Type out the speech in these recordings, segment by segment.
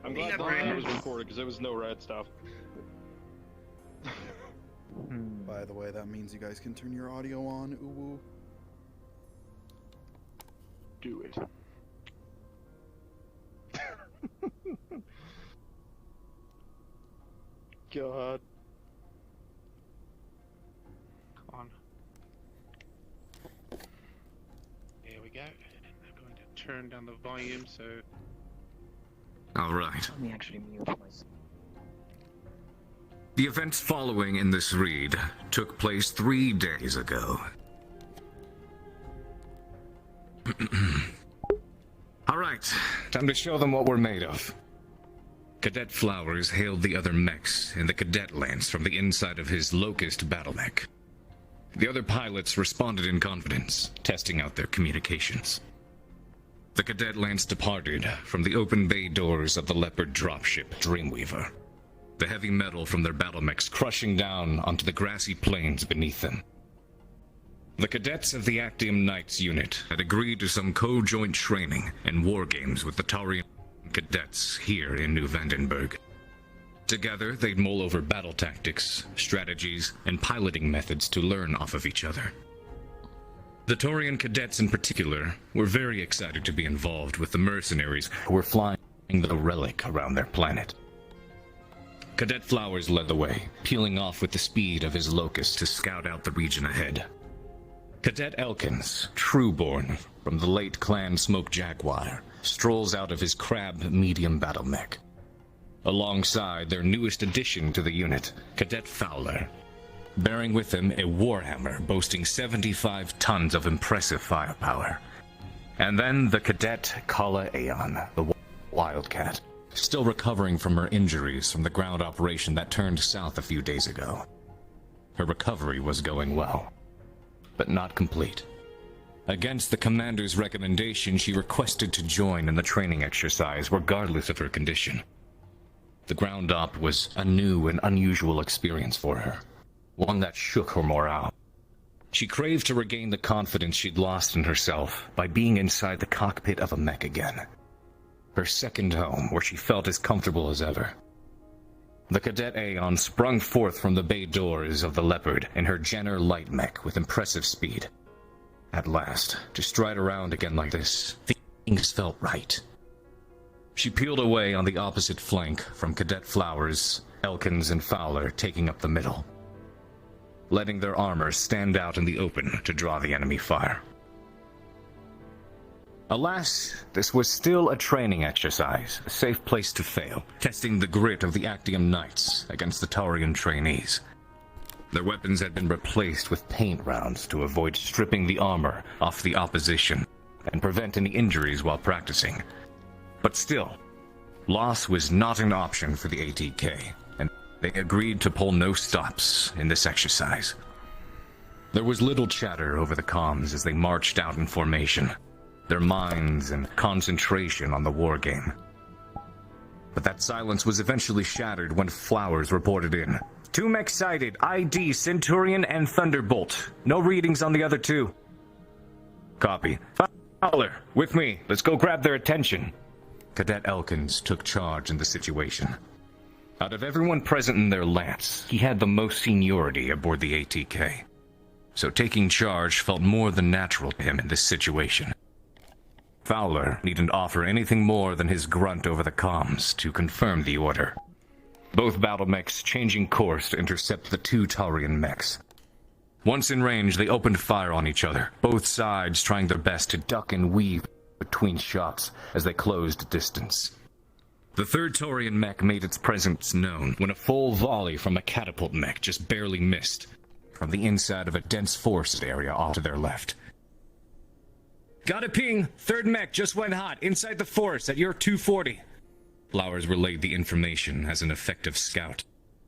I'm glad that was recorded because there was no red stuff. By the way, that means you guys can turn your audio on. Ooh. Do it. God. Come on. There we go. I'm going to turn down the volume so... All right. Let me actually mute myself. The events following in this read took place 3 days ago. All right, time to show them what we're made of. Cadet Flowers hailed the other mechs in the cadet lance from the inside of his Locust battle mech. The other pilots responded in confidence, testing out their communications. The cadet lance departed from the open bay doors of the Leopard dropship Dreamweaver, the heavy metal from their battle mechs crushing down onto the grassy plains beneath them. The cadets of the Actium Knights unit had agreed to some co-joint training and war games with the Taurian cadets here in New Vandenberg. Together, they'd mull over battle tactics, strategies, and piloting methods to learn off of each other. The Taurian cadets in particular were very excited to be involved with the mercenaries who were flying the relic around their planet. Cadet Flowers led the way, peeling off with the speed of his Locust to scout out the region ahead. Cadet Elkins, trueborn from the late clan Smoke Jaguar, strolls out of his Crab medium battle mech. Alongside their newest addition to the unit, Cadet Fowler, bearing with him a warhammer boasting 75 tons of impressive firepower. And then the Cadet Kala Aeon, the Wildcat, still recovering from her injuries from the ground operation that turned south a few days ago. Her recovery was going well, but not complete. Against the commander's recommendation, she requested to join in the training exercise regardless of her condition. The ground op was a new and unusual experience for her, one that shook her morale. She craved to regain the confidence she'd lost in herself by being inside the cockpit of a mech again. Her second home, where she felt as comfortable as ever. The Cadet Aeon sprung forth from the bay doors of the Leopard in her Jenner light mech with impressive speed. At last, to stride around again like this, things felt right. She peeled away on the opposite flank from Cadet Flowers, Elkins, and Fowler taking up the middle, letting their armor stand out in the open to draw the enemy fire. Alas, this was still a training exercise, a safe place to fail, testing the grit of the Actium Knights against the Taurian trainees. Their weapons had been replaced with paint rounds to avoid stripping the armor off the opposition and prevent any injuries while practicing. But still, loss was not an option for the ATK, and they agreed to pull no stops in this exercise. There was little chatter over the comms as they marched out in formation, their minds and concentration on the war game. But that silence was eventually shattered when Flowers reported in. 2 mechs sighted, ID Centurion and Thunderbolt. No readings on the other 2. Copy. Fowler, with me. Let's go grab their attention. Cadet Elkins took charge in the situation. Out of everyone present in their lance, he had the most seniority aboard the ATK. So taking charge felt more than natural to him in this situation. Fowler needn't offer anything more than his grunt over the comms to confirm the order. Both battle mechs changing course to intercept the 2 Taurian mechs. Once in range, they opened fire on each other, both sides trying their best to duck and weave between shots as they closed distance. The 3rd Taurian mech made its presence known when a full volley from a catapult mech just barely missed from the inside of a dense forested area off to their left. Got a ping! 3rd mech just went hot inside the forest at your 240. Flowers relayed the information as an effective scout,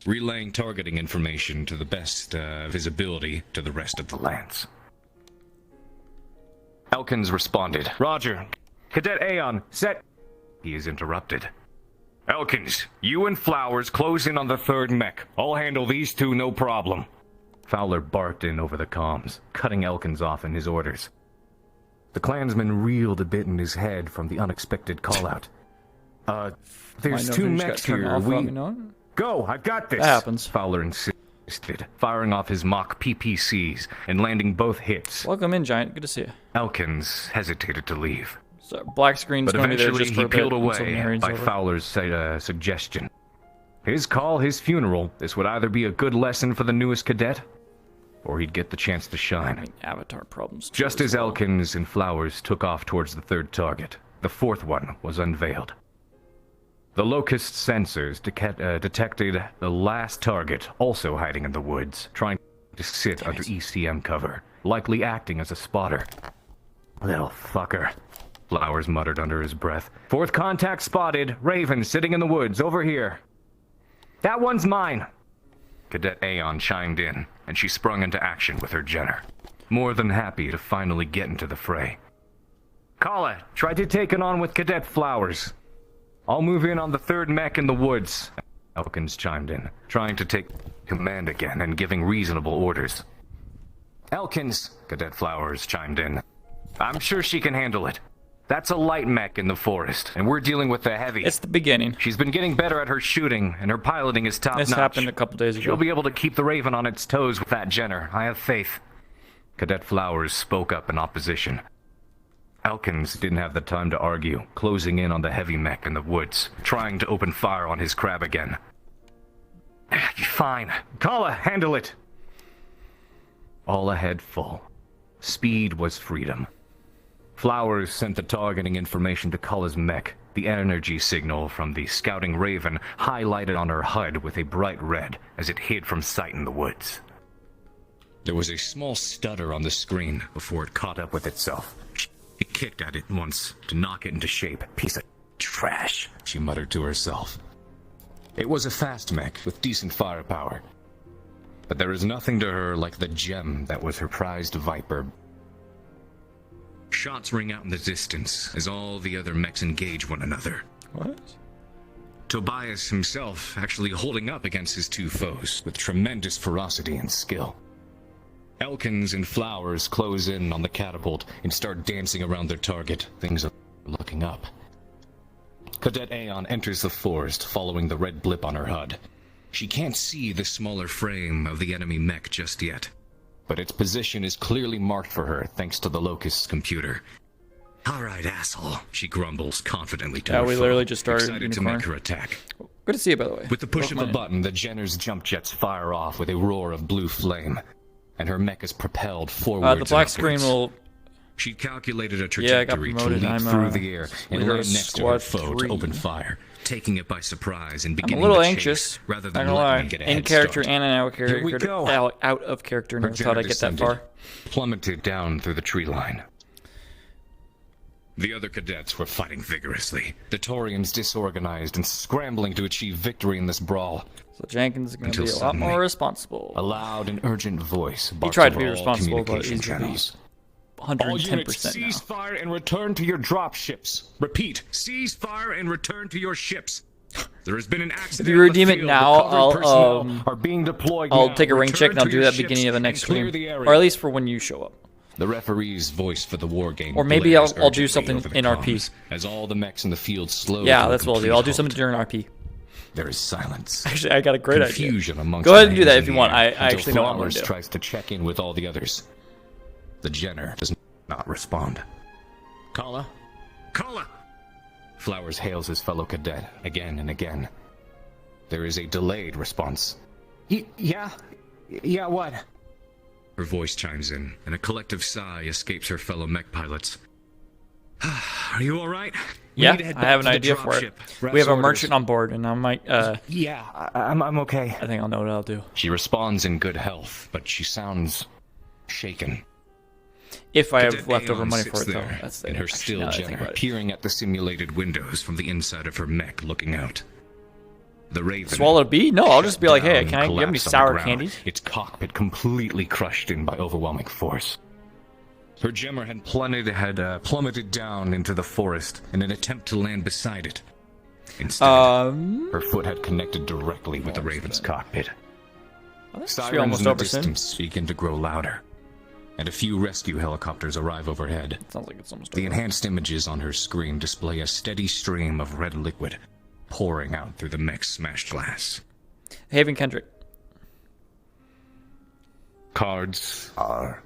relaying targeting information to the best of his ability to the rest of the lance. Elkins responded. Roger. Cadet Aeon, set. He is interrupted. Elkins, you and Flowers close in on the 3rd mech. I'll handle these 2, no problem. Fowler barked in over the comms, cutting Elkins off in his orders. The clansman reeled a bit in his head from the unexpected call-out. There's Might two know if it just mechs got turned here. off without me knowing. Go, I've got this. That happens. Fowler insisted, firing off his mock PPCs and landing both hits. Welcome in, Giant. Good to see you. Elkins hesitated to leave, So black screen's but going to be there eventually just for he a bit peeled until away Marian's by over. Fowler's suggestion. His call, his funeral. This would either be a good lesson for the newest cadet, or he'd get the chance to I shine. mean, Avatar problems. too, Just as well. Elkins and Flowers took off towards the third target, the fourth one was unveiled. The Locust sensors detected the last target also hiding in the woods, trying to sit under ECM cover, likely acting as a spotter. Little fucker, Flowers muttered under his breath. Fourth contact spotted. Raven sitting in the woods, over here. That one's mine. Cadet Aeon chimed in, and she sprung into action with her Jenner, more than happy to finally get into the fray. Kala, try to take it on with Cadet Flowers. I'll move in on the third mech in the woods. Elkins chimed in, trying to take command again and giving reasonable orders. Elkins, Cadet Flowers chimed in. I'm sure she can handle it. That's a light mech in the forest, and we're dealing with the heavy. It's the beginning. She's been getting better at her shooting, and her piloting is top-notch. This happened a couple days ago. She'll be able to keep the Raven on its toes with that Jenner. I have faith. Cadet Flowers spoke up in opposition. Elkins didn't have the time to argue, closing in on the heavy mech in the woods, trying to open fire on his crab again. Fine. Kala, handle it. All ahead full. Speed was freedom. Flowers sent the targeting information to Kala's mech, the energy signal from the scouting Raven highlighted on her HUD with a bright red as it hid from sight in the woods. There was a small stutter on the screen before it caught up with itself. She kicked at it once to knock it into shape. Piece of trash, she muttered to herself. It was a fast mech with decent firepower, but there is nothing to her like the gem that was her prized Viper. Shots ring out in the distance as all the other mechs engage one another. What? Tobias himself actually holding up against his two foes with tremendous ferocity and skill. Elkins and Flowers close in on the catapult and start dancing around their target. Things are looking up. Cadet Aeon enters the forest following the red blip on her HUD. She can't see the smaller frame of the enemy mech just yet, but its position is clearly marked for her thanks to the Locust's computer. All right, asshole, she grumbles confidently to her we foe, literally just started excited to unicorn. make her attack. Good to see you, by the way. With the push of a Welcome in. button, the Jenner's jump jets fire off with a roar of blue flame, and her mech is propelled forwards. The black and screen upwards. will. She calculated a Yeah, I got trajectory to promoted. leap I'm, through the air and leader land of next to her squad foe 3. to open fire, taking it by surprise and I'm beginning a little the anxious. chase rather Not than gonna lie. letting me get a In head character start. and an out Here we character. go. Out of character. Her Never thought I'd Jenner get that descended, far. plummeted down through the tree line. The other cadets were fighting vigorously, the Taurians disorganized and scrambling to achieve victory in this brawl. So Jenkins is going to Until be a lot suddenly, more responsible. A loud and urgent voice barked tried to be over all responsible, but communication he's gonna be channels. All units, 110% cease now. fire and return to your drop ships. Repeat, cease fire and return to your ships. There has been an accident. If you redeem in it the field. now, Recovered I'll, personnel are being deployed I'll now. take a rank check and I'll Return do to that your beginning of the ships next and clear stream. the area. Or at least for when you show up. The referee's voice for the war game. Or maybe blares I'll do urgently something over the in RP. comms As all the mechs in the field slow. Yeah, to a that's what I'll do. complete I'll do halt. something during RP. There is silence. Actually, I got a great idea. Confusion amongst Go ahead and the do that names if you in want. the I air until actually know what I'm going Flowers to do. tries to check in with all the others. The Jenner does not respond. Kala? Kala! Flowers hails his fellow cadet again and again. There is a delayed response. Yeah, what? Her voice chimes in, and a collective sigh escapes her fellow mech pilots. Are you all right? We Yeah, need to head I back have to an the idea drop for it. ship. We have a Orders. merchant on board, and I might, Yeah, I'm okay. I think I'll know what I'll do. She responds in good health, but she sounds shaken. If I have Cadet leftover Aeon money sits for it, though. there That's the in her actually, still now that I think Jenner, about it. peering at the simulated windows from the inside of her mech, looking out. The Raven. Swallow a bee? No, I'll just be like, hey, down can I and give me collapsed on the sour ground, candies? Its cockpit completely crushed in by overwhelming force. Her Gemmer had plummeted down into the forest in an attempt to land beside it. Instead, her foot had connected directly with the Raven's cockpit. Well, that should be Sirens almost in the over soon. distance begin to grow louder, and a few rescue helicopters arrive overhead. Sounds like it's almost The over. enhanced images on her screen display a steady stream of red liquid pouring out through the mech's smashed glass. Haven Kendrick. Cards are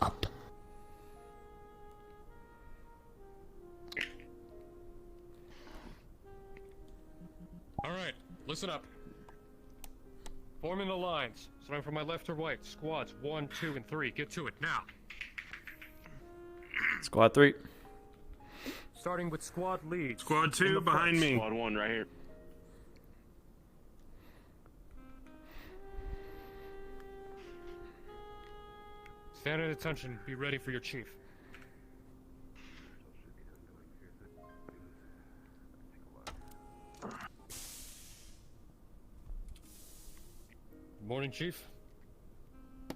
up. All right, listen up. Form in the lines. Starting from my left or right. Squads 1, 2, and 3. Get to it now. Squad 3. Starting with squad leads. Squad 2 behind me. Squad 1 right here. Stand at attention. Be ready for your chief. Morning, Chief.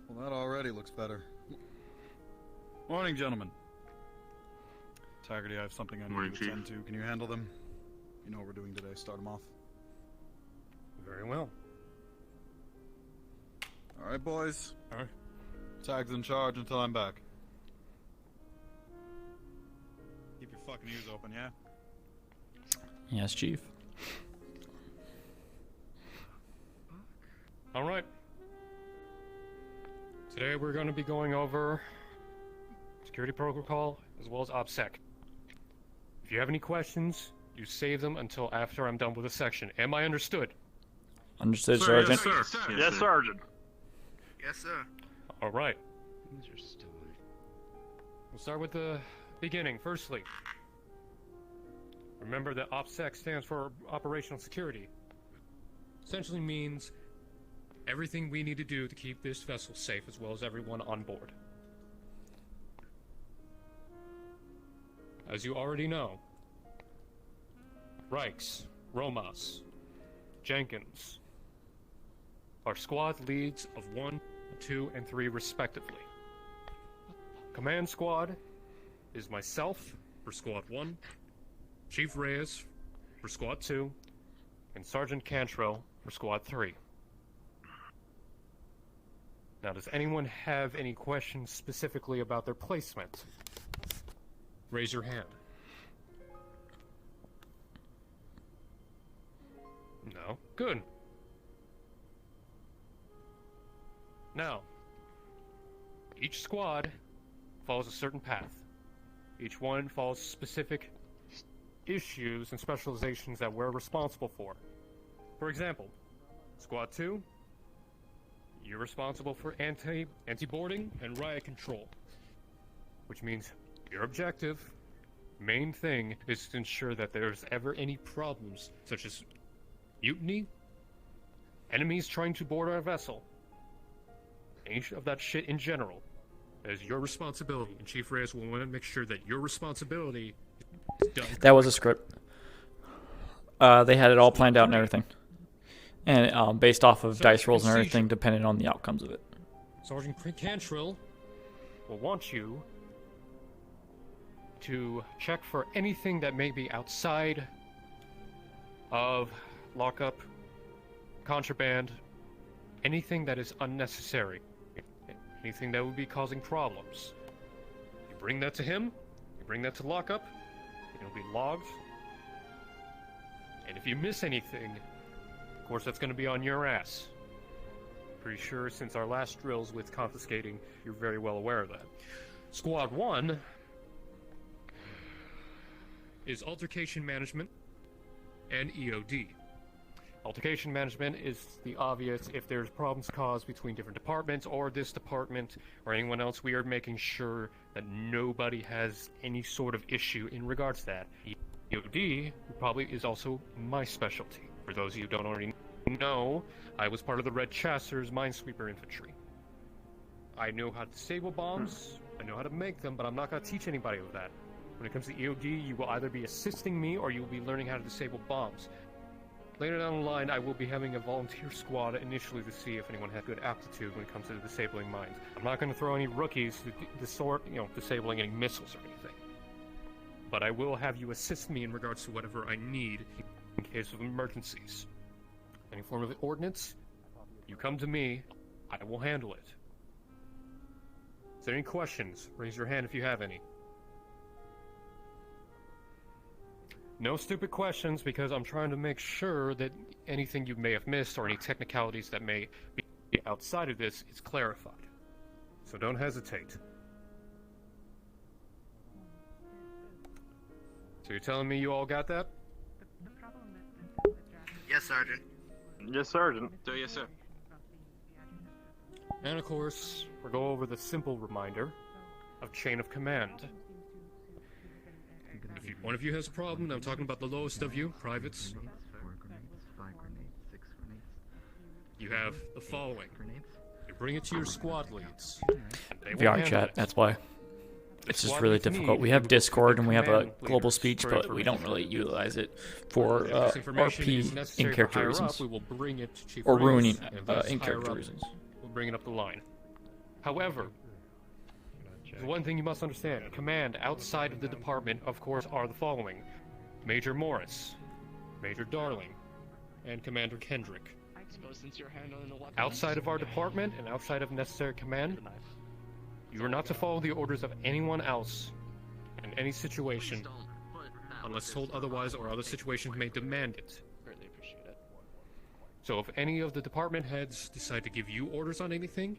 Well, that already looks better. Morning, gentlemen. Taggarty, I have something I need Morning, to Chief. attend to. Can you handle them? You know what we're doing today. Start them off. Very well. All right, boys. All right. Tag's in charge until I'm back. Keep your fucking ears open, yeah? Yes, Chief. All right. Today we're going to be going over security protocol as well as OPSEC. If you have any questions, you save them until after I'm done with the section. Am I understood? Understood, Sir, Sergeant. yes, sir. Yes, Sergeant. Yes, sir. All right. We'll start with the beginning. Firstly, remember that OPSEC stands for Operational Security. Essentially means everything we need to do to keep this vessel safe as well as everyone on board. As you already know, Reichs, Romas, Jenkins are squad leads of 1, 2, and 3 respectively. Command squad is myself for Squad 1, Chief Reyes for Squad 2, and Sergeant Cantrell for Squad 3. Now, does anyone have any questions specifically about their placement? Raise your hand. No? Good. Now, each squad follows a certain path. Each one follows specific issues and specializations that we're responsible for. For example, Squad 2, you're responsible for anti-boarding and riot control. Which means your objective, main thing, is to ensure that there's ever any problems, such as mutiny, enemies trying to board our vessel, any of that shit in general. That is your responsibility, and Chief Reyes will want to make sure that your responsibility is done. That was a script. They had it all planned out and everything. And based off of dice rolls and everything, depending on the outcomes of it. Sergeant Cantrell will want you to check for anything that may be outside of lockup, contraband, anything that is unnecessary, anything that would be causing problems. You bring that to him, you bring that to lockup, it'll be logged, and if you miss anything, of course that's going to be on your ass. Pretty sure since our last drills with confiscating, you're very well aware of that. Squad 1 is altercation management and EOD. Altercation management is the obvious. If there's problems caused between different departments or this department or anyone else, we are making sure that nobody has any sort of issue in regards to that. EOD probably is also my specialty. For those of you who don't already know, I was part of the Red Chasseurs Minesweeper Infantry. I know how to disable bombs, I know how to make them, but I'm not going to teach anybody of that. When it comes to EOD, you will either be assisting me or you will be learning how to disable bombs. Later down the line, I will be having a volunteer squad initially to see if anyone has good aptitude when it comes to disabling mines. I'm not going to throw any rookies disabling any missiles or anything. But I will have you assist me in regards to whatever I need in case of emergencies. Any form of ordnance, you come to me, I will handle it. Is there any questions? Raise your hand if you have any. No stupid questions, because I'm trying to make sure that anything you may have missed or any technicalities that may be outside of this is clarified. So don't hesitate. So you're telling me you all got that? Yes, Sergeant. Yes, Sergeant. So, yes, sir. And of course, we'll go over the simple reminder of chain of command. If one of you has a problem, I'm talking about the lowest of you, privates. You have the following. You bring it to your squad leads. VR chat, that's why. It's just really difficult. We have Discord and we have a global speech, but we don't really utilize it for RP in-character reasons. Or ruining in-character reasons. We'll bring it up the line. However, the one thing you must understand, command outside of the department, of course, are the following. Major Morris, Major Darling, and Commander Kendrick. Outside of our department and outside of necessary command, you are not to follow the orders of anyone else in any situation, unless told otherwise or other situations may demand it. So if any of the department heads decide to give you orders on anything,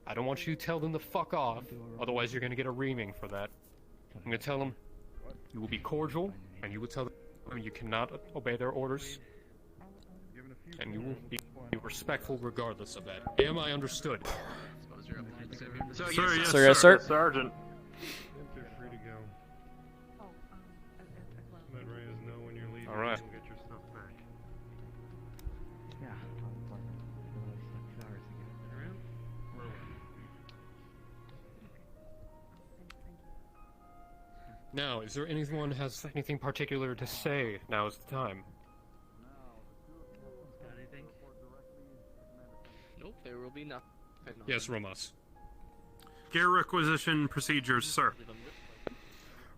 I don't want you to tell them to fuck off, otherwise you're going to get a reaming for that. I'm going to tell them you will be cordial, and you will tell them you cannot obey their orders, and you will be respectful regardless of that. Am I understood? So, Yes, sir. Sergeant. Feel free to go. Let Reyes know when you're leaving. All right. Get your stuff back. Now, is there anyone who has anything particular to say? Now is the time. Nope, there will be nothing. Yes, Romas. Gear requisition procedures, sir.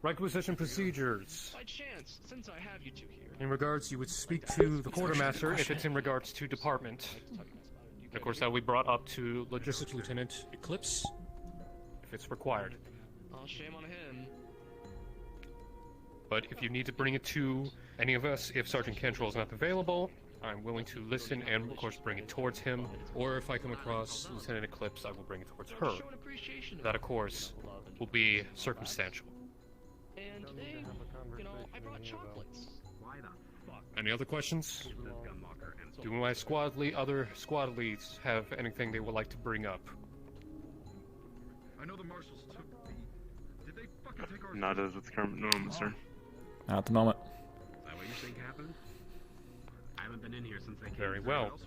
Requisition procedures. By chance, since I have you two here. In regards, you would speak to the quartermaster if it's in regards to department. And of course, that will be brought up to Logistics Lieutenant Eclipse if it's required. Oh, shame on him. But if you need to bring it to any of us, if Sergeant Cantrell is not available, I'm willing to listen and, of course, bring it towards him. Or if I come across Lieutenant Eclipse, I will bring it towards her. That, of course, will be circumstantial. And they, I brought chocolates. Any other questions? Do my other squad leads have anything they would like to bring up? I know the marshals took the... Did they fucking take our... Not as with the current norm, sir. Not at the moment. Is that what you think happened? I haven't been in here since they came. Very well.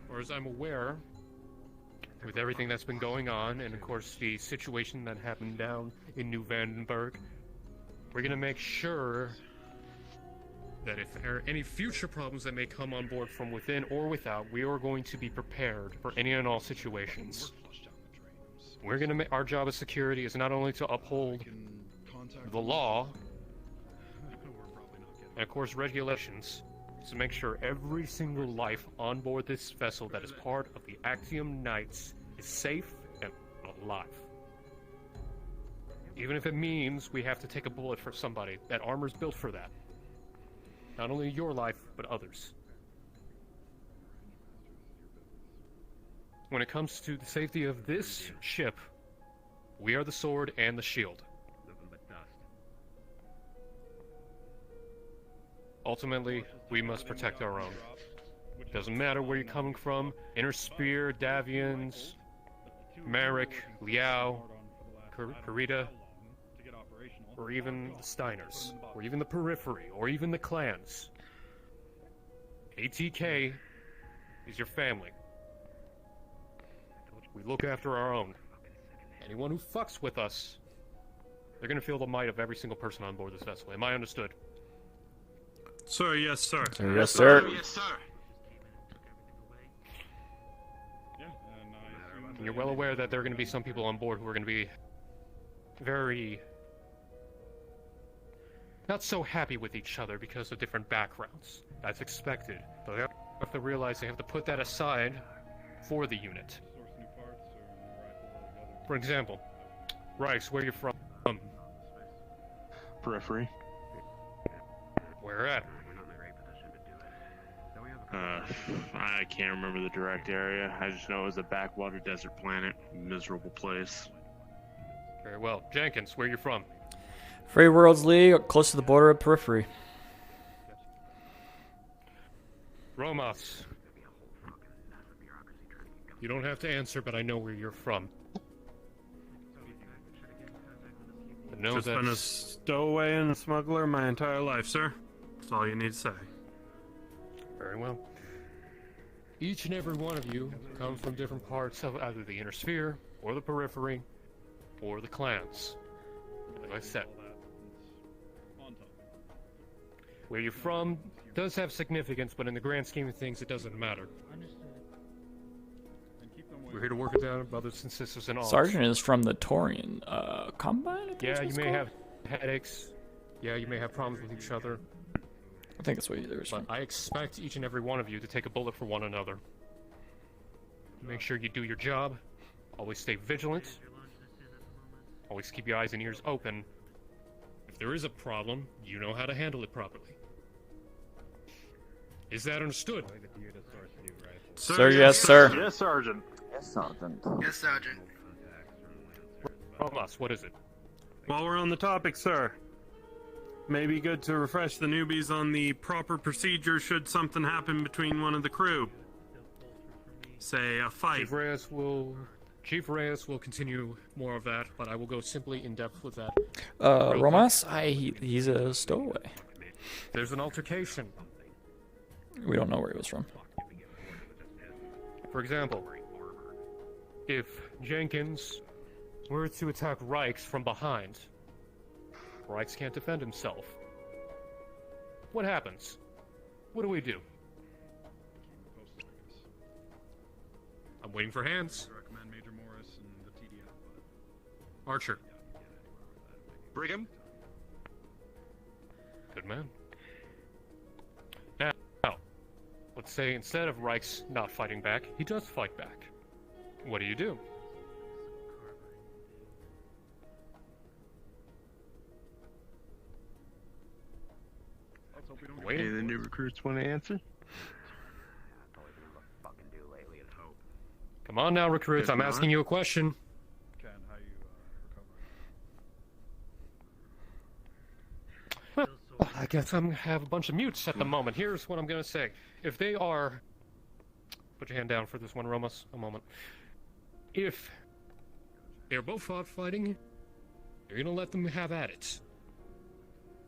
Or as I'm aware, with everything that's been going on, and of course the situation that happened down in New Vandenberg, we're gonna make sure that if there are any future problems that may come on board from within or without, we are going to be prepared for any and all situations. We're gonna make our job as security is not only to uphold the law, and of course regulations, to make sure every single life on board this vessel that is part of the Actium Knights is safe and alive. Even if it means we have to take a bullet for somebody, that armor's built for that. Not only your life, but others. When it comes to the safety of this ship, we are the sword and the shield. Ultimately, we must protect our own. Doesn't matter where you're coming from, Inner Spear, Davians, Merrick, Liao, Karita, or even the Steiners, or even the Periphery, or even the clans. ATK is your family. We look after our own. Anyone who fucks with us, they're gonna feel the might of every single person on board this vessel. Am I understood? Sir, yes, sir. Yes, sir. Yes, sir. And you're well aware that there are going to be some people on board who are going to be very not so happy with each other because of different backgrounds. That's expected. But have to realize they have to put that aside for the unit. For example, Rice, where you from? Periphery. Where at? I can't remember the direct area. I just know it was a backwater desert planet. Miserable place. Very well. Jenkins, where you from? Free Worlds League, close to the border of Periphery. Romas. You don't have to answer, but I know where you're from. I know Just been a stowaway and a smuggler my entire life, sir. That's all you need to say. Very well. Each and every one of you come from different parts of either the inner sphere, or the periphery, or the clans. Like I said. Where you're from does have significance, but in the grand scheme of things, it doesn't matter. We're here to work with our brothers and sisters in all. Sergeant is from the Taurian Combine, I think Yeah, you it's may called? have headaches. Yeah, you may have problems with each other. I think that's what he was from. But I expect each and every one of you to take a bullet for one another. Make sure you do your job. Always stay vigilant. Always keep your eyes and ears open. If there is a problem, you know how to handle it properly. Is that understood? Sir, yes, sir. Yes, Sergeant. Yes, Sergeant. Romas, what is it? While we're on the topic, sir, may be good to refresh the newbies on the proper procedure should something happen between one of the crew. Say, a fight. Chief Reyes will continue more of that, but I will go simply in depth with that. Romas? He's a stowaway. There's an altercation. We don't know where he was from. For example, if Jenkins were to attack Reichs from behind, Reichs can't defend himself. What happens? What do we do? I'm waiting for hands. Recommend Major Morris and the TDF. Archer. Brigham? Good man. Now, let's say instead of Reichs not fighting back, he does fight back. What do you do? Any of the new recruits want to answer? Come on now, recruits. I'm asking you a question. Ken, how you Well, I guess I'm gonna have a bunch of mutes at the moment. Here's what I'm gonna say. If they are... Put your hand down for this one, Romas. A moment. If they're both fighting, you're gonna let them have at it.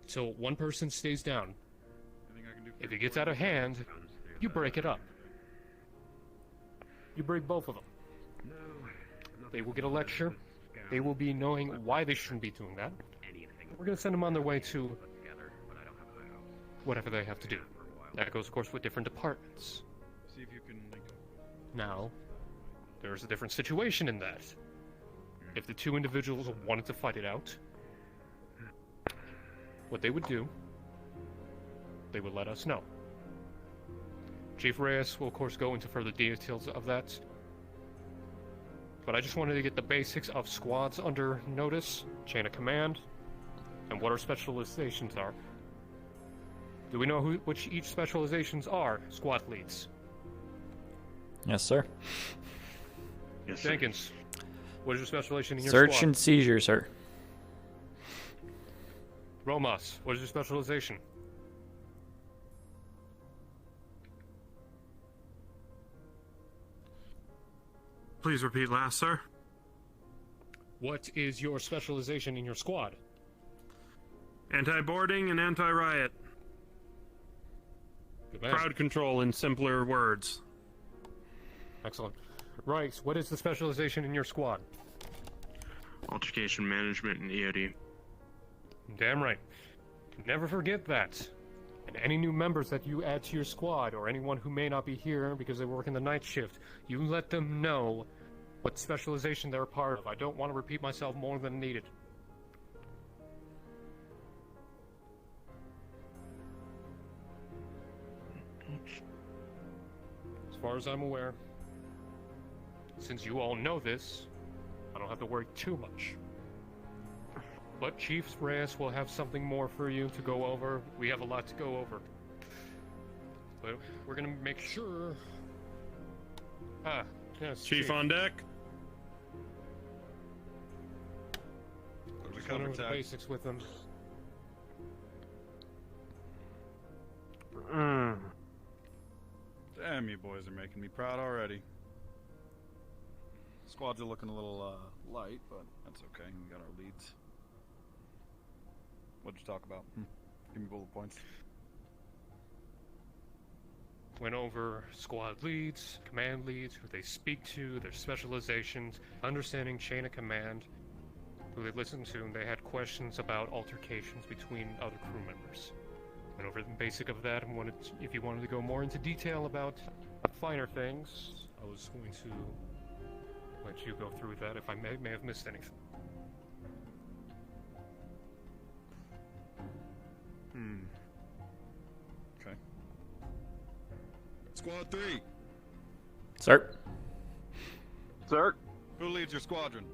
So one person stays down. If it gets out of hand, you break it up. You break both of them. They will get a lecture. They will be knowing why they shouldn't be doing that. We're going to send them on their way to whatever they have to do. That goes, of course, with different departments. see if you can link up. Now, there's a different situation in that. If the two individuals wanted to fight it out, what they would do, they would let us know. Chief Reyes will, of course, go into further details of that. But I just wanted to get the basics of squads under notice, chain of command, and what our specializations are. Do we know which each specializations are, squad leads? Yes, sir. Yes, sir. Jenkins, what is your specialization in your Search squad? and seizure, sir. Romas, what is your specialization? Please repeat last, sir. What is your specialization in your squad? Anti-boarding and anti-riot. Good man. Crowd control in simpler words. Excellent. Reichs, what is the specialization in your squad? Altercation management and EOD. Damn right. Never forget that. And any new members that you add to your squad, or anyone who may not be here because they work in the night shift, you let them know what specialization they're a part of. I don't want to repeat myself more than needed. far as I'm aware, since you all know this, I don't have to worry too much. But Chief Reyes will have something more for you to go over. We have a lot to go over. But we're gonna make sure... Yes, Chief on deck. Just went over the basics with them. Damn, you boys are making me proud already. Squads are looking a little light, but that's okay. We got our leads. What'd you talk about? Give me bullet points. Went over squad leads, command leads, who they speak to, their specializations, understanding chain of command, who they listened to, and they had questions about altercations between other crew members. Went over the basic of that, and if you wanted to go more into detail about finer things, I was going to let you go through that if I may have missed anything. Okay. Squad 3. Sir. Sir. Who leads your squadron?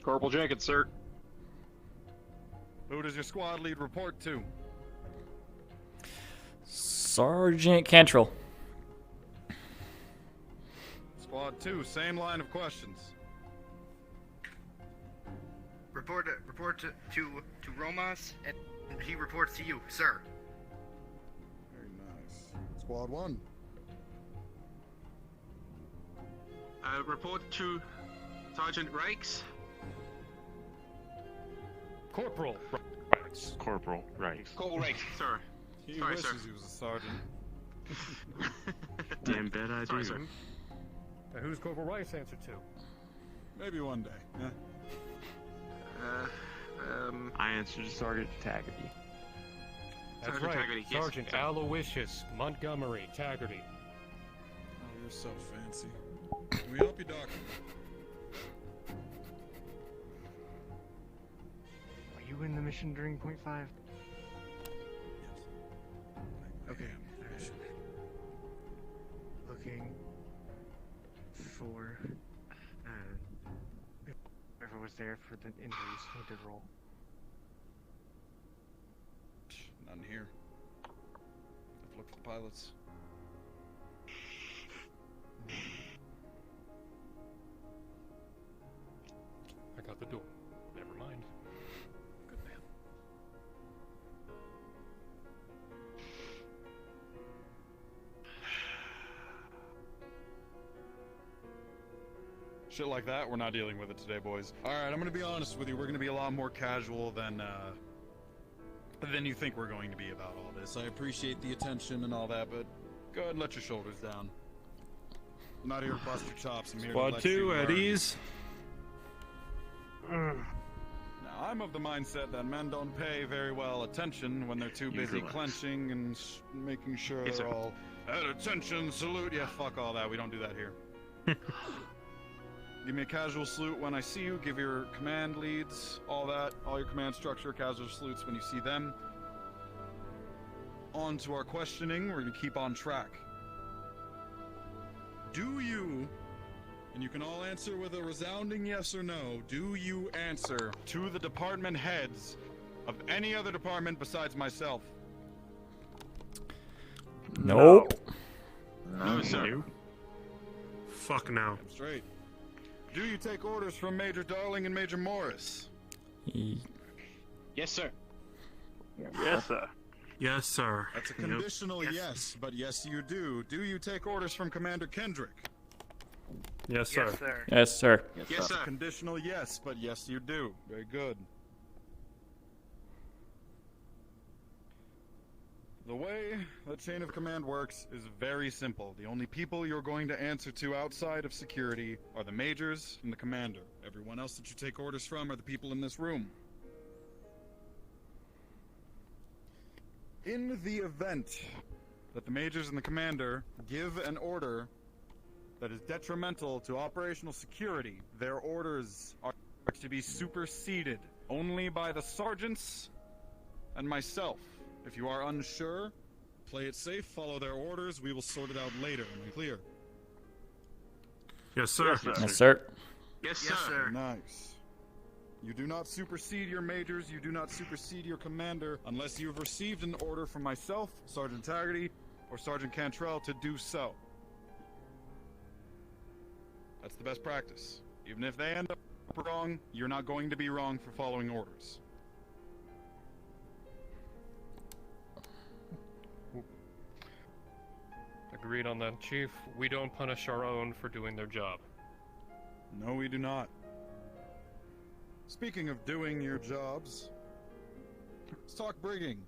Corporal Jenkins, sir. Who does your squad lead report to? Sergeant Cantrell. Squad 2, same line of questions. Report to Romas, and he reports to you, sir. Very nice. Squad 1. Report to Sergeant Reichs. Corporal. Corporal, right. Corporal Reichs, sir. He Sorry, wishes sir. he was a sergeant. Damn bet I Sorry, do. sir. Now, who's Corporal Rice answer to? Maybe one day. Yeah. I answer to Sergeant Taggarty. That's Sergeant right, Taggarty, yes, Sergeant sir. Aloysius Montgomery Taggarty. Oh, you're so fancy. Can we help you, Doc? Are you in the mission during point 5? Okay. Looking for whoever was there for the injuries who did roll. None here. I've looked for the pilots. I got the door. Never mind. Good man. Shit like that, we're not dealing with it today, boys. Alright, I'm gonna be honest with you. We're gonna be a lot more casual than you think we're going to be about all this. I appreciate the attention and all that, but go ahead and let your shoulders down. I'm not here to bust your chops. I'm here to Squad let 2 you at learn. ease. Now, I'm of the mindset that men don't pay very well attention when they're too busy relax. clenching and making sure Yes, they're sir. all at attention, salute. Yeah, fuck all that. We don't do that here. Give me a casual salute when I see you. Give your command leads, all that, all your command structure, casual salutes when you see them. On to our questioning. We're going to keep on track. Do you, and you can all answer with a resounding yes or no, do you answer to the department heads of any other department besides myself? Nope. No, sir. Fuck no. I'm straight. Do you take orders from Major Darling and Major Morris? Yes, sir. Yes, sir. Yes, sir. That's a conditional yes, but yes you do. Do you take orders from Commander Kendrick? Yes, sir. Yes, sir. Yes, sir. Yes, sir. Conditional yes, but yes you do. Very good. The way the chain of command works is very simple. The only people you're going to answer to outside of security are the majors and the commander. Everyone else that you take orders from are the people in this room. In the event that the majors and the commander give an order that is detrimental to operational security, their orders are to be superseded only by the sergeants and myself. If you are unsure, Play it safe, follow their orders, we will sort it out later. Am I clear? Yes, sir. Yes, sir. Yes, sir. Nice. You do not supersede your majors, you do not supersede your commander unless you have received an order from myself, Sergeant Taggarty, or Sergeant Cantrell to do so. That's the best practice. Even if they end up wrong, you're not going to be wrong for following orders. Agreed on that, Chief. We don't punish our own for doing their job. No, we do not. Speaking of doing your jobs, let's talk brigging.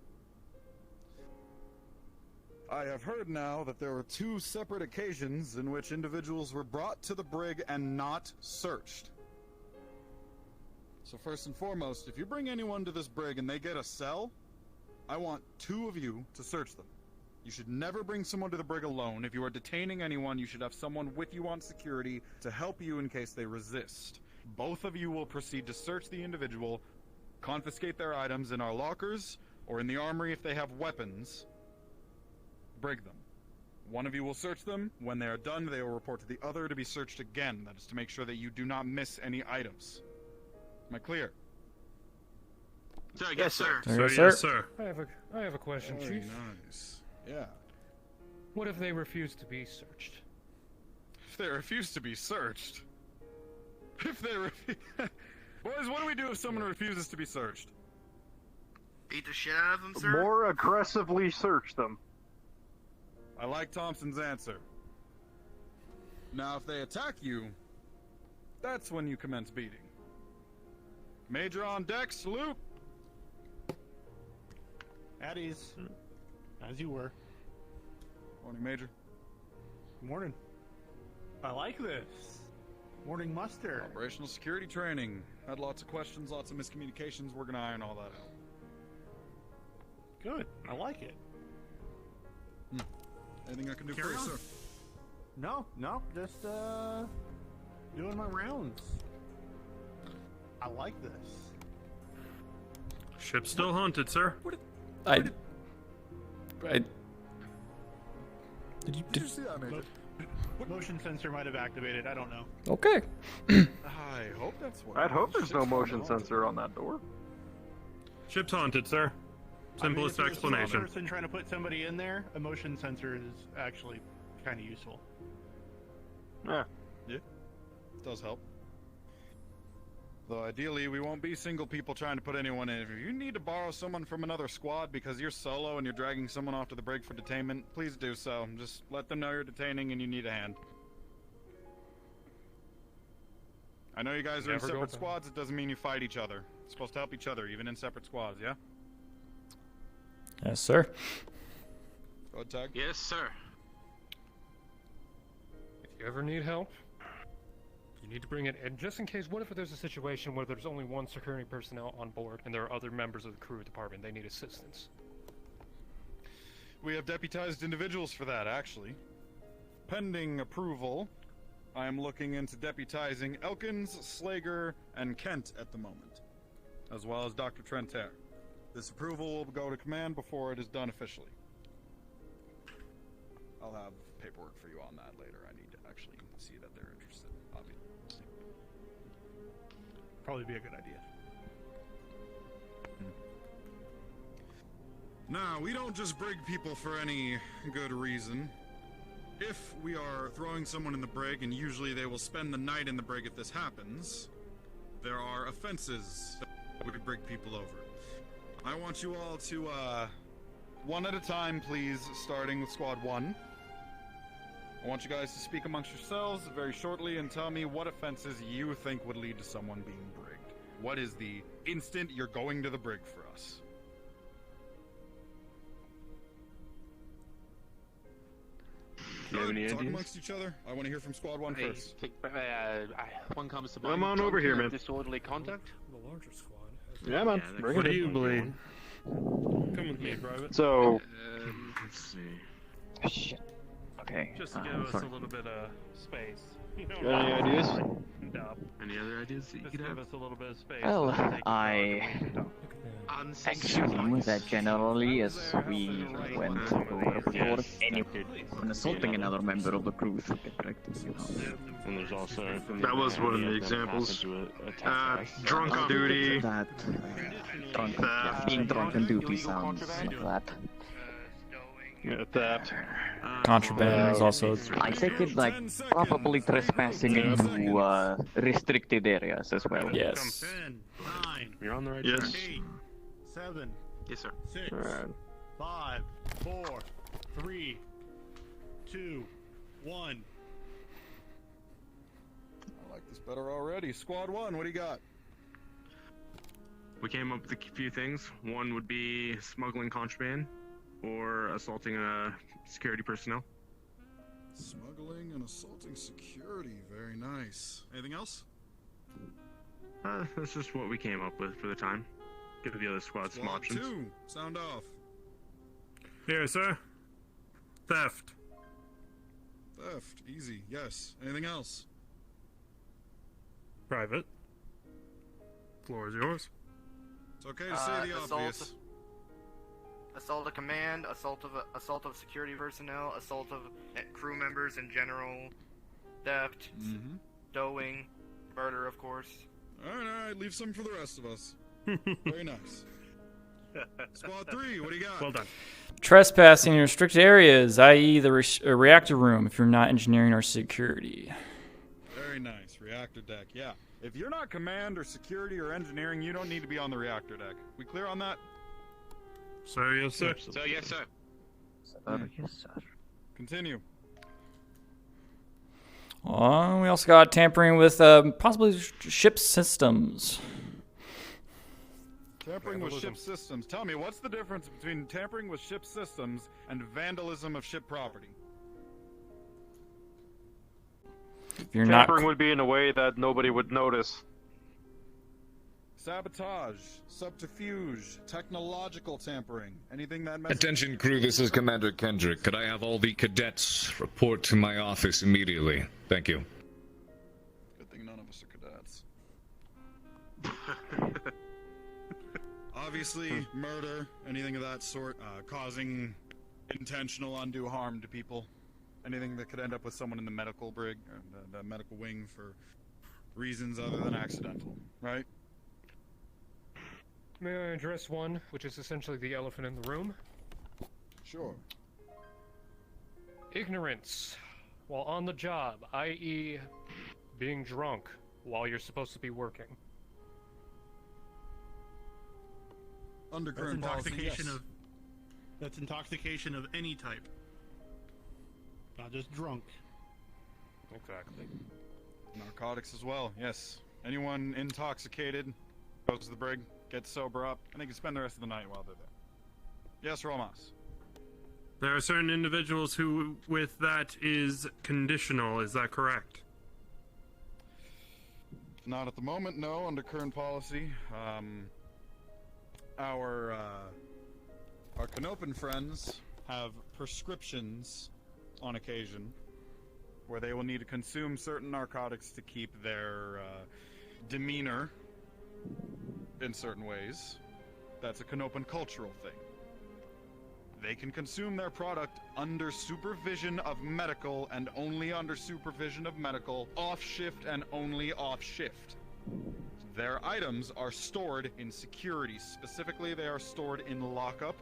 I have heard now that there were 2 separate occasions in which individuals were brought to the brig and not searched. So first and foremost, if you bring anyone to this brig and they get a cell, I want 2 of you to search them. You should never bring someone to the brig alone. If you are detaining anyone, you should have someone with you on security to help you in case they resist. Both of you will proceed to search the individual, confiscate their items in our lockers, or in the armory if they have weapons. Brig them. One of you will search them. When they are done, they will report to the other to be searched again. That is to make sure that you do not miss any items. Am I clear? Sir, yes, sir. Yes, sir. I have a question, Very Chief. nice. Yeah. What if they refuse to be searched? If they refuse to be searched? If they Boys, what do we do if someone refuses to be searched? Beat the shit out of them, sir. More aggressively search them. I like Thompson's answer. Now, if they attack you, that's when you commence beating. Major on deck, salute! At ease. As you were. Morning, Major. Morning. I like this. Morning muster. Operational security training. Had lots of questions, lots of miscommunications. We're gonna iron all that out. Good. I like it. Anything I can do Carry for you, on. sir? No, just doing my rounds. I like this. Ship's still haunted, sir. Did you see that, Major? Motion sensor might have activated. I don't know. Okay. I hope that's what. I'd hope there's no motion sensor on that door. Ship's haunted, sir. Simplest if there's explanation. A person trying to put somebody in there, a motion sensor is actually kind of useful. Yeah. Yeah. Does help. Though ideally, we won't be single people trying to put anyone in. If you need to borrow someone from another squad because you're solo and you're dragging someone off to the brig for detainment, please do so. Just let them know you're detaining and you need a hand. I know you guys are in separate squads. It doesn't mean you fight each other. You're supposed to help each other, even in separate squads, yeah? Yes, sir. Go ahead, Tag. Yes, sir. If you ever need help, you need to bring it. And just in case, what if there's a situation where there's only 1 security personnel on board and there are other members of the crew department, they need assistance? We have deputized individuals for that, actually. Pending approval, I am looking into deputizing Elkins, Slager, and Kent at the moment, as well as Dr. Trentaire. This approval will go to command before it is done officially. I'll have paperwork for you on that later. I need to actually see that they're interested, obviously. Probably be a good idea. Now, we don't just brig people for any good reason. If we are throwing someone in the brig, and usually they will spend the night in the brig if this happens, there are offenses that we brig people over. I want you all to, one at a time, please, starting with Squad 1. I want you guys to speak amongst yourselves very shortly and tell me what offenses you think would lead to someone being brigged. What is the instant you're going to the brig for us? Do you have any Talk ideas? amongst each other. I want to hear from Squad 1 first. One comes to Come mind. on over here, man. Disorderly conduct. The larger squad. Yeah, man. Bring What it do in. you believe? Come with me, Private. So, Let's see. Shit. Okay. Just to give us a little bit of space. You know, got any ideas? Any other ideas that you Just could give have? us a little bit of space. Well, Let's take it I Actually, that generally, as we went over before, anyone assaulting another member of the crew should get practice. And there's also That was one of the examples. Drunk on duty. That being drunk on duty sounds like that. Yeah, theft. Contraband is also. I think it's like probably trespassing into restricted areas as well. Yes. 10, 9, You're on the right Yes. track. 8, 7, Yes, sir. 6, Alright. 5, 4, 3, 2, 1. I like this better already. Squad 1, what do you got? We came up with a few things. One would be smuggling contraband or assaulting security personnel. Smuggling and assaulting security. Very nice. Anything else? That's just what we came up with for the time. Give the other squads some Squad options. 2, sound off. Here, sir. Theft. Theft, easy, yes. Anything else? Private. Floor is yours. It's okay to say the obvious. Assault of command, assault of security personnel, assault of crew members in general, theft, stowing, murder, of course. Alright, leave some for the rest of us. Very nice. Squad 3, what do you got? Well done. Trespassing in restricted areas, i.e., the reactor room, if you're not engineering or security. Very nice. Reactor deck, yeah. If you're not command or security or engineering, you don't need to be on the reactor deck. We clear on that? Sir, yes, sir. So, yes, sir. Yes, sir. Continue. We also got tampering with possibly ship systems. Tampering with ship systems. Tell me, what's the difference between tampering with ship systems and vandalism of ship property? If you're Tampering would be in a way that nobody would notice. Sabotage, subterfuge, technological tampering, anything that messes... Attention crew, this is Commander Kendrick. Could I have all the cadets report to my office immediately? Thank you. Good thing none of us are cadets. Obviously, murder, anything of that sort, causing intentional undue harm to people. Anything that could end up with someone in the medical brig, or the medical wing for reasons other than accidental, right? May I address one, which is essentially the elephant in the room? Sure. Ignorance while on the job, i.e. being drunk while you're supposed to be working. Undercurrent policy, yes. That's intoxication of any type. Not just drunk. Exactly. Narcotics as well, yes. Anyone intoxicated goes to the brig, gets sober up, and they can spend the rest of the night while they're there. Yes, Romas. There are certain individuals who, with that, is conditional. Is that correct? Not at the moment, no. Under current policy, our Canopan friends have prescriptions on occasion where they will need to consume certain narcotics to keep their demeanor in certain ways. That's a Canopan cultural thing. They can consume their product under supervision of medical and only under supervision of medical, off shift and only off shift. Their items are stored in security. Specifically, they are stored in lockup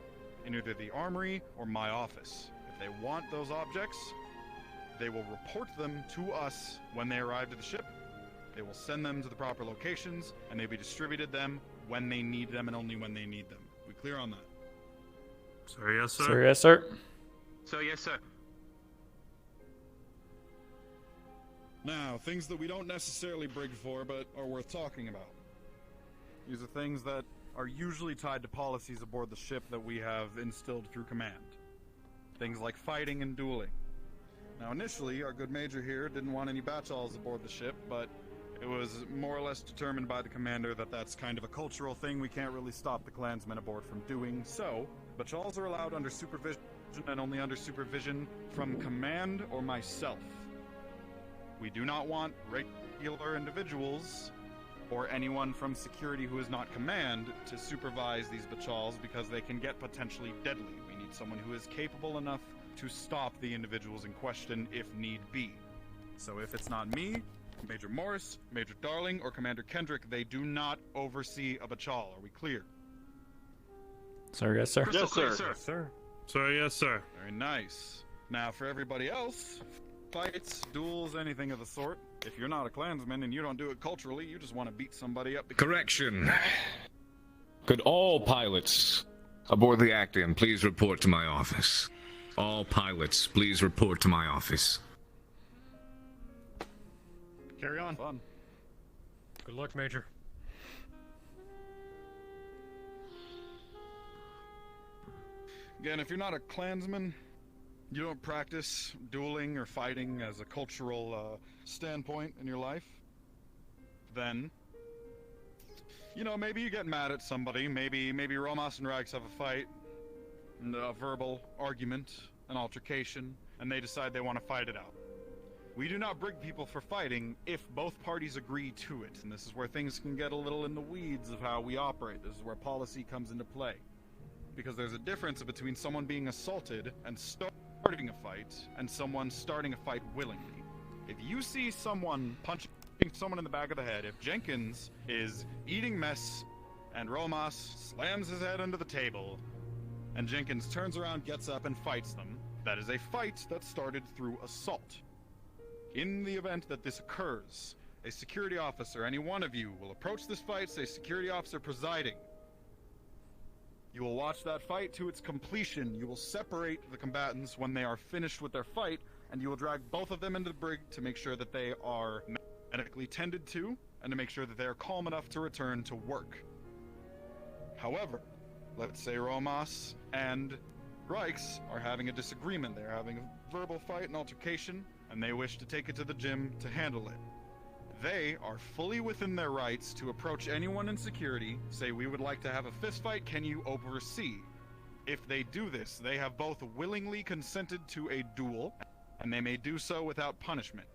in either the armory or my office. If they want those objects, they will report them to us when they arrive to the ship. They will send them to the proper locations, and they'll be distributed them when they need them and only when they need them. We clear on that? Sir, yes, sir. Sir, yes, sir. So, yes, sir. Now, things that we don't necessarily brig for, but are worth talking about. These are things that are usually tied to policies aboard the ship that we have instilled through command. Things like fighting and dueling. Now, initially, our good major here didn't want any batchalls aboard the ship, but it was more or less determined by the commander that that's kind of a cultural thing. We can't really stop the clansmen aboard from doing so. Batchalls are allowed under supervision and only under supervision from command or myself. We do not want regular individuals or anyone from security who is not command to supervise these bachals because they can get potentially deadly. We need someone who is capable enough to stop the individuals in question if need be. So if it's not me, Major Morris, Major Darling, or Commander Kendrick, they do not oversee a bachal. Are we clear? Sir, yes, sir. Yes, sir. Yes, sir. Sir, yes, sir. Very nice. Now, for everybody else, fights, duels, anything of the sort. If you're not a Klansman and you don't do it culturally, you just want to beat somebody up. Correction. Could all pilots aboard the Actium please report to my office? All pilots, please report to my office. Carry on. Fun. Good luck, Major. Again, if you're not a Klansman, you don't practice dueling or fighting as a cultural standpoint in your life, then, you know, maybe you get mad at somebody. Maybe Romas and Rags have a fight, a verbal argument, an altercation, and they decide they want to fight it out. We do not brig people for fighting if both parties agree to it, and this is where things can get a little in the weeds of how we operate. This is where policy comes into play. Because there's a difference between someone being assaulted and starting a fight and someone starting a fight willingly. If you see someone punching someone in the back of the head, if Jenkins is eating mess and Romas slams his head under the table and Jenkins turns around, gets up, and fights them, that is a fight that started through assault. In the event that this occurs, a security officer, any one of you, will approach this fight, say security officer presiding. You will watch that fight to its completion. You will separate the combatants when they are finished with their fight, and you will drag both of them into the brig to make sure that they are medically tended to, and to make sure that they are calm enough to return to work. However, let's say Romas and Reichs are having a disagreement. They're having a verbal fight, an altercation, and they wish to take it to the gym to handle it. They are fully within their rights to approach anyone in security, say, we would like to have a fist fight, can you oversee? If they do this, they have both willingly consented to a duel, and they may do so without punishment.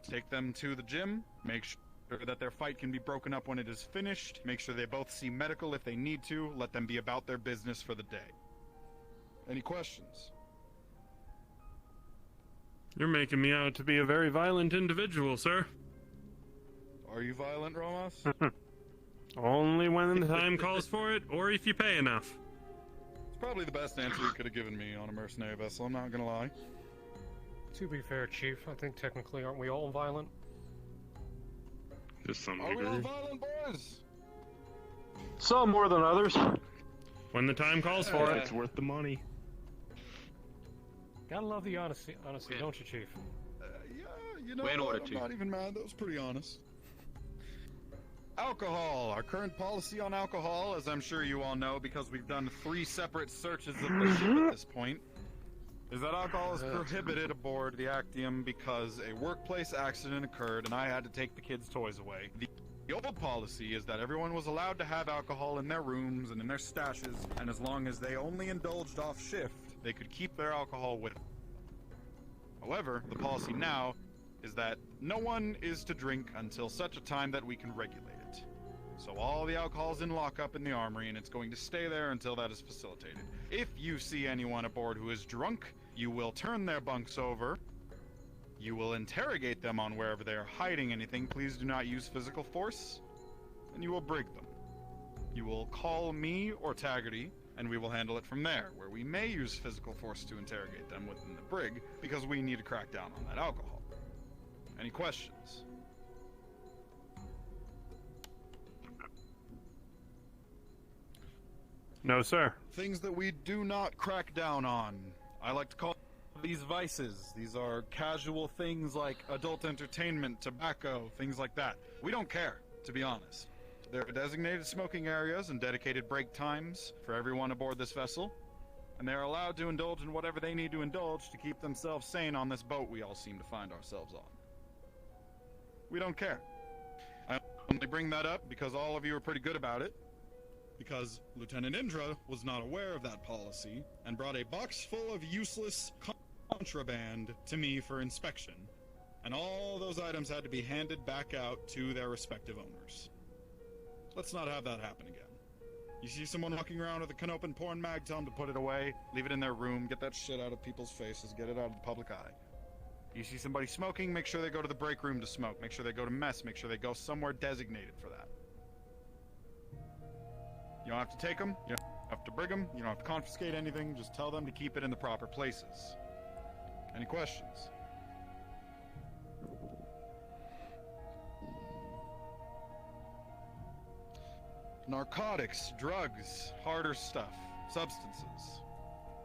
Take them to the gym, make sure that their fight can be broken up when it is finished, make sure they both see medical if they need to, let them be about their business for the day. Any questions? You're making me out to be a very violent individual, sir. Are you violent, Romas? Only when the time calls for it, or if you pay enough. It's probably the best answer you could have given me on a mercenary vessel, I'm not gonna lie. To be fair, Chief, I think technically aren't we all violent? To some Are we all degree. violent, boys? Some more than others. When the time calls for it. It's worth the money. Gotta love the honesty, don't you, Chief? Yeah, you know Way in order, what? I'm Chief. not even mad, that was pretty honest. Alcohol. Our current policy on alcohol, as I'm sure you all know because we've done 3 separate searches of the ship at this point, is that alcohol is prohibited aboard the Actium because a workplace accident occurred and I had to take the kids' toys away. The old policy is that everyone was allowed to have alcohol in their rooms and in their stashes, and as long as they only indulged off shift, they could keep their alcohol with them. However, the policy now is that no one is to drink until such a time that we can regulate it. So all the alcohol's in lockup in the armory, and it's going to stay there until that is facilitated. If you see anyone aboard who is drunk, you will turn their bunks over. You will interrogate them on wherever they are hiding anything. Please do not use physical force. And you will brig them. You will call me or Taggarty, and we will handle it from there, where we may use physical force to interrogate them within the brig, because we need to crack down on that alcohol. Any questions? No, sir. Things that we do not crack down on. I like to call these vices. These are casual things like adult entertainment, tobacco, things like that. We don't care, to be honest. There are designated smoking areas and dedicated break times for everyone aboard this vessel, and they are allowed to indulge in whatever they need to indulge to keep themselves sane on this boat we all seem to find ourselves on. We don't care. I only bring that up because all of you are pretty good about it, because Lieutenant Indra was not aware of that policy and brought a box full of useless contraband to me for inspection, and all those items had to be handed back out to their respective owners. Let's not have that happen again. You see someone walking around with a Canopen porn mag, tell them to put it away, leave it in their room, get that shit out of people's faces, get it out of the public eye. You see somebody smoking, make sure they go to the break room to smoke, make sure they go to mess, make sure they go somewhere designated for that. You don't have to take them, you don't have to bring them, you don't have to confiscate anything, just tell them to keep it in the proper places. Any questions? Narcotics, drugs, harder stuff, substances.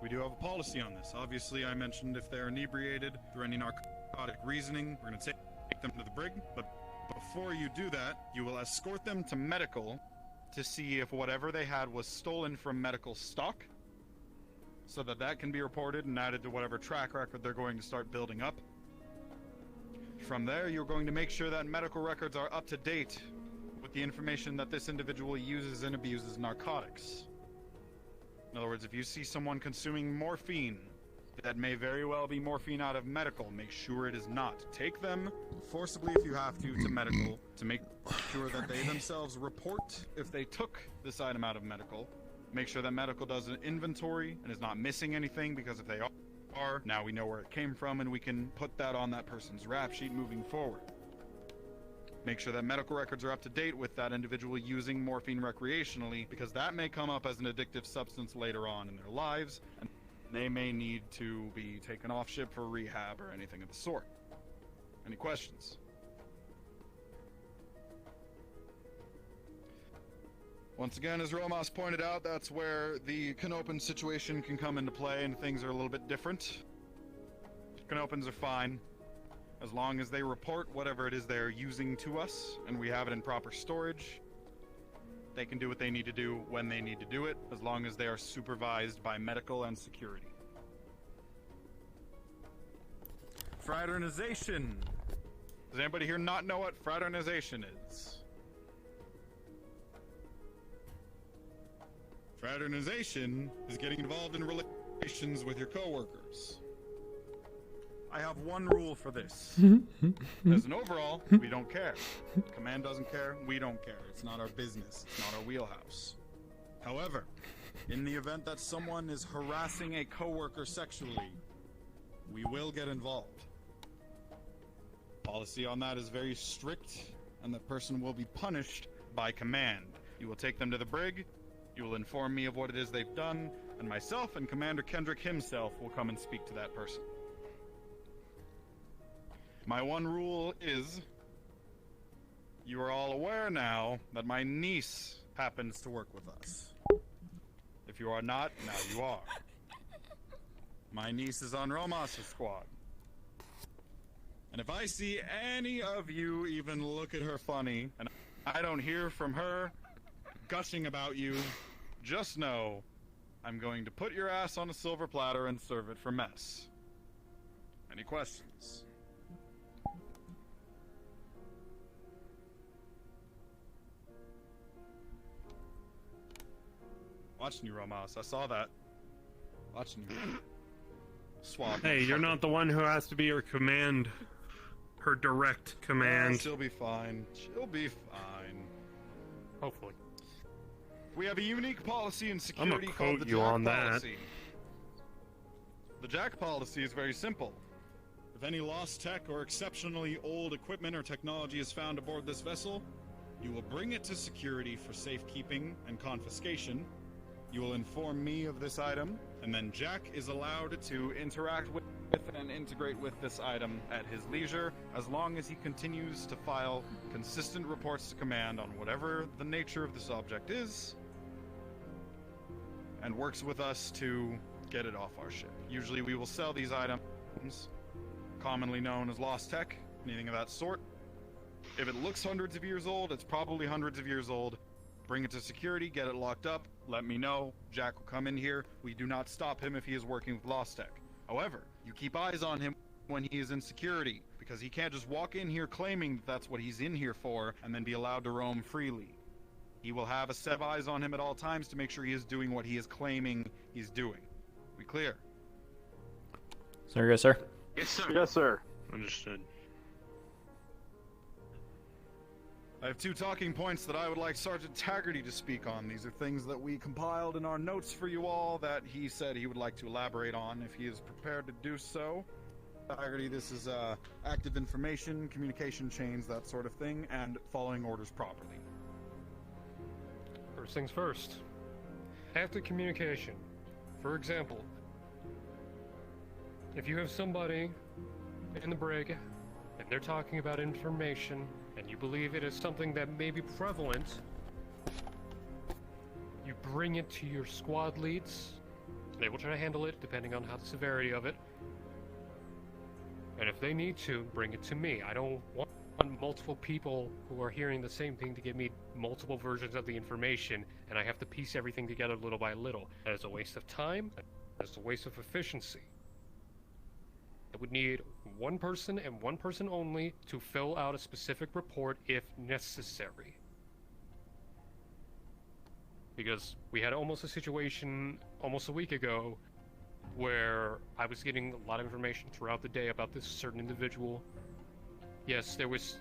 We do have a policy on this. Obviously, I mentioned if they're inebriated through any narcotic reasoning, we're going to take them to the brig. But before you do that, you will escort them to medical to see if whatever they had was stolen from medical stock, so that that can be reported and added to whatever track record they're going to start building up. From there, you're going to make sure that medical records are up to date with the information that this individual uses and abuses narcotics. In other words, if you see someone consuming morphine, that may very well be morphine out of medical, make sure it is not. Take them forcibly if you have to medical to make sure that they themselves report if they took this item out of medical. Make sure that medical does an inventory and is not missing anything, because if they are, now we know where it came from and we can put that on that person's rap sheet moving forward. Make sure that medical records are up to date with that individual using morphine recreationally, because that may come up as an addictive substance later on in their lives, and they may need to be taken off ship for rehab or anything of the sort. Any questions? Once again, as Romas pointed out, that's where the Canopen situation can come into play, and things are a little bit different. Canopens are fine, as long as they report whatever it is they're using to us, and we have it in proper storage. They can do what they need to do when they need to do it, as long as they are supervised by medical and security. Fraternization. Does anybody here not know what fraternization is? Fraternization is getting involved in relations with your coworkers. I have one rule for this. As an overall, we don't care. Command doesn't care, we don't care. It's not our business, it's not our wheelhouse. However, in the event that someone is harassing a coworker sexually, we will get involved. Policy on that is very strict, and the person will be punished by command. You will take them to the brig, you will inform me of what it is they've done, and myself and Commander Kendrick himself will come and speak to that person. My one rule is, you are all aware now that my niece happens to work with us. If you are not, now you are. My niece is on Romas' squad. And if I see any of you even look at her funny, and I don't hear from her gushing about you, just know I'm going to put your ass on a silver platter and serve it for mess. Any questions? Watching you, Romas. I saw that. Watching you. Swap. Hey, you're not the one who has to be her command. Her direct command. She'll be fine. She'll be fine. Hopefully. We have a unique policy in security I'm called the quote you Jack on policy. The Jack policy is very simple. If any lost tech or exceptionally old equipment or technology is found aboard this vessel, you will bring it to security for safekeeping and confiscation. You will inform me of this item, and then Jack is allowed to interact with and integrate with this item at his leisure, as long as he continues to file consistent reports to command on whatever the nature of this object is, and works with us to get it off our ship. Usually we will sell these items, commonly known as lost tech, anything of that sort. If it looks hundreds of years old, it's probably hundreds of years old. Bring it to security, get it locked up, let me know. Jack will come in here. We do not stop him if he is working with lost tech. However, you keep eyes on him when he is in security, because he can't just walk in here claiming that's what he's in here for and then be allowed to roam freely. He will have a set of eyes on him at all times to make sure he is doing what he is claiming he's doing. We clear? There you go, sir. Yes, sir. Yes, sir. Understood. I have 2 talking points that I would like Sergeant Taggarty to speak on. These are things that we compiled in our notes for you all that he said he would like to elaborate on if he is prepared to do so. Taggarty, this is active information, communication chains, that sort of thing, and following orders properly. First things first. Active communication. For example, if you have somebody in the brig and they're talking about information and you believe it is something that may be prevalent, you bring it to your squad leads. They will try to handle it depending on how the severity of it. And if they need to, bring it to me. I don't want multiple people who are hearing the same thing to give me multiple versions of the information, and I have to piece everything together little by little. That is a waste of time. That is a waste of efficiency. I would need one person and one person only to fill out a specific report if necessary. Because we had almost a situation almost a week ago where I was getting a lot of information throughout the day about this certain individual. Yes, there was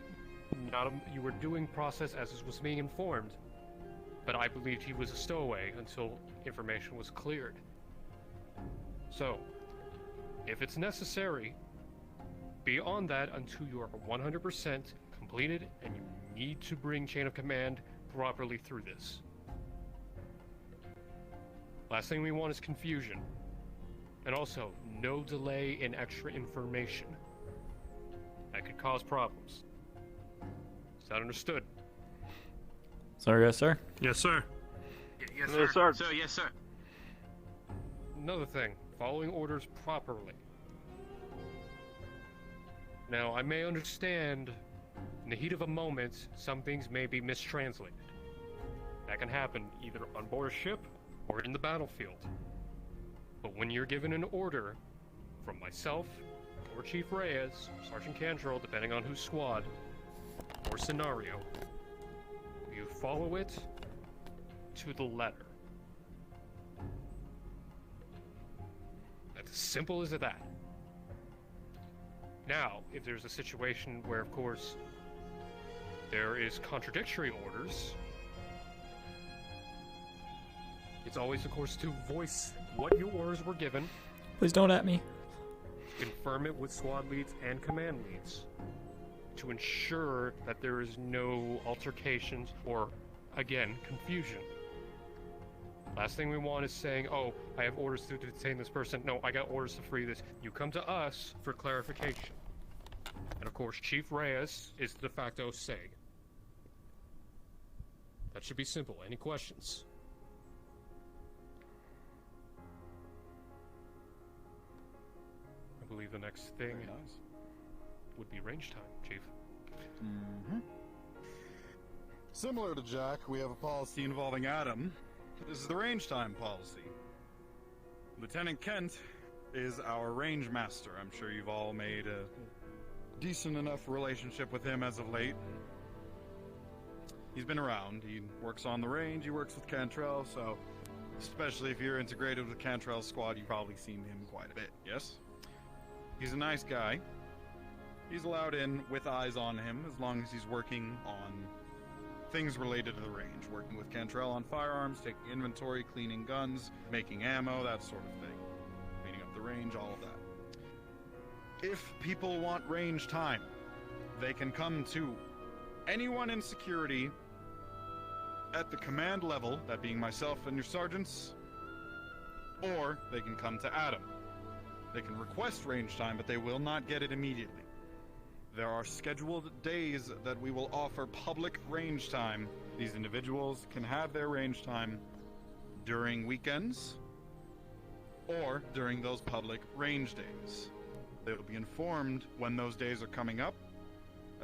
you were doing process as it was being informed, but I believed he was a stowaway until information was cleared. So, if it's necessary, beyond that until you are 100% completed and you need to bring chain of command properly through this. Last thing we want is confusion. And also, no delay in extra information. That could cause problems. Is that understood? Sorry, yes, sir? Yes, sir. Yes, Yes, sir. sir. Yes, sir. Another thing, following orders properly. Now, I may understand, in the heat of a moment, some things may be mistranslated. That can happen either on board a ship or in the battlefield. But when you're given an order from myself, or Chief Reyes, Sergeant Cantrell, depending on whose squad, or scenario, you follow it to the letter. That's as simple as that. Now, if there's a situation where, of course, there is contradictory orders, it's always, of course, to voice what your orders were given. Please don't at me. Confirm it with squad leads and command leads to ensure that there is no altercations or, again, confusion. Last thing we want is saying, oh, I have orders to detain this person. No, I got orders to free this. You come to us for clarification. And of course, Chief Reyes is the de facto say. That should be simple. Any questions? I believe the next thing would be range time, Chief. Mm-hmm. Similar to Jack, we have a policy involving Adam. This is the range time policy. Lieutenant Kent is our range master. I'm sure you've all made a decent enough relationship with him as of late. He's been around. He works on the range, he works with Cantrell, so especially if you're integrated with Cantrell's squad, you've probably seen him quite a bit, yes? He's a nice guy. He's allowed in with eyes on him as long as he's working on things related to the range. Working with Cantrell on firearms, taking inventory, cleaning guns, making ammo, that sort of thing. Cleaning up the range, all of that. If people want range time, they can come to anyone in security at the command level, that being myself and your sergeants, or they can come to Adam. They can request range time, but they will not get it immediately. There are scheduled days that we will offer public range time. These individuals can have their range time during weekends or during those public range days. They will be informed when those days are coming up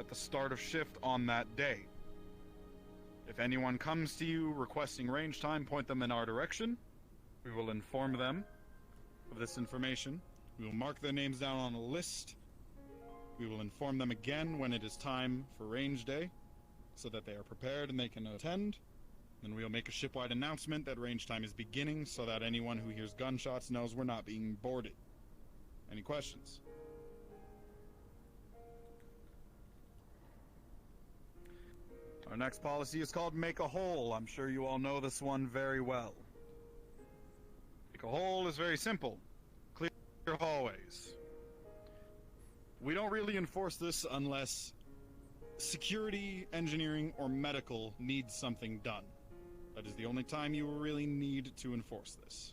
at the start of shift on that day. If anyone comes to you requesting range time, point them in our direction. We will inform them of this information. We will mark their names down on a list. We will inform them again when it is time for range day, so that they are prepared and they can attend. Then we will make a shipwide announcement that range time is beginning, so that anyone who hears gunshots knows we're not being boarded. Any questions? Our next policy is called Make a Hole. I'm sure you all know this one very well. Make a hole is very simple. Clear hallways. We don't really enforce this unless security, engineering, or medical needs something done. That is the only time you really need to enforce this.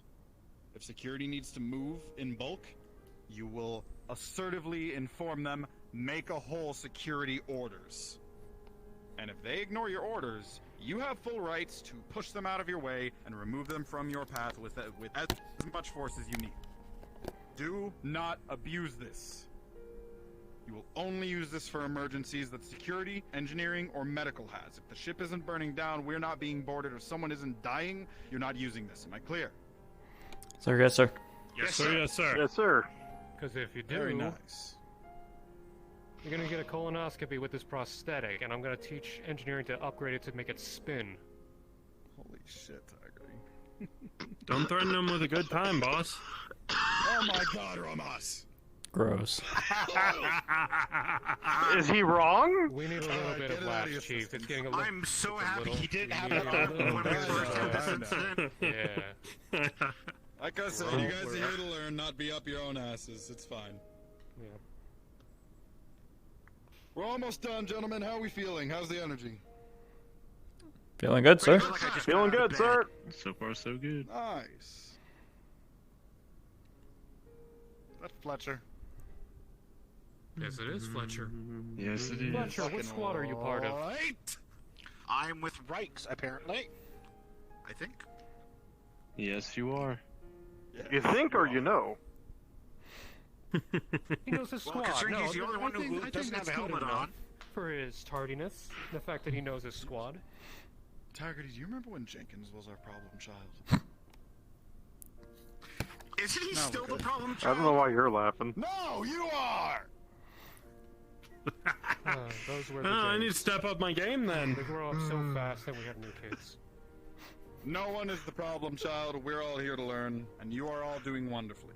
If security needs to move in bulk, you will assertively inform them, make a hole security orders. And if they ignore your orders, you have full rights to push them out of your way and remove them from your path with as much force as you need. Do not abuse this. You will only use this for emergencies that security, engineering, or medical has. If the ship isn't burning down, we're not being boarded, or someone isn't dying, you're not using this. Am I clear? Sir, yes, sir. Yes, sir. Yes, sir. Yes, sir. Because if you do, Very nice. you're going to get a colonoscopy with this prosthetic, and I'm going to teach engineering to upgrade it to make it spin. Holy shit, Tiger. Don't threaten him with a good time, boss. Oh my god, Ramos! Gross. Is he wrong? We need a little bit of laugh, Chief. It's getting a little... I'm so happy he didn't have need that a problem when we first had this incident. Yeah. Like I said, you guys are here to learn, not be up your own asses. It's fine. Yeah. We're almost done, gentlemen. How are we feeling? How's the energy? Feeling good, sir? Feeling good, sir. So far, so good. Nice. That's Fletcher. Yes, it is, Fletcher. Yes, it is. Fletcher, what squad are you part of? Right. I'm with Reichs, apparently. I think. Yes, you are. You think or you know? He knows his squad. considering No, he's the only one who I think doesn't have that's a helmet good enough on. for his tardiness. The fact that he knows his squad. Tiger, do you remember when Jenkins was our problem child? Isn't he No, still we're the good. problem I child? don't know why you're laughing. No, you are! Those were the I days. need to step up my game then. They grow up so fast that we have new kids. No one is the problem child. We're all here to learn, and you are all doing wonderfully.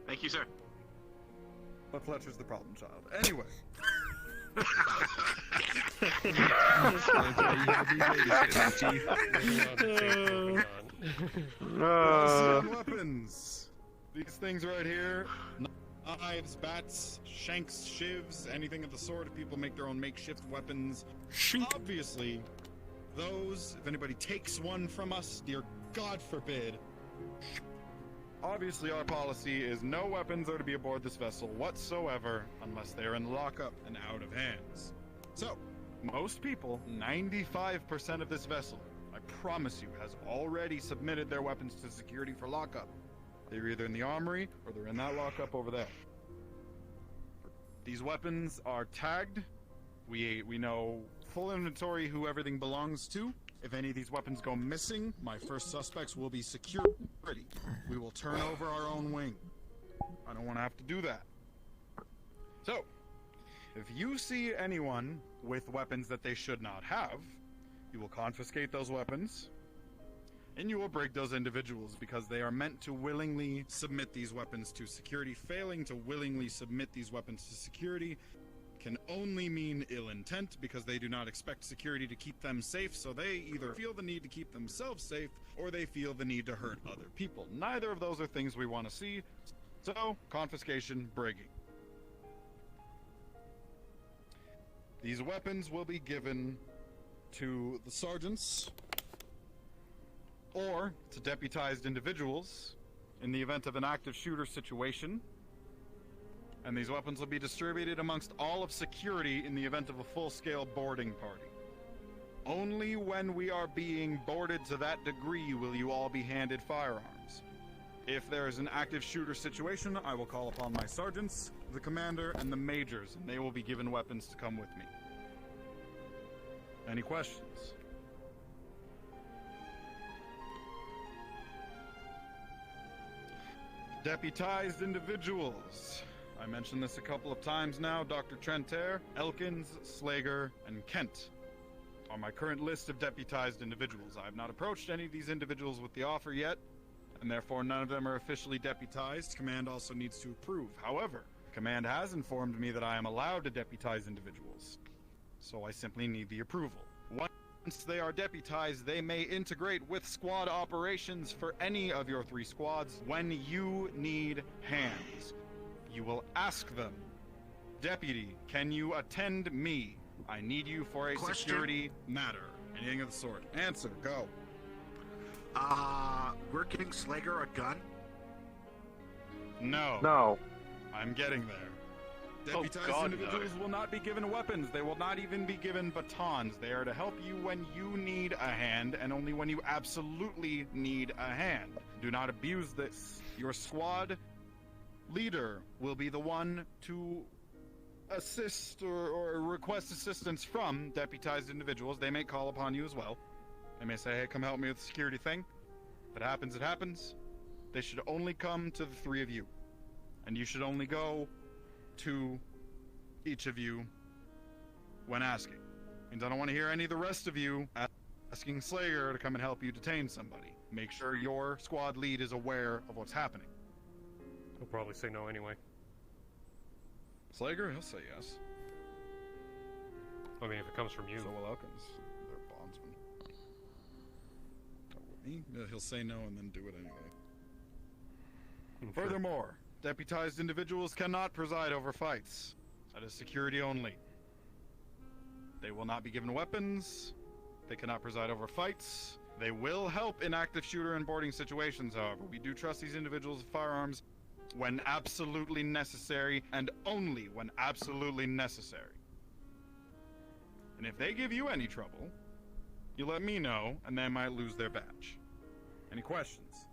Thank you, sir. But Fletcher's the problem child. Anyway. Weapons. These things right here. Knives, bats, shanks, shivs, anything of the sort. People make their own makeshift weapons. Obviously, those, if anybody takes one from us, dear God forbid. Obviously, our policy is no weapons are to be aboard this vessel whatsoever unless they're in lockup and out of hands. So, most people, 95% of this vessel, I promise you, has already submitted their weapons to security for lockup. They're either in the armory or they're in that lockup over there. These weapons are tagged. We know full inventory who everything belongs to. If any of these weapons go missing, my first suspects will be security. We will turn over our own wing. I don't want to have to do that. So, if you see anyone with weapons that they should not have, you will confiscate those weapons, and you will break those individuals because they are meant to willingly submit these weapons to security. Failing to willingly submit these weapons to security can only mean ill intent because they do not expect security to keep them safe, so they either feel the need to keep themselves safe or they feel the need to hurt other people. Neither of those are things we want to see, so confiscation, breaking. These weapons will be given to the sergeants or to deputized individuals in the event of an active shooter situation. And these weapons will be distributed amongst all of security in the event of a full-scale boarding party. Only when we are being boarded to that degree will you all be handed firearms. If there is an active shooter situation, I will call upon my sergeants, the commander, and the majors, and they will be given weapons to come with me. Any questions? Deputized individuals. I mentioned this a couple of times now. Dr. Trentaire, Elkins, Slager, and Kent are my current list of deputized individuals. I have not approached any of these individuals with the offer yet, and therefore none of them are officially deputized. Command also needs to approve. However, Command has informed me that I am allowed to deputize individuals. so I simply need the approval. Once they are deputized, they may integrate with squad operations for any of your 3 squads when you need hands. You will ask them, Deputy, can you attend me? I need you for a security matter. Anything of the sort. Answer, go. We're giving Slager a gun? No. No. I'm getting there. Deputized individuals will not be given weapons. They will not even be given batons. They are to help you when you need a hand, and only when you absolutely need a hand. Do not abuse this. Your squad leader will be the one to assist or request assistance from deputized individuals. They may call upon you as well. They may say, hey, come help me with the security thing. If it happens, it happens. They should only come to the 3 of you. And you should only go to each of you when asking. Means I don't want to hear any of the rest of you asking Slayer to come and help you detain somebody. Make sure your squad lead is aware of what's happening. He'll probably say no anyway. Slager, he'll say yes. I mean, if it comes from you. So will Elkins. They're bondsmen. Me? He'll say no and then do it anyway. Furthermore, deputized individuals cannot preside over fights. That is security only. They will not be given weapons. They cannot preside over fights. They will help in active shooter and boarding situations, however. We do trust these individuals with firearms when absolutely necessary, and only when absolutely necessary. And if they give you any trouble, you let me know, and they might lose their badge. Any questions?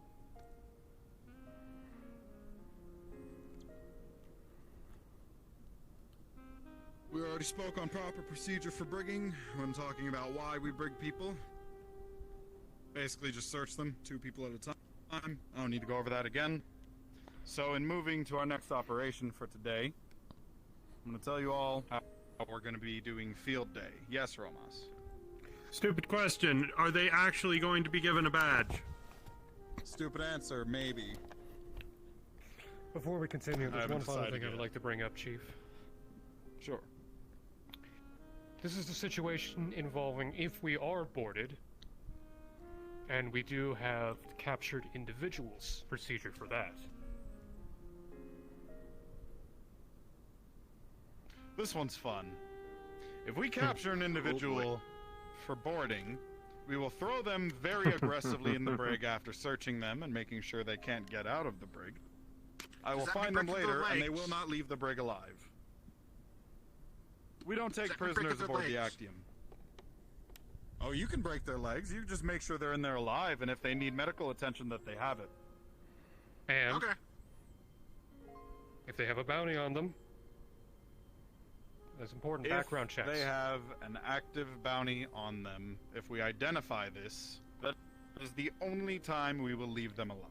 We already spoke on proper procedure for brigging when talking about why we brig people. Basically just search them, 2 people at a time. I don't need to go over that again. So in moving to our next operation for today, I'm going to tell you all how we're going to be doing field day. Yes, Romas? Stupid question. Are they actually going to be given a badge? Stupid answer, maybe. Before we continue, there's one final thing I would like to bring up, Chief. Sure. This is the situation involving if we are boarded, and we do have captured individuals procedure for that. This one's fun. If we capture an individual for boarding, we will throw them very aggressively in the brig after searching them and making sure they can't get out of the brig. I will find them later, and they will not leave the brig alive. We don't take prisoners aboard the Actium. Oh, you can break their legs. You just make sure they're in there alive, and if they need medical attention, that they have it. And if they have a bounty on them, that's important. Background checks. They have an active bounty on them. If we identify this, that is the only time we will leave them alive.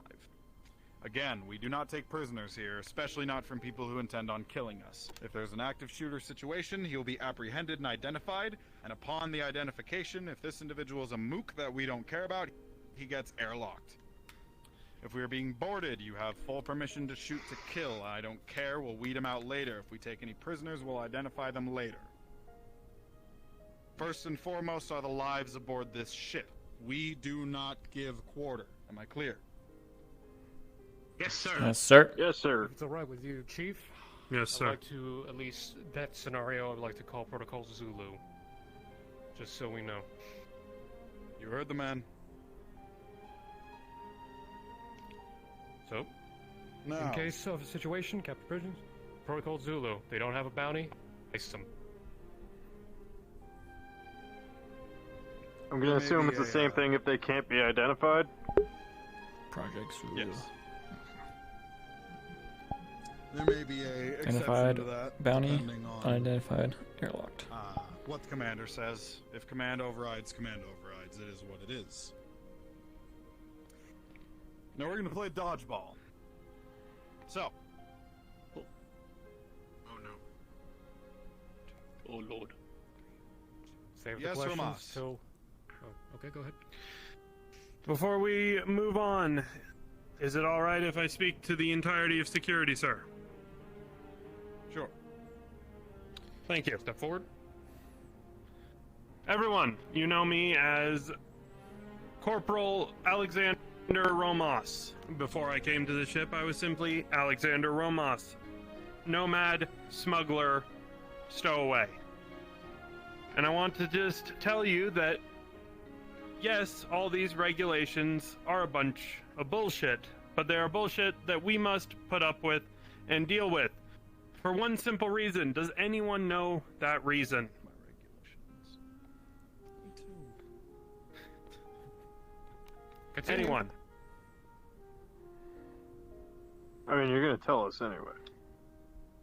Again, we do not take prisoners here, especially not from people who intend on killing us. If there's an active shooter situation, he will be apprehended and identified, and upon the identification, if this individual is a mook that we don't care about, he gets airlocked. If we are being boarded, you have full permission to shoot to kill. I don't care, we'll weed them out later. If we take any prisoners, we'll identify them later. First and foremost are the lives aboard this ship. We do not give quarter. Am I clear? Yes, sir. Yes, sir. Yes, sir. If it's alright with you, Chief? Yes, sir. I'd like to, at least that scenario, I'd like to call Protocol Zulu. Just so we know. You heard the man. So, no. In case of a situation, Captain Prisons, Protocol Zulu. They don't have a bounty, ice them. I'm gonna assume it's the same thing if they can't be identified. Project Zulu. Yes. There may be a exception Identified, to that, bounty, depending on unidentified, airlocked. What the commander says. If command overrides, it is what it is. Now we're gonna play dodgeball. So. Oh no. Oh lord. Save Yes, the questions Romas. till... Oh, okay, go ahead. Before we move on, is it all right if I speak to the entirety of security, sir? Sure. Thank you. Step forward. Everyone, you know me as Corporal Alexander Romos. Before I came to the ship, I was simply Alexander Romos. Nomad, smuggler, stowaway. And I want to just tell you that, yes, all these regulations are a bunch of bullshit, but they are bullshit that we must put up with and deal with. For one simple reason. Does anyone know that reason? Anyone? I mean, you're gonna tell us anyway.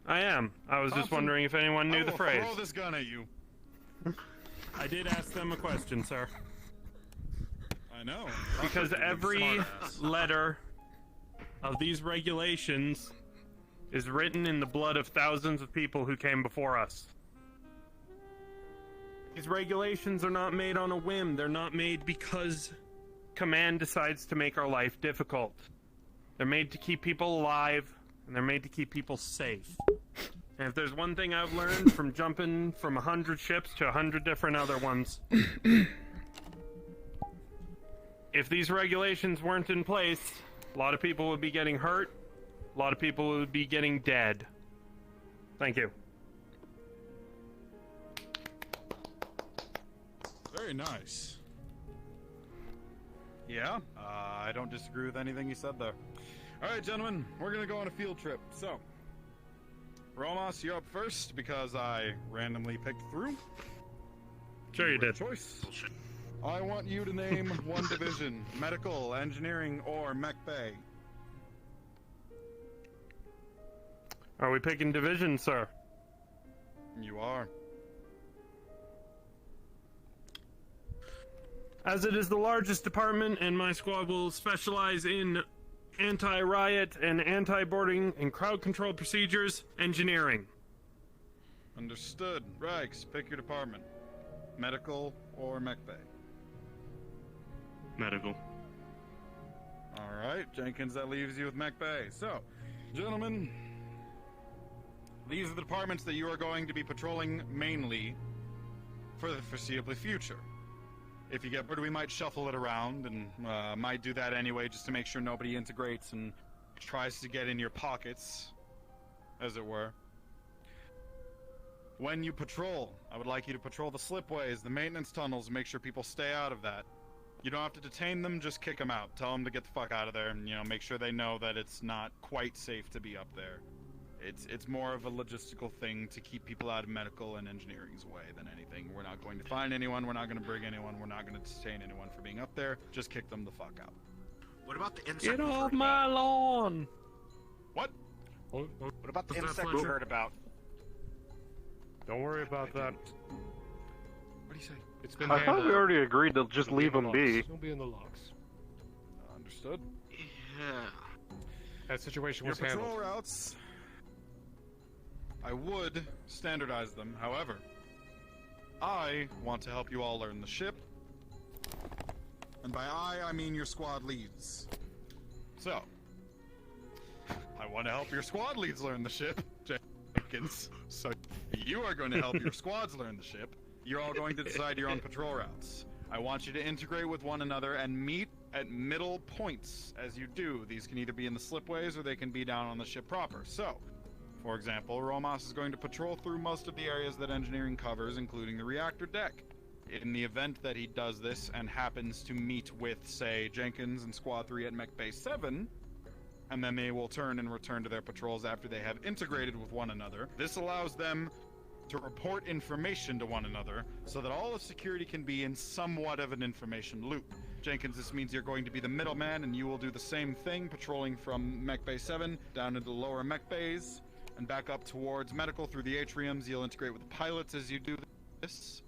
I am. I was just wondering if anyone knew the phrase. Throw this gun at you. I did ask them a question, sir. I know. Because every letter of these regulations is written in the blood of thousands of people who came before us. These regulations are not made on a whim. They're not made because Command decides to make our life difficult. They're made to keep people alive, and they're made to keep people safe. And if there's one thing I've learned from jumping from 100 ships to 100 different other ones, if these regulations weren't in place, a lot of people would be getting hurt, a lot of people would be getting dead. Thank you. Very nice. Yeah, I don't disagree with anything you said there. Alright, gentlemen, we're gonna go on a field trip. So, Romos, you're up first because I randomly picked through. Sure you did. Choice. I want you to name one division: medical, engineering, or mech bay. Are we picking division, sir? You are. As it is the largest department, and my squad will specialize in anti-riot and anti-boarding and crowd control procedures, engineering. Understood. Reichs, pick your department. Medical or mech bay? Medical. Alright, Jenkins, that leaves you with mech bay. So, gentlemen, these are the departments that you are going to be patrolling mainly for the foreseeable future. If you get bored, we might shuffle it around, and might do that anyway, just to make sure nobody integrates and tries to get in your pockets, as it were. When you patrol, I would like you to patrol the slipways, the maintenance tunnels, make sure people stay out of that. You don't have to detain them, just kick them out. Tell them to get the fuck out of there, and, you know, make sure they know that it's not quite safe to be up there. It's more of a logistical thing to keep people out of medical and engineering's way than anything. We're not going to find anyone, we're not going to bring anyone, we're not going to detain anyone for being up there. Just kick them the fuck out. What about the insect? Get off my lawn! What? What about the insect we heard about? Don't worry about that. What do you say? It's been I thought we already agreed to just leave them be. It'll be in the logs. Understood. Yeah. That situation Your was handled. patrol routes, I would standardize them. However, I want to help you all learn the ship. And by I mean your squad leads. So, I want to help your squad leads learn the ship, Jenkins. So, you are going to help your squads learn the ship. You're all going to decide your own patrol routes. I want you to integrate with one another and meet at middle points as you do. These can either be in the slipways or they can be down on the ship proper. So, for example, Romos is going to patrol through most of the areas that engineering covers, including the reactor deck. In the event that he does this and happens to meet with, say, Jenkins and Squad 3 at Mech Bay 7, and then they will turn and return to their patrols after they have integrated with one another, this allows them to report information to one another so that all of security can be in somewhat of an information loop. Jenkins, this means you're going to be the middleman, and you will do the same thing, patrolling from Mech Bay 7 down into the lower mech bays and back up towards medical through the atriums. You'll integrate with the pilots as you do this.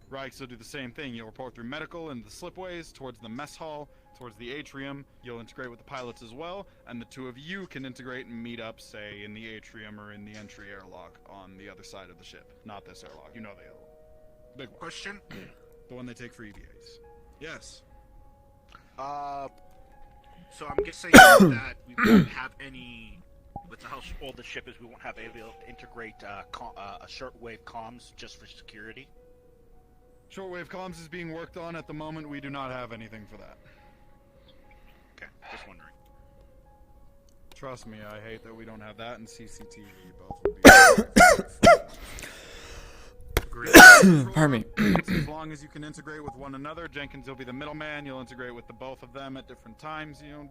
Reichs will do the same thing. You'll report through medical and the slipways towards the mess hall, towards the atrium. You'll integrate with the pilots as well, and the two of you can integrate and meet up, say, in the atrium or in the entry airlock on the other side of the ship. Not this airlock. You know the other one. Big one. Question? The one they take for EVAs. Yes. So I'm guessing that we won't have any, with how old the ship is, we won't have able to integrate a shortwave comms just for security? Shortwave comms is being worked on at the moment. We do not have anything for that. Okay, just wondering. Trust me, I hate that we don't have that and CCTV. Both would be. Pardon me. As long as you can integrate with one another, Jenkins will be the middleman. You'll integrate with the both of them at different times. You know,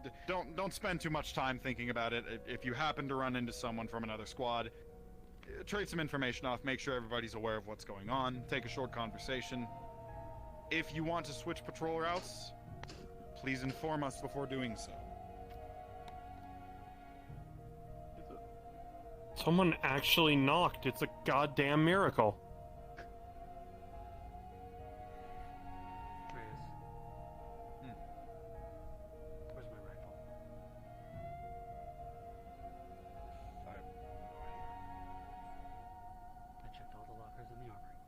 don't spend too much time thinking about it. If you happen to run into someone from another squad, trade some information off. Make sure everybody's aware of what's going on. Take a short conversation. If you want to switch patrol routes, please inform us before doing so. Someone actually knocked. It's a goddamn miracle. Where's my rifle? I checked all the lockers in the armory.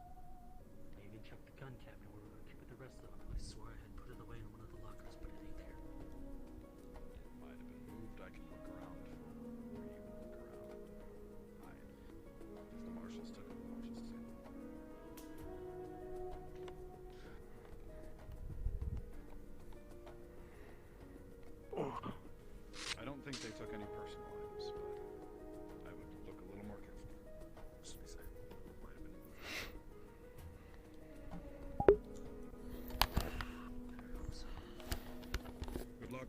I even checked the gun cabinet where we were keeping the rest of them. I swore I had put it away in one of the lockers, but it ain't there. It might have been moved. I can look around for where you can look around. If the marshals took it, the marshals took it. I don't think they took any personal items, but I would look a little more carefully. Just to be safe. Might have been moved. Good luck.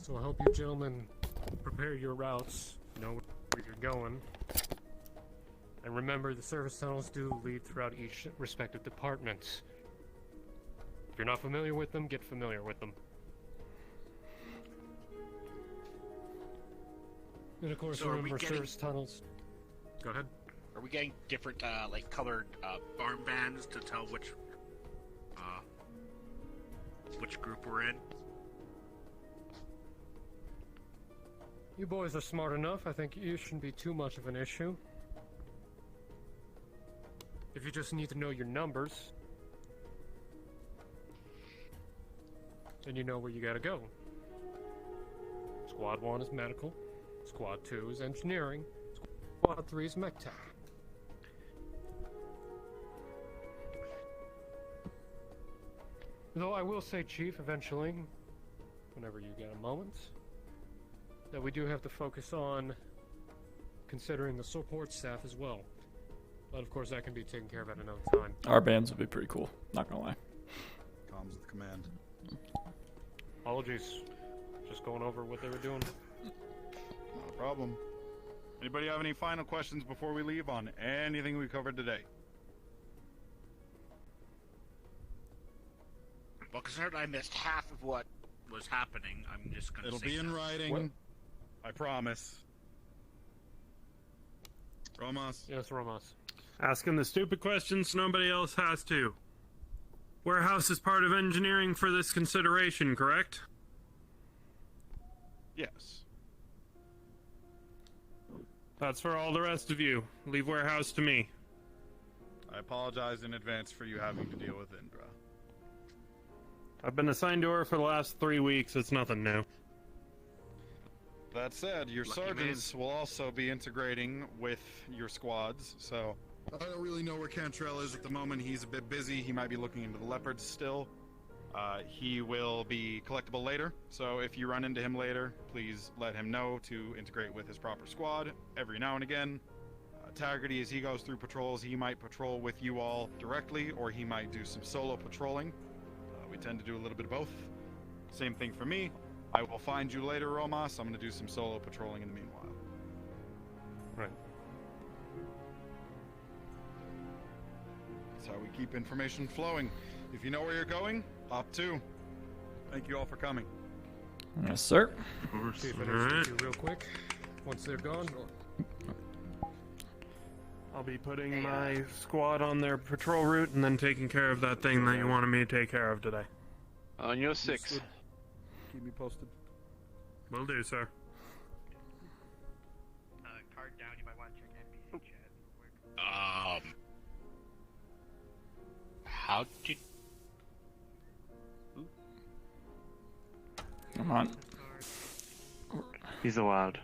So I'll help you gentlemen prepare your routes, know where you're going. And remember, the service tunnels do lead throughout each respective department. If you're not familiar with them, get familiar with them. And of course, So are we remember getting- service tunnels. Go ahead. Are we getting different, like, colored armbands to tell which group we're in? You boys are smart enough. I think it shouldn't be too much of an issue. If you just need to know your numbers, then you know where you gotta go. Squad 1 is medical. Squad 2 is engineering. Squad 3 is mech tech. Though I will say, Chief, eventually, whenever you get a moment, that we do have to focus on considering the support staff as well. But of course that can be taken care of at another time. Our bands would be pretty cool, not gonna lie. Comms with command. Apologies. Just going over what they were doing. Not a problem. Anybody have any final questions before we leave on anything we covered today? Well, considering I missed half of what was happening, I'm just gonna It'll say be in no. writing. What? I promise. Romas? Yes, Romas. Asking the stupid questions nobody else has to. Warehouse is part of engineering for this consideration, correct? Yes. That's for all the rest of you. Leave warehouse to me. I apologize in advance for you having to deal with Indra. I've been assigned to her for the last 3 weeks. It's nothing new. That said, your Lucky sergeants will also be integrating with your squads, so I don't really know where Cantrell is at the moment. He's a bit busy. He might be looking into the leopards still. He will be collectible later, so if you run into him later, please let him know to integrate with his proper squad every now and again. Taggarty, as he goes through patrols, he might patrol with you all directly, or he might do some solo patrolling. We tend to do a little bit of both. Same thing for me. I will find you later, Romas. I'm going to do some solo patrolling in the meanwhile. Right. That's how we keep information flowing. If you know where you're going, hop to. Thank you all for coming. Yes, sir. See if I can you real quick. Once they're gone. I'll be putting my squad on their patrol route and then taking care of that thing that you wanted me to take care of today. On your 6. Keep me posted. Will do, sir. Card down, you might want to check NPC chat real quick. How did... Come on. He's allowed.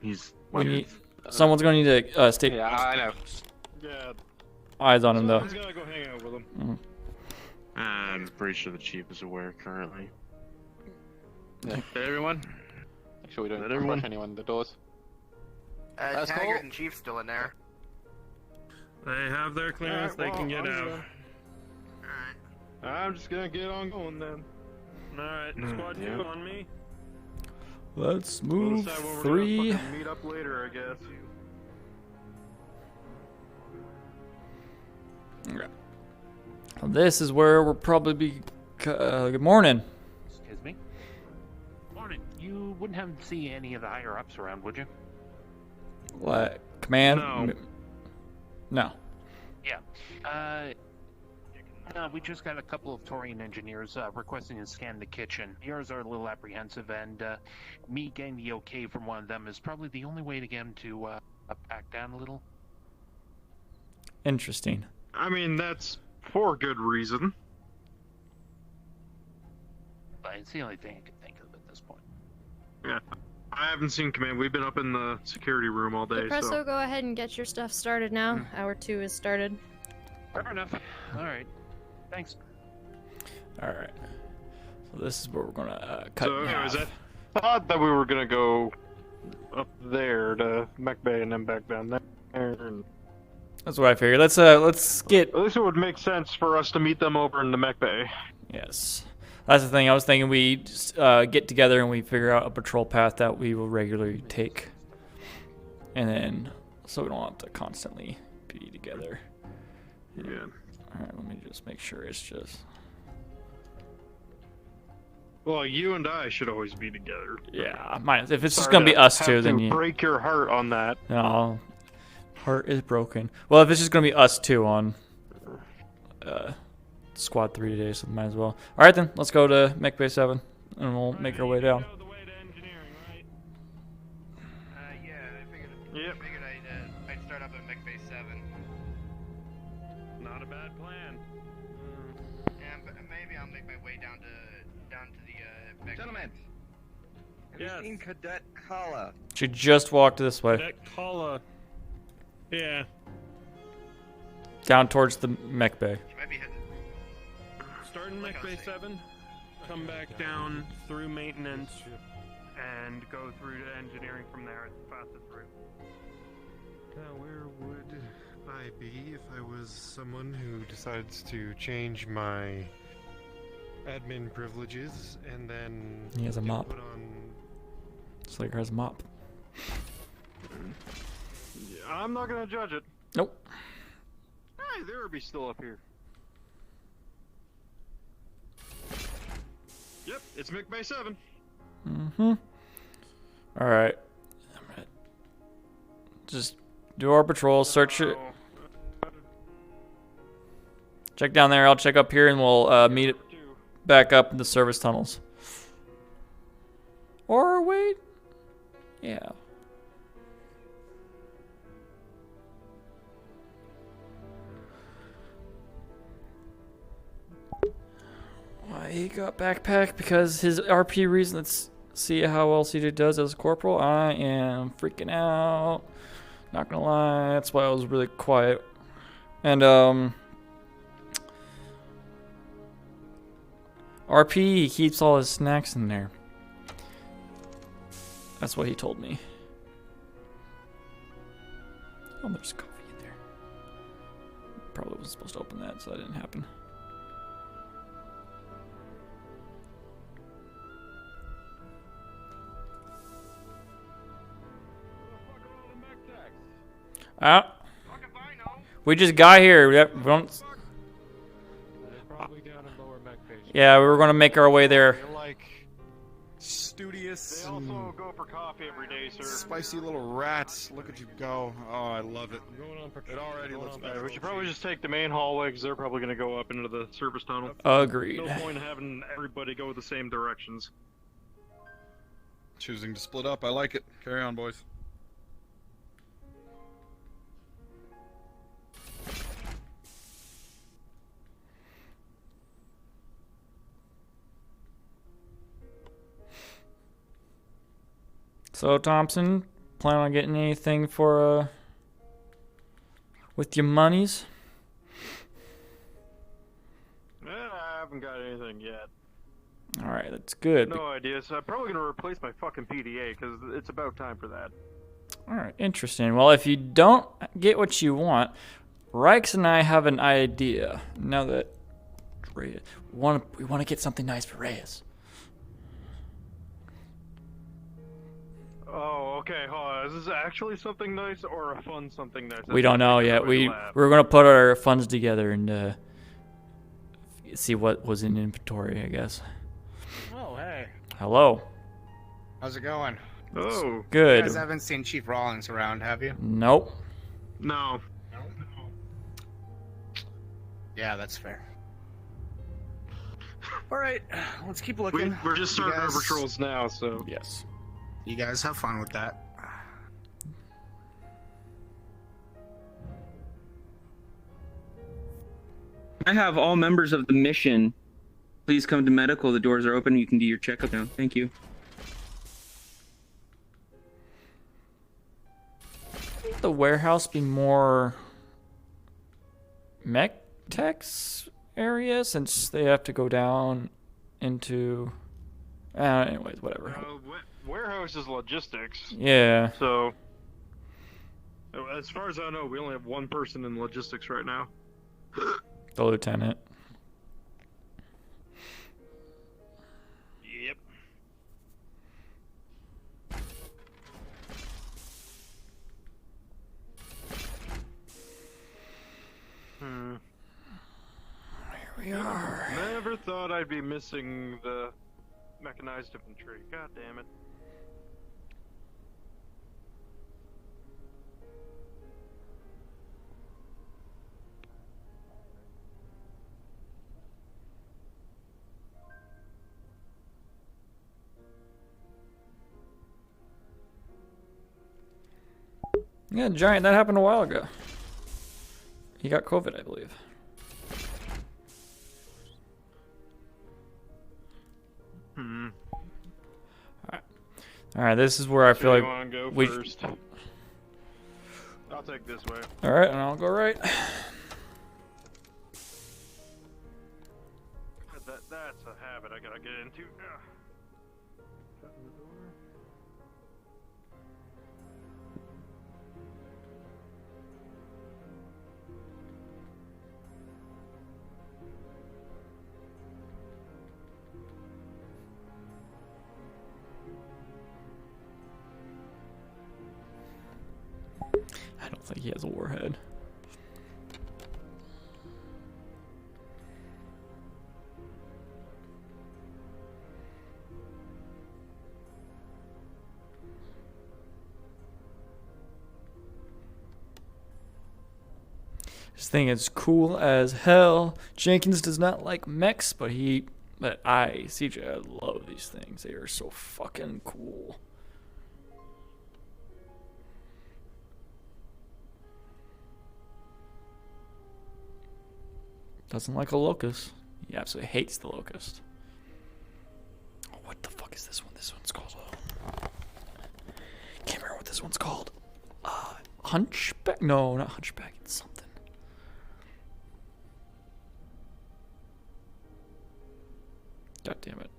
He's. We need. Someone's gonna need to stay. Yeah, I know. Yeah. Eyes on him though. Someone's gotta go hang out with him. I'm pretty sure the chief is aware currently. Yeah. Everyone? Make sure we don't rush anyone in the doors. That's Taggart cool. and Chief still in there. They have their clearance, they can get out. I'm just gonna get on going then. Alright, squad 2 on me. Let's We'll move decide when we're 3. gonna fucking meet up later, I guess. This is where we'll probably be. Good morning. Excuse me. Morning. You wouldn't happen to see any of the higher ups around, would you? What? Command? No. No. Yeah. We just got a couple of Torian engineers requesting to scan the kitchen. Yours are a little apprehensive, and me getting the okay from one of them is probably the only way to get them to back down a little. Interesting. I mean, that's for good reason. But it's the only thing I can think of at this point. Yeah. I haven't seen command. We've been up in the security room all day, Presto, so... go ahead and get your stuff started now. Hour 2 is started. Fair enough. Alright. Thanks. Alright. So this is where we're gonna cut So, in anyways, half. I thought that we were gonna go up there to Mech Bay and then back down there. And That's what I figured. Let's get. at least it would make sense for us to meet them over in the Mech Bay. Yes. That's the thing. I was thinking we just, get together and we figure out a patrol path that we will regularly take. And then, so we don't have to constantly be together. Yeah. Alright, let me just make sure it's just... Well, you and I should always be together. Yeah, if it's just Sorry gonna be to us have two, to then you... break your heart on that. No. Heart is broken. Well, if it's just gonna be us two on Squad 3 today, so might as well. Alright then, let's go to Mech Bay 7, and we'll make our way down. I figured I'd start up at Mech Bay 7. Not a bad plan. And maybe I'll make my way down to the Mech Gentlemen, have Yes. you seen Cadet Kala? She just walked this way. That Kala. Yeah. Down towards the Mech Bay. Start in Mech Bay 7, come back down through maintenance, and go through to engineering from there. It's the fastest route. Now, where would I be if I was someone who decides to change my admin privileges and then He has a mop. put on... Slayer has a mop. Yeah, I'm not gonna judge it. Nope. Hey, there would be still up here. Yep, it's Mech Bay 7. Mm-hmm. Alright. Just do our patrol, search it. Check down there, I'll check up here, and we'll meet it back up in the service tunnels. Or wait. Yeah. Why he got backpack? Because his RP reason. Let's see how well CJ does as a corporal. I am freaking out. Not gonna lie, that's why I was really quiet. And RP, he keeps all his snacks in there. That's what he told me. Oh, there's coffee in there. Probably wasn't supposed to open that, so that didn't happen. We just got here. We don't... Yeah, we were gonna make our way there. They're like studious. They also go for coffee every day, sir. Spicy little rats. Look at you go. Oh, I love it. It already looks better. We should probably just take the main hallway because they're probably going to go up into the service tunnel. Agreed. No point in having everybody go the same directions. Choosing to split up. I like it. Carry on, boys. So Thompson, plan on getting anything for with your monies? I haven't got anything yet. All right, that's good. No idea. So I'm probably gonna replace my fucking PDA because it's about time for that. All right, interesting. Well, if you don't get what you want, Rykes and I have an idea. Now that Reyes, we want to get something nice for Reyes. Oh, okay. Hold on. Is this actually something nice or a fun something nice? We don't know yet. We're gonna put our funds together and see what was in inventory, I guess. Oh, hey. Hello. How's it going? Oh. Good. You guys haven't seen Chief Rawlings around, have you? Nope. No. Yeah, that's fair. Alright, let's keep looking. We're just starting our patrols now, so... Yes. You guys have fun with that. I have all members of the mission. Please come to medical. The doors are open. You can do your checkup now. Thank you. The warehouse be more mech techs area since they have to go down into. Anyways, whatever. Warehouse is logistics. Yeah. So, as far as I know, we only have one person in logistics right now. The lieutenant. Yep. Here we are. Never thought I'd be missing the mechanized infantry. God damn it. Yeah, Giant, that happened a while ago. He got COVID, I believe. Alright, this is where I feel like Go we... first. I'll take this way. Alright, and I'll go right. That's a habit I gotta get into. Shutting the door. I don't think he has a warhead. This thing is cool as hell. Jenkins does not like mechs, but CJ, I love these things. They are so fucking cool. Doesn't like a locust. He absolutely hates the locust. Oh, what the fuck is this one? This one's called. Can't remember what this one's called. Hunchback? No, not hunchback. It's something. God damn it.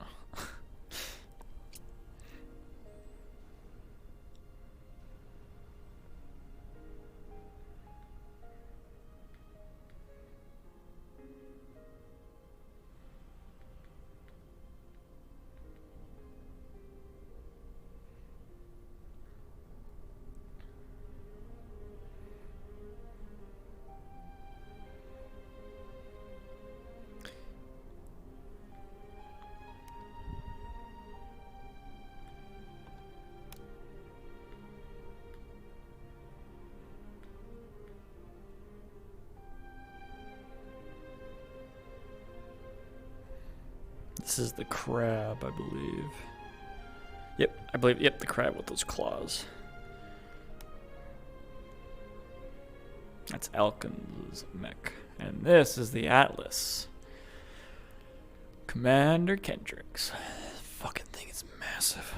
This is the crab, I believe. Yep, I believe, yep, the crab with those claws. That's Elkin's mech. And this is the Atlas. Commander Kendricks. This fucking thing is massive.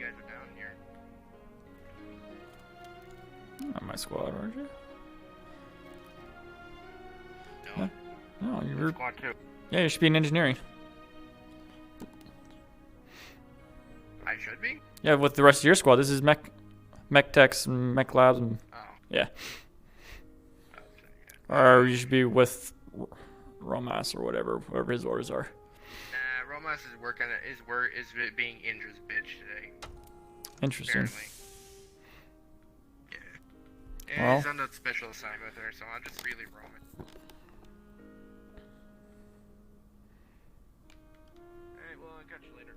guys are down here. Not my squad, aren't you? No. No, you're. Squad 2. Yeah, you should be in engineering. I should be? Yeah, with the rest of your squad. This is mech techs and mech labs and yeah. Or you should be with Romas or whatever his orders are. Nah, Romas is being Indra's bitch today. Interesting. Apparently. Yeah. Well, he's on a special assignment with her, so I'm just really roaming. Alright, well, I'll catch you later.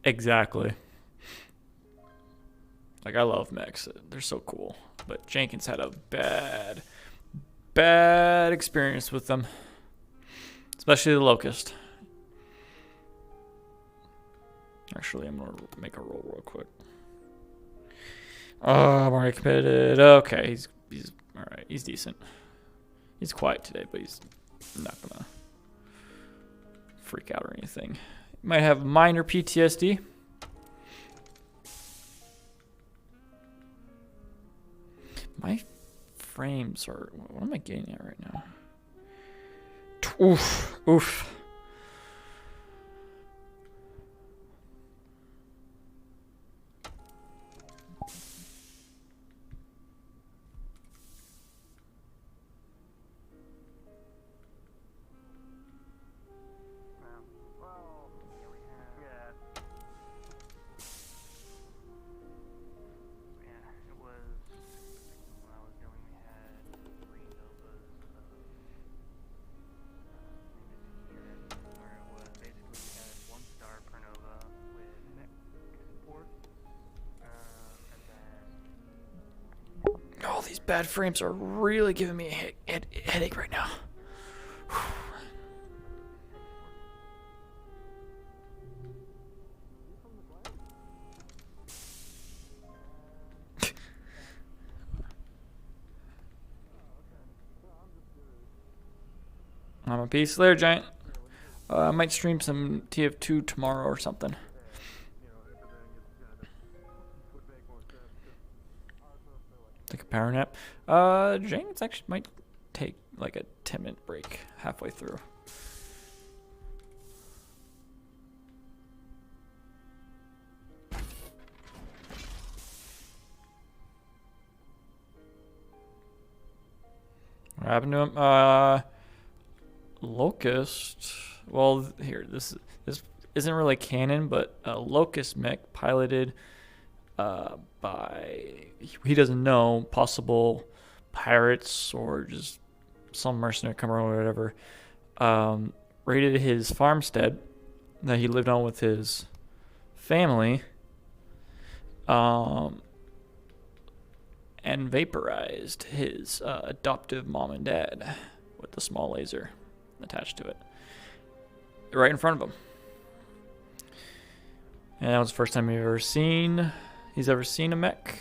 exactly. Like, I love mechs. They're so cool. But Jenkins had a bad experience with them. Especially the Locust. Actually, I'm going to make a roll real quick. Oh, I'm already committed. Okay, he's alright. He's decent. He's quiet today, but he's not going to freak out or anything. Might have minor PTSD. My frames are... What am I getting at right now? Oof. Oof. Oh, these bad frames are really giving me a headache right now. I'm a peace later, Giant. I might stream some TF2 tomorrow or something. Take a power nap. Jenkins actually might take like a 10-minute break halfway through. What happened to him? Locust. Well, here, this isn't really canon, but Locust mech piloted by, he doesn't know, possible pirates or just some mercenary come around or whatever, raided his farmstead that he lived on with his family, and vaporized his adoptive mom and dad with the small laser attached to it right in front of him. And that was the first time he's ever seen a mech.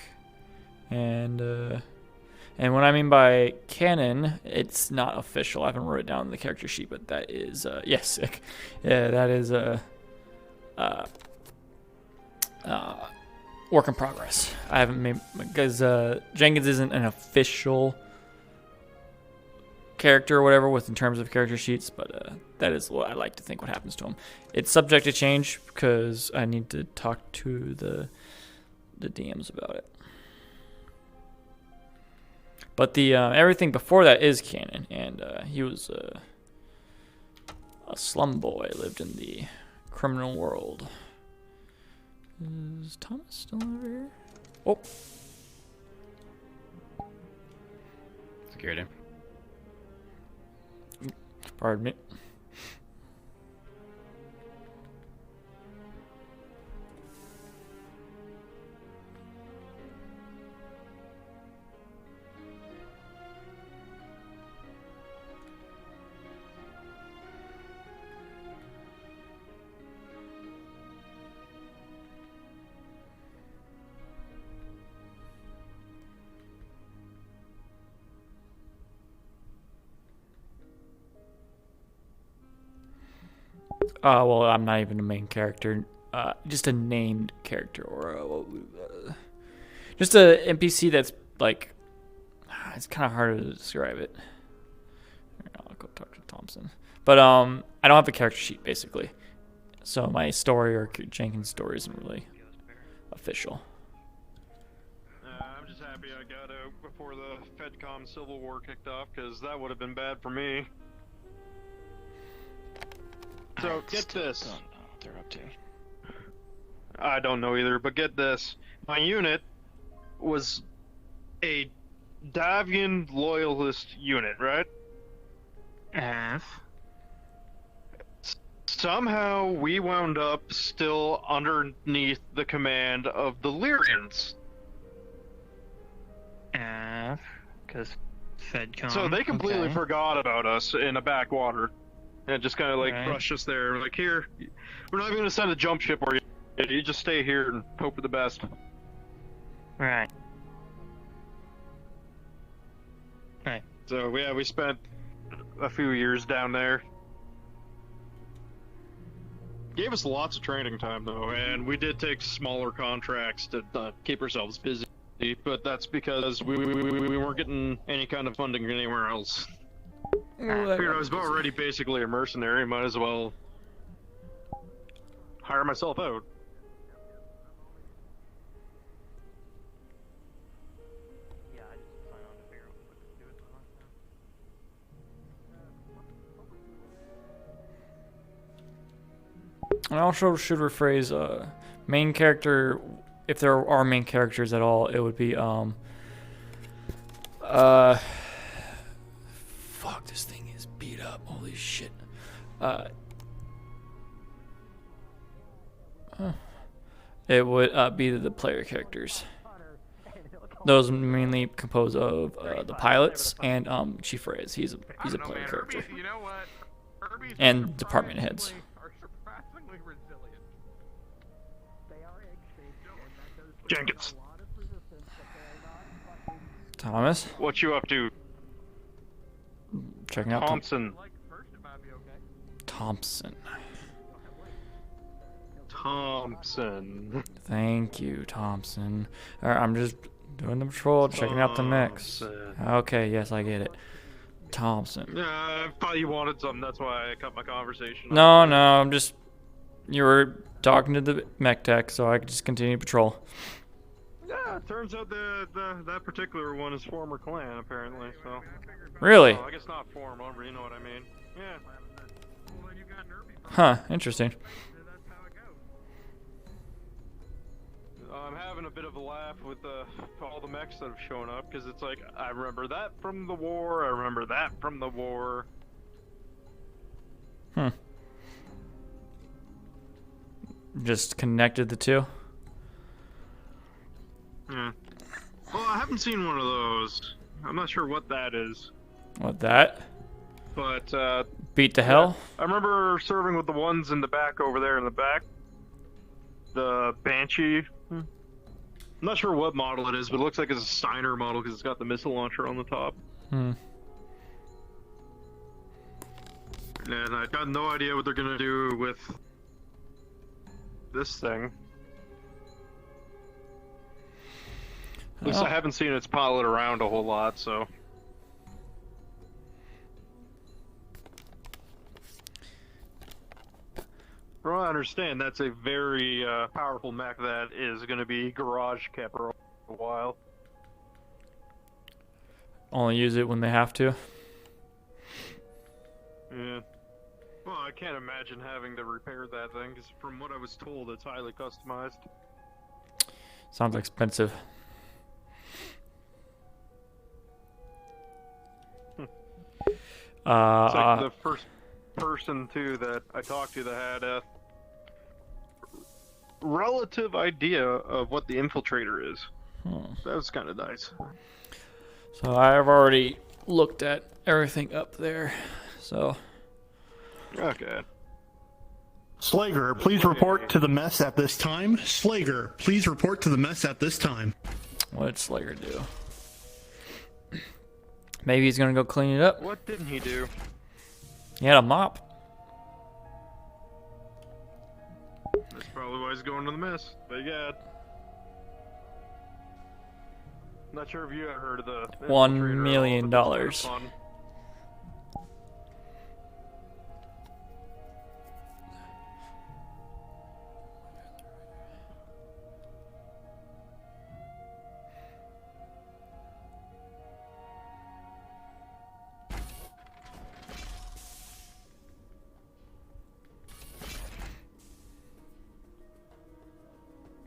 And what I mean by canon, it's not official. I haven't wrote it down in the character sheet, but that is yes, yeah, that is work in progress. I haven't made, because Jenkins isn't an official character or whatever with in terms of character sheets, but that is what I like to think what happens to him. It's subject to change because I need to talk to the DMs about it. But the everything before that is canon, and he was a slum boy, lived in the criminal world. Is Thomas still over here? Oh. Security. Pardon me. Well, I'm not even a main character. Just a named character, or just a NPC that's like. It's kind of hard to describe it. I'll go talk to Thompson. But I don't have a character sheet basically, so my story or Jenkins' story isn't really official. I'm just happy I got out before the FedCom Civil War kicked off, because that would have been bad for me. So get this. Don't know what they're up to. I don't know either, but get this. My unit was a Davian loyalist unit, right? Somehow we wound up still underneath the command of the Lyrians. Because FedCom. So they completely okay. forgot about us in a backwater. And just kind of like brushed us there. Like, here, we're not even going to send a jump ship or you just stay here and hope for the best. Right. Right. So, yeah, we spent a few years down there. Gave us lots of training time, though, and we did take smaller contracts to keep ourselves busy. But that's because we weren't getting any kind of funding anywhere else. I figured I was already basically a mercenary, might as well hire myself out. I also should rephrase main character. If there are main characters at all, it would be fuck, this thing is beat up. Holy shit. It would be the player characters. Those mainly compose of the pilots and Chief Reyes. He's a player character. And department heads. Jenkins. Thomas? What you up to? Checking out Thompson. Thompson. Thompson. Thank you, Thompson. Alright, I'm just doing the patrol, checking out the mix. Okay, yes, I get it. Thompson. Yeah, I thought you wanted something, that's why I cut my conversation. No, I'm just... You were talking to the mech tech, so I could just continue patrol. Yeah, it turns out that particular one is former clan, apparently, so... Really? Oh, I guess not former, but you know what I mean. Yeah. Huh, interesting. I'm having a bit of a laugh with all the mechs that have shown up, because it's like, I remember that from the war, I remember that from the war. Just connected the two? Yeah. Well, I haven't seen one of those. I'm not sure what that is. What, that? But, Beat the hell? I remember serving with the ones in the back over there in the back. The Banshee. I'm not sure what model it is, but it looks like it's a Steiner model because it's got the missile launcher on the top. And I got no idea what they're gonna do with this thing. At least I haven't seen its pilot around a whole lot, so... From what I understand, that's a very powerful mech that is going to be garage kept for a while. Only use it when they have to? Yeah. Well, I can't imagine having to repair that thing, because from what I was told, it's highly customized. Sounds expensive. It's like the first person, too, that I talked to that had a relative idea of what the infiltrator is. That was kind of nice. So I've already looked at everything up there, so... Okay. Slager, please report to the mess at this time. Slager, please report to the mess at this time. What did Slager do? Maybe he's gonna go clean it up. What didn't he do? He had a mop. Probably why he's going to the mess. Big ad. Not sure if you ever heard of the $1 million. Fun.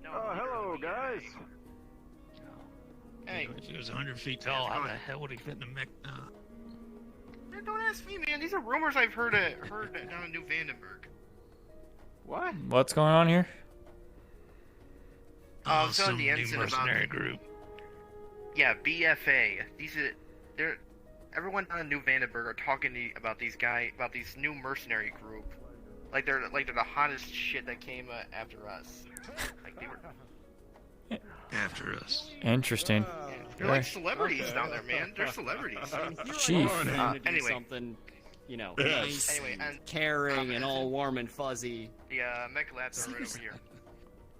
Oh, hello, guys. Hey. If he was 100 feet tall, how the hell would he fit in the mech? Don't ask me, man. These are rumors I've heard down in New Vandenberg. What? What's going on here? I'm telling the incident mercenary about group. Yeah, BFA. They're everyone down in New Vandenberg are talking about these new mercenary group. Like they're the hottest shit that came after us. Like they were after us. Interesting. They're like celebrities down there, man. They're celebrities. Chief. Anyway. Something, you know, Yes. nice, Anyway, and caring, and all warm and fuzzy. The mech labs are right over here.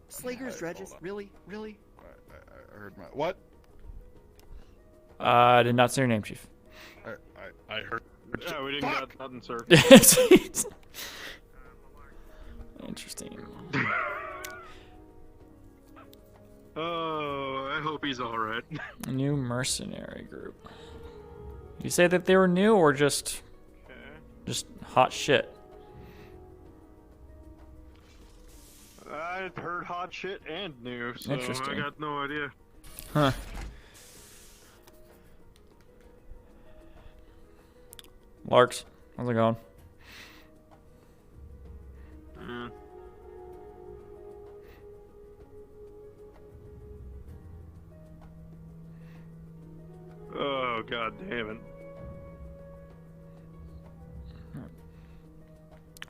Slager's dredges? Really? Really? I heard my what? I did not say your name, Chief. I heard. Yeah, we didn't got nothing, sir. Interesting. Oh, I hope he's alright. New mercenary group. You say that they were new or just hot shit? I heard hot shit and new, so Interesting. I got no idea. Huh. Larks, how's it going? Oh, god damn it.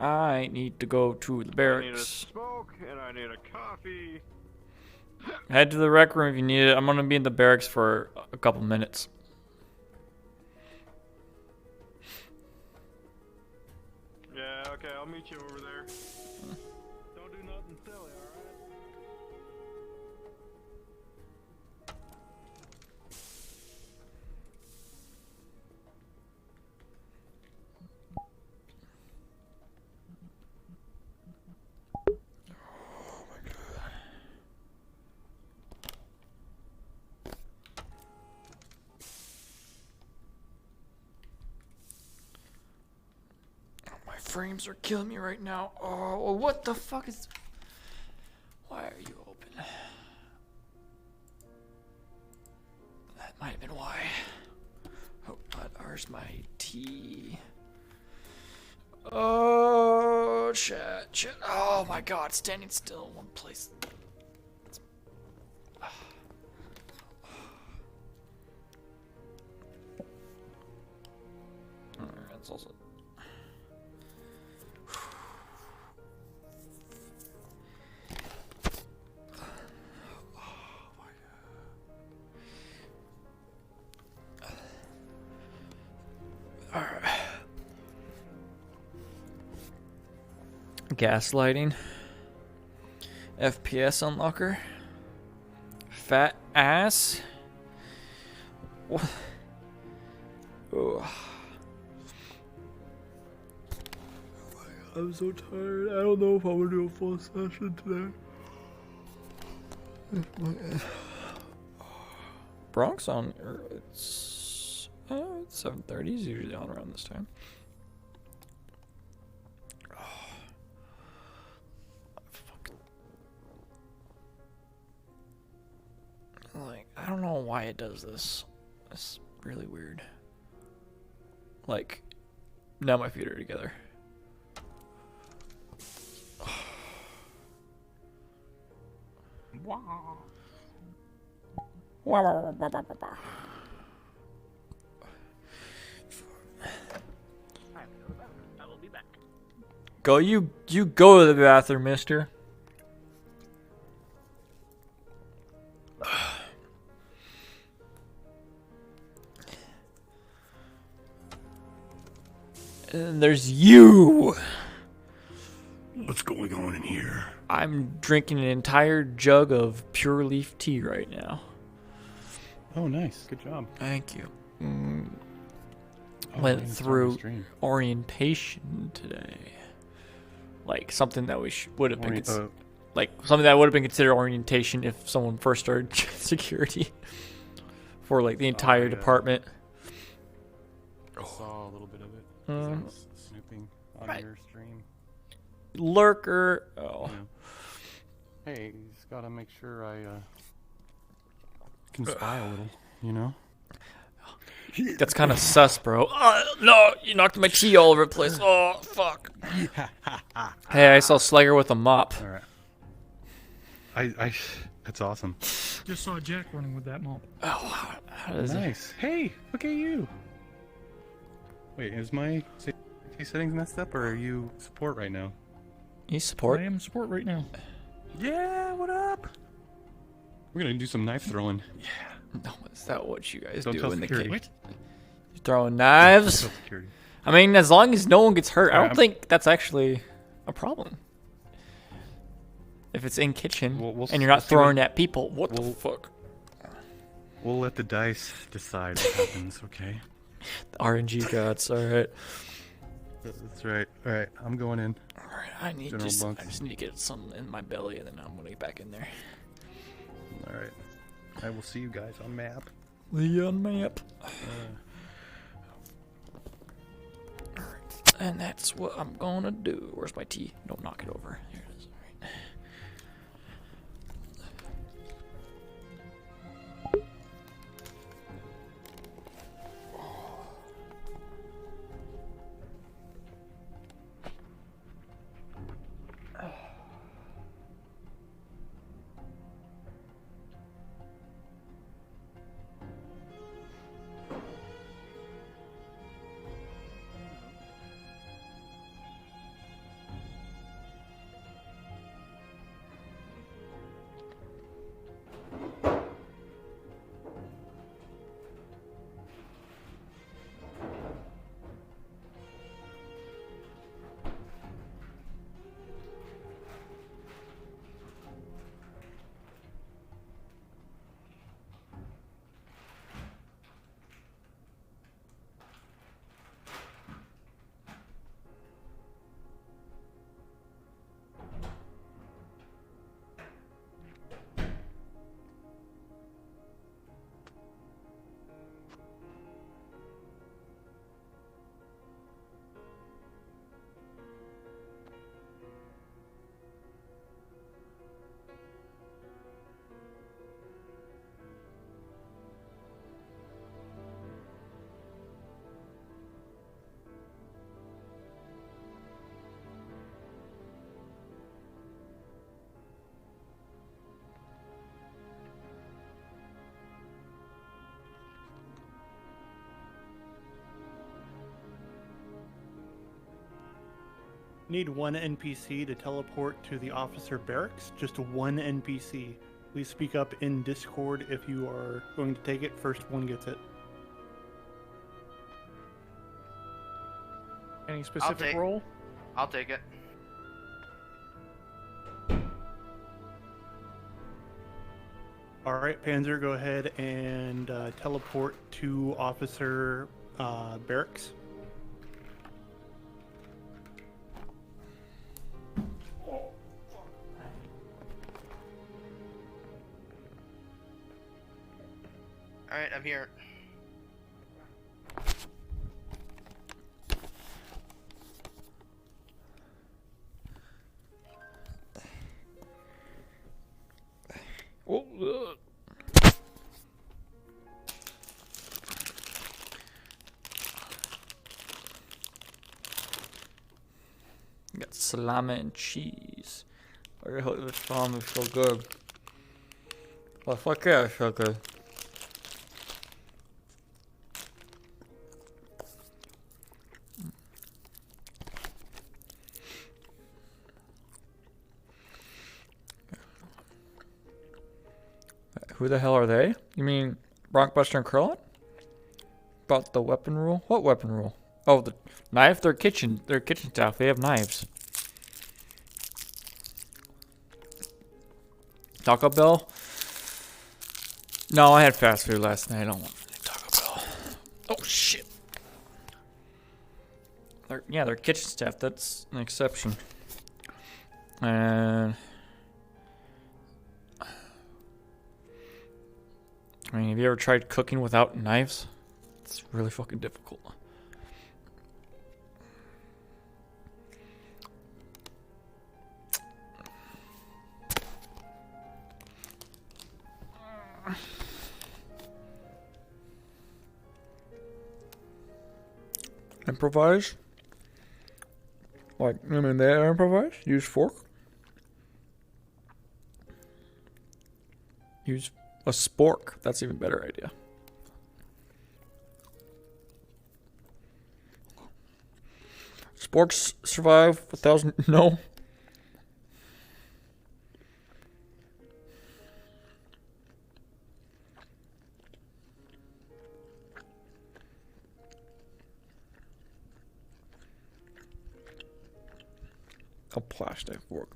I need to go to the I need a barracks. smoke and I need a coffee. Head to the rec room if you need it. I'm gonna be in the barracks for a couple minutes. Yeah, okay, I'll meet you over there. Don't do nothing silly, alright? My frames are killing me right now. Oh, what the fuck is... Why are you open? That might have been why. Oh, but ours my tea. Oh, chat. Oh my god, standing still in one place. Alright, that's also... Gaslighting. FPS unlocker. Fat ass. What? Oh. I'm so tired. I don't know if I'm gonna do a full session today. Bronx on. It's 7:30. It's usually on around this time. Like, I don't know why it does this. It's really weird. Like, now my feet are together. I will be back. Go, you go to the bathroom, mister. And there's you. What's going on in here? I'm drinking an entire jug of pure leaf tea right now. Oh, nice. Good job. Thank you. Oh, Went man, it's through on the stream. orientation today. Like something that we would have been Orient- something that would have been considered orientation if someone first started security for like the entire department. I saw a little bit of it. 'Cause I was snooping on your stream. Lurker. Oh. Yeah. Hey, just gotta make sure I can spy a little, you know? That's kind of sus, bro. No, you knocked my tea all over the place. Oh, fuck. Hey, I saw Slayer with a mop. All right. That's awesome. Just saw Jack running with that mop. Oh, how does Nice. Hey, look at you. Wait, is my safety settings messed up, or are you support right now? You support? I am support right now. Yeah, what up? We're gonna do some knife throwing. Yeah. No, is that what you guys Don't do tell in the security. cave? You throwing knives? Don't tell security. I mean, as long as no one gets hurt, I Alright, don't think that's actually a problem. If it's in kitchen and you're not throwing at people, what the fuck? We'll let the dice decide what happens, okay? The RNG gods, alright. That's right. Alright, I'm going in. Alright, I just need to get something in my belly and then I'm gonna get back in there. Alright. I will see you guys on map. On map. And that's what I'm gonna do. Where's my tea? Don't knock it over. Here it is. All right. Need one NPC to teleport to the officer barracks. Just one NPC. Please speak up in Discord if you are going to take it. First one gets it. Any specific role? I'll take it. Alright, Panzer, go ahead and teleport to officer barracks. Alright, I'm here. Oh, got salami and cheese. I hope this salami is so good. Well, fuck yeah, it's so good. Who the hell are they? You mean Brockbuster and Curlin? About the weapon rule? What weapon rule? Oh, the knife? They're kitchen staff. They have knives. Taco Bell? No, I had fast food last night. I don't want Taco Bell. Oh shit. Their kitchen staff, that's an exception. And I mean, have you ever tried cooking without knives? It's really fucking difficult. Improvise? Like, I mean, they improvise? Use fork? Use a spork. That's an even better idea. Sporks survive 1,000? No. A plastic fork.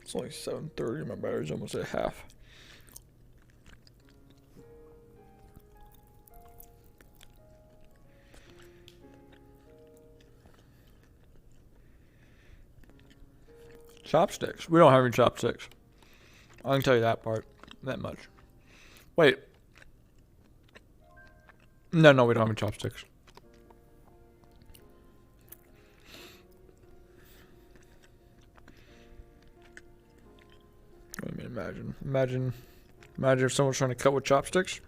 It's only 7:30. My battery's almost at half. Chopsticks. We don't have any chopsticks. I can tell you that much. Wait. No, we don't have any chopsticks. I mean, imagine if someone's trying to cut with chopsticks.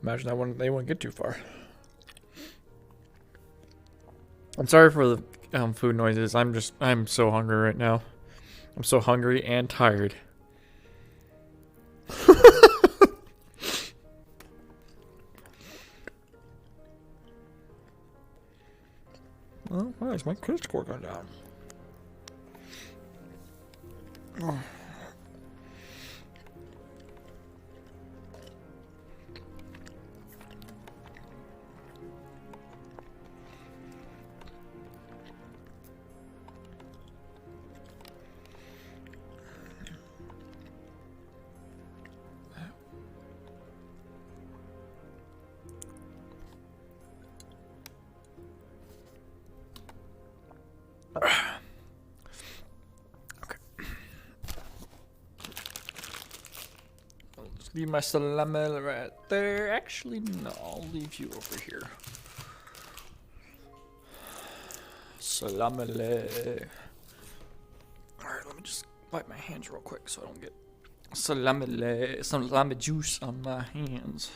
Imagine that they wouldn't get too far. I'm sorry for the food noises. I'm so hungry right now. I'm so hungry and tired. Oh, why is my credit score going down? Oh. Leave my salami right there. Actually, no, I'll leave you over here. Salami. Alright, let me just wipe my hands real quick so I don't get salami juice on my hands.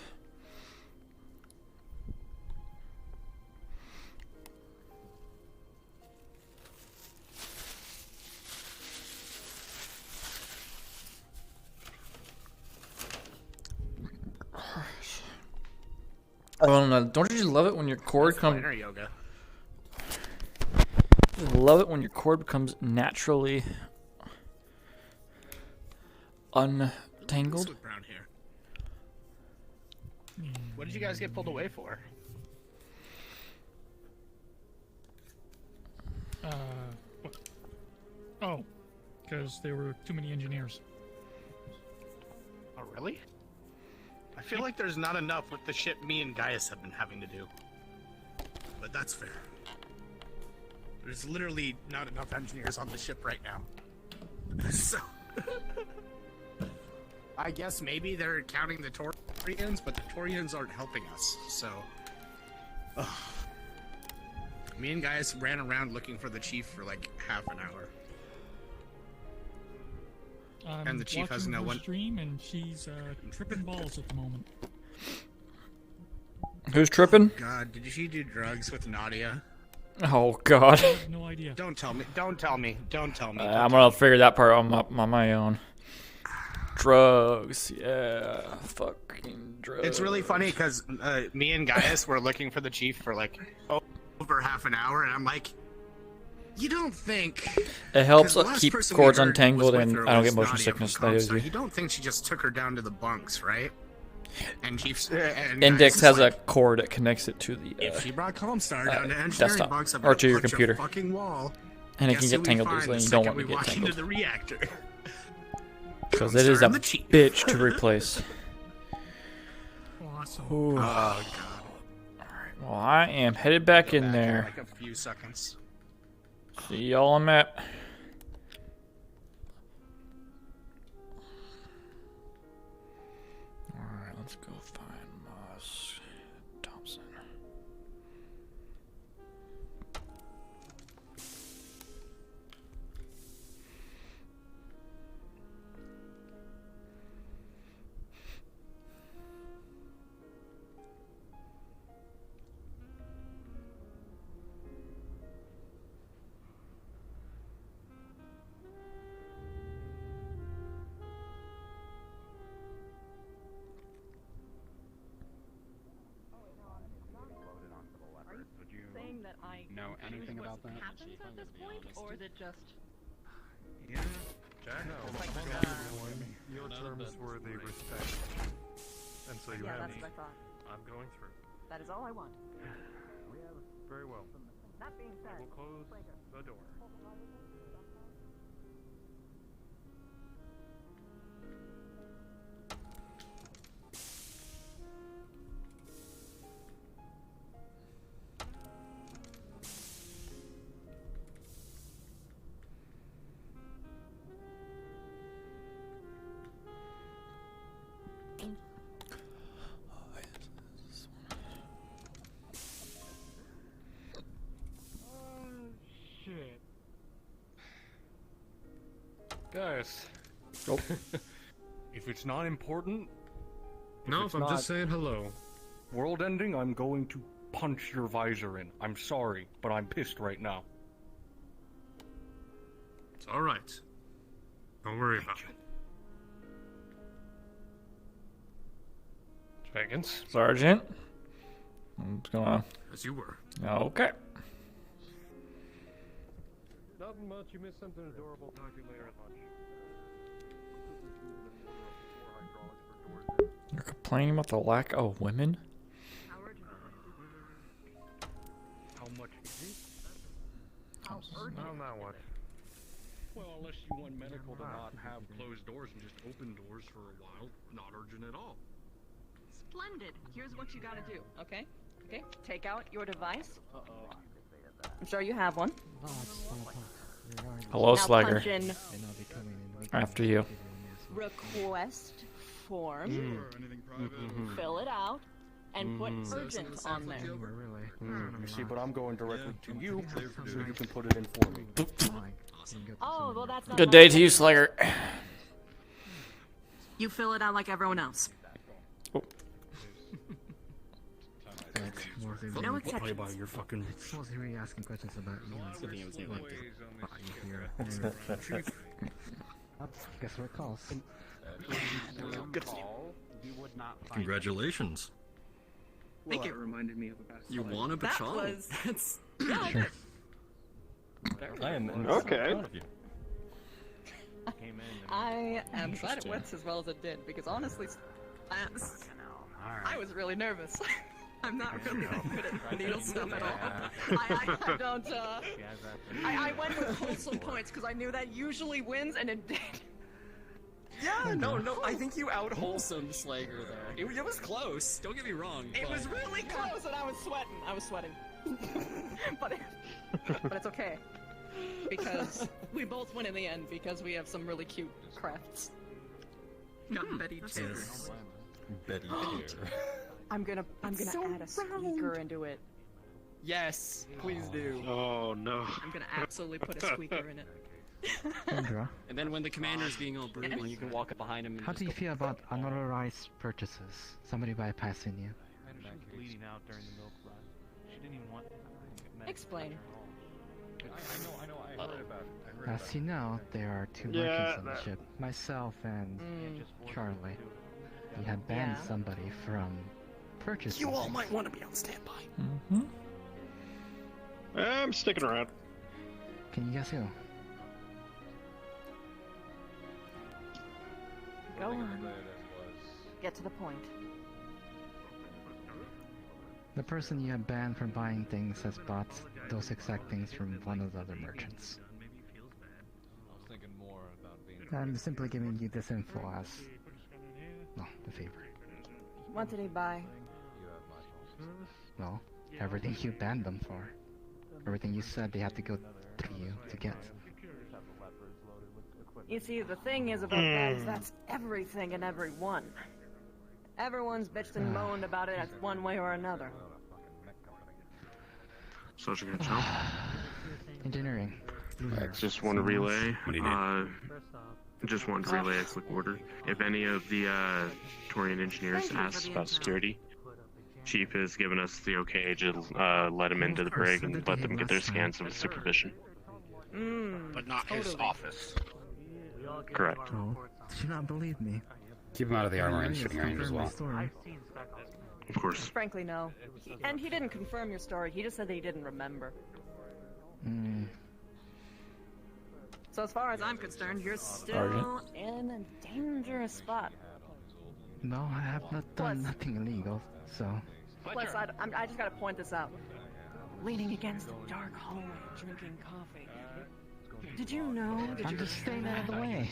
Oh no! Don't you just love it when your cord comes? Yoga. Love it when your cord becomes naturally untangled. With brown hair. What did you guys get pulled away for? Oh, because there were too many engineers. Oh, really? I feel like there's not enough with the shit me and Gaius have been having to do. But that's fair. There's literally not enough engineers on the ship right now. So... I guess maybe they're counting the Torians, but the Torians aren't helping us, so... Ugh. Me and Gaius ran around looking for the chief for like half an hour. And the chief has no one. Stream and she's tripping balls at the moment. Who's tripping? God, did she do drugs with Nadia? Oh God. I have no idea. Don't tell me. Don't tell me. Don't tell me. I'm gonna figure that part on my own. Drugs, yeah, fucking drugs. It's really funny because me and Gaius were looking for the chief for like over half an hour, and I'm like, you don't think it helps keep cords untangled and I don't get motion Nadia sickness. from That is Comstar. You don't think she just took her down to the bunks, right? And Index has a cord that connects it to the if she brought Comstar down to engineering desktop box up or to your punch a computer, fucking wall, and it can guess get who we tangled find easily. the And you don't second want to we get walk tangled into the reactor. because it is a bitch to replace. Awesome. Ooh. Oh god. Alright, well, I am headed back in there. Like a few seconds. See y'all on map. Alright, let's go find Moss Thompson. Know anything about that? Happens at this point, or is it just? Yeah, Jack. No, your terms were the respect, and so you Yeah, have that's me. what I thought. I'm going through. That is all I want. Very well. That being said, I will close the door. Shit. Guys. Oh. If it's not important. No, if I'm just saying hello. World ending, I'm going to punch your visor in. I'm sorry, but I'm pissed right now. It's alright. Don't worry about it. Jenkins. Sergeant. What's going on? As you were. Okay. Nothing much. You missed something adorable. Talk to you later at lunch. You're complaining about the lack of women? How much is it? No, not what. Well, unless you want medical to not have closed doors and just open doors for a while, not urgent at all. splendid. Here's what you gotta do. Okay. Okay. Take out your device. I'm sure you have one. Hello, now Slagger. punch in After you. request form. Fill it out and put urgent on there. You see, but I'm going directly to you, so you can put it in for me. Oh, well, that's not Good day to you, Slagger. You fill it out like everyone else. No exceptions. About your fucking. Mostly asking questions about guess what it calls. Congratulations. Thank you. Reminded me of a past. You won a That Bachal. was. Yeah, I did. I am Okay. proud of you. I am glad it went as well as it did because honestly, I was really nervous. I'm not really that good at needle stuff at all. I don't. I went with wholesome points because I knew that usually wins, and it did. Yeah, no, I think you out wholesome Slager though. It was close. Don't get me wrong. It was really close, and I was sweating. but it's okay because we both win in the end because we have some really cute crafts. Got Betty too. Betty here. I'm gonna add a squeaker into it. Yes, please do. Oh no. I'm gonna absolutely put a squeaker in it. And then when the commander's being all brutal, you can walk up behind him and How just do you go, feel about unauthorized purchases? Somebody bypassing you? She was bleeding out during the milk run. She didn't even want. Explain. I know. I heard about it. As you know, there are two Yeah, merchants on the ship. Myself and Charlie. We had banned somebody from purchasing. You all things. might want to be on standby. Mm-hmm. I'm sticking around. Can you guess who? Go on. Get to the point. The person you have banned from buying things has bought those exact things from one of the other merchants. I'm simply giving you this info as, well, the favor. What did he buy? Well, everything you banned them for. Everything you said they had to go through you to get. You see, the thing is about that is that's everything and everyone. Everyone's bitched and moaned about it one way or another. So what you gonna tell? Engineering. Just want to relay. Just want to relay a quick order. If any of the Torian engineers ask about security, Chief has given us the okay to let them into the brig and let them get their scans of supervision. But not his office. Correct. Oh, did you not believe me? Keep him out of the armor and shooting range as well. Of course. Frankly, no. And he didn't confirm your story. He just said that he didn't remember. So as far as I'm concerned, you're still in a dangerous spot. No, I have not done nothing illegal, so... Plus, I just gotta point this out. Leaning against the dark hallway, drinking coffee. Did you know that I'm just staying out of the way.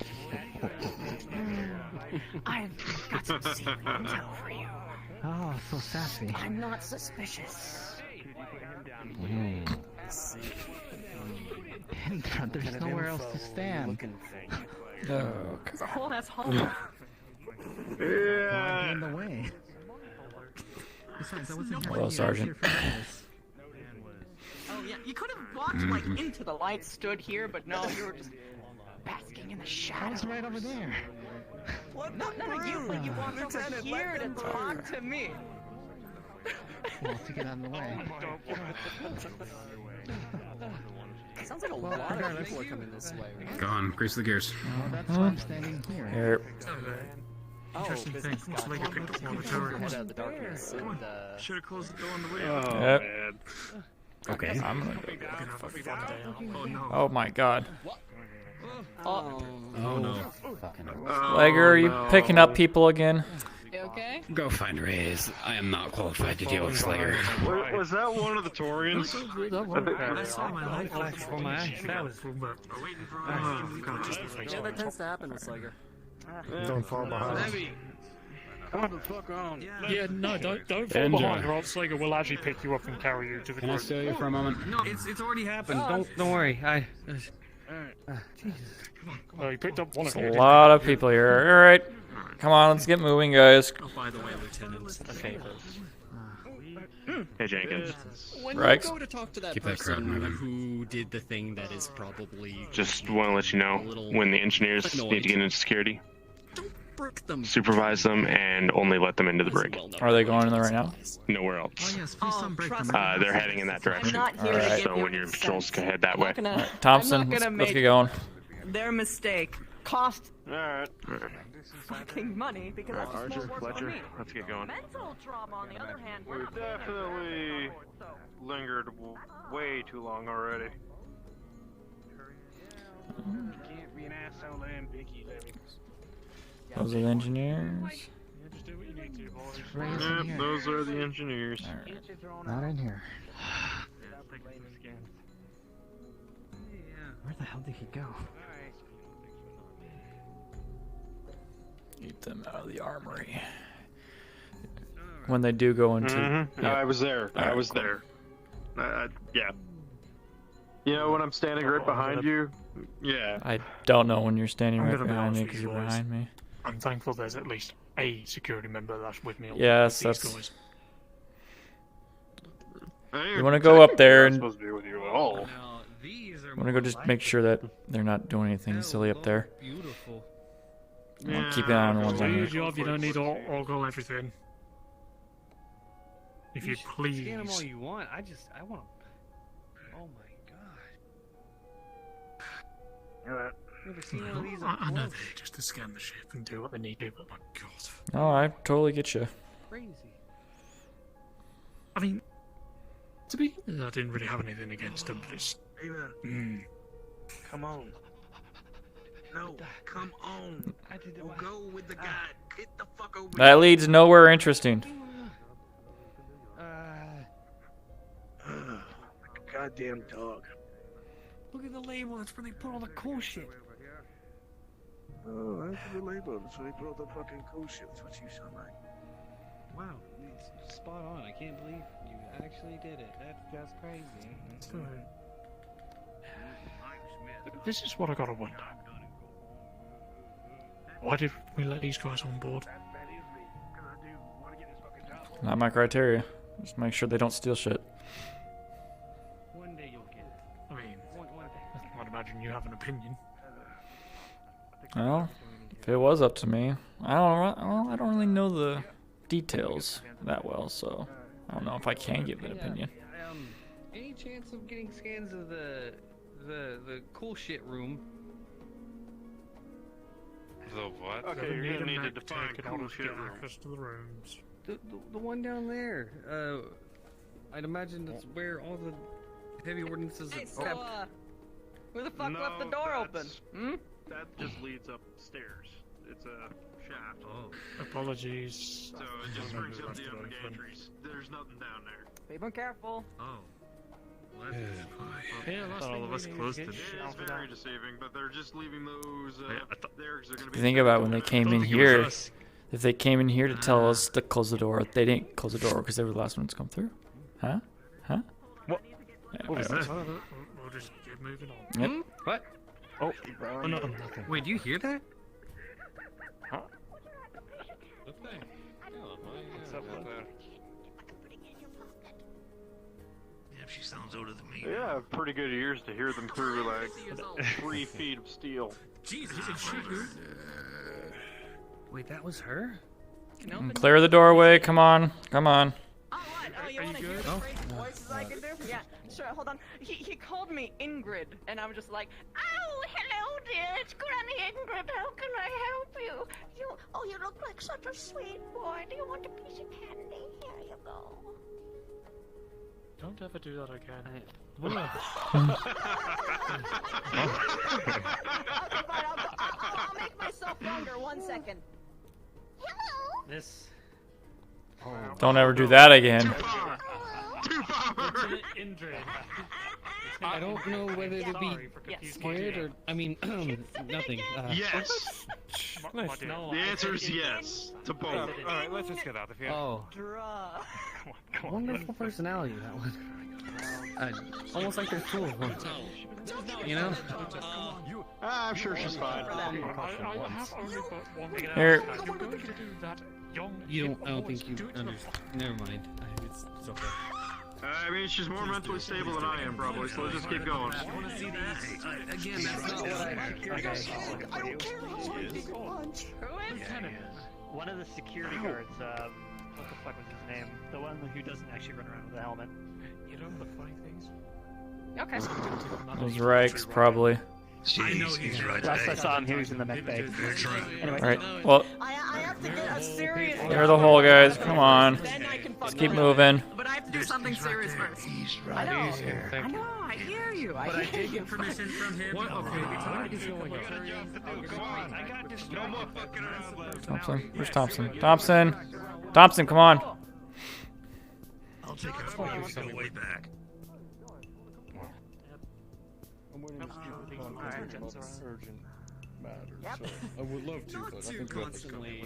I've got some secret intel for you. Oh, so sassy. I'm not suspicious. There's nowhere else to stand. It's a whole ass hallway. Yeah. In the way. Besides, I wasn't Hello, Sergeant. Oh yeah, you could have walked like into the light, stood here, but no, you were just basking in the shadows. I was right over there. What? No, you walked over here to talk to me. Well, to get out of the way. Sounds like a lot of people are coming this way. Go on, grease the gears. Well, that's why I'm standing here. Here. Interesting thing. Looks like you picked up one of the turrets. Should have closed the door on the way Yep. out. Man. Okay. I'm gonna Oh no. Oh my god. Oh no. Slager, are you picking up people again? You okay? Go find Reyes. I am not qualified to deal with Slayer. Was that one of the Torians? I saw my light flash before my eyes. That was Yeah, that tends to happen with Slager. Don't fall behind. Come the fuck on. Yeah, no, don't fall behind, or else Slager will actually pick you up and carry you to the Can I group. steal you for a moment? No, it's already happened. Don't worry. Jesus. Oh, you picked up one of There's them. a lot of people here. Alright. Come on, let's get moving, guys. Oh, by the way, Lieutenant, a favor. Hey, Jenkins. When Rex? you go to talk to that Keep that crowd person moving. who did the thing that is probably Just want to let you know when the engineers need to get into security, brick them, supervise them, and only let them into the brig. Are they going in there right now? Nowhere else. Yes, please don't break them. They're heading in that direction. I'm not here to give So you when your consent. patrols can head that way. Thompson, I'm not gonna let's make get going. their mistake cost Alright. fucking money because that's just more work for me. Let's get going. Mental trauma, on the other hand, We definitely lingered way too long already. You can't be an asshole and picky, Levy. Those are the engineers. Yeah, just do what you need to, boys. Reyes in Yep, here. those are the engineers. Not in here. Where the hell did he go? Eat them out of the armory. When they do go into... Yeah. I was there. I Alright, was cool. there. Yeah. You know when I'm standing right behind you? Yeah. I don't know when you're standing I'm right gonna be behind honest me with because you you're boys. behind me. I'm thankful there's at least a security member that's with me. Yes, with these that's... guys. You want to go up there and... supposed to be with you at all. Want to go just make sure that they're not doing anything silly up there. Beautiful. I'll keep an eye on the ones on Do your here. job, you don't need all go everything. If you please. Scan them all you want. I want. Oh my god. Never seen one of these up I know close. they just to scan the ship and do what they need to do, but my god. No, I totally get you. Crazy. I mean, to be honest, I didn't really have anything against them, but it's... Come on. No, come on. We'll go with the guy. Get the fuck over That leads nowhere interesting. goddamn dog. Look at the label. That's where they put all the cool shit. Oh, that's the label. So they put all the fucking cool shit. That's what you sound like. Wow, it's spot on. I can't believe you actually did it. That's crazy. So, this is what I gotta wonder. Why did we let these guys on board? Not my criteria. Just make sure they don't steal shit. One day you'll get it. I mean, I'd imagine you have an opinion. Well, if it was up to me, I don't really know the details that well, so I don't know if I can give an opinion. Any chance of getting scans of the cool shit room? The what? Okay, you're gonna need to define Take it cool out shit to get room. access to the rooms. The one down there. I'd imagine that's where all the heavy ordinances Hey, are so, kept. who the fuck left the door open? Hmm? That just leads upstairs. It's a shaft. Oh. Apologies. So it just brings up the other gantries. There's nothing down there. Be careful. Oh. Yeah, last all thing of we us need close is to get it shot is for very that. deceiving, but they're just leaving those there because they're going to If be. you think about when they came in here, if they came in here to tell us to close the door, they didn't close the door because they were the last ones to come through. Huh? Huh? What? Yeah, What was I- that? We'll just keep moving on. Yep. What? Oh, nothing. Wait, do you hear that? Huh? What's up, She sounds older than me. Yeah, I have pretty good ears to hear them through like 3 feet of steel. Jesus, Wait, that was her? Clear the doorway. Come on. Come on. Oh, you want to hear the crazy voices I can do? Yeah, sure, hold on. He called me Ingrid, and I was just like, oh, hello, dear. It's Granny Ingrid. How can I help you? You look like such a sweet boy. Do you want a piece of candy? Here you go. Don't ever do that again. Okay, fine. I'll make myself younger. 1 second. Hello. This. Don't ever do that again. I don't know whether to be scared or. I mean, nothing. Yes. No, The answer is yes to both. Alright, let's just get out of here. Oh. Wonderful personality, that one. Almost like there's two of them. You know? I'm sure she's fine. I have only got one thing. Here. You're going to do that young. You don't. I don't think you understand. Never mind. It's okay. I mean, she's more mentally stable than I am, probably, so let's just keep going. Again, that's not what I don't care how many people punch. Who is it? One of the security guards, what the fuck was his name? The one who doesn't actually run around with a helmet. You know the funny things? Okay. It was Rex, probably. I know he's right. Last I saw him, he was in the med bay. Anyway. Alright, well, I have to get a serious. clear the hole, guys. Come on. Then I can Let's keep moving. But I have to do something serious first. I know. I know. I hear you. But I did get permission from him. What? Okay, What is going on? Come on, I got this. No more fucking around. Thompson? Where's Thompson? Thompson! Thompson, come on. I'll take her on the way back. Urgent matter. So I would love to, but I think we have to Constantly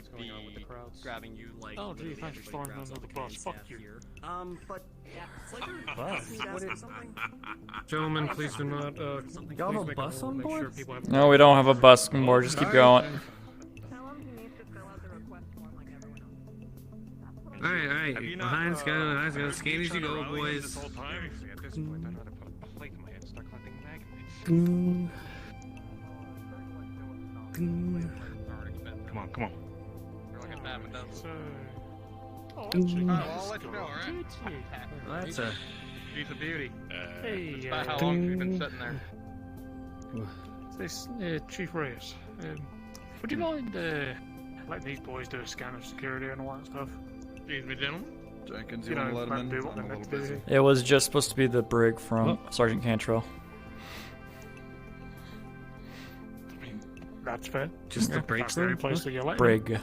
be grabbing you like. Oh, gee, thanks for throwing me under the bus. Fuck you. But Gentlemen, please do not. Y'all have a bus on board? No, we don't have a bus anymore. Just keep going. Alright. Behind go. Skate as you go, boys. Come on. I'll let you know, alright? That's a. She's a beauty. Hey, It's about how long she's been sitting there. This, Chief Reyes, would you mind letting these boys do a scan of security and all that stuff? Excuse me, gentlemen. Jenkins, you want to let him in? do what I'm a they're little meant to busy. do. It was just supposed to be the brig from Sergeant Cantrell. That's fair. Just the break That's the only place that you let Brig.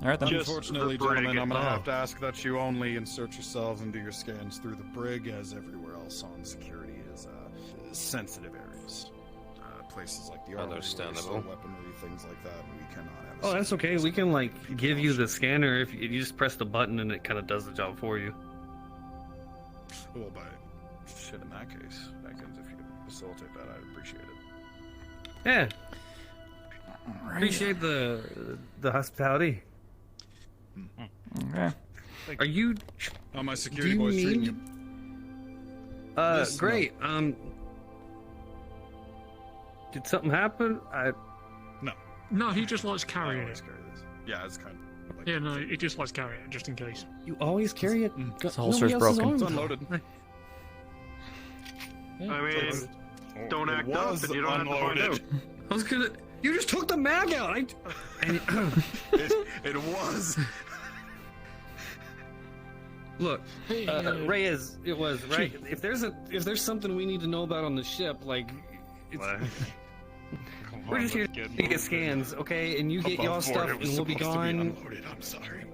Alright then. Unfortunately, gentlemen, I'm gonna have to ask that you only insert yourselves and do your scans through the brig, as everywhere else on security is sensitive areas. Places like the armory, Understandable. weaponry, things like that. We cannot have. Oh, that's okay. We can like give you the scanner if you just press the button and it kind of does the job for you. Well, by shit, in that case, Jenkins, if you could facilitate that, I'd appreciate it. Yeah. Appreciate the hospitality. Okay. Are you? Oh, my security boys treating you. Great. Did something happen? No, he just likes carrying it. Yeah, it's kind of like... Yeah, no, he just likes carrying it, just in case. You always carry it? The holster's broken. It's unloaded. I mean, don't act up and you don't have to find out. I was gonna... You just took the mag out! It was. Look, Reyes, it was, right? If there's something we need to know about on the ship, like... We're just here to get scans, okay? And you get y'all stuff and we'll be gone. I'm sorry.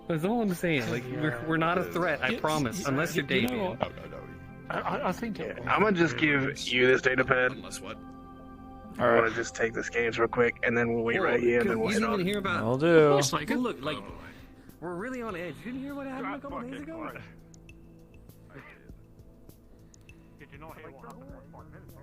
That's all I'm saying. Like, we're not a threat, I promise. Unless you're Davian. You know what? I think I'm gonna just give you this data pad. Unless what? I want to just take the scans real quick, and then we'll wait right here, and then we'll You head didn't on. even hear about... I'll do. Look, like, we're really on edge. You didn't hear what happened a couple days ago? Did you not hear what happened 5 minutes ago?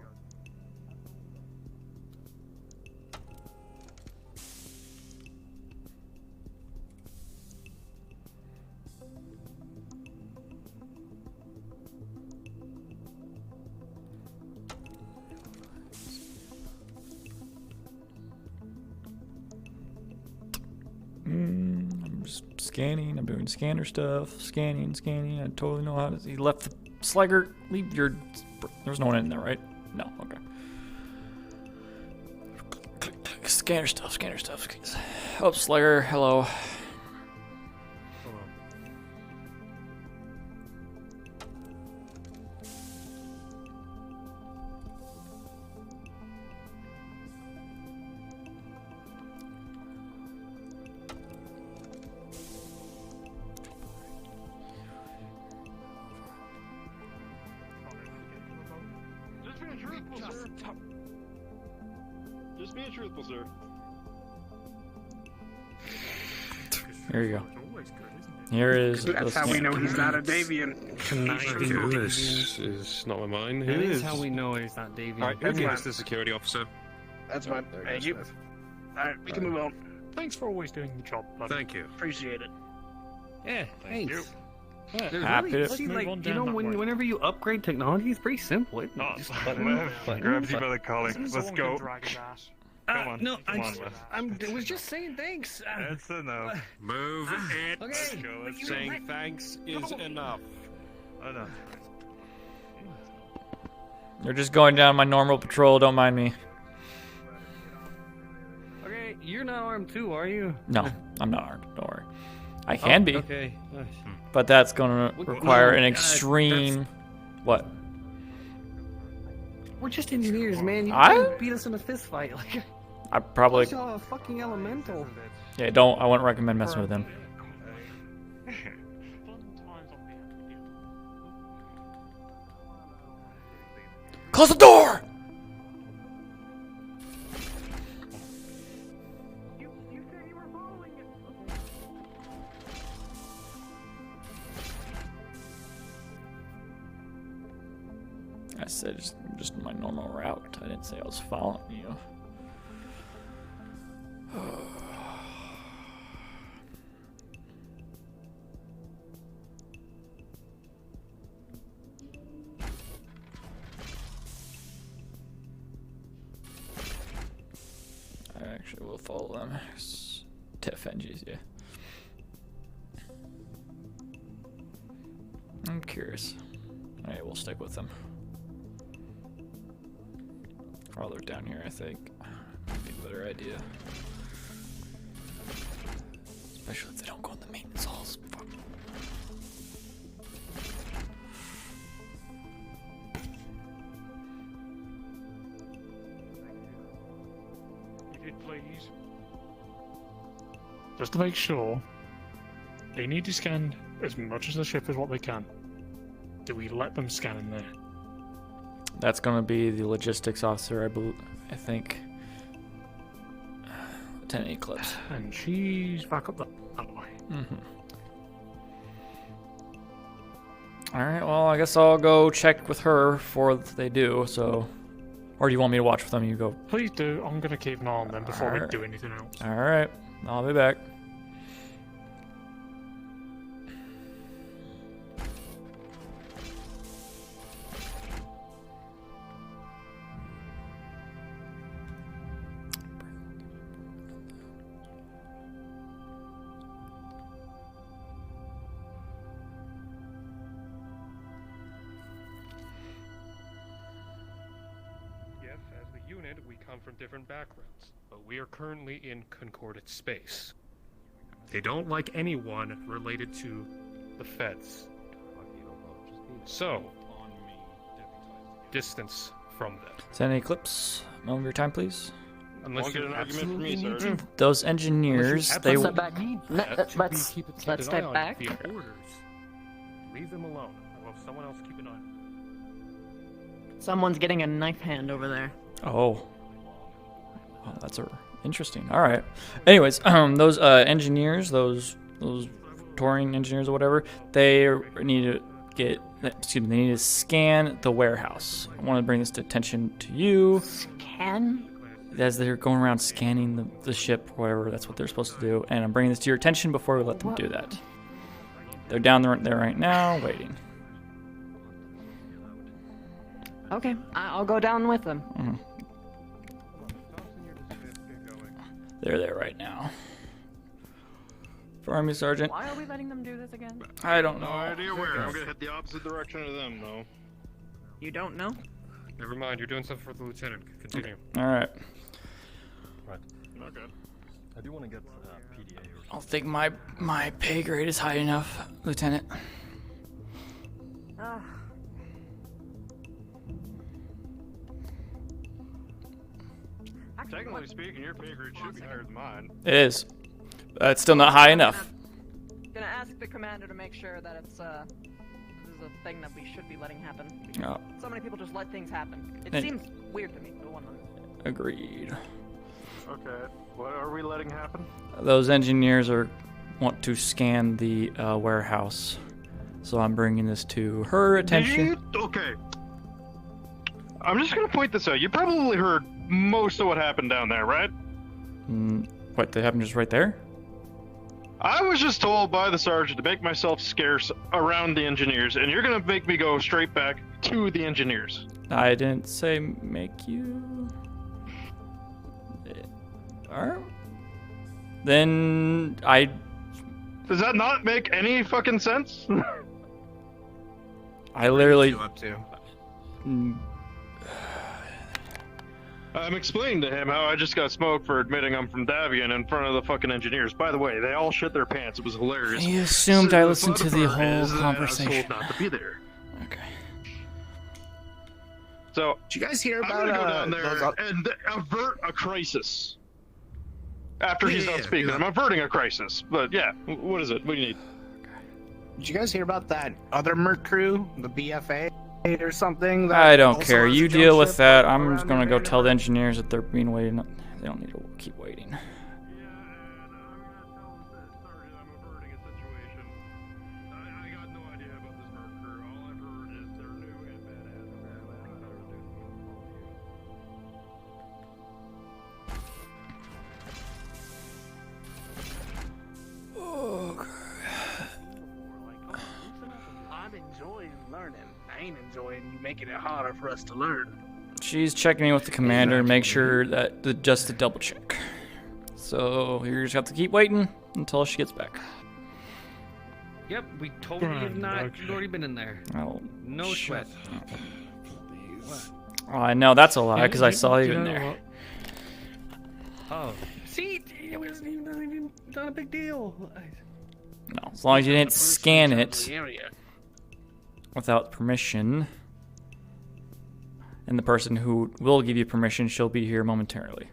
I'm just scanning. I'm doing scanner stuff. Scanning. I totally know how to. He left the Slugger. Leave your. There's no one in there, right? No. Okay. Scanner stuff. Oh, Slugger. Hello. Just being truthful, sir. Here you go. Here is. That's how we know he's not a Davian. This is not mine. That is how we know he's not Davian. Alright, who gave us the security officer? That's fine. Thank you. Alright, we can move on. Thanks for always doing the job, buddy. Thank you. Appreciate it. Yeah, thanks. you. Yeah, Happy to- see, Let's like, move on you know, down that way. whenever you upgrade technology, it's pretty simple. It just button, Grabs you by the collar. Let's Someone go. can drag his ass. Come on. No, Come on, Les. I was just saying thanks. That's enough. Move it. Okay. Saying thanks is enough. Enough. You're just going down my normal patrol. Don't mind me. Okay, you're not armed too, are you? No, I'm not armed. Don't worry. I can be, Okay. Nice. but that's going to require an No, extreme. What? We're just engineers, man. You I- can't beat us in a fist fight. Like, I probably. y'all a fucking elemental. Yeah, don't. I wouldn't recommend messing with him. Close the door! I said just my normal route. I didn't say I was following you. I actually will follow them. Tiff NGs, yeah. I'm curious. Alright, we'll stick with them. Oh, they're down here, I think. Might be a better idea. Especially if they don't go in the maintenance halls. Fuck. You did, please. Just to make sure, they need to scan as much of the ship as what they can. do we let them scan in there? That's going to be the logistics officer, I think. Lieutenant Eclipse. And she's back up that way. Mm-hmm. Alright, well, I guess I'll go check with her before they do, so... Or do you want me to watch with them? You go. Please do. I'm going to keep an eye on them before we Alright. do anything else. Alright, I'll be back. Yes, as the unit, we come from different backgrounds, but we are currently in concordant space. They don't like anyone related to the feds. So, distance from them. Send an Eclipse. Moment of your time, please. Unless you absolutely need to. Those engineers, they... Let's step back. Let's step back. The orders. Leave them alone. I will have someone else keep an eye on them. Someone's getting a knife hand over there. Oh. Wow, that's interesting. All right. Anyways, those engineers, those touring engineers or whatever, they need to get. Excuse me. They need to scan the warehouse. I want to bring this to attention to you. Scan? As they're going around scanning the ship, or whatever, that's what they're supposed to do. And I'm bringing this to your attention before we let them do that. They're down there right now, waiting. Okay, I'll go down with them. Mm-hmm. They're there right now. For Army Sergeant. Why are we letting them do this again? I don't know. No idea where. I'm gonna head the opposite direction of them, though. You don't know? Never mind, you're doing something for the lieutenant. Continue. All right. Right. Okay. I do want to get PDA. I don't think my pay grade is high enough, Lieutenant. Technically speaking, your pay grade should be higher than mine. It is. It's still not high enough. Gonna ask the commander to make sure that it's this is a thing that we should be letting happen. Oh. So many people just let things happen. It And- seems weird to me, for one. Agreed. Okay. What are we letting happen? Those engineers want to scan the warehouse, so I'm bringing this to her attention. Okay. I'm just gonna point this out. You probably heard most of what happened down there, right? What? They happened just right there? I was just told by the sergeant to make myself scarce around the engineers, and you're gonna make me go straight back to the engineers. I didn't say make you. Alright. Then I. Does that not make any fucking sense? I literally. Up to? I'm explaining to him how I just got smoked for admitting I'm from Davian in front of the fucking engineers. By the way, they all shit their pants. It was hilarious. He assumed So I the listened to fun the part whole is that I was conversation. told not to be there. Okay. So, did you guys hear about I'm gonna go down there and avert a crisis. After he's done speaking, I'm averting a crisis. But yeah, what is it? What do you need? Did you guys hear about that other Merc crew, the BFA or something? That I don't also care. has a You jump deal with ship that. I'm around just gonna in go there? tell the engineers that they're being waited. They don't need to keep waiting. I'm enjoying learning. I ain't enjoying you making it harder for us to learn. She's checking in with the commander and make sure that just to double check. So you just have to keep waiting until she gets back. Yep, we totally have not already been in there. Oh, no shit. sweat. Oh, I know that's a lie because I saw you in there. Oh, see, it wasn't even not a big deal. No, as long as you didn't scan it without permission. And the person who will give you permission, she'll be here momentarily.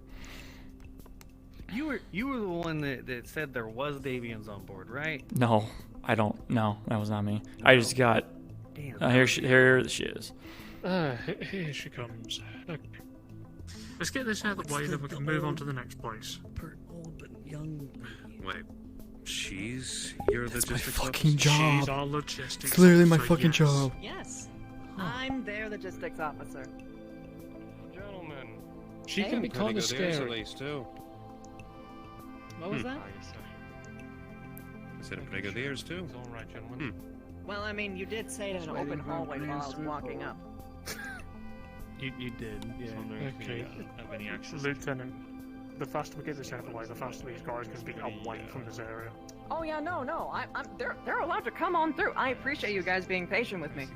You were the one that said there was Davians on board, right? No, I don't. No, that was not me. I just got Damn. Here she is. Here she comes. Okay. Let's get this out of the way, then we can move on to the next place. Old but young. Wait, she's your logistics fucking officer? job. She's our logistics It's literally my officer, fucking yes. job. Yes. I'm their logistics officer. Gentlemen. She can be kind of scary. At least, too. What was that? I said a pretty good ears, too. It's all right, gentlemen. Well, I mean, you did say it in an open hallway while I was walking up. You did, yeah. Okay. Lieutenant, the faster we get this out of the way, the faster these guys can be away from this area. Oh yeah, no. They're allowed to come on through. I appreciate you guys being patient with me.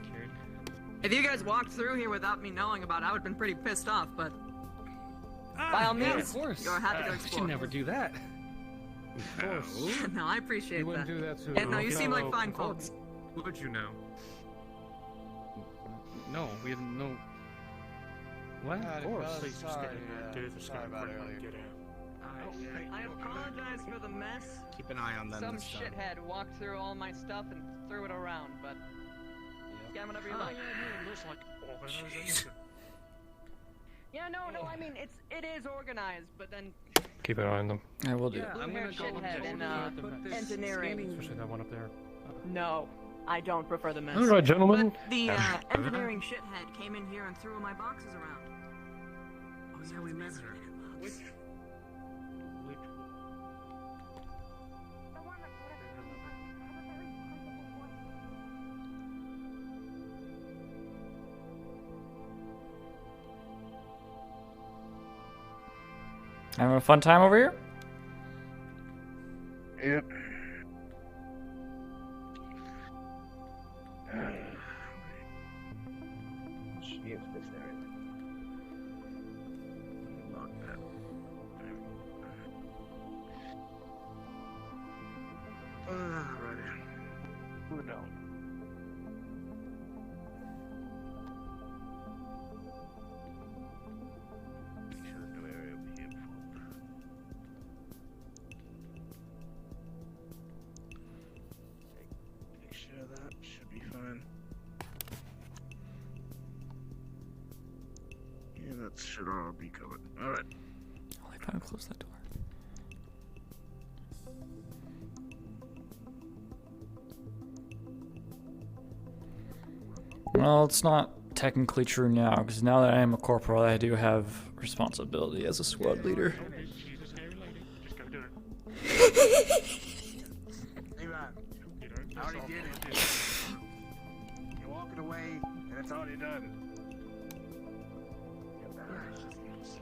If you guys walked through here without me knowing about it, I would have been pretty pissed off, but by all means, of course. you're happy to You explore. should never do that. Of course. No, I appreciate You wouldn't that. do that to Yeah, no, a you seem like fellow fine Concord- folks. Would you know? No, we didn't know. What? Of course. Please just get in there, do the scan, and get out. I apologize for the mess. Keep an eye on them. Some this time. shithead walked through all my stuff and threw it around, but scan whatever you like. It looks like organization. Yeah, no, I mean it is organized, but then Keep an eye on them. I will do. blue hair shithead in engineering. Especially that one up there. No, I don't prefer the mess. All right, gentlemen. But the engineering shithead came in here and threw my boxes around. Oh yeah, we met her. Which? Having a fun time over here? Yep. That should all be covered. Alright. Holy crap, close that door. Well, it's not technically true now, because now that I am a corporal, I do have responsibility as a squad leader. She's a scary lady. Just go do it. I already did it. You're walking away, and it's already done.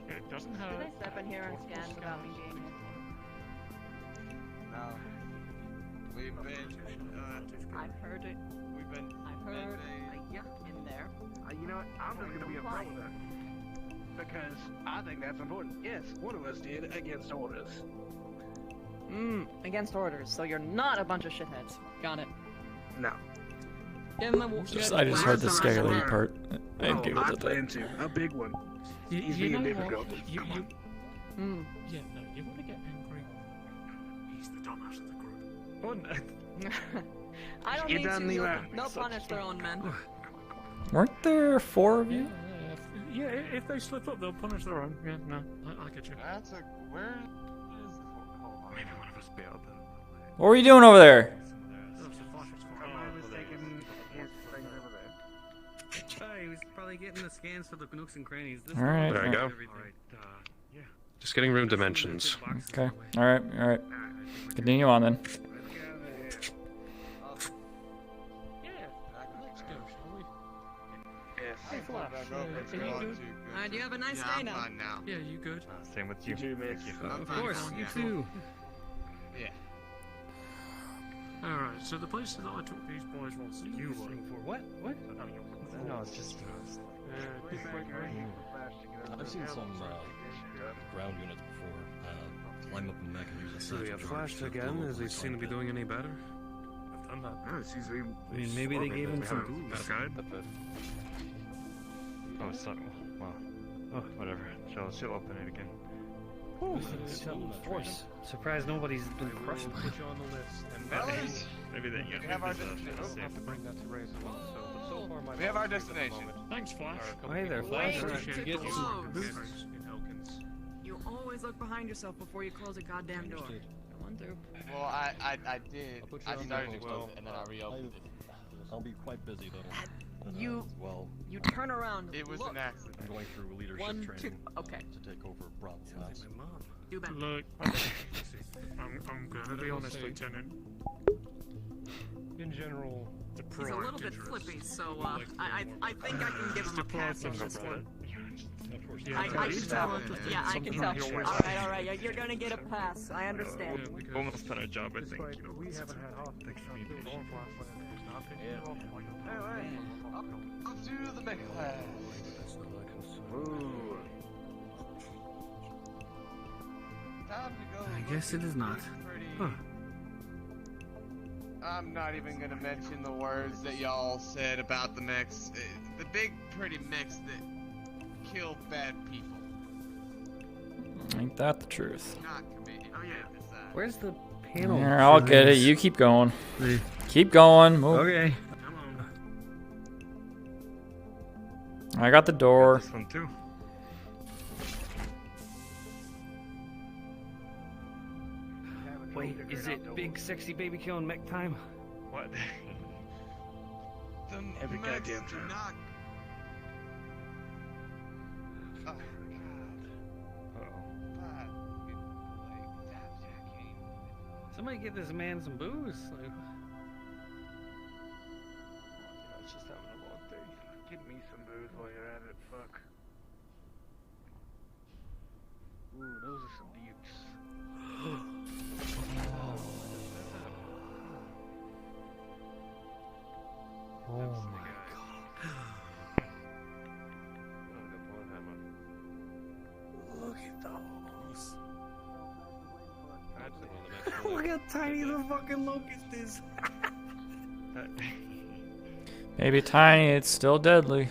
It doesn't Did hurt. I step in here and scan without me being here? No. We've been. I've heard it. We've been. I've heard a yuck in there. You know what? I'm just gonna be upfront with her. Because I think that's important. Yes, one of us did against orders. Against orders. So you're not a bunch of shitheads. Got it. No. Give him a I just heard the scary lady part. I didn't give I it plan to. A big one. He's You being know difficult. what? Yeah, no, you want to get angry. He's the dumbass of the group. I don't You need done, to. Levi? They'll punish their own men. Weren't there 4 of you? Yeah, if they slip up, they'll punish their own. Yeah, no, I get you. That's a. Where is. Hold on. Maybe one of us bailed them. What were you doing over there? Oh, he was probably getting the scans for the nooks and crannies. This Alright. There you go. Yeah. Just getting room dimensions. Okay. Alright. Continue on then. Yeah, let's go, shall we? Yes. Hey, Flash, can you do it? Alright, you have a nice Yeah, day I'm now. fine now. Yeah, you good? Same with you. Thank you. Of course, you Yeah. too. Yeah. Alright, so the places that I took these boys was you were. For what? What? No, it's just. I've seen some ground units before. Climb up in the mech and use a So we have satchel Flash charge to again. blow Is he over seen to be the doing any better? I've done that. No, she's even. I mean, maybe they gave him some goodies. That guide? Oh, it's not. Well. Oh, whatever. She'll open it again. Force. Surprised nobody's been crushed by it. Put you on the list. Maybe they Have to bring that to Ray as well. So So far, my We have our knowledge is at the destination. moment Thanks, Flash. are a couple Oh, hey there, people Flash. who Wait, should to get close. some members in Elkins. You always look behind yourself before you close a goddamn door. Understood. Come on through. Well, I did. I'll put you I on started there to as close well. it and then I reopened it. I'll be quite busy though. You as well. you turn around. It was look. an accident. I'm going through leadership One, two. training Okay. to take over Bravo Labs. Do better. Look, I'm gonna be honest, Lieutenant. In general, the He's a little bit flippy, so I think I can give him a pass on this one. I can tell. Yeah, I can tell. All right. You're gonna get a pass. I understand. Almost done our job, I think. We haven't had hostages on Flash. Alright. I'll do the mech class. Ooh. Time to go. I guess it is not. Huh. I'm not even gonna mention the words that y'all said about the mechs. The big pretty mechs that kill bad people. Ain't that the truth? Not committed. Oh yeah. Where's the panel? Here, I'll for get it. this? You keep going. Keep going. Move. Okay. I got the door. This one too. Wait, is it big sexy baby killing mech time? What? The Every mechs goddamn do time. not. Oh god. Somebody get this man some booze. Like, It's just having a long day. Give me some booze while you're at it, fuck. Ooh, those are some dukes. oh my Look at those. Look how tiny the fucking locust is. Maybe tiny, it's still deadly.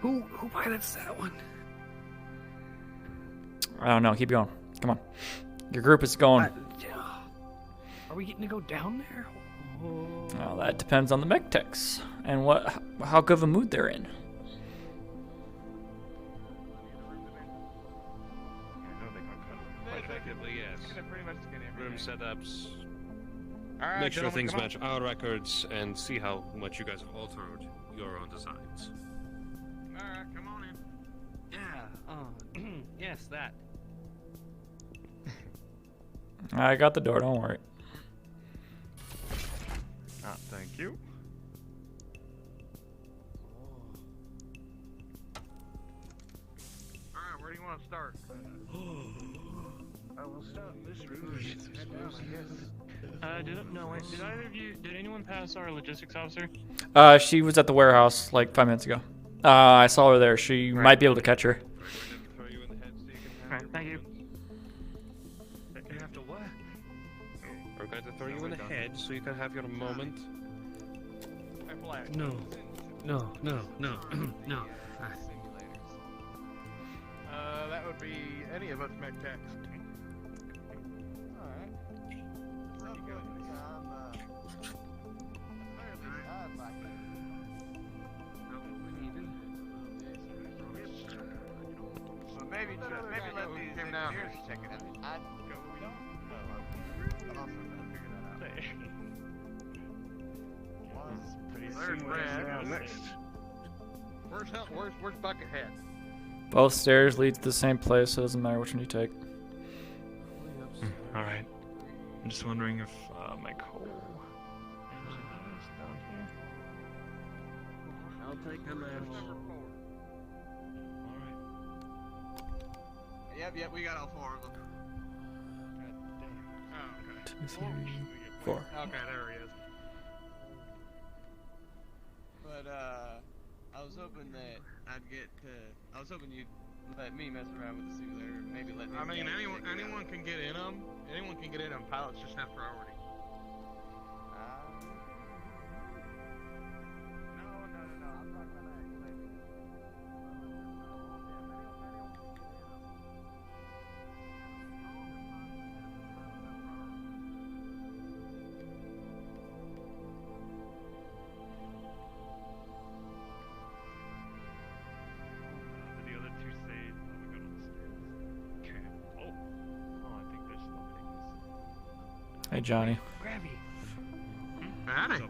Who pilots that one? I don't know. Keep going. Come on. Your group is going. Are we getting to go down there? Oh. Well, that depends on the mech techs and how good of a mood they're in. Effectively, yes. Room setups. Alright, Make sure gentlemen, things come on. match our records and see how much you guys have altered your own designs. Alright, come on in. Yeah. Yes, that. I got the door. Don't worry. Ah, thank you. Alright, where do you want to start? I will start this room. Did anyone pass our logistics officer? She was at the warehouse like 5 minutes ago. I saw her there. She might be able to catch her. Alright, thank you. You have to what? We're going to throw you in the head so you can have your moment. No. No. No. That would be any of us mech techs. Alright. Real quick, I'd like well, maybe let these engineers check it out. I'd go we don't. I'm also gonna figure that out. Pretty soon. Where's Buckethead? Both stairs lead to the same place, so it doesn't matter which one you take. Alright. I'm just wondering if my coal. I'll take the left. Yep, we got all four of them. Two, three, four. Okay, there he is. But I was hoping that I was hoping you'd let me mess around with the simulator. Maybe let. I mean, anyone can get in them. Anyone can get in them. Pilots just have priority. No. I'm not gonna explain it. Hey, Johnny. Howdy.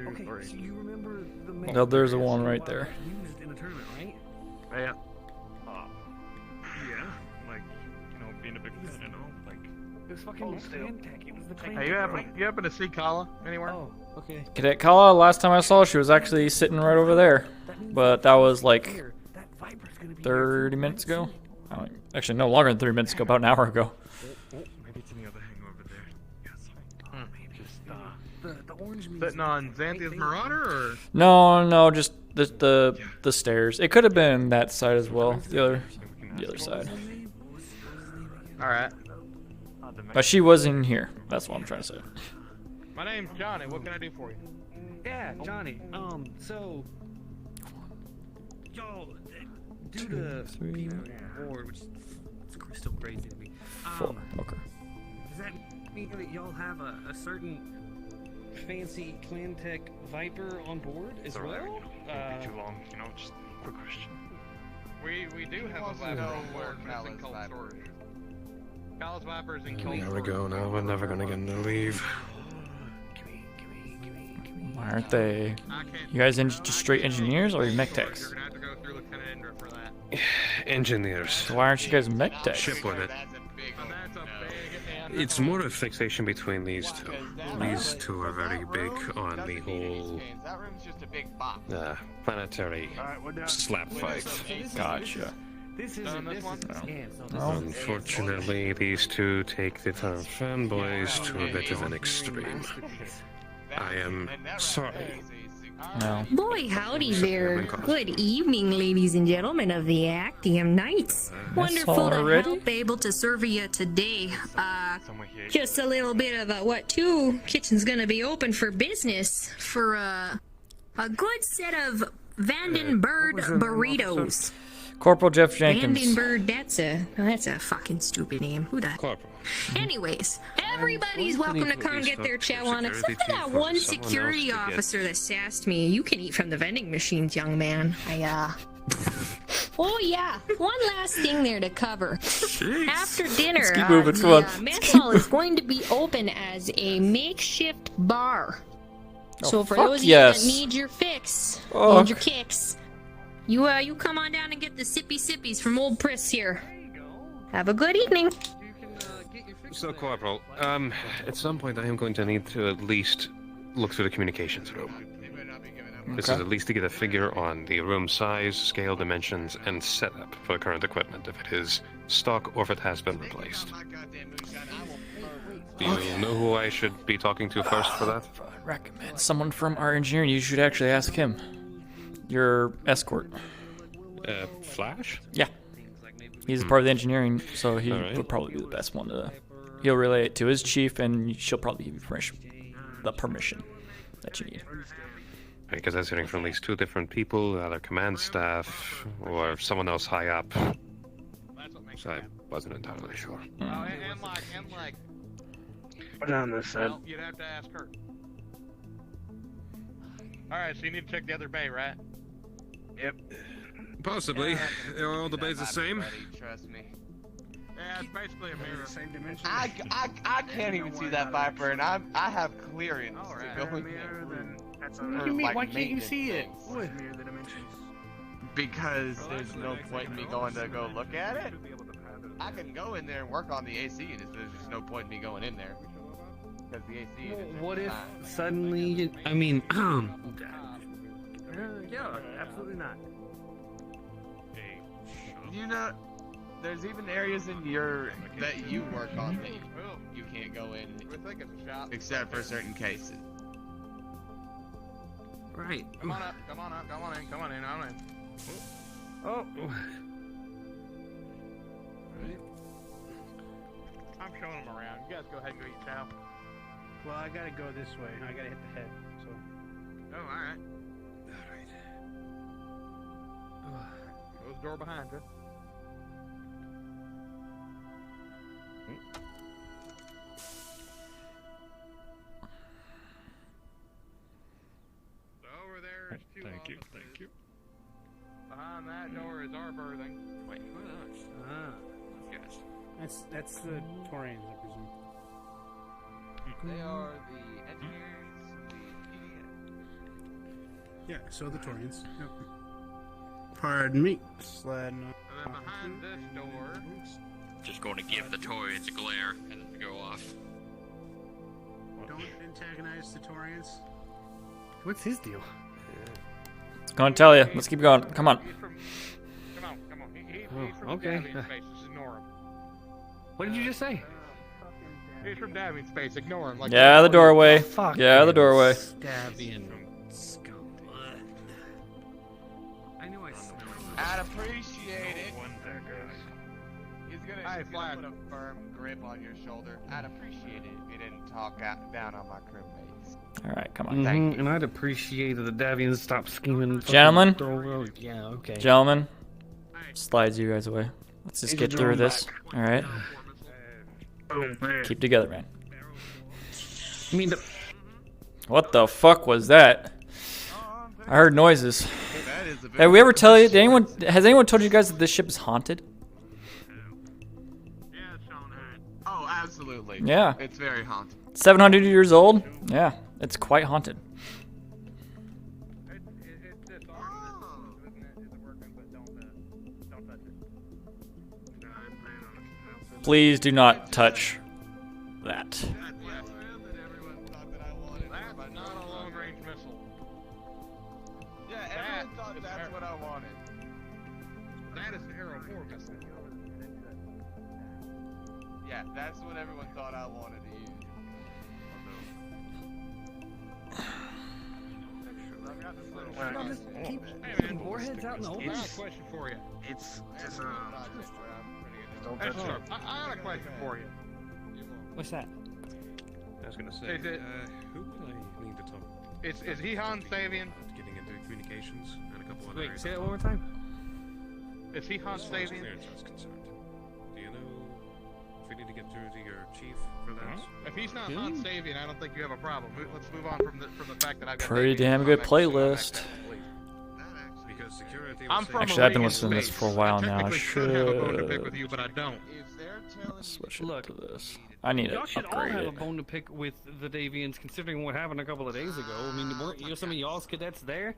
Okay, so you remember the man Well, there's a one right there. used in a tournament, right? Yeah. Yeah, like, being a big fan, like... It was fucking clan tech. It was the clan Hey, you happen to see Kala anywhere? Oh, okay. Cadet Kala, last time I saw her, she was actually sitting right over there. But that was like 30 minutes ago. Actually, no longer than 30 minutes ago, about an hour ago. Maybe it's in the other hangar over there. The orange Sitting on Xanthia's Marauder, or? No, just the stairs. It could have been that side as well. The other side. All right. But she was in here. That's what I'm trying to say. My name's Johnny. What can I do for you? Yeah, Johnny. So y'all, due to people on board, which is still crazy to me. 4. Okay. Does that mean that y'all have a certain fancy clan tech Viper on board as well? Won't be too long, just a quick question. We do have a Viper on board, but it's in cold storage. Kala's Viper's in cold There we storage. go. Now we're never gonna get to leave. Why aren't they? You guys just straight engineers or are you mech techs? You're gonna have to go through Lieutenant Indra for that. Engineers. So why aren't you guys mech techs? Ship with it. That's a big It's more a fixation between these two. These two are very big on the whole planetary slap fight. Gotcha. This is Unfortunately, these two take the term fanboys to a bit of an extreme. I am sorry. No. Boy, howdy there. Good evening, ladies and gentlemen of the Actium Knights. Wonderful to help able to serve you today. Just a little bit of a what to. Kitchen's gonna be open for business for a good set of Vandenberg burritos. Corporal Jeff Jenkins. Vandenberg, that's a fucking stupid name. Who the? Corporal. Anyways, everybody's welcome to come get their chow on, except for that one security officer that sassed me. You can eat from the vending machines, young man. Oh yeah, one last thing there to cover. After dinner, Let's keep moving, come on. mess hall is going to be open as a makeshift bar. So for those of you that need your fix, need your kicks, you come on down and get the sippy sippies from old Priss here. Have a good evening. So, Corporal, at some point I am going to need to at least look through the communications room. This is at least to get a figure on the room size, scale, dimensions, and setup for the current equipment, if it is stock or if it has been replaced. Do you know who I should be talking to first for that? I recommend someone from our engineering. You should actually ask him. Your escort. Flash? Yeah. He's part of the engineering, so he would probably be the best one to... He'll relay it to his chief, and she'll probably give you the permission that you need. Because I was hearing from at least 2 different people, either command staff or someone else high up. So I wasn't entirely sure. And like. Put on this side. Well, you'd have to ask her. Alright, so you need to check the other bay, right? Yep. Possibly. Are all the bays the same? Trust me. Yeah, it's basically a mirror. Same dimension. I can't even see that Viper, and I have clearance to go in there. What do you mean? Why can't you see it? Because there's no point in me going to go look at it. I can go in there and work on the AC, and there's just no point in me going in there. Because the AC is what if suddenly, I mean, yeah, absolutely not. You know, there's even areas in that you work on that you can't go in, except for certain cases. Right. Come on up, come on up, come on in, come on in, I'm in. Oh. I'm showing them around. You guys go ahead and go eat chow. Well, I gotta go this way. I gotta hit the head, so. Oh, alright. Close the door behind you. So over there is 2 Thank you. Behind that door is our berthing. Wait, who are those? That's the Taurians, I presume. They are the engineers, the PD. Yeah, so the Torians. Yep. Pardon me. Sliding on. And then behind this door. Just going to give the Torians a glare and then go off. Don't antagonize the Torians. What's his deal? Gonna tell you. Let's keep going. Come on. Come on. He's from okay. Davian space. Just ignore him. What did you just say? He's from Davian space. Ignore him. Like Yeah, the doorway. Fuck Yeah, the doorway. Davian scum. I knew I saw it. I'd appreciate it. He's Hey, gonna put a firm grip on your shoulder. I'd appreciate it if you didn't talk down on my crewmates. Alright, come on. Thank you. And I'd appreciate if the Davians stopped scheming. Gentlemen? Yeah, okay. Gentlemen. Slides you guys away. Let's just get through this. Alright? Keep together, man. I mean, What the fuck was that? I heard noises. Have we ever tell you? Has anyone told you guys that this ship is haunted? Oh, absolutely. Yeah. It's very haunted. 700 years old? Yeah, it's quite haunted. Please do not touch that. That's not a long-range missile. Yeah, everyone thought that's what I wanted. That is an Arrow 4 missile. Yeah, that's what everyone thought I wanted to use. I've got this little keep warheads out in the open. I got a question for you. It's just Hey, sir, I got a question for you. What's that? I was gonna say, Is it- who would I need to talk? Is he Han Savian? Getting into communications and a couple other Wait, areas. say that one more time. Is he Han As far as Savian? clearance is concerned, do you know if we need to get through to your chief for that? If he's not Han Savian, I don't think you have a problem. Let's move on from the fact that I've got Pretty Davian damn good contacts and playlist. Because security. I'm from Actually, I've been Meridian listening to this Space. for a while now. I technically should have a bone to pick should with you, but I don't. switch it to this. I need to Y'all should all upgrade have a it. bone to pick with the Davians, considering what happened a couple of days ago. I mean, weren't some of y'all's cadets there?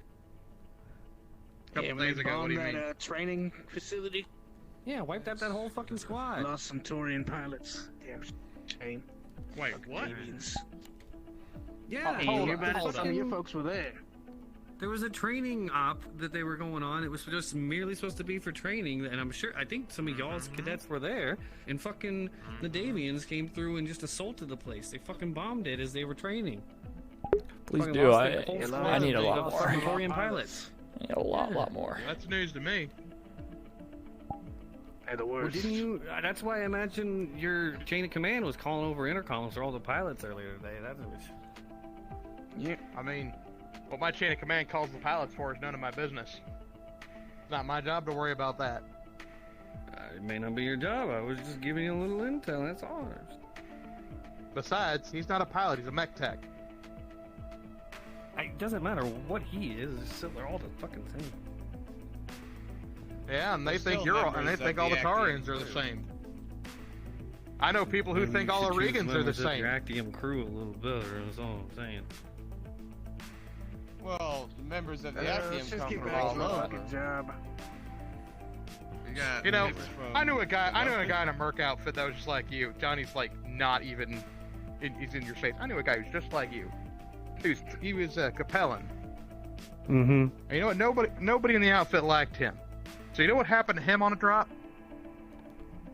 Couple days ago, what do you mean? Training facility. Yeah, wiped out that whole fucking squad. Lost some Torian pilots. Damn shame. Wait, what? Yeah, Hey, some of your folks were there. There was a training op that they were going on. It was just merely supposed to be for training, and I think some of y'all's cadets were there, and fucking the Davians came through and just assaulted the place. They fucking bombed it as they were training. Please Fucking do. lost I their whole squad need a of lot more. Torian pilots. I need a lot more. That's news to me. They're the Well, worst. didn't you? That's why I imagine your chain of command was calling over intercoms for all the pilots earlier today. That was. Yeah. I mean, what my chain of command calls the pilots for is none of my business. It's not my job to worry about that. It may not be your job. I was just giving you a little intel. That's all. Besides, he's not a pilot. He's a mech tech. It doesn't matter what he is. They're all the fucking same. Yeah, and they They're think still all the members of Tarians the are the Actium same. I know people who think all the Regans are the same. Your Actium crew a little better. That's all I'm saying. Well, the members of the Let's Actium just come get from back all to the over. fucking job. You know, I knew a guy in a Merc outfit that was just like you. Johnny's like not even, he's in your face. I knew a guy who's just like you. He was Capellan. Mm-hmm. And you know what? Nobody in the outfit liked him. So you know what happened to him on a drop?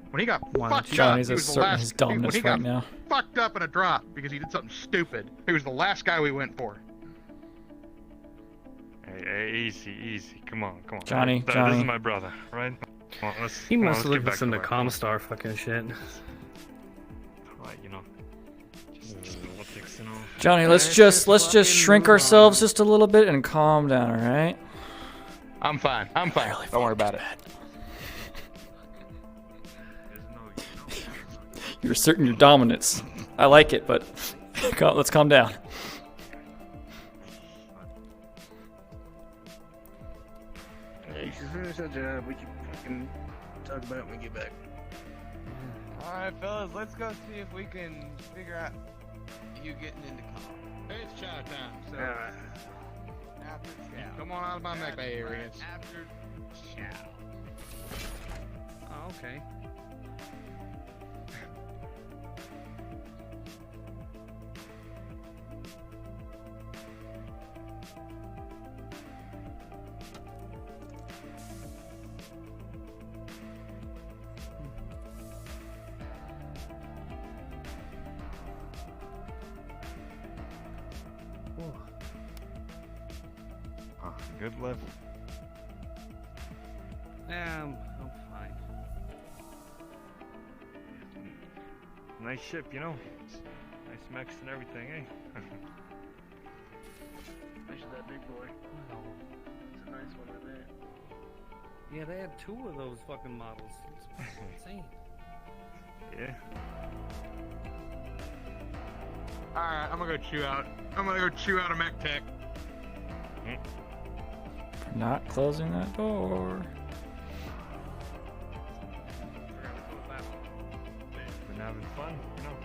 When he got fucked Johnny's up, he was the asserting last. his dominance when he right got now. fucked up in a drop because he did something stupid. He was the last guy we went for. Hey, easy. Come on. Johnny. This is my brother, right? Come on, He must have get looked back at some to of the work. Comstar fucking shit. Right, just politics and all. Johnny, let's just shrink ourselves just a little bit and calm down, all right? I'm fine. Don't worry about it. You're asserting your dominance. I like it, but let's calm down. Hey, you should finish that job. We can fucking talk about it when we get back. Alright, fellas, let's go see if we can figure out you getting into call? It's chow time, so. After chow. Come on out of my mech bay areas. After chow. Oh, okay. Oh, good level. Yeah, I'm fine. Nice ship, you know. Nice mechs and everything, eh? Especially that big boy. It's a nice one right there. Yeah, they had 2 of those fucking models. It's insane. Yeah. Alright, I'm gonna go chew out. I'm gonna go chew out a mech tech. For not closing that door. Been having fun, you know.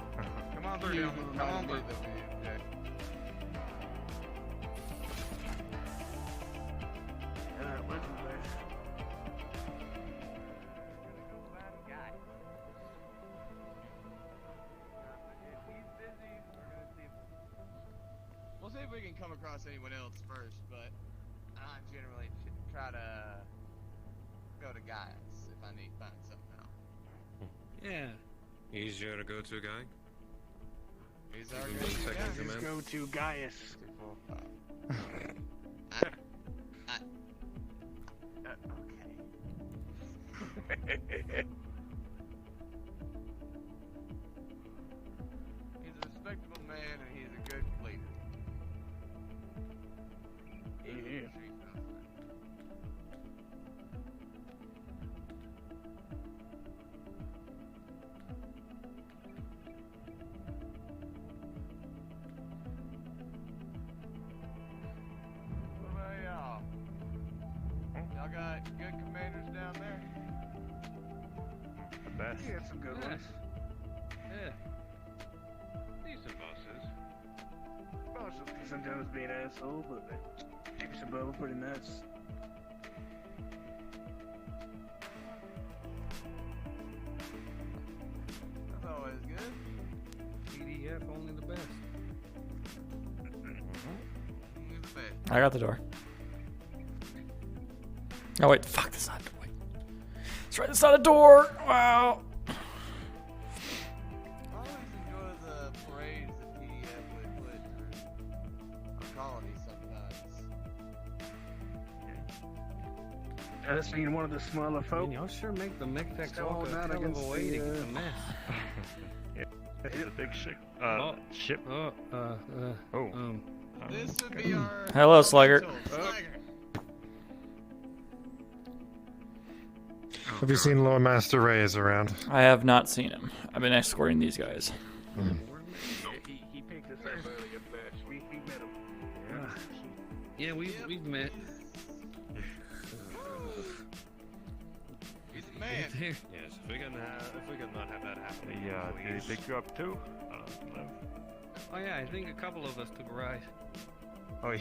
Come on through, Dylan. Come on through. We'll see if we can come across anyone else first, but I generally try to go to guys if I need to find something out. Yeah. Easier to go to, guy? He's our Even go-to being second guy. in command? Go to Gaius. Okay. He's a respectable man and he's a good leader. Yeah. What about y'all? Y'all got good commanders down there? The best. You got some good ones. Yeah. Decent bosses. Bosses can sometimes be an asshole, but Chips and Bubba pretty nice. That's always good. PDF, only the best. Only the best. I got the door. Oh wait, fuck, that's not the door. That's right, that's not a door! Wow. I always enjoy the parades that PDF would put through our colony sometimes. I just seen one of the smaller folk. Y'all sure make the mech techs Still walk a holding out hell of a against way to the, get the mess. Yeah, it's a big ship. Ship. This would be our Hello, Slugger. Have you seen Lord Master Reyes around? I have not seen him. I've been escorting these guys. He picked us up earlier, but we met him. Yeah, we've met. He's a man. Yes, if we can not have that happen. Yeah, did he pick you up too? No. Oh yeah, I think a couple of us took a ride. Oh yeah. That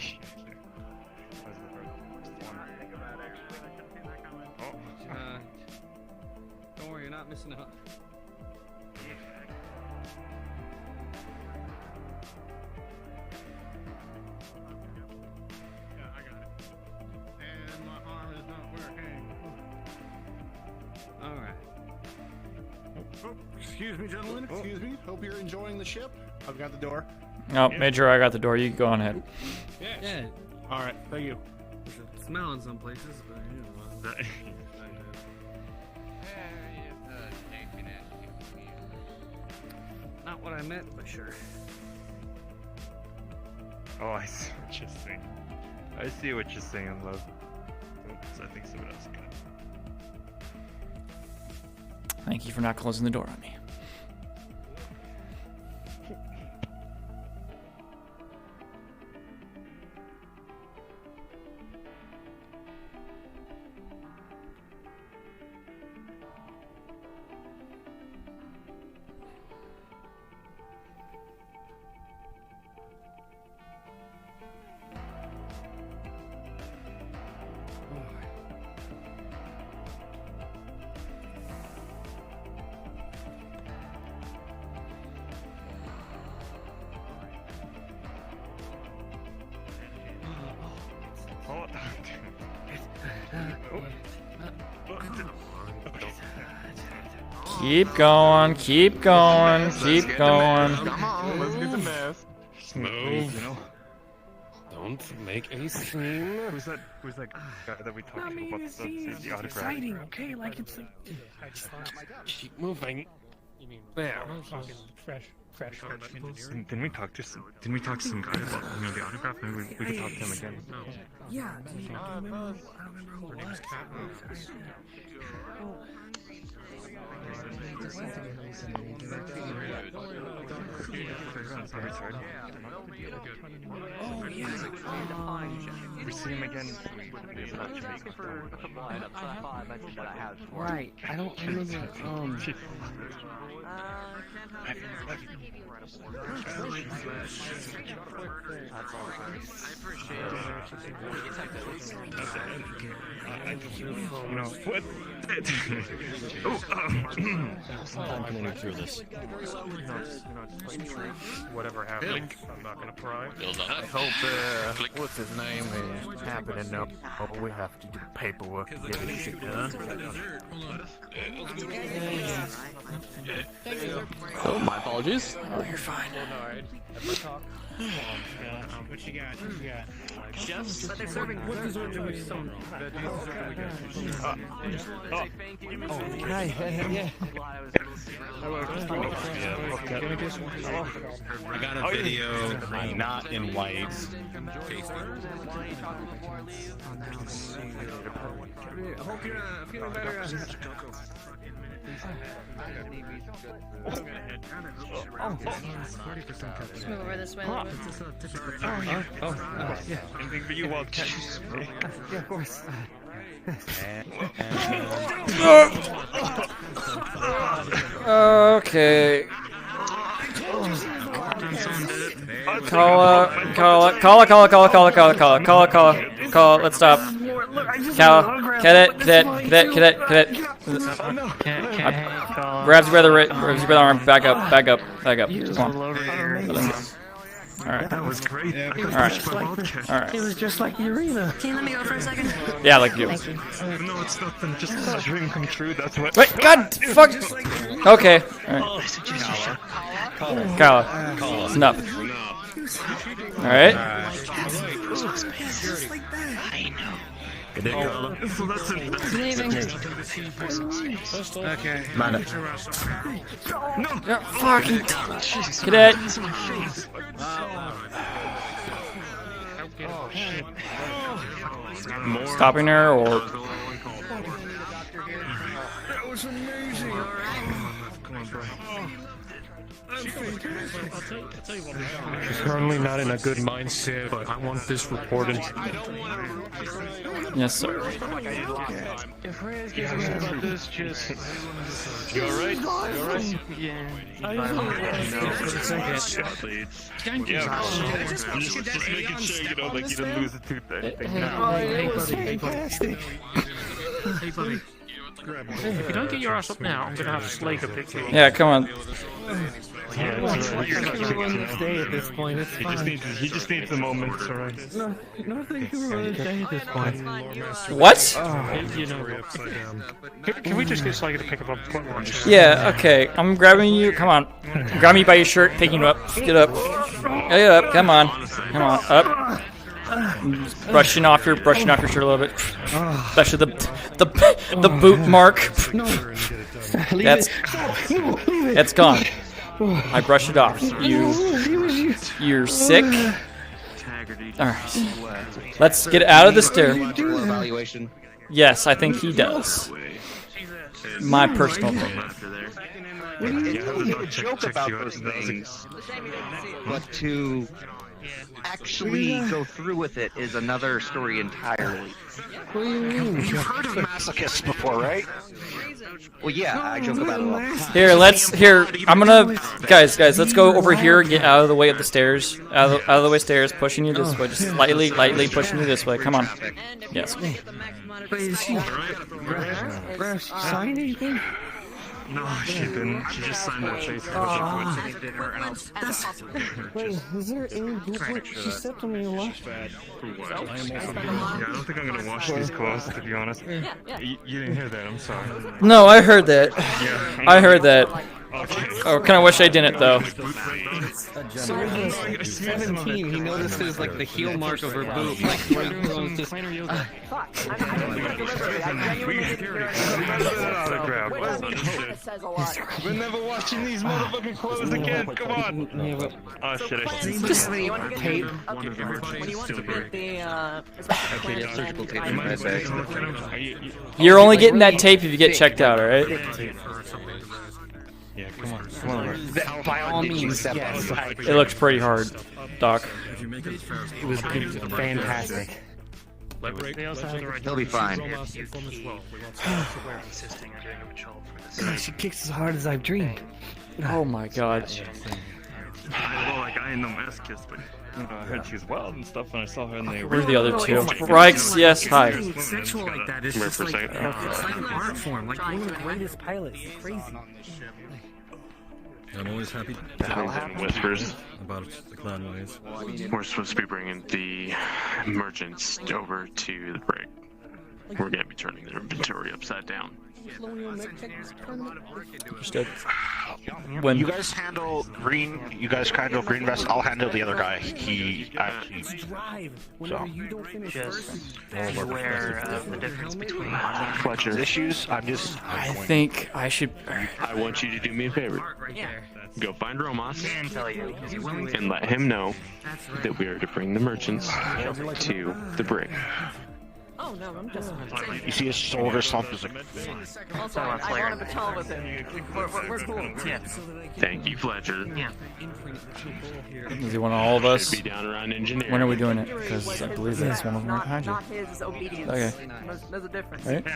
was the first one. Oh. Don't worry, you're not missing out. Yeah, I got it. And my arm is not working. Alright. Oh, excuse me, gentlemen. Excuse me. Hope you're enjoying the ship. I've got the door. Oh, Major, I got the door. You can go on ahead. Yeah. All right. Thank you. There's a smell in some places, but you know. Not what I meant, but sure. Oh, I see what you're saying. I see what you're saying, love. Oops, I think someone else got it. Thank you for not closing the door on me. Keep going, keep going, keep going. Come on, let's do the mess. Move. Don't make any scene. Who's that guy that we talked to about the autograph? Exciting, okay? Like it's like. Keep moving. You mean there? Fucking fresh engineering. Didn't we talk to some guy about the autograph? Maybe we could talk to him again. Yeah. I don't remember who it was. Oh, yeah. We see him again. Right. I don't remember. What? I'm going through this. Whatever happened, I'm not gonna pry. I hope, what's his name is happening now. Oh, we have to do paperwork to get this shit done. Oh, my apologies. Oh, you're fine. What you got? What you got? Chefs, but they're serving. What dessert do we sell? I got a video. I'm not in white. I hope you're feeling better. Let's move over this way. Yeah. Anything for you, Wildcat? Yeah, of course. Okay. Call. Let's stop. Cadet. Grabs your brother arm. Back up. Come on. Alright. That was great. Alright. It was just like the arena. Can you let me go for a second? Yeah, like you. No, it's nothing. Just a dream come true. That's what. Wait, God, fuck. Okay. Alright. Kala. It's enough. Alright. Okay. Man. No, fucking cadet. Stopping her or That was amazing. Come on, bro. She's currently not in a good mindset, but I want this reported. Yes, sir. If Reyes gets upset about this, just... You alright? Yeah. Just making sure, like you didn't lose a tooth or anything. Hey, buddy. Hey, buddy. If you don't get your ass up now, I'm gonna have Slaker pick you up. Yeah, come on. Stay at this point. It's fine. He just needs a moment, alright. Nothing to really stay at this point. What? You know, can we just get Slaker to pick up a point watch? Yeah, okay. I'm grabbing you. Come on. Grab me by your shirt, picking you up. Get up. Get up. Come on. Up. Brushing off your shirt a little bit. Especially the boot mark. That's gone. I brushed it off. You're sick. All right. Let's get out of the stair. Yes, I think he does. My personal opinion. You can joke about those things, but to actually go through with it is another story entirely. What do you mean? You've heard of masochists before, right? Well, yeah, I joke about it all the time. Here, I'm gonna, guys, let's go over here and get out of the way of the stairs. Out of the way stairs, pushing you this way, just lightly pushing you this way. Come on. Yes. Wait, is she... Sign anything? No, she didn't. She just signed her face. Wait, is there any blueprint? She stepped on me a lot. Yeah, I don't think I'm gonna wash these clothes, to be honest. You didn't hear that, I'm sorry. No, I heard that. Yeah. I heard that. Oh, kind of wish I didn't though. So at 17, he notices like the heel mark of her boot. Like, where it goes just... We're never washing these motherfucking clothes again. Come on. Oh shit! Just tape. When you want to put the surgical tape in my bag. You're only getting that tape if you get checked out, alright? Yeah, come on. By all means, yes. It looks pretty hard, Doc. It was fantastic. He'll be fine. God, she kicks as hard as I've dreamed. Oh my god. Well, like I ain't no masochist, but I heard she was wild and stuff, and I saw her and they Where are the other two? Rikes, yes, hi. Sexual like that. It's just like, it's like an art form. Like one of the greatest pilots. It's crazy. I'm always happy to whispers about the clan ways. We're supposed to be bringing the merchants over to the brig. We're going to be turning their inventory upside down. Understood. When you guys handle green vest, I'll handle the other guy. He actually. So. Just aware of the difference between Fletcher issues. I think I should. I want you to do me a favor. Go find Romos and let him know that we are to bring the merchants to the brig. Oh no, I'm just. You see his shoulder slump is like. Also, I want to patrol with him. We're cool. Yeah. Thank you, Fletcher. Yeah. Is he one of all of us? Be down around engineering. When are we doing it? Because I believe that's one of them right behind you. Not his obedience. Okay. There's a difference. Right?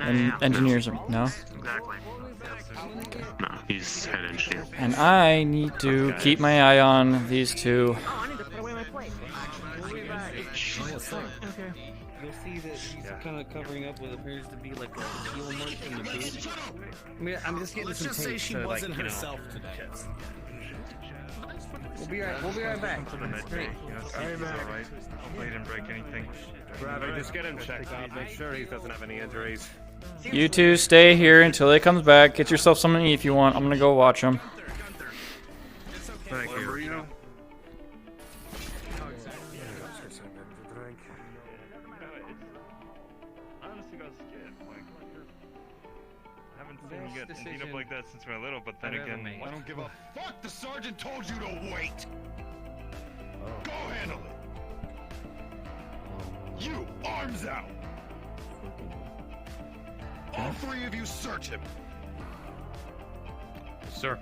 And engineers are no. Exactly. No, he's head engineer. And I need to keep my eye on these two. Oh, I need to put away my plate. Okay. You'll see that she's kind of covering up what appears to be like a heel mark in the boot. I mean, I'm just getting some tape. Let's just say she wasn't herself today. We'll be right back. Great. Alright. Hopefully he didn't break anything. Bravo, just get him checked out. Make sure he doesn't have any injuries. You two stay here until he comes back. Get yourself something to eat if you want. I'm gonna go watch him. Thank you. Beat up like that since we were little, but then again, I don't give a fuck. The sergeant told you to wait. Go handle it. You, arms out. All three of you, search him. Sir.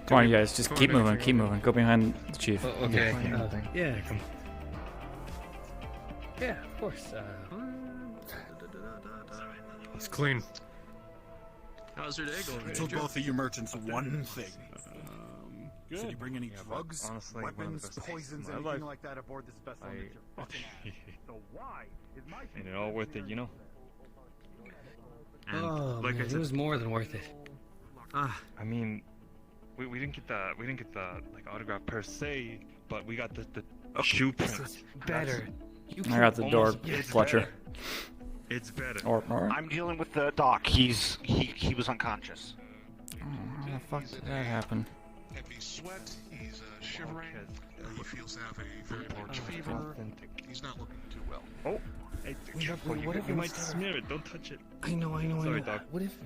Come on, you guys. Just keep moving. Keep moving. Go behind the chief. Okay. Yeah. Yeah, of course. It's clean. How's your day going? I told both of you merchants one thing. Good. Did you bring any drugs, honestly, weapons, poisons, anything like that aboard this vessel? So why is my ain't it all worth it, you know? And oh, like man, it was more than worth it. I mean, we didn't get the like autograph per se, but we got the shoe print. Better. I got the door, Fletcher. It's better. Or I'm dealing with the doc. He was unconscious. Oh, how the fuck did that happen? Heavy sweat. He's shivering. He feels to have a very large fever. He's not looking too well. Oh, hey, careful! You might smear it. Don't touch it. I know. Sorry, Doc. What if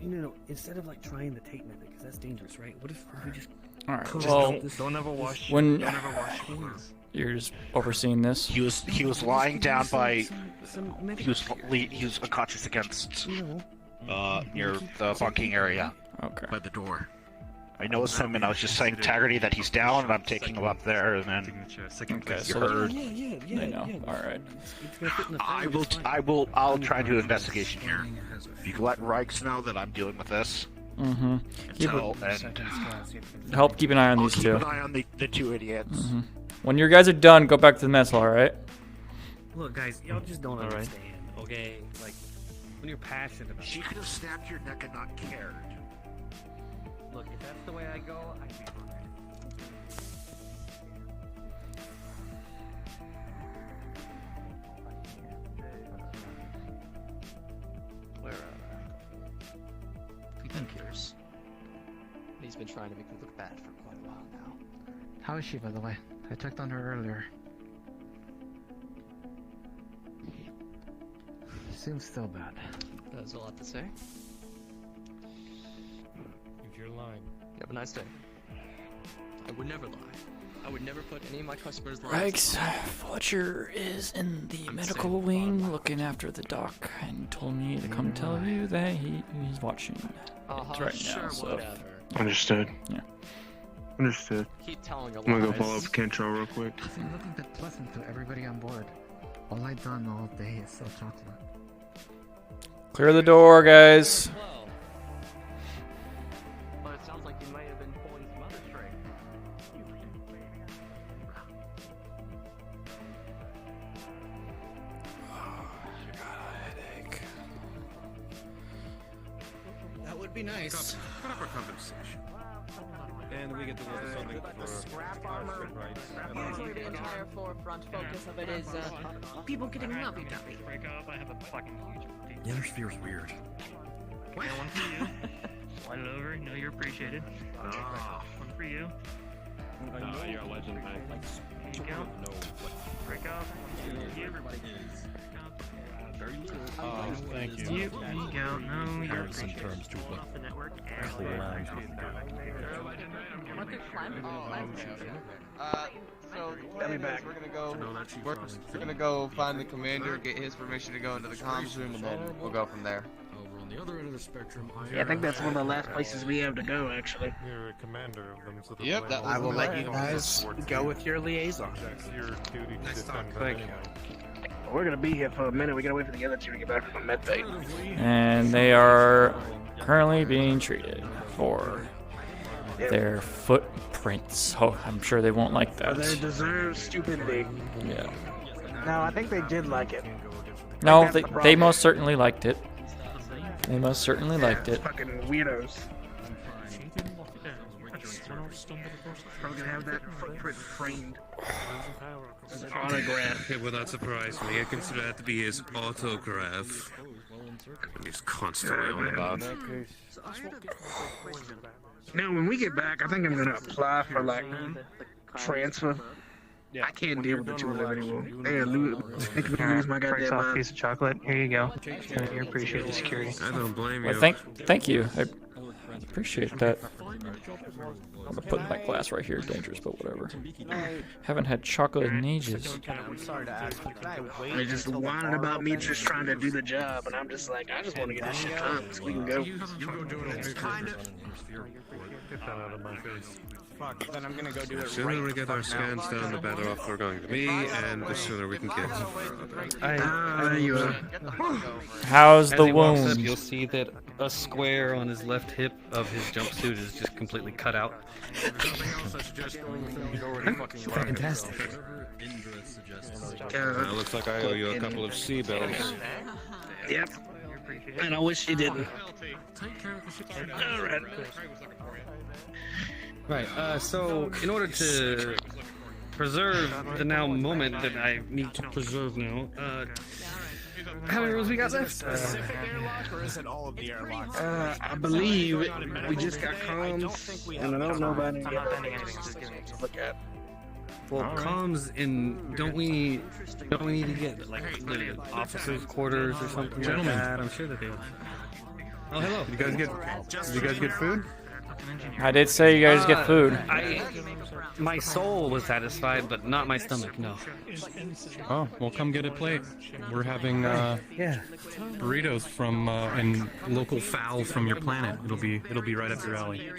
instead of like trying the tape method, because that's dangerous, right? What if we just? All right. Well, don't ever wash. When don't ever wash clothes. You're just overseeing this. He was lying down by. He was unconscious against. Near the bunking area. Okay. By the door. I noticed him, and I was just saying Taggarty that he's down, and I'm taking him up there, and then. Okay, so I know. All right. I'll try and do an investigation here. You can let Rikes know that I'm dealing with this. Mm-hmm. And help keep an eye on these two. Keep an eye on the two idiots. Mm-hmm. When your guys are done, go back to the mess hall, all right? Look, guys, y'all just don't understand, okay? Like, when you're passionate about She could have snapped your neck and not cared. Look, if that's the way I go, I'd be fine. Where, Jenkins. He's been trying to make me look bad for quite a while now. How is she, by the way? I checked on her earlier. Seems still bad. That's a lot to say. If you're lying. You have a nice day. I would never lie. I would never put any of my customers' lives. Rex, Fletcher is in the medical wing looking after the doc and told me to come tell you that he's watching it right now. So. Understood. Yeah. Understood. Keep telling I'm gonna go follow up Kentrell real quick. It seemed looking a bit pleasant to everybody on board. All I've done all day is sell chocolate. Clear the door, guys. Well, it sounds like you may have been pulling some other strings. That would be nice. Proper compensation. And we get to work on something for scrap armor. Usually the entire forefront focus of it is people getting lovey-dovey. Break up, I have a fucking huge The inner sphere's weird. one for you. Slide it over, know you're appreciated. One for you. You're a legend, man. There you go. Break up. One for you. Very little. Thank you. There you go. No, you're Comparison appreciated. terms to what Off the network. clear lines would do. So the plan is we're gonna go find the commander, get his permission to go into the comms room, and then we'll go from there. Over on the other end of the spectrum, Yeah, I think that's one of the last places we have to go, actually. You're a commander of them, so the Yep, that I will was let the you plan. guys go with your liaison. That's your duty to defend them Thank you. anyway. We're gonna be here for a minute. We gotta wait for the other two to get back from the med bay. And they are currently being treated for their footprints. Oh, I'm sure they won't like For their that. deserved stupidity. Yeah. No, I think they did like it. No, That's the they problem. most certainly liked it. They most certainly liked it. Fucking weirdos. Probably gonna have that footprint framed. As an autograph. It would not surprise me. I consider that to be his autograph. He's constantly on about. Now, when we get back, I think I'm gonna apply for like transfer. I can't deal with the two of them anymore. They make me lose my Breaks goddamn off a mind. piece of chocolate. Here you go. You appreciate the security. I don't blame Well, you. thank you. I appreciate that. I'm gonna put my glass right here. Dangerous, but whatever. Haven't had chocolate in ages. I'm sorry to ask, but can I wait? They just whining about me just trying to do the job, and I'm just like, I just want to get this shit done so we can go. It's kind of. Get that out of my face. Fuck, then I'm gonna go do The it sooner right we get our scans done, the better off we're going to be, and the sooner we can get. There you are. How's As the he walks up, wound? you'll see that a square on his left hip of his jumpsuit is just completely cut out. Fantastic. It looks like I owe you a couple of C-bills. Yep. And I wish he didn't. Alright. Right, so in order to preserve the now moment that I need to preserve now, how many rooms we got left? or is it all of the airlocks? I believe we just got comms, and I don't know about any other things to look at. Well, comms in don't we need to get like the officers' quarters or something like that? I'm sure that they. Oh, hello. Did you guys get food? I did say you guys get food. My soul was satisfied, but not my stomach. No. Oh, well, come get a plate. We're having burritos from and local fowl from your planet. It'll be right up your alley.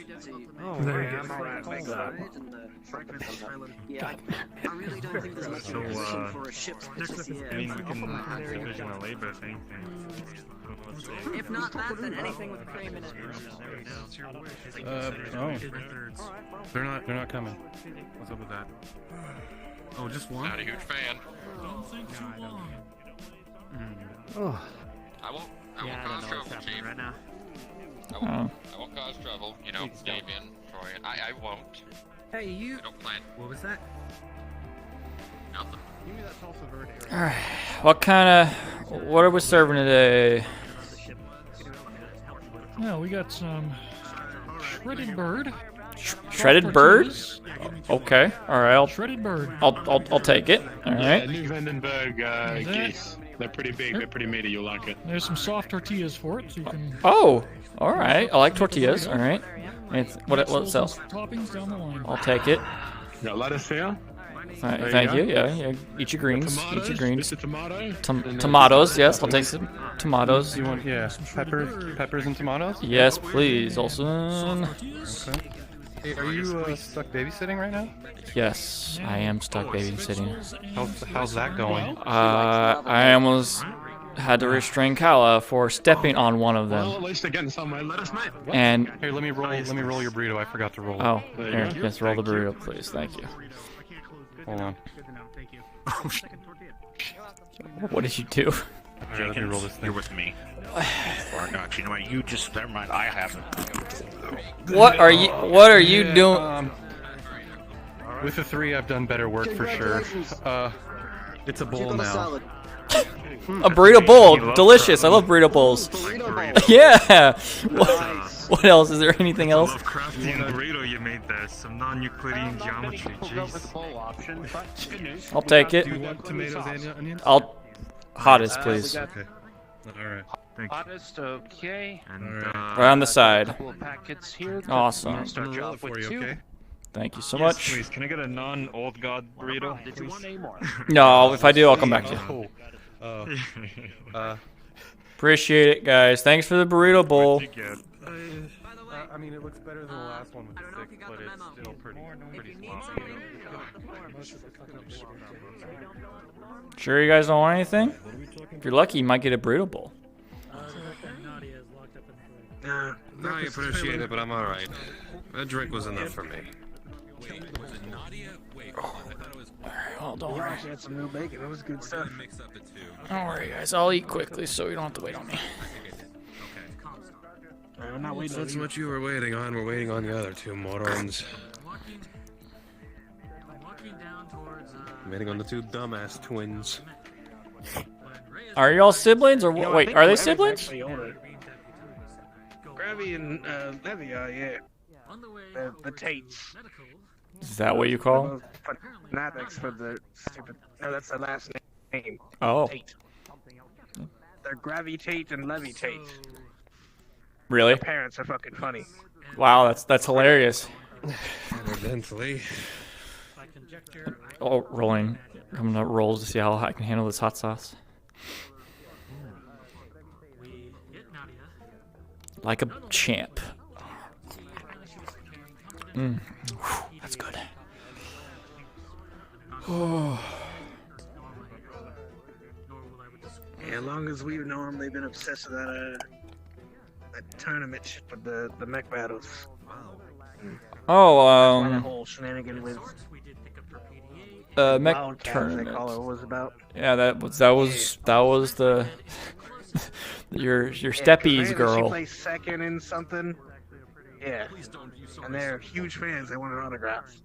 Oh, I'm alright, thanks. So, I mean, we can division of labor if anything. If not that, then anything with cream in it. oh. They're not coming. What's up with that? Oh, just one? Not a huge fan. Don't think too long. Oh. I won't cause trouble, Chief. Right now. I won't cause trouble. You know, Davian, Troy. I won't. Hey, you. I don't plan. What was that? Nothing. Give me that salsa verde. Alright. What are we serving today? Yeah, we got some shredded bird. Shredded bird? Okay. Alright, Shredded bird. I'll take it. Alright. New Vandenberg geese. They're pretty big, they're pretty meaty, you'll like it. There's some soft tortillas for it, so you can... Oh! Alright. I like tortillas. Alright. What else? Toppings down the line. I'll take it. Got lettuce here. Alright, thank you. Yeah. Eat your greens. Eat your greens. Tomato. Tomatoes, yes. I'll take some tomatoes. You want, peppers and tomatoes? Yes, please, Olsen. Okay. Hey, are you stuck babysitting right now? Yes, I am stuck babysitting. How's that going? I almost had to restrain Kala for stepping on one of them. Well, at least they're getting somewhere. Let us know. And here, let me roll your burrito. I forgot to roll. Oh, here, yes, roll the burrito, please. Thank you. Hold on. What did you do? Jenkins, let me roll this thing. you're with me. Or not. You know what? You just never mind. I have it. What are you doing? With the 3, I've done better work for sure. It's a bowl now. A burrito bowl, delicious. I love burrito bowls. Yeah. What else? Is there anything else? I love crafting the burrito you made there. Some non-Euclidean geometry. Jeez. I'll take it. Do you want tomatoes and onions? I'll hottest, please. Okay. All right. Thank you. Honest, okay. And, Right on the side. Couple of packets here. Awesome. Start you off with 2. Okay. Thank you so yes, much. Please, can I get a non-old god burrito? Did you want any more? No, if I do, I'll come back to you. Appreciate it, guys. Thanks for the burrito bowl. I mean, it looks better than the last one with the 6, but it's still pretty small. Sure you guys don't want anything? If you're lucky, you might get a burrito bowl. I appreciate it, but I'm alright. A drink was enough for me. Wait, was it Nadia? Wait, I thought it was... Alright, don't worry. Had some new bacon. It was good stuff. Mix up the two. Don't worry, guys. I'll eat quickly so you don't have to wait on me. I'm not waiting. That's what you were waiting on. We're waiting on the other 2 morons. Waiting on the 2 dumbass twins. Are y'all siblings or wait? Are they siblings? Gravy and Levy, yeah. The Tates. Is that what you call? Fanatics for the stupid. No, that's their last name. Oh. Tate. They're Gravy Tate and Levy Tate. Really? Their parents are fucking funny. Wow, that's hilarious. Evidently. Oh, rolling. I'm gonna roll to see how I can handle this hot sauce. Like a champ. That's good. Yeah, as long as we've known, they've been obsessed with that tournament shit with the mech battles. Oh, that whole shenanigan with mech Wildcats, tournament. they call it, was about. Yeah, that was the your steppies She girl. placed second in something. Yeah, and they're huge fans. They wanted autographs.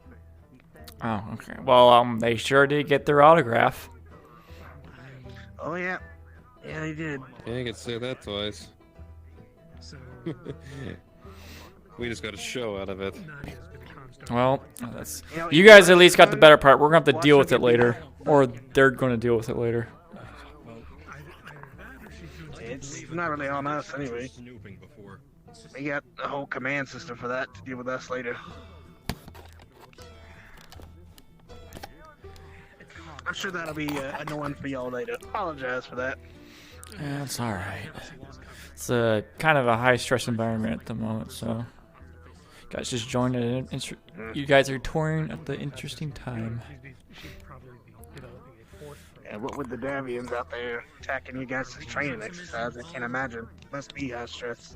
Oh, okay. Well, they sure did get their autograph. Oh yeah, yeah they did. Can't get to say that twice. We just got a show out of it. Well, that's you guys at least got the better part. We're gonna have to deal with it later, or they're gonna deal with it later. It's not really on us anyway. We got a whole command system for that to deal with us later. I'm sure that'll be annoying for y'all later. Apologize for that. Yeah, it's all right. It's a kind of a high-stress environment at the moment, so guys just joined it. You guys are touring at the interesting time. Yeah, what with the Davians out there attacking you guys' training exercise, I can't imagine. Must be high stress.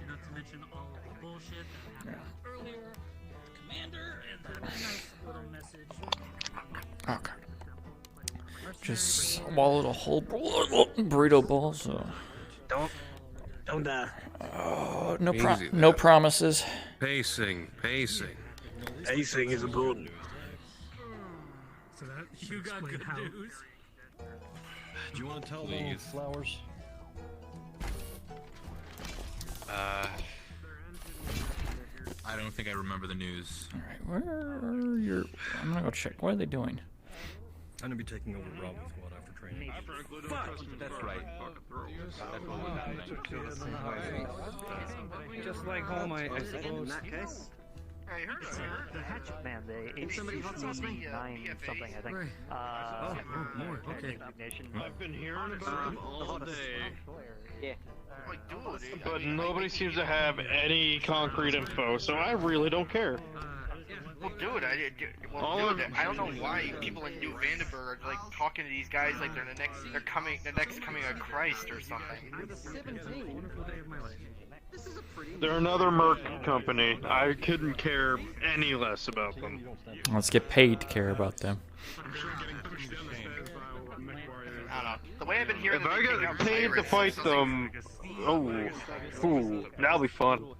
Okay. just swallowed a whole burrito bowl, so. Don't die. Oh, Easy no there. promises. Pacing. Pacing is important. So that You got good news. Do you want to tell them flowers? I don't think I remember the news. Alright, where are your... I'm gonna go check. What are they doing? I'm gonna be taking over Robin's squad after training. That's right. Just like home, I suppose. In that case, the hatchet man, the ATK-RP 9 something, I think. More, okay. I've been hearing about him all day. Yeah. But nobody seems to have any concrete info, so I really don't care. Well, dude, I don't know why people in New Vandenberg are like talking to these guys like they're the next coming of Christ or something. They're another merc company. I couldn't care any less about them. Let's get paid to care about them. I don't know. The way I've been hearing If I get paid to fight them, that'll be fun.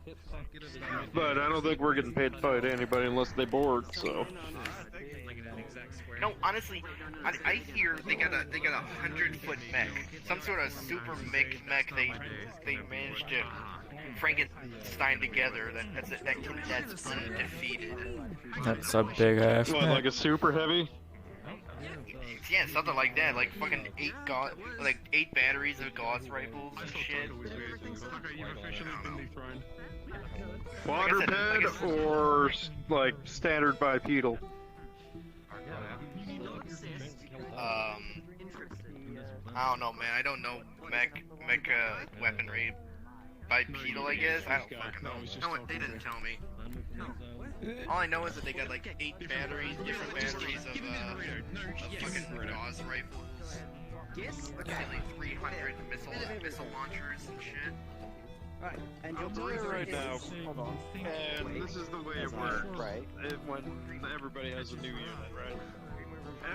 But I don't think we're getting paid to fight anybody unless they board. So. No, honestly, I hear they got a 100-foot mech, some sort of super mech they managed to Frankenstein together. That's undefeated. That's a big ass. What, like a super heavy? Yeah, something like that. Like fucking 8 batteries of Gauss rifles and shit. Quadruped or like standard bipedal? I don't know, man. I don't know mech weaponry. Bipedal, I guess. I don't fucking know. No, they didn't tell me. All I know is that they got like 8 batteries, different batteries of fucking Gauss rifles. Like 300 missile launchers and shit. Right, and I'll tell you right now, and this is the way it works. Right. When everybody has a new unit, right?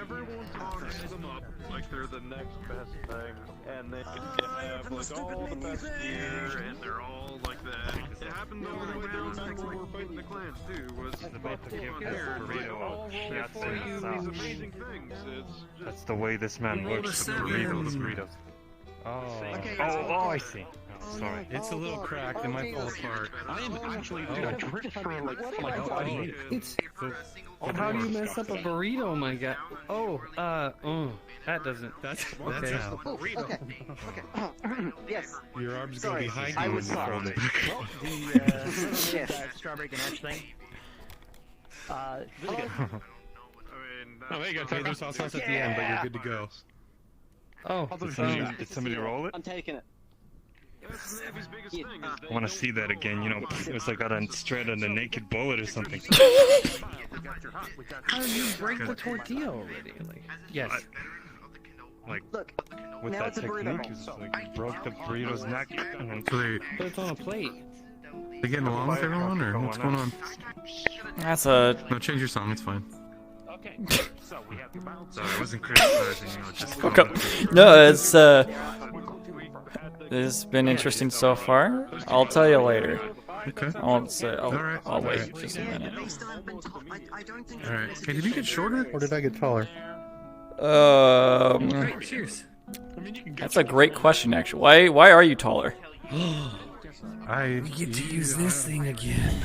Everyone talks them up like they're the next best thing, and they have like all the best gear, and they're all like that. It happened all the way down back when we were fighting the clans too. Was about to give this burrito shots in the south. these amazing things. That's the way this man works. The burritos. Oh, I see. Oh, sorry. It's a little cracked. It might fall apart. I am actually doing tricks for like How do you mess up a burrito, my guy? That doesn't. That's okay. Okay. Yes. Your arm's gonna Sorry, be hiding I when you was throw them. Yes. Strawberry ganache thing. Really good. Oh, there you go. There's sauce at the end, but you're good to go. Oh, did somebody roll it? I'm taking it. I want to see that again. You know, it was like got straight on a naked bullet or something. How did you break the tortilla already? Like, yes. With that technique, it's like you broke the burrito's neck and then But it's on a plate. They getting along with everyone, or what's going on? That's a... No, change your song. It's fine. Okay. So we have to bounce. Sorry, I wasn't criticizing. Just Okay. No, it's it's been interesting so far. I'll tell you later. Okay. I won't say. I'll wait just a minute. Alright. Hey, did you get shorter, or did I get taller? Cheers. That's a great question, actually. Why are you taller? I get to use this thing again.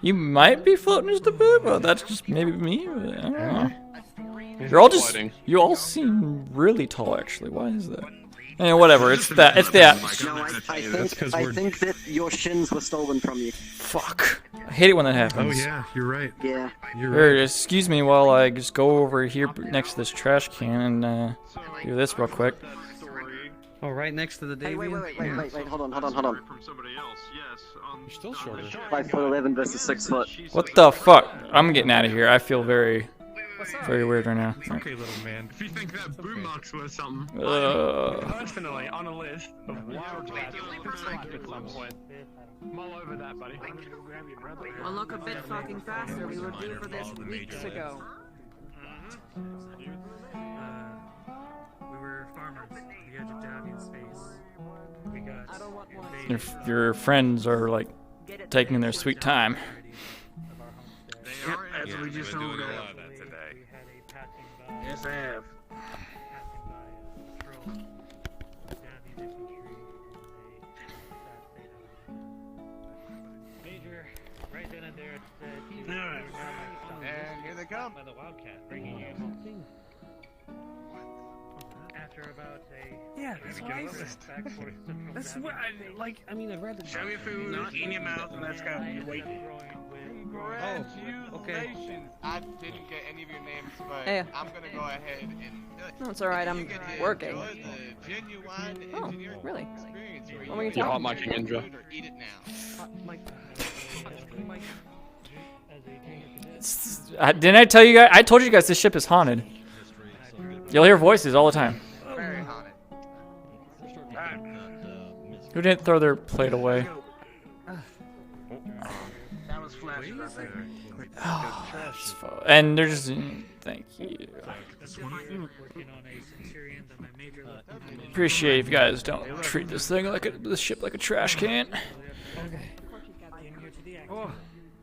You might be floating just a bit, but that's just maybe me. But I don't know. You all seem really tall, actually. Why is that? Whatever. It's that. No, I think that your shins were stolen from you. Fuck. I hate it when that happens. Oh yeah, you're right. Yeah. You're Here, right. excuse me while I just go over here next to this trash can and do this real quick. Oh, right next to the Hey, Davian? wait, hold on. You're still shorter. 5'11" versus 6 foot. What the fuck? I'm getting out of here. I feel very weird right now. Okay, little man. If you think that boombox was something, personally on a list of wild cats to select at some point. Mull over that, buddy. Well, look a bit fucking faster. We were due for this weeks ago. to Davian's face. We got. I don't want one. Your friends are like taking their sweet time. Yep, that's what we just told them. Yes, I have. Major, right then and there, And here they come. By the Wildcat, bringing you. After about a That's what I said. That's what I mean. I'd rather show your food in your mouth and let's go. You're waiting. Congratulations! I didn't get any of your names, but Hey. I'm gonna go ahead and. No, it's alright, I'm working. Enjoy the genuine Oh, engineering really? experience where What were you you talking hot about? Indra. Eat it now. Didn't I tell you guys? I told you guys this ship is haunted. You'll hear voices all the time. Very haunted. Who didn't throw their plate away? That was flash, I think. And they're just thank you. Appreciate if you guys don't treat this thing like this ship like a trash can. Oh,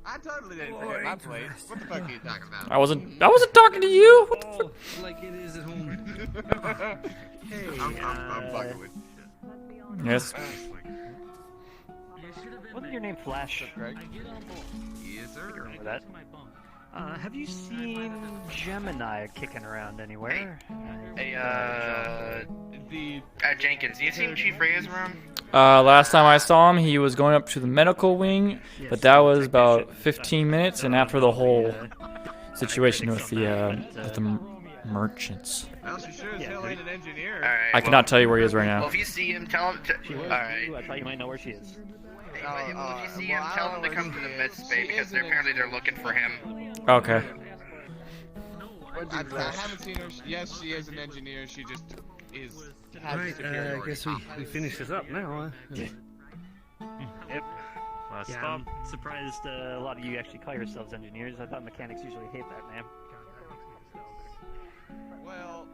I totally didn't forget my plate. What the fuck are you talking about? I wasn't talking to you. What the fuck? Like it is at home. Hey, I'm fucking with you. Yes. Wasn't your name Flash? Greg? Yes, sir. Remember that? Have you seen Gemini kicking around anywhere? Jenkins, you seen Chief Reyes around? Last time I saw him, he was going up to the medical wing, but that was about 15 minutes, and after the whole situation with the merchants. Well, she sure as hell ain't an engineer. Alright. I cannot tell you where he is right Well, now. if you see him, tell him to. Alright. I thought you might know where she is. If you see him, tell him to come to the mess bay because apparently they're looking for him. Okay. I haven't seen her. Yes, she is an engineer. She just is. Right, I guess we finish this up now, huh? Yep. I'm surprised a lot of you actually call yourselves engineers. I thought mechanics usually hate that name. Well,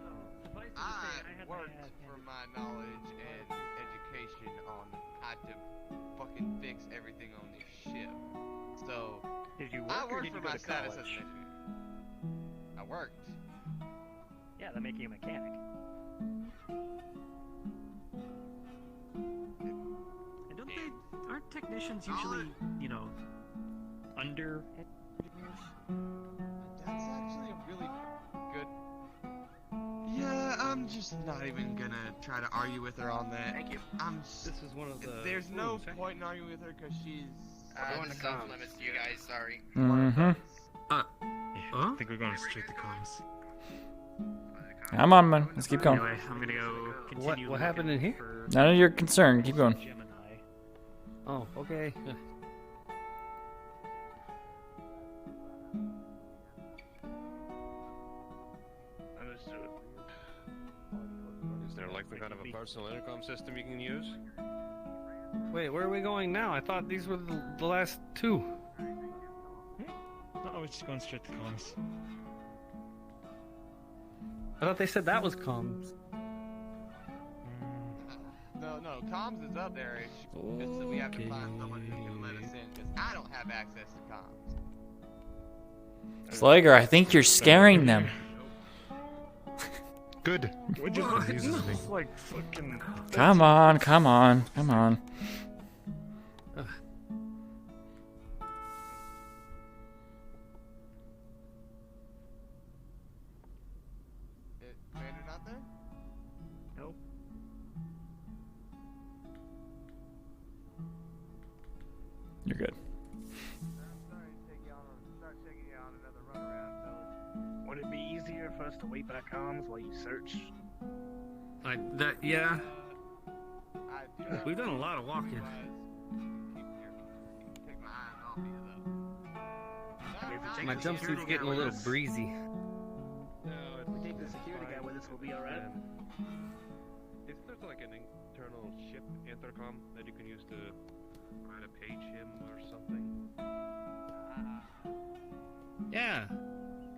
I worked for my knowledge and education on how to fucking fix everything on this ship. So, did you work I or worked did for you go my to status as an college? engineer. I worked. Yeah, that make you a mechanic. And don't they? Aren't technicians usually, you know, under engineers? That's actually a really good. Yeah, I'm just not even gonna try to argue with her on that. Thank you. This is one of the. There's no point in arguing with her because she's. Going to off limits to you guys, sorry. Mm-hmm. I think we're going straight to comms. Come on, man. Let's keep going. Anyway, I'm gonna go continue. What happened in here? None of your concern. Keep going. Oh, okay. Is there like some kind of a personal intercom system you can use? Wait, where are we going now? I thought these were the last two. No, we're just going straight to comms. I thought they said that was comms. No, comms is up there. It's just that we have to find someone who can let us in because I don't have access to comms. Slager, I think you're scaring them. Good. What'd you What? use this like fucking. Come on, come on, come on. Commander not there? Nope. You're good. Would it be easier for us to wait back comms while you search? Yeah. We've done a lot of walking. My jumpsuit's getting a little breezy. If we take the security guy with us, we'll be alright. Is there like an internal ship intercom that you can use to try to page him or something? Yeah.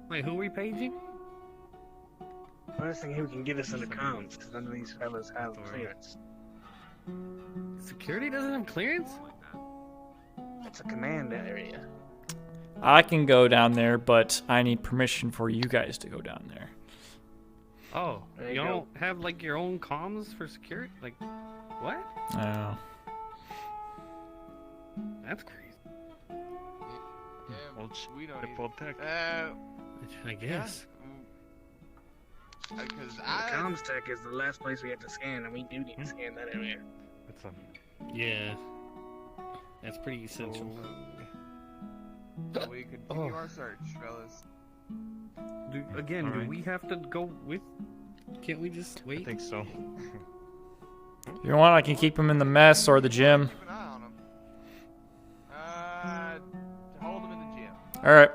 Wait, who are we paging? First thing, who can get us into comms? Because none of these fellas have clearance. Security doesn't have clearance? It's a command area. I can go down there, but I need permission for you guys to go down there. Oh, There you you don't have like your own comms for security? Like, what? Oh. That's crazy. We don't the full tech. I guess. Because The comms tech is the last place we have to scan, and we do need to scan that area. Yeah. That's pretty essential. we continue our search, fellas. Do we have to go with? Can't we just wait? I think so. If you want, I can keep him in the mess or the gym. Keep an eye on him. Hold him in the gym. Alright.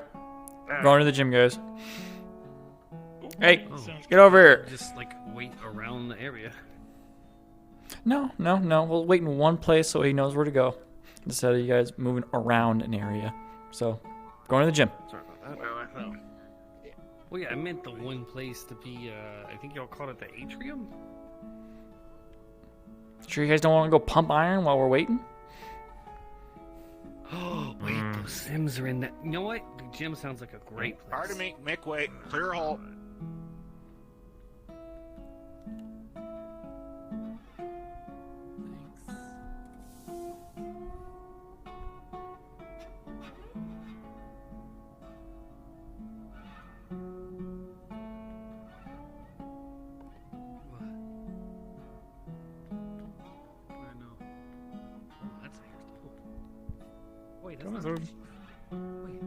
Going to the gym, guys. Hey, get over here. Just like wait around the area. No. We'll wait in one place so he knows where to go. Instead of you guys moving around an area. So, going to the gym. Sorry about that. Well, yeah, I meant the one place to be, I think y'all called it the atrium? Sure you guys don't want to go pump iron while we're waiting? Oh, wait, those Sims are in that. You know what? The gym sounds like a great place. Pardon me, make way. Clear hole. Wait, Come that's on, not... Zord. Wait.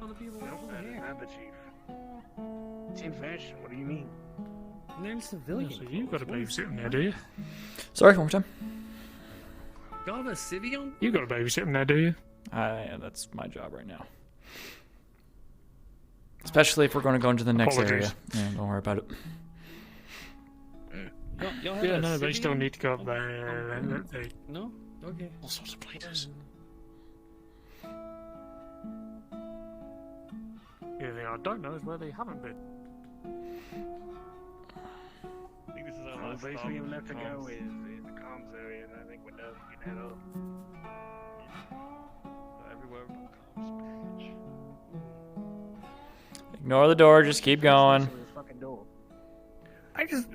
All the people over here. I'm the chief. It's in fashion. What do you mean? They're in civilian. So you've got a babysitting there, do you? Sorry, one more time. Y'all have a civilian? You got a babysitting there, do you? Yeah, that's my job right now. Especially if we're going to go into the next Apologies. area. Yeah, don't worry about it. Y'all have Yeah, a no, they still civilian? need to go up there. No? Okay. All sorts of places. The only thing I don't know is where they haven't been. I think this is our The last place stop. we have left to go Comms. is the comms area, and I think we're done. We can head up. Everywhere but comms, bitch. Ignore the door, just keep going. I just.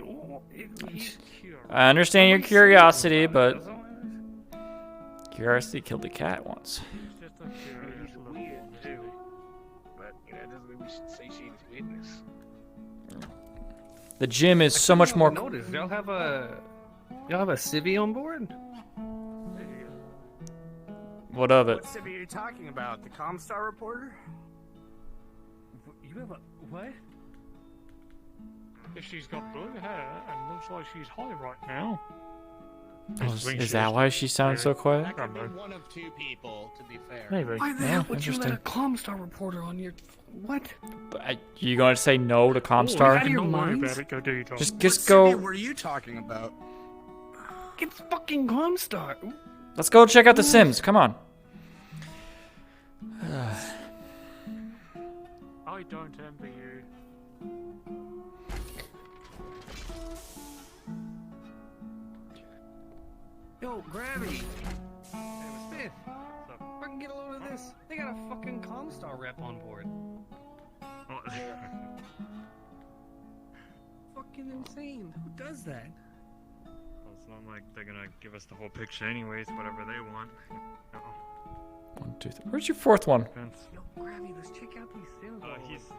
I understand your curiosity, but curiosity killed the cat once. He's weird too, but you know, it doesn't mean we should say she's witness. The gym is so much more. Notice y'all have a civvy on board. What of it? What city are you talking about? The Comstar reporter? You have a what? If she's got blue hair and looks like she's high right now. Oh, is that why she sounds so quiet? That could be one of two people, to be fair. Maybe. Why the Yeah, hell would you let a interesting. Comstar reporter on your what? You going to say no to Out Comstar? of your Don't worry minds? about it. Go do your job. Just What just city go. were you talking about? It's fucking Comstar. Let's go check out the Sims. Come on. I don't envy you. Yo, Gravity. Smith, fucking get a load of this. They got a fucking Comstar rep on board. Fucking insane. Who does that? Well, it's not like they're gonna give us the whole picture anyways, whatever they want. No. 1, 2, 3. Where's your fourth one? Depends. Yo, Gravity, let's check out these Sims. He's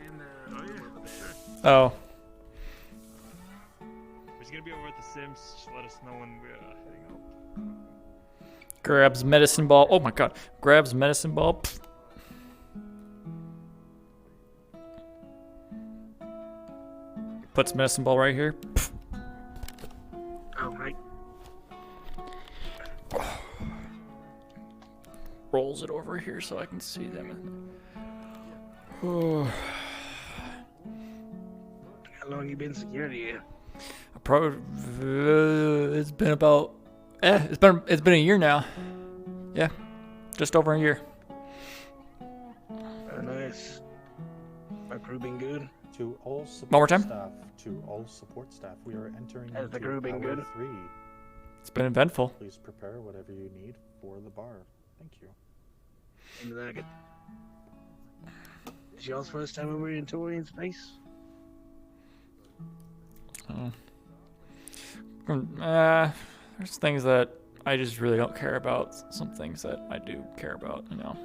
in the... Oh, yeah. Sure. Oh. He's gonna be over at the Sims. Just let us know when we're heading out. Grabs medicine ball. Oh my god. Grabs medicine ball. Pfft. Puts medicine ball right here. Pfft. Oh, right. Rolls it over here so I can see them. Oh. How long you been security here? It's been about. It's been a year now. Yeah, just over a year. Nice. My crew been good? To all One more support time. staff, to all support staff, we are entering Has the into crew been hour good? 3. It's been eventful. Please prepare whatever you need for the bar. Thank you. Into that. Is y'all's first time over in Torian space? There's things that I just really don't care about. Some things that I do care about, you know.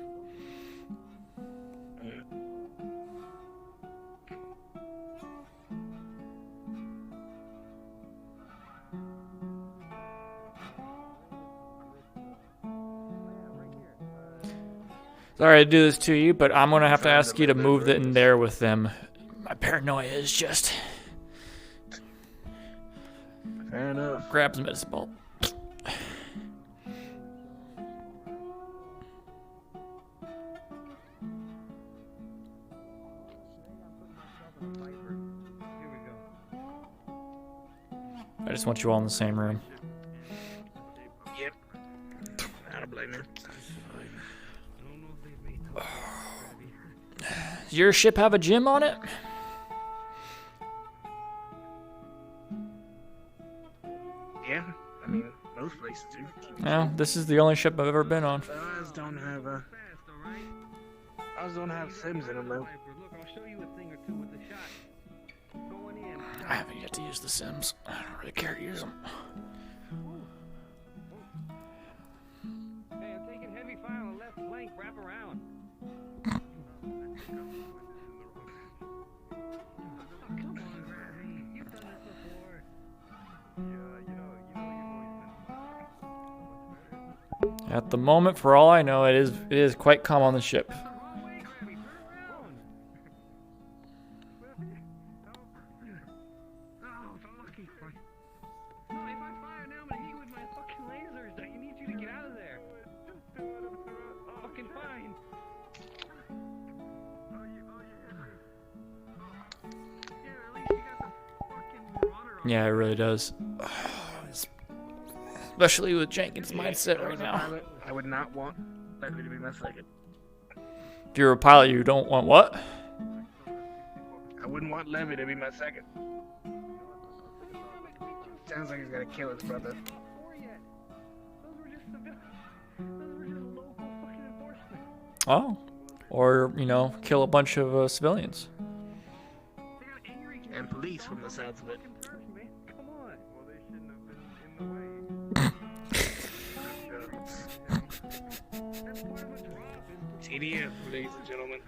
Sorry to do this to you, but I'm gonna have to ask you to move in there with them. My paranoia is just... Fair enough. Grab the medicine ball. I just want you all in the same room. Yep. I don't blame you. Does your ship have a gym on it? Yeah, I mean, most places do. No, this is the only ship I've ever been on. Ours don't have ours don't have Sims in them though. I haven't yet to use the Sims. I don't really care to use them. Hey, I'm taking heavy fire on the left flank. Wrap around. At the moment, for all I know, it is quite calm on the ship. Yeah, it really does. Especially with Jenkins' mindset right now. I would not want that to be my second. If you're a pilot, you don't want what? I wouldn't want Levy to be my second. Sounds like he's gonna kill his brother. Oh. Or, you know, kill a bunch of civilians. And police from the sounds of it. TDF, ladies and gentlemen.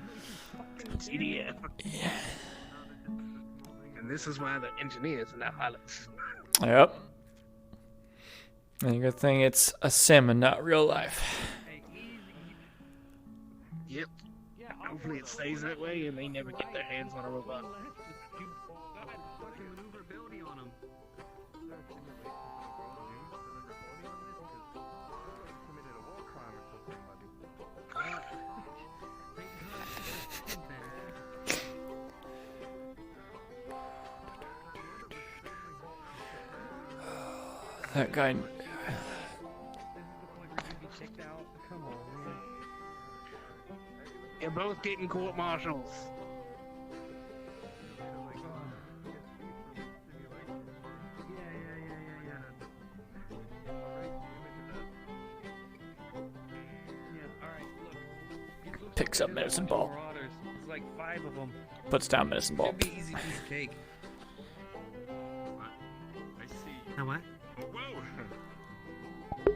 TDF. Yeah. And this is why the engineers are not pilots. Yep. And good thing it's a sim and not real life. Yep. Hopefully it stays that way and they never get their hands on a robot. That guy. You're both getting court-martials. Picks up medicine ball. There's like 5 of them. Puts down medicine ball. Should be easy piece of cake. I see. Now what?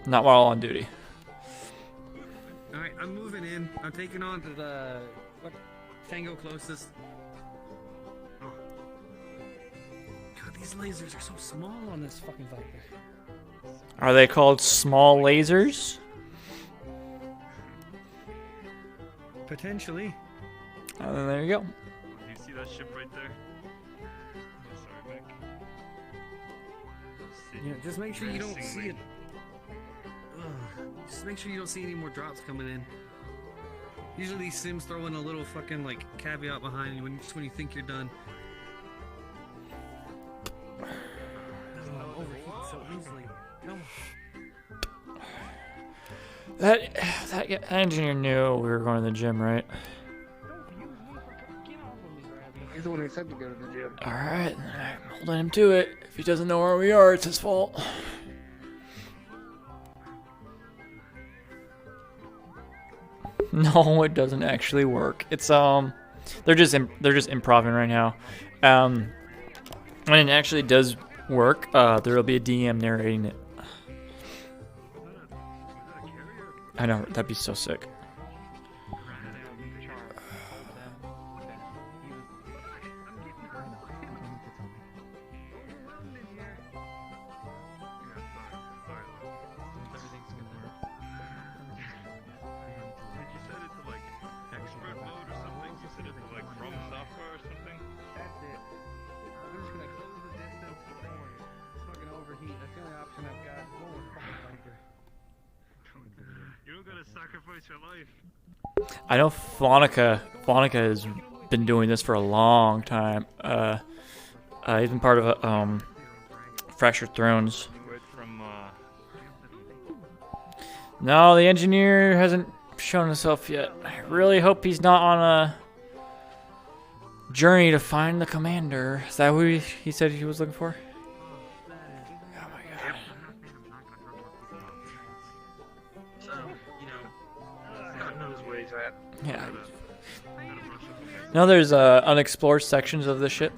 Not while on duty. Alright, I'm moving in. I'm taking on to the... what? Tango closest. Oh. God, these lasers are so small on this fucking Viper. Are they called small lasers? Potentially. Then there you go. Do you see that ship right there? Oh, sorry, Mac. Yeah, just make sure you don't see it. Ugh. Just make sure you don't see any more drops coming in. Usually these sims throw in a little fucking like caveat behind you just when you think you're done. Overheat so easily. Come on. That engineer knew we were going to the gym, right? Is the one who said to go to the gym. Alright, I'm holding him to it. If he doesn't know where we are, it's his fault. No, it doesn't actually work. It's they're just improvising right now. When it actually does work, there will be a DM narrating it. I know, that'd be so sick. I know Flonica has been doing this for a long time. He's been part of Fractured Thrones. No, the engineer hasn't shown himself yet. I really hope he's not on a journey to find the commander. Is that who he said he was looking for? Oh my god. So, you know, God knows where he's at. Yeah. No, there's unexplored sections of this ship.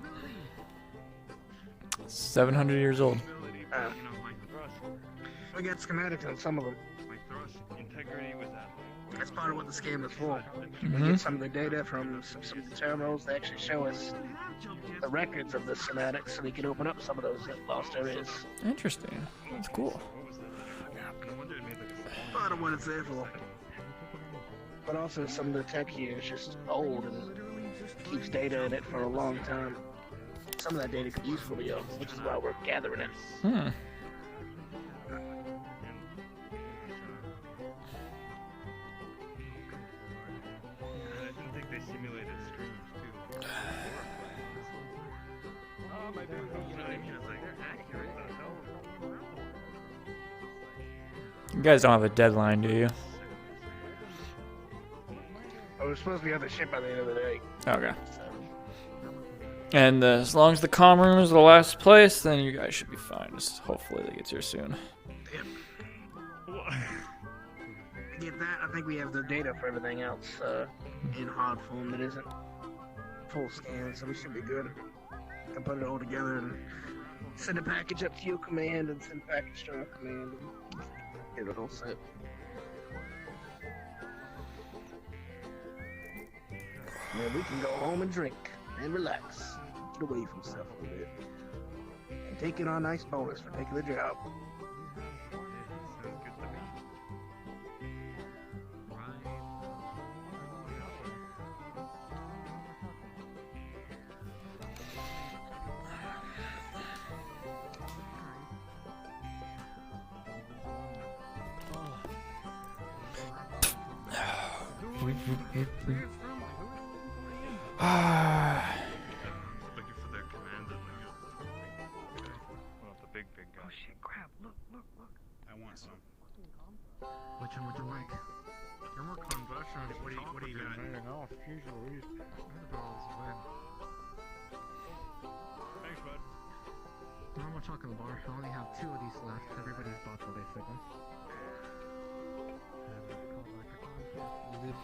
700 years old. We got schematics on some of them. That's part of what the scam is for. We get some of the data from some of the terminals. They actually show us the records of the schematics so we can open up some of those lost areas. Interesting. That's cool. Part of what it's there for. But also some of the tech here is just old and keeps data in it for a long time. Some of that data could be useful to you, which is why we're gathering it. Hmm. You guys don't have a deadline, do you? Oh, we're supposed to be on the ship by the end of the day. Okay. And as long as the comm room is the last place, then you guys should be fine. Just hopefully they get here soon. Get that, I think we have the data for everything else in hard form that isn't full scan, so we should be good. Can put it all together and send a package up to your command and send a package to our command and get it all set. And we can go home and drink and relax, get away from stuff a little bit, and take in our nice bonus for taking the job. Oh shit, crap, look. I want some. Which one would you like? You're more conversion. What do you got? I don't know. Usually, thanks, bud. Normal chocolate bar. I only have 2 of these left. Everybody's bought them, basically.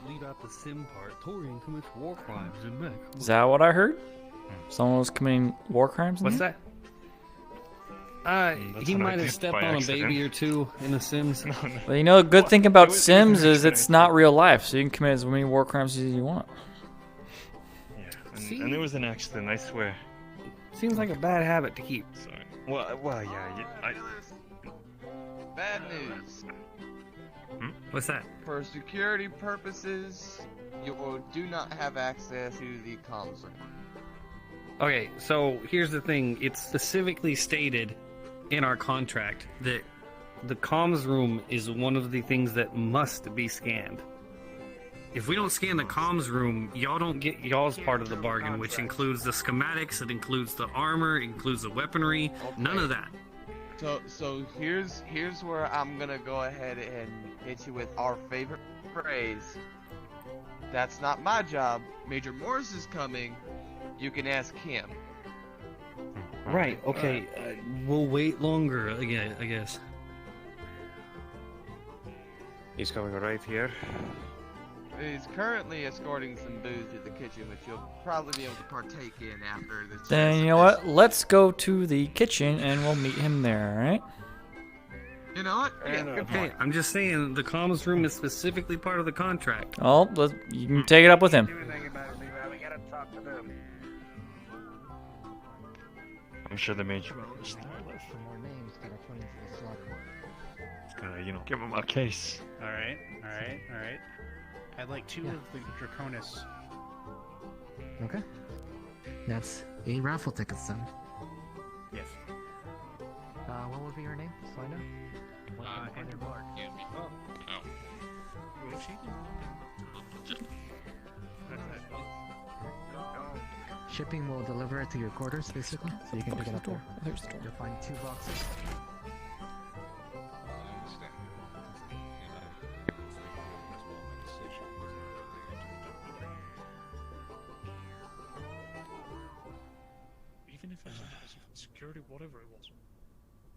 Leave out the sim part. Torian commits war crimes in mech. Is that what I heard? Someone was committing war crimes? What's that? He might have stepped on a baby or two in The Sims. Well, you know, the good thing about Sims is it's not real life, so you can commit as many war crimes as you want. Yeah, and it was an accident, I swear. Seems like a bad habit to keep. Sorry. Well, yeah. Bad news. What's that? For security purposes, you do not have access to the comms room. Okay, so here's the thing. It's specifically stated in our contract that the comms room is one of the things that must be scanned. If we don't scan the comms room, y'all don't get y'all's part of the bargain, which includes the schematics, it includes the armor, it includes the weaponry, none of that. So here's where I'm gonna go ahead and hit you with our favorite phrase. That's not my job. Major Morris is coming. you can ask him. Right. Okay. We'll wait longer again, I guess. He's coming right here. He's currently escorting some booze to the kitchen, which you'll probably be able to partake in after this. Then you know what? Let's go to the kitchen and we'll meet him there, alright? You know what? Yeah, good Okay, point. I'm just saying the comms room is specifically part of the contract. Oh, you can take it up with him. I'm sure the major will understand. It's gonna, you know, give him a case. Alright. I'd like 2 of the Draconis. Okay. That's 8 raffle tickets then. Yes. What would be your name? So I know. Andrew Clark. Shipping will deliver it to your quarters, basically, so you can pick it up there. There's the door. You'll find 2 boxes. Even if it was security, whatever it was.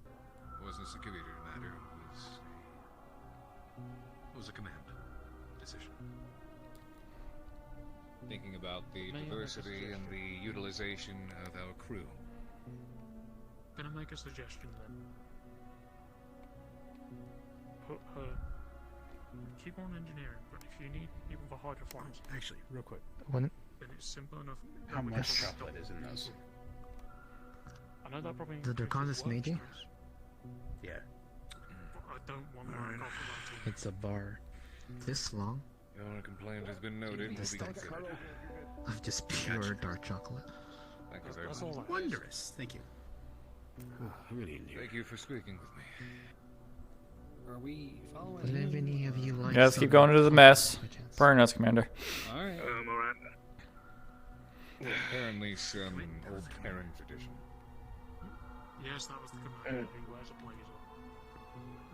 It wasn't a security matter. It was a command decision. Thinking about the diversity and the utilization of our crew. Gonna make a suggestion then. Put her. Keep on engineering, but if you need people for hydroponics, Actually, real quick. When? then it's simple enough. How We much can- chocolate is in those? I know that probably The increases Draconis Meiji? workspace, Yeah. but I don't want to knock off around It's a bar. This long Your complaint has been noted and will be considered. of just pure dark chocolate. Thank you very much. Wondrous. Thank you. Oh, I really enjoy Thank you for speaking with me. Are we following? Would any of you like? Yeah, let's keep some- going into the mess. Burn us, Commander. All right. Alright. Apparently some old Karen tradition. Yes, that was the commander who wears a blazer.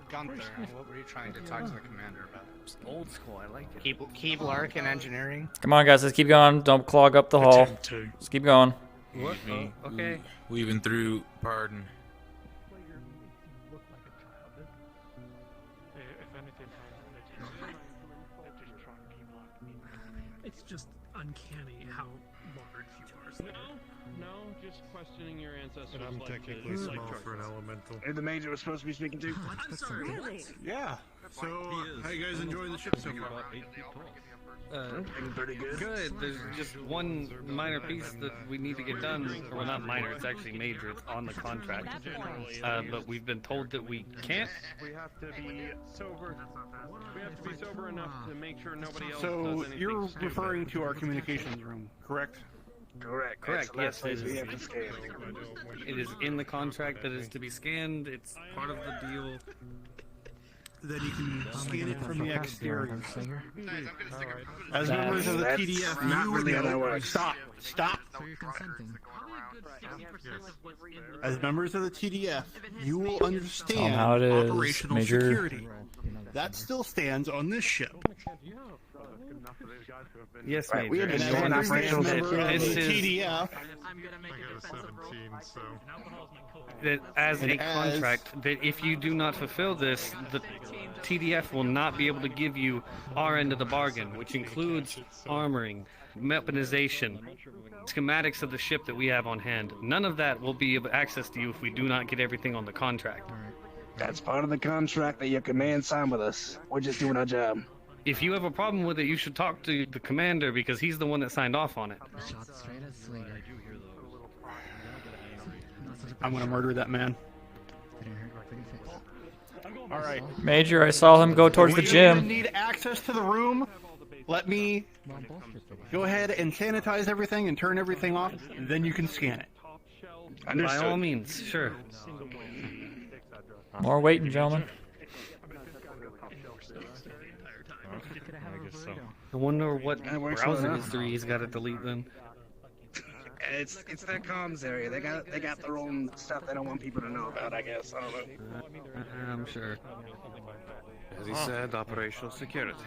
Gunther, what were you trying to talk to the commander about? Old school. I like it. Keep Lark in engineering. Come on, guys, let's keep going. Don't clog up the hall. Let's keep going. What? Me. Okay. Weaving through, pardon. If anything, they just try and keep it's just uncanny how modern you are. No, just questioning your ancestors. And I'm like technically this, small like for an elemental. You're the major we're supposed to be speaking to? I'm sorry. Really? Yeah. So, how you guys enjoying the ship so far? Pretty good. Good. There's just one minor piece that we need to get done. Or, well, not minor. It's actually major. It's on the contract. But we've been told that we can't. We have to be sober. We have to be sober enough to make sure nobody else does So, anything you're stupid. referring to our communications room, correct? Correct. Correct. Yes, it We is. have to scale. It is in the contract that is to be scanned. It's part of the deal. Then you can scan it from the exterior. Singer? As members of the That's TDF, not you really how that know. works. Stop. So you're consenting. As members of the TDF, you will Tell understand 'em how it is, operational Major. security. That still stands on this ship. Yes, Right, we Major. understand And operational that security. this is TDF, I'm gonna make a defensive roll. that as a And as- contract that if you do not fulfill this, the TDF will not be able to give you our end of the bargain, which includes armoring, weaponization, schematics of the ship that we have on hand. None of that will be access to you if we do not get everything on the contract. That's part of the contract that your command signed with us. We're just doing our job. If you have a problem with it, you should talk to the commander because he's the one that signed off on it. Shot straight at Slinger. I'm gonna murder that man. Didn't hurt your pretty face. All right. Major, I saw him go towards the When you gym. need access to the room, let me go ahead and sanitize everything and turn everything off, and then you can scan it. By all means, sure. More waiting, gentlemen. I guess so. I wonder what That works browser well. history he's got to delete then. It's their comms area. They got their own stuff they don't want people to know about. I guess. I don't know. I'm sure. As he said, operational security.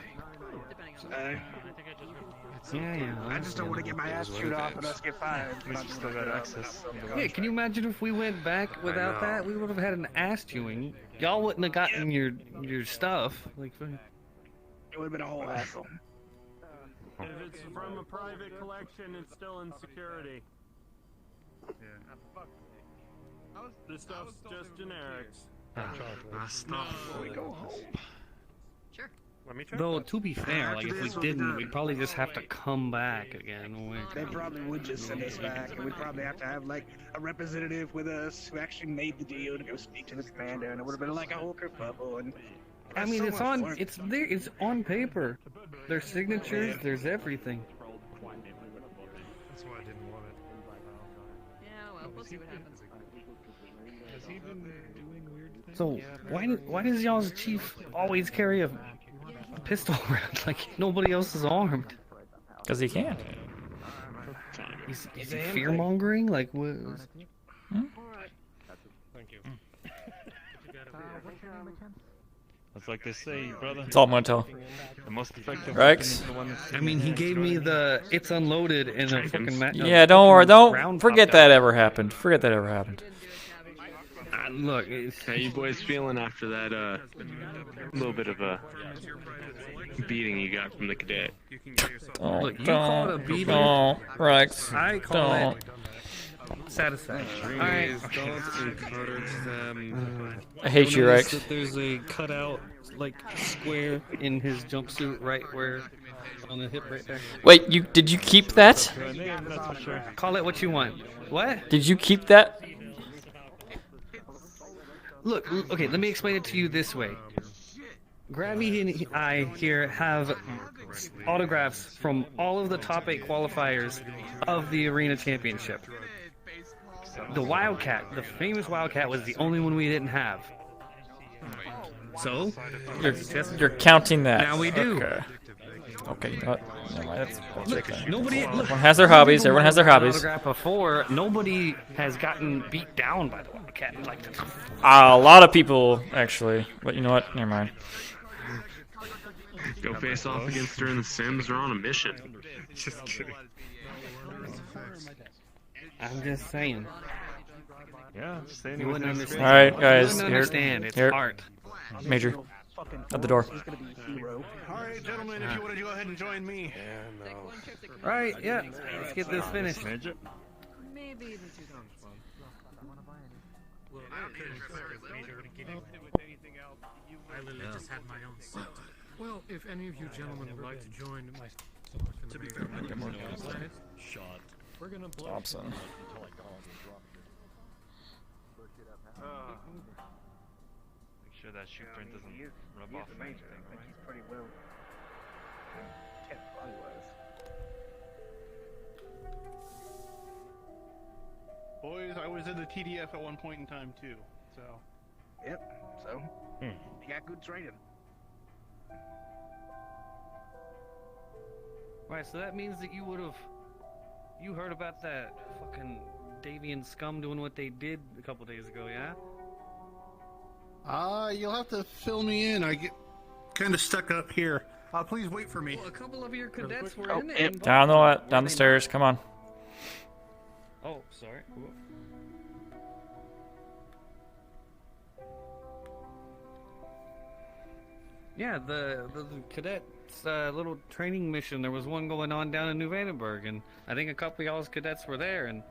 I just don't want to get my ass chewed off and us get fired. We still got access. Yeah, can you imagine if we went back without that? We would have had an ass chewing. Y'all wouldn't have gotten your stuff. Like, it would have been a whole hassle. If it's from a private collection, it's still in security. This stuff's just generics. Stop before we go home. Sure. Let me try. though, to be fair, like if we didn't, we'd probably just have to come back again. They probably would just send us back, and we'd probably have to have like a representative with us who actually made the deal to go speak to the commander, and it would have been like a whole kerfuffle. And I mean, it's there, it's on paper. There's signatures, there's everything. That's why I didn't want it. Yeah, well, we'll see what happens. Has he been doing weird things? So why does y'all's chief always carry a pistol around like nobody else is armed? Because he can. Is he fear mongering? Like what? Thank you. That's like they say, brother. That's all I'm gonna tell. The most effective Rex? weapon is the one that's I mean, he gave me the it's unloaded and a fucking Yeah, don't worry. Don't forget that ever happened. Forget that ever happened. Look, how you boys feeling after that little bit of a beating you got from the cadet? Look, you call it a beating. Don't, Rex. I call Don't. it satisfaction. All right. I hate you, Rex. That there's a cutout, like square in his jumpsuit, right where on the hip, right there. Wait, did you keep that? Call it what you want. What? Did you keep that? Look, okay, let me explain it to you this way. Gravy and I here have autographs from all of the top 8 qualifiers of the Arena Championship. The Wildcat, the famous Wildcat, was the only one we didn't have. So, You're counting that. now we do. Okay, you know what? Never mind, that's bullshit then. Nobody Everyone has their hobbies. Everyone has their hobbies. Autograph before, nobody has gotten beat down by the Wildcat. Like, A lot of people, actually. But you know what? Never mind. Go face off against her in the Sims or on a mission. Just kidding. I'm just saying. Yeah, just saying. You wouldn't understand. All right, guys. You wouldn't understand. It's here. art. Major. At the door. Alright, gentlemen, if you want to go ahead and join me. Right, yeah. Let's get this finished. Maybe even too long. I literally just had my own set. Well, if any of you gentlemen would like to join my shot, we're gonna blow Thompson. Make sure that shoe print doesn't rub off anything. He's pretty well kept body-wise. Boys, I was in the TDF at one point in time too, so. Yep, so you got good training. Right, so that means that you heard about that fucking Davian scum doing what they did a couple days ago, yeah? You'll have to fill me in. I get kind of stuck up here. Please wait for me. Well, a couple of your cadets were in there. Down the stairs. Come on. Oh, sorry. Yeah, the cadets little training mission. There was one going on down in New Vandenberg, and I think a couple of y'all's cadets were there, and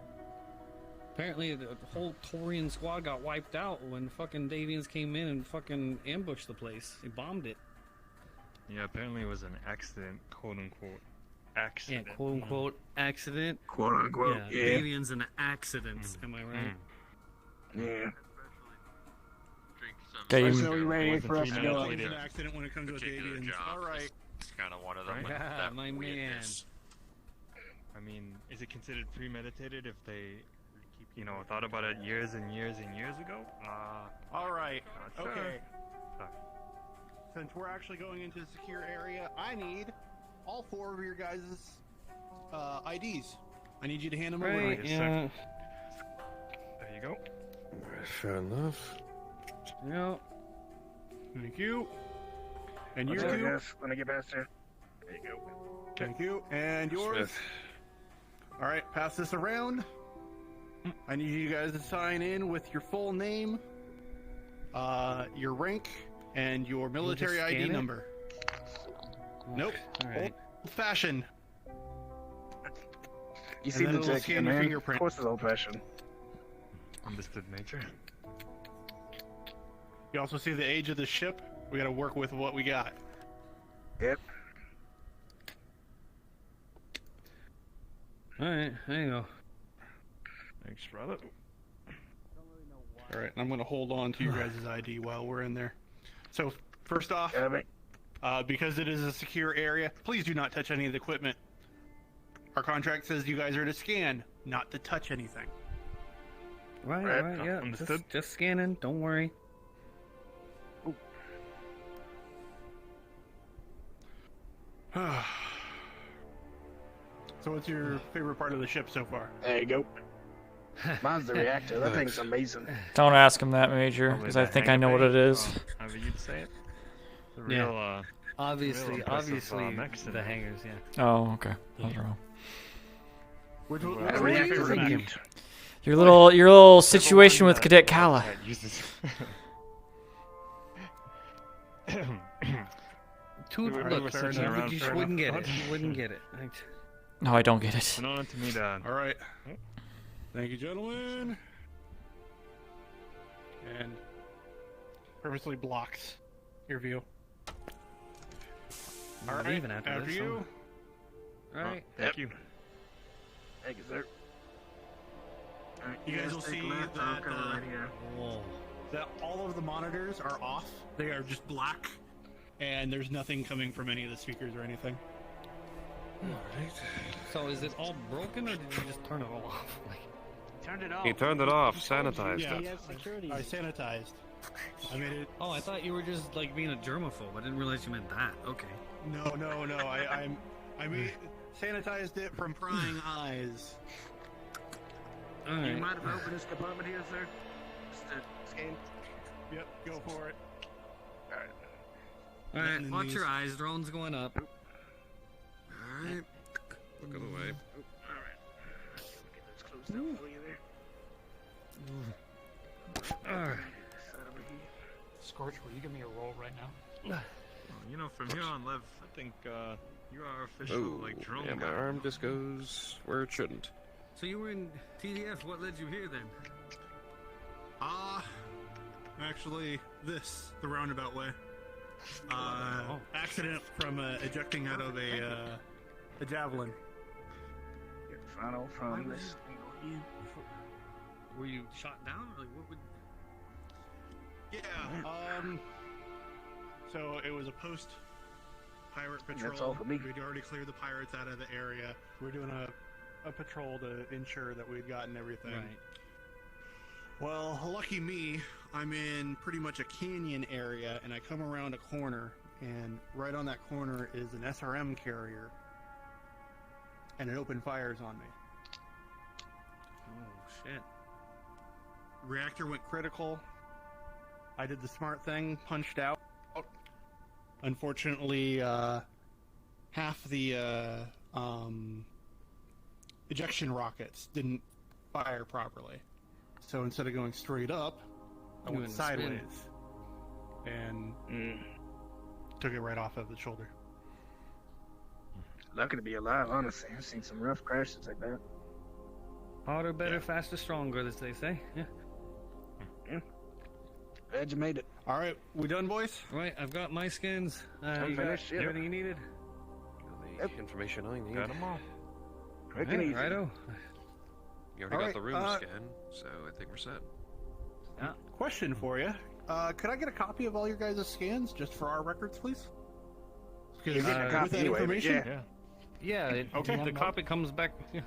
apparently the whole Torian squad got wiped out when fucking Davians came in and fucking ambushed the place. They bombed it. Yeah, apparently it was an accident, quote unquote. Accident. Yeah, quote unquote accident. Quote unquote. Yeah, Davians and accidents. Am I right? Yeah. Okay, So are you ready for us to go? It's an accident when it comes to Davians. Alright. It's kind of one of them. with Yeah, that my man. weirdness. I mean, is it considered premeditated if they, thought about it years and years and years ago? Alright. Not sure. Okay. Since we're actually going into the secure area, I need all 4 of your guys' IDs. I need you to hand them over. Right, yeah. There you go. Fair enough. Yeah. Thank you. And you What's up, two. guys? When I get past here. There you go. Thank you. And yours? Smith. Alright, pass this around. I need you guys to sign in with your full name, your rank, and your military just ID scan it? number. Nope. Alright. Old fashioned. You see the check, scan your man. Of fingerprint. course it's old-fashioned. Understood, Major. You also see the age of the ship. We gotta work with what we got. Yep. Alright, there you go. Thanks, brother. Alright, I'm gonna hold on to your guys' ID while we're in there. So, first off, because it is a secure area, please do not touch any of the equipment. Our contract says you guys are to scan, not to touch anything. Right, yeah. Just scanning, don't worry. So what's your favorite part of the ship so far? There you go. Mine's the reactor. That thing's amazing. Don't ask him that, Major, because I think I know what it is. However you'd say it. The Yeah. real, Obviously, real impressive, obviously, mechs in the it. hangars, yeah. Oh, okay. I was wrong. Which Well, one what are are you you thinking? thinking? Your little situation with Cadet Kala. Look, you just wouldn't get it. You wouldn't get it. No, I don't get it. Went on to meet, Alright. Thank you, gentlemen. And purposely blocks your view. Alright, leaving after this, you. Alright. Thank you. Thank you, sir. Alright, You guys will take see left, I'll that, cover right here. that all of the monitors are off. They are just black. And there's nothing coming from any of the speakers or anything. Alright. So is it all broken, or did you just turn it all off? Turned it off. He turned it off, sanitized Yeah, it. I sanitized. I made it. Oh, I thought you were just like being a germaphobe. I didn't realize you meant that. Okay. No. I made sanitized it from prying eyes. You Alright. might have opened this compartment here, sir? Just to scan? Yep, go for it. Alright. Alright, watch your eyes. Drone's going up. Alright. Look other way. Alright. Get those closed down for you there. Alright. Scorch, will you give me a roll right now? You know, from here on, Lev, I think you are official, like, drone yeah, my guy. arm just goes where it shouldn't. So you were in TDF. What led you here then? Actually, the roundabout way. Accident from ejecting out of a javelin. Get final from this. Were you shot down? Like, what would... Yeah, so it was a post-pirate patrol. That's all for me. We'd already cleared the pirates out of the area. We're doing a patrol to ensure that we'd gotten everything. Right. Well, lucky me, I'm in pretty much a canyon area, and I come around a corner, and right on that corner is an SRM carrier, and it opened fires on me. Oh, shit. Reactor went critical. I did the smart thing, punched out. Unfortunately, half the ejection rockets didn't fire properly. So instead of going straight up, I You went went sideways spin. and took it right off of the shoulder. Lucky to be alive, honestly. I've seen some rough crashes like that. Harder, better, faster, stronger, as they say. Yeah. Glad you made it. All right, we done, boys? Right, I've got my skins. I'm You got finished, yeah. everything you needed? The information I need. Got 'em all. Quick and easy. Righto. You already got the room scan, so I think we're set. Yeah. Question for you. Could I get a copy of all your guys' scans just for our records, please? You're getting a with copy that anyway, but information? Yeah, Okay. the copy comes back. Yeah.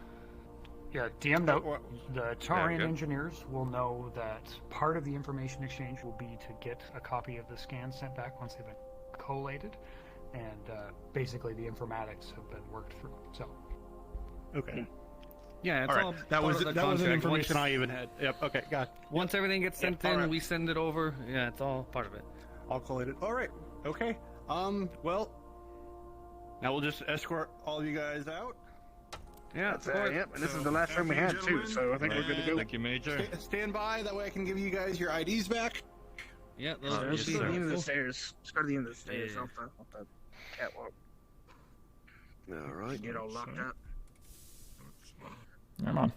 Yeah, DM note. The Tarian good. engineers will know that part of the information exchange will be to get a copy of the scans sent back once they've been collated, and basically the informatics have been worked through. So. Okay. Yeah, it's All all right. That part was of the that was an contract. information Once- I even had. Yep. Okay. Got. Once everything gets sent all in, right. we send it over. Yeah, it's all part of it. All collated. All right. Okay. Well, Now we'll just escort all you guys out. Yeah, That's yep. And this is the last room we had too, so I think we're good to go. Thank you, Major. Stand by. That way I can give you guys your IDs back. Yeah, just go to the end of the stairs. Just go to the end of the stairs off the catwalk. All right. Get all locked up. Come on.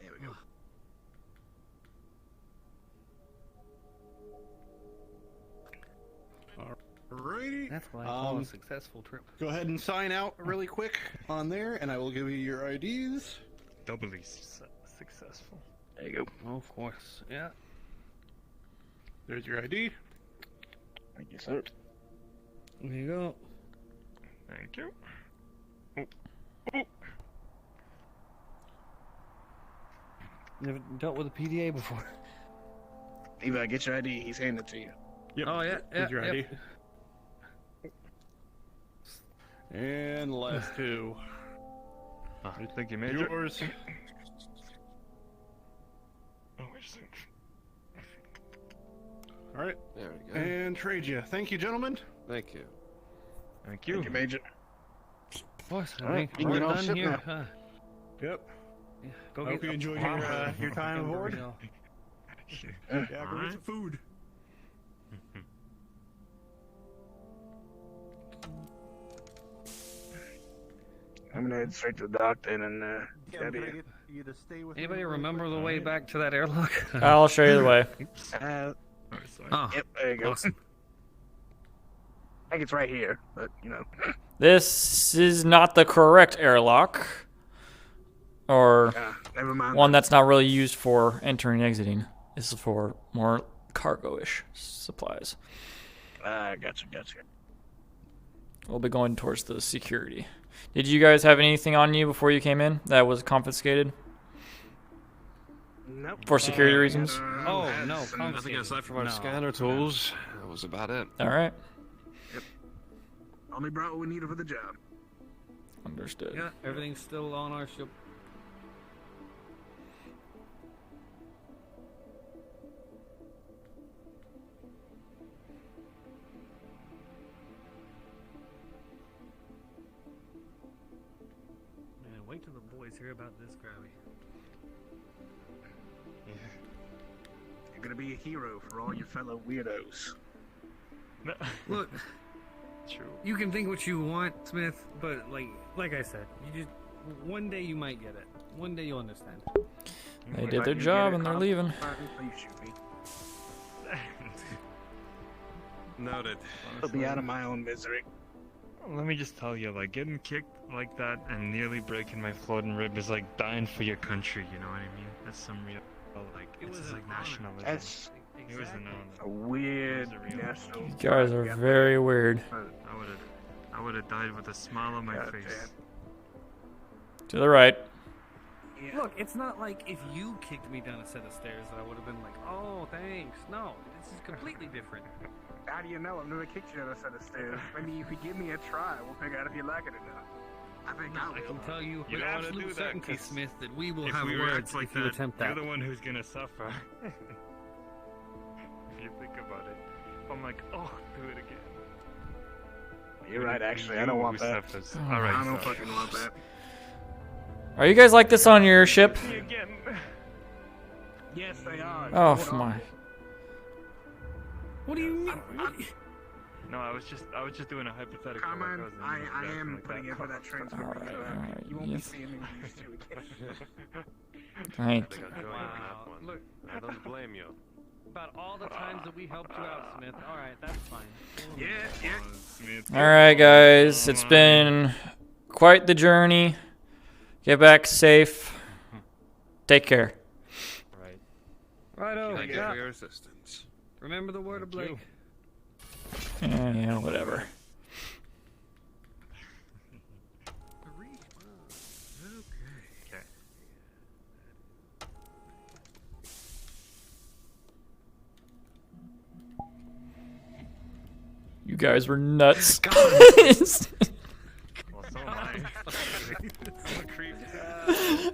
There we go. Alrighty. That's why I call it a successful trip. Go ahead and sign out really quick on there, and I will give you your IDs. Doubly successful. There you go. Oh, of course. Yeah. There's your ID. Thank you, sir. There you go. Thank you. Never dealt with a PDA before. Levi, get your ID. He's handing it to you. Yep. Oh, yeah. Here's your ID. And last two. Thank you, Major. Yours. Oh, wait a second. All right. There we go. And trade you. Thank you, gentlemen. Thank you. Thank you. Thank you, Major. Boss, I All right, think you can we're get all done ship here. now. Yep. Yeah, go Hope get you enjoyed your time aboard. Yeah, go get some food. I'm gonna head straight to the dock then and get you to stay with Anybody remember the way back to that airlock? I'll show you the way. Oh, yep, there you go. awesome. I think it's right here, but you know. This is not the correct airlock. Or never mind. one that's not really used for entering and exiting. This is for more cargo-ish supplies. Gotcha. We'll be going towards the security. Did you guys have anything on you before you came in that was confiscated? Nope. For security reasons? Oh, no. I think aside from our scanner tools, that was about it. All right. Yep. Only brought what we needed for the job. Understood. Yeah, everything's still on our ship. Man, wait till the boys hear about this, Krabby. Yeah. You're gonna be a hero for all your fellow weirdos. Look, true. You can think what you want, Smith, but like I said, you just one day you might get it. One day you'll understand. They did their job and they're leaving. Please shoot me. Noted. I'll be out of my own misery. Let me just tell you, like, getting kicked like that and nearly breaking my floating rib is like dying for your country, you know what I mean? That's some real, like, it's just like nationalism. That's It was a weird national. You guys are very weird. I would have died with a smile on my face. To the right. Yeah. Look, it's not like if you kicked me down a set of stairs that I would have been like, oh, thanks. No, this is completely different. How do you know? I've never kicked you down a set of stairs. Maybe if you give me a try, we'll figure out if you like it or not. I think I will. I can tell you You with don't want to absolute do that, certainty, 'cause Smith, that we will if have we words react like if you that, attempt you're that. the one who's gonna suffer. If you think about it, I'm like, oh, do it again. You're right, actually. I don't want that. All right, I don't fucking want that. Are you guys like this on your ship? Yes, they are. Oh my. What do you mean? No, I was just doing a hypothetical. Carmine, like I am putting in for that transfer. Alright, You won't be yes. seeing me with these two again. Thank I you. think I'll join you on that one. Look, I don't blame you. about all the times that we helped you out, Smith. All right, that's fine. Yeah. Alright, guys. It's been quite the journey. Get back safe. Take care. Right. Righto. Thank you for your assistance. Remember the word of Blake. Yeah, whatever. Okay. You guys were nuts. Well, so am I.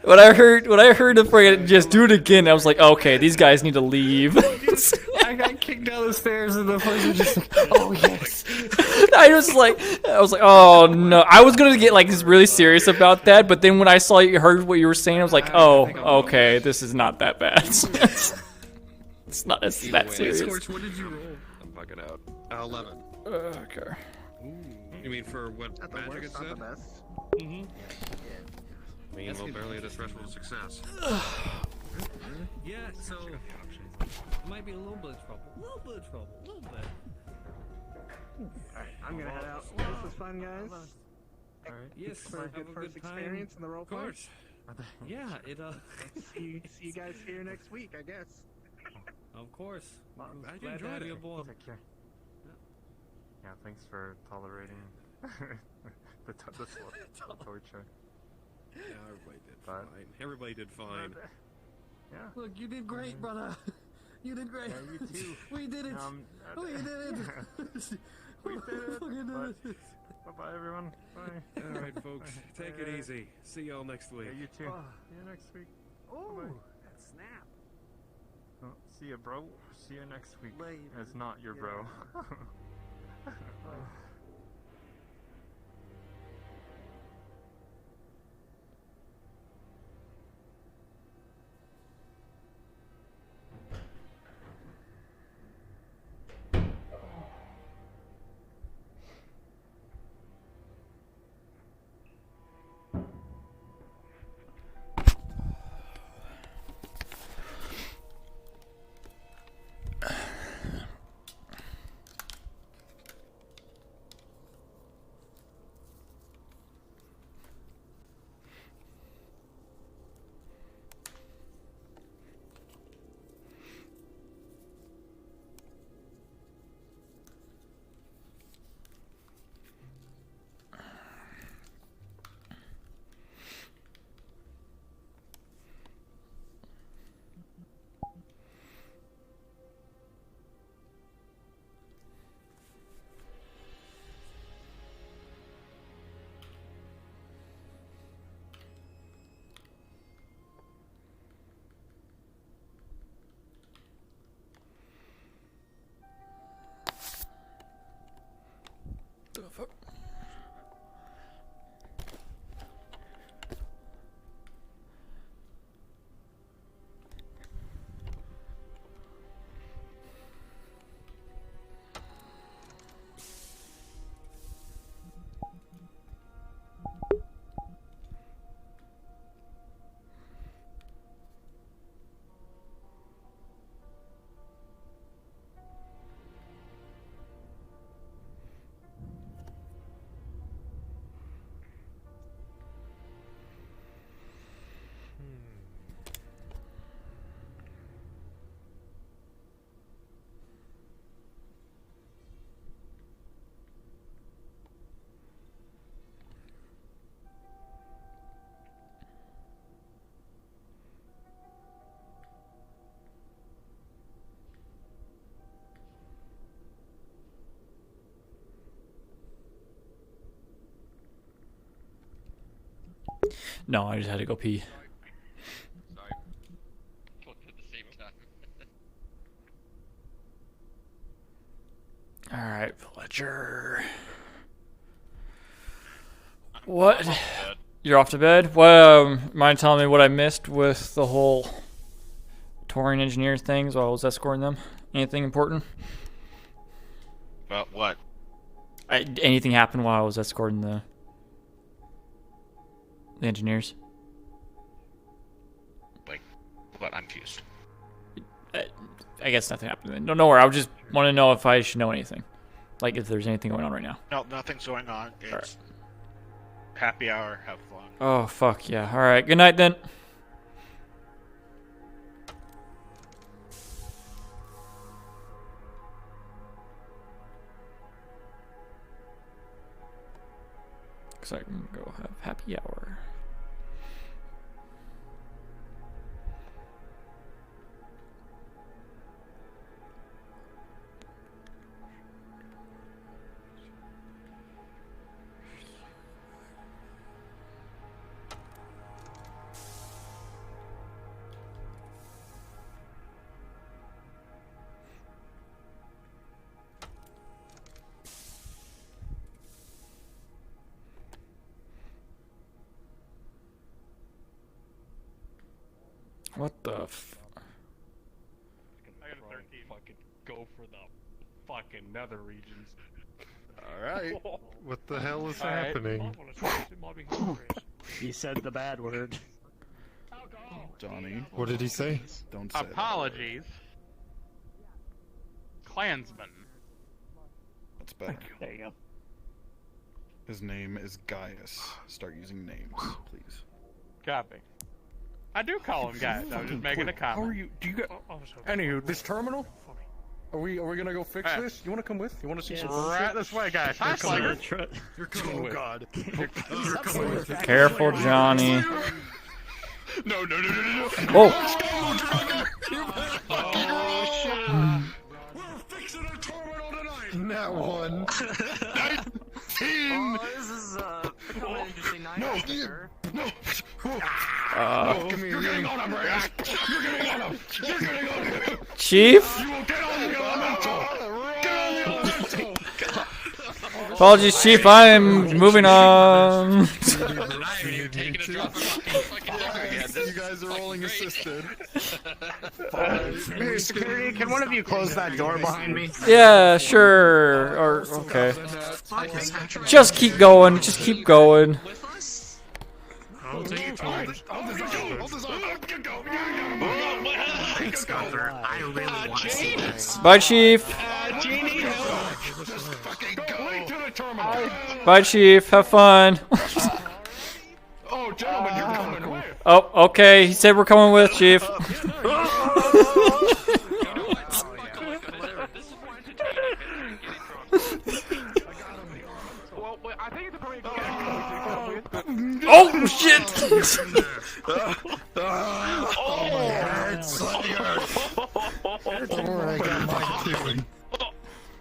When I heard if I just do it again, I was like, okay, these guys need to leave. I got kicked down the stairs and the person just like, oh yes. I was like, oh no. I was gonna get like really serious about that, but then when I saw you, heard what you were saying, I was like, oh, okay, this is not that bad. It's not that serious. Scorch, what did you roll? I'm fucking out. 11. Okay. You mean for what Not the magic worst, it not said? the best. Mm-hmm. I mean, we're barely at the threshold of success. Yeah, so might be a little bit of trouble. A little bit of trouble. A little bit. Alright, I'm gonna head out. This was fun, guys. Alright. Yes, For a good first experience in the role Of course. Yeah, it see you guys here next week, I guess. Of course. I Glad to have you aboard. Take care. Yeah, thanks for tolerating the torture. Yeah, everybody did fine. Everybody did fine. Yeah. Look, you did great, brother. You did great. Yeah, you too. We did it. We did it. We did it. Bye-bye, everyone. Bye. All right, folks. Take it easy. See y'all next week. Yeah, you too. See you next week. Oh, Bye-bye. that snap. Oh, see ya, bro. See you next week. Later. It's not your bro. The fuck? No, I just had to go pee. Sorry. Both at the same time. Alright, Fletcher. What? You're off to bed? Well, mind telling me what I missed with the whole touring engineer things while I was escorting them? Anything important? What? Anything happened while I was escorting the engineers? Like, what? I'm confused. I guess nothing happened. No worry. I just want to know if I should know anything. Like, if there's anything going on right now. No, nothing's going on. It's happy hour. Have fun. Oh, fuck yeah. Alright, good night then. Looks like I'm gonna go have happy hour. What the f... I got a 13. Fucking go for the fucking nether regions. Alright. What the hell is happening? He said the bad word. Johnny. What did he say? Don't say Apologies. Klansman. That's better. There you go. His name is Gaius. Start using names, please. Copy. I do call him Gaius. I was just making a comment. How are you? Do you got? Anywho, this terminal? Are we gonna go fix this? You wanna come with? You wanna see some? Right this way, guys. Hi, Slugger. You're coming with. God. You're coming with. Careful, Johnny. No. Whoa. Oh, shit. We're fixing a terminal tonight. Not one. 19. This is becoming an interesting night. No. You're getting on him, Ray. You're getting on him. You're getting on him. Chief? You will get on the elemental. Get on the elemental. Apologies, Chief. I am moving on. You guys are rolling assisted. Hey, security, can one of you close that door behind me? Yeah, sure. Or okay. Just keep going. Just keep going. I'll take it to him. I really want to see this. Bye, Chief. Bye, Chief. Have fun. Oh, gentlemen, you're coming with. Oh, okay. He said we're coming with, Chief. Oh shit!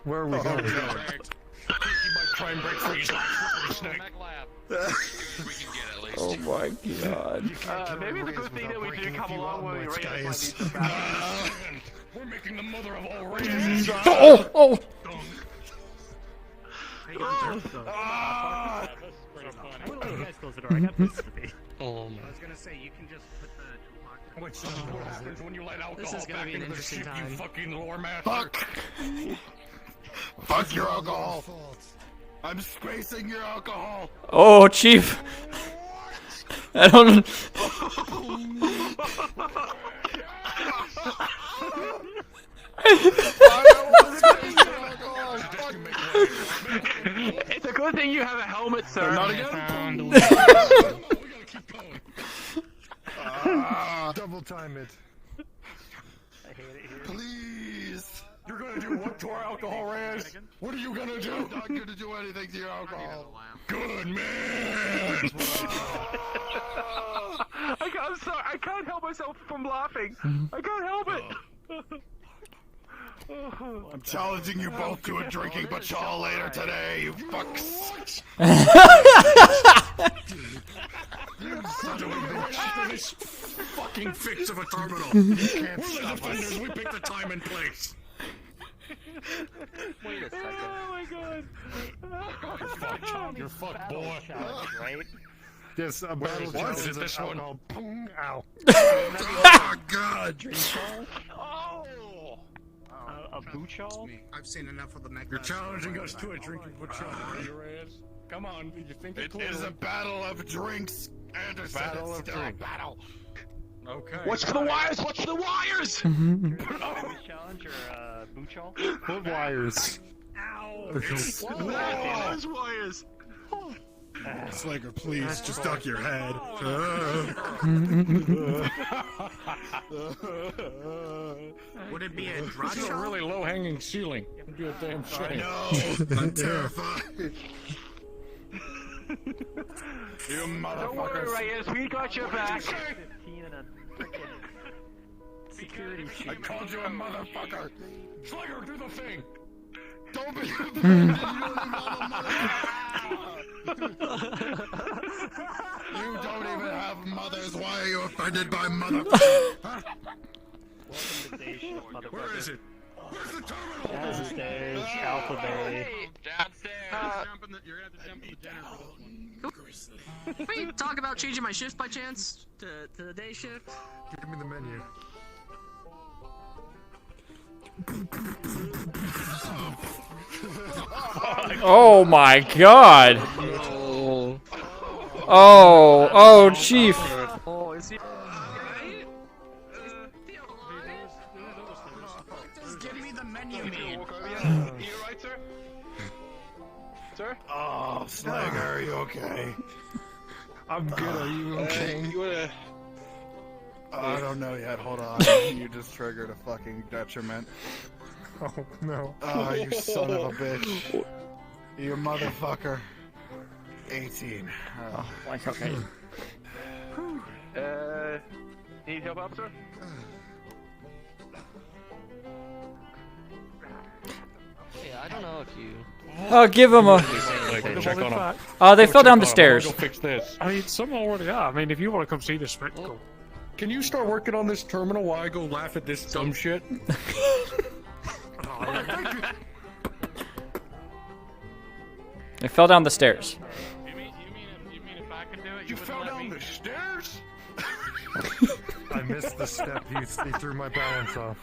Where are we going? Oh my god. Maybe it's a good thing that we did come along when we raised We're making the mother of all races. Oh! I was gonna say, you can just put the toolbox. When you let alcohol This is gonna be an interesting time. You fucking lore master. Fuck your alcohol. I'm spacing your alcohol. Oh, Chief. I don't. It's a good thing you have a helmet, sir. Not again. Double time it. I hate it here. Please. You're gonna do what to our alcohol, Reyes? What are you gonna do? I'm not gonna do anything to your alcohol. Good man. I'm sorry. I can't help myself from laughing. I can't help it. I'm challenging you both to a drinking patrol later today, you fucks. After this fucking fix of a terminal. You can't stop us. We picked the time and place. Wait a second. Oh my god. You're fucked, boy. Right? Yes, a battle challenge. Is it this one? Ow. Oh god. Oh! A boochall? I've seen enough of the mech. You're challenging us to a drinking patrol, Reyes. Come on, you think it is a battle of drinks, Anderson. Battle of drinks. Battle. Okay. Watch for the wires! Watch for the wires! Challenge or boochall? What wires? Ow! Those wires! Slugger, please, just duck your head. Would it be a drop This is a really low-hanging ceiling. It'd be a damn shame. No, I'm terrified. You motherfuckers. Don't worry, Reyes, we got your back. 15 and a freaking security chief. I called you a motherfucker. Slugger, do the thing. Don't be. You don't even have mothers. Why are you offended by motherfuckers? Huh? Welcome to day shift, motherfucker. Where is it? Downstairs, Alpha Bay. You're gonna have to jump in the generator for this one. Can we talk about changing my shift by chance to the day shift? Give me the menu. Oh my god! Oh, Chief. Oh, is he? Just give me the menu, man. You right, sir? Sir? Oh, Slag, are you okay? I'm good, are you okay? You wanna... I don't know yet, hold on. You just triggered a fucking detriment. Oh, no. Oh, you son of a bitch. You motherfucker. 18. Oh, like, okay. Need help, officer? Yeah, I don't know if you... Give him a... Check on him. They fell down the stairs. Go fix this. I mean, some already are. I mean, if you want to come see this spectacle. Can you start working on this terminal while I go laugh at this dumb shit? They fell down the stairs. You mean if I can do it, you fell down the stairs? I missed the step. He threw my balance off.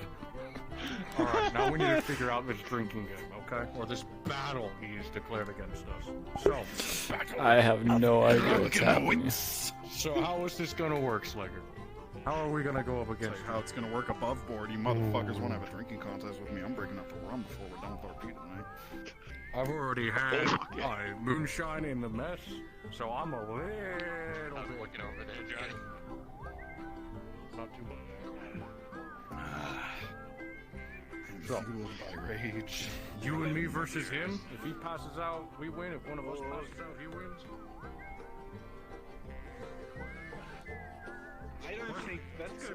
Alright, now we need to figure out this drinking game, okay? Or this battle he has declared against us. So, battle. I have no idea what's happening. So how is this gonna work, Slugger? How are we gonna go up against How it's gonna work above board. You motherfuckers won't have a drinking contest with me. I'm breaking up the rum before we're done with RP tonight. I've already had my moonshine in the mess, so I'm a little I'm looking over there, Johnny. not too much. So, by rage. You and me versus him. If he passes out, we win. If one of us passes out, he wins. I don't think that's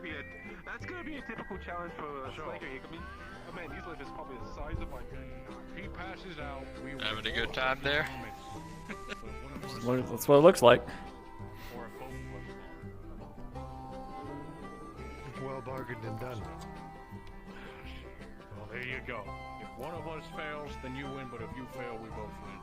gonna be a typical challenge for Slater. I mean, his life is probably the size of my head. If he passes out, we win. Having a good time there? That's what it looks like. Well bargained and done. Well, there you go. If one of us fails, then you win, but if you fail, we both win.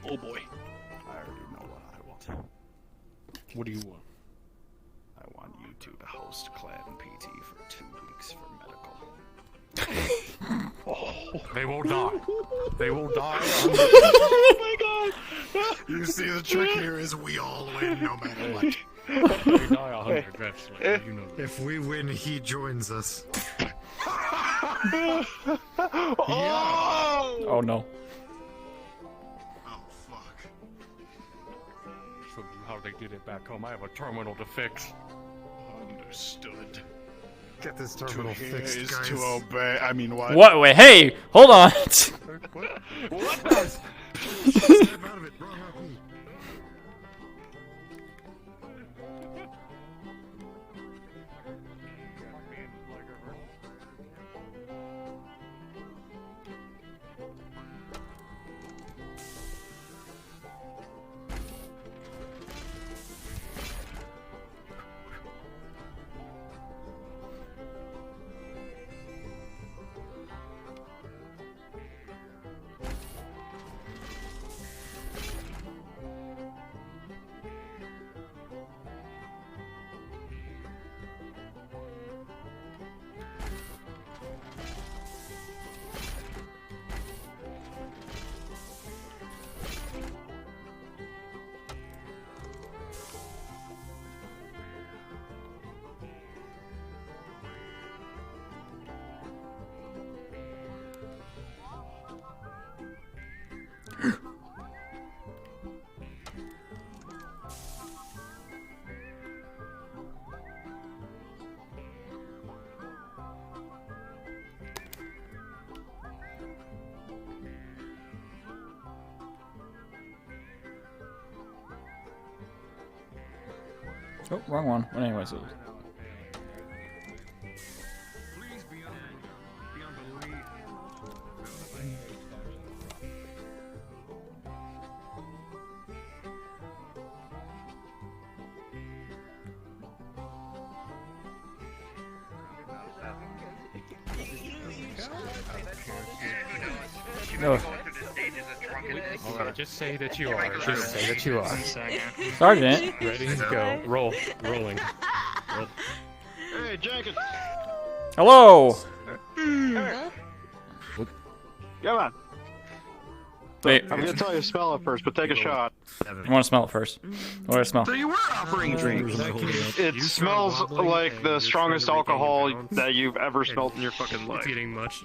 Oh boy. I already know what I want. What do you want? I want you two to host Clad and PT for 2 weeks for medical. They will die. They will die. Oh my god! You see, the trick here is we all win no matter what. They die 100 reps, like, you know. If we win, he joins us. Oh no. So how they did it back home. I have a terminal to fix. Understood. Get this terminal fixed, is guys. to obey. I mean, what? What? Wait, hey, hold on. What? Snap out of it. Wrong RP. Oh, wrong one. But anyways, No. Alright, just say that you are. Just say that you are. Sergeant. Ready to go. Rolling. Hey, Jenkins. Hello. Come on. Wait. I'm gonna tell you to smell it first, but take a shot. I want to smell it first. What do I smell? So you were offering drinks. It smells like the strongest alcohol that you've ever smelled in your fucking life. Getting much.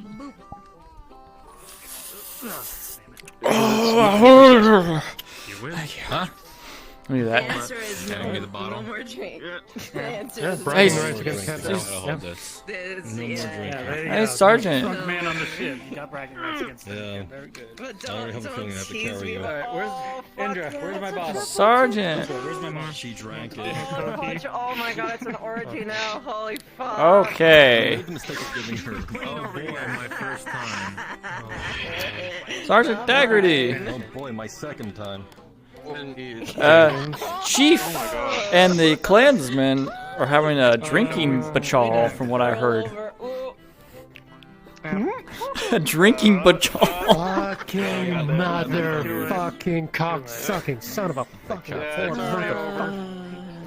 Oh, you win. Huh? Let me do that. The answer is Can I no. give the bottle? One more drink. The answer Yeah, is Brian Hey, Rice against Kent. Hold this. Hey, Sergeant. Drunk man on the ship. You got bragging rights against him. Yeah. Very good. But I already have a feeling I have to carry you. Alright, where's Indra? Where's my bottle? Sergeant. Where's my mom? She drank it. Oh my god, it's an orgy now. Holy fuck. Okay. I made the mistake of giving her. Oh boy, my first time. Sergeant Daggerty. Oh boy, my second time. Chief and the clansmen are having a drinking bachal, from what I heard. A drinking bachal. Fucking motherfucking cocksucking son of a fucking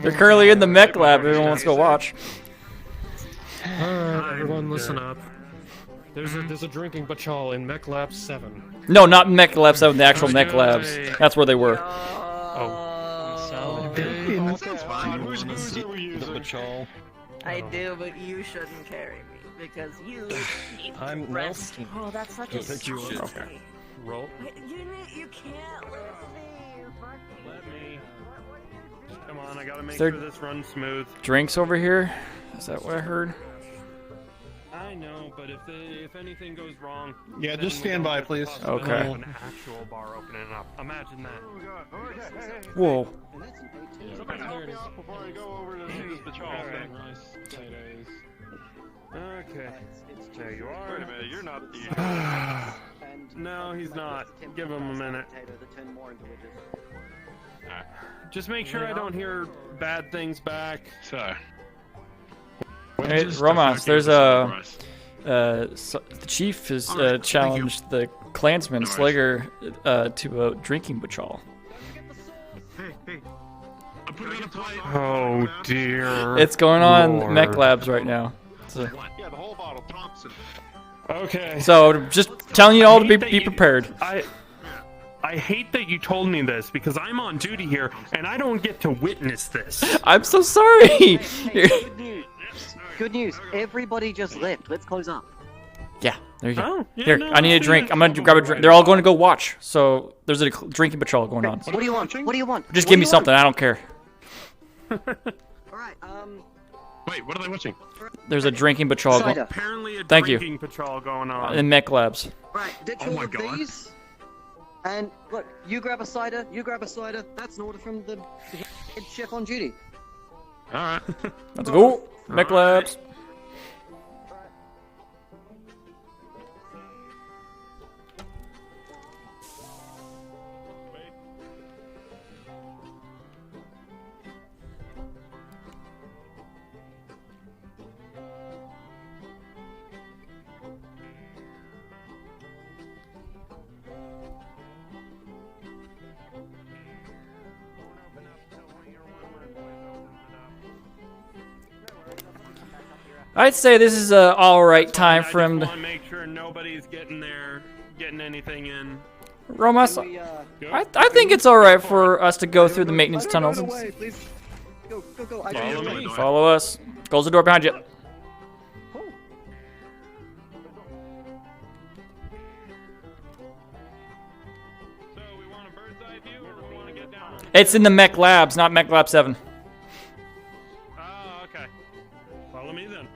They're currently in the mech lab. Everyone wants to go watch. Everyone, listen up. There's a drinking bachal in Mech Lab 7. No, not Mech Lab 7, the actual Mech Labs. That's where they were. Who's the bachal? I do, but you shouldn't carry me because you need I'm rest. Oh, that's such a pick you up. okay. Roll. You can't let me. Let me. Come on, I gotta make There- sure this runs smooth. Drinks over here? Is that what I heard? I know, but if anything goes wrong, Yeah, then just we stand don't by, get the please. possibility Okay. of an actual bar opening up. Imagine that. Whoa. Somebody help me out before I go over to see this bachal. Okay. There you are. Wait a minute, you're not the No, he's not. Give him a minute. Just make sure I don't hear bad things back. Sorry. Hey, Romance, there's a... the chief has challenged the clansman, Slager, to a drinking bachal. Oh dear. It's going on Lord. Mech Labs right now. So, Yeah, the whole bottle, Thompson. Okay. so just telling you all to be prepared. I hate that you told me this because I'm on duty here and I don't get to witness this. I'm so sorry. Good news. Good news. Everybody just left. Let's close up. Yeah, there you go. Oh, yeah, Here, no, I need a see, drink. that's I'm gonna grab a drink. They're all going to go watch. So there's a drinking patrol going on. What do you want? What do you want? Just What give do me you something. want? I don't care. Alright, Wait, what are they watching? There's a drinking patrol. Cider. Apparently a Thank you. drinking patrol going on. In Mech Labs. Right, ditch Oh all my of God. these. And look, you grab a cider, you grab a cider. That's an order from the head chef on duty. Alright. Let's go. Mech Labs. I'd say this is a alright time for him I to... want to make sure nobody's getting anything in. Romas, I think it's alright for us to go through the maintenance tunnels. And Please. Go, go, go. I Follow don't me. know. follow us. Close the door behind you. So we want a bird's eye view or we want to get down? It's in the Mech Labs, not Mech Lab 7. Oh, okay. Follow me then.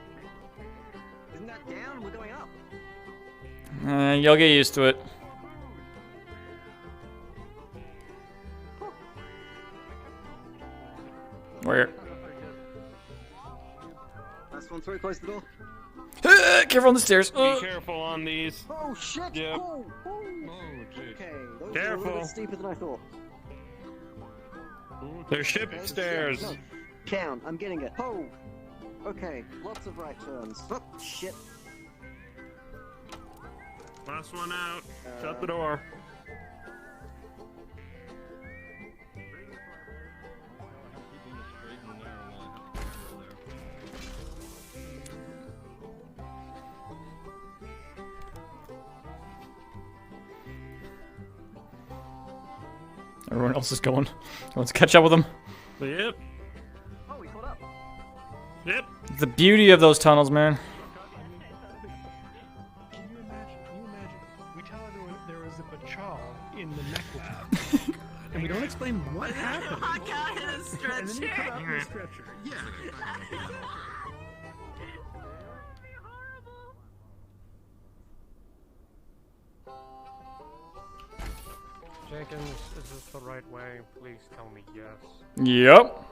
Isn't that down? We're going up. You'll get used to it. Where? Last one through, close the door. Careful on the stairs. Be careful on these. Oh shit! Yep. Oh, okay, those Careful. are a little bit steeper than I thought. They're ship stairs. No. Count, I'm getting it. Oh! Okay, lots of right turns. Oh, shit. Last one out. Shut the door. Everyone else is going. Let's catch up with them. Yep. Oh, we caught up. Yep. The beauty of those tunnels, man. Can you imagine? We tell everyone there was a bachal in the mech lab, and we don't explain what happened. I got in a stretcher. And then you come out in a stretcher. Yeah. Jenkins, is this the right way? Please tell me yes. Yep.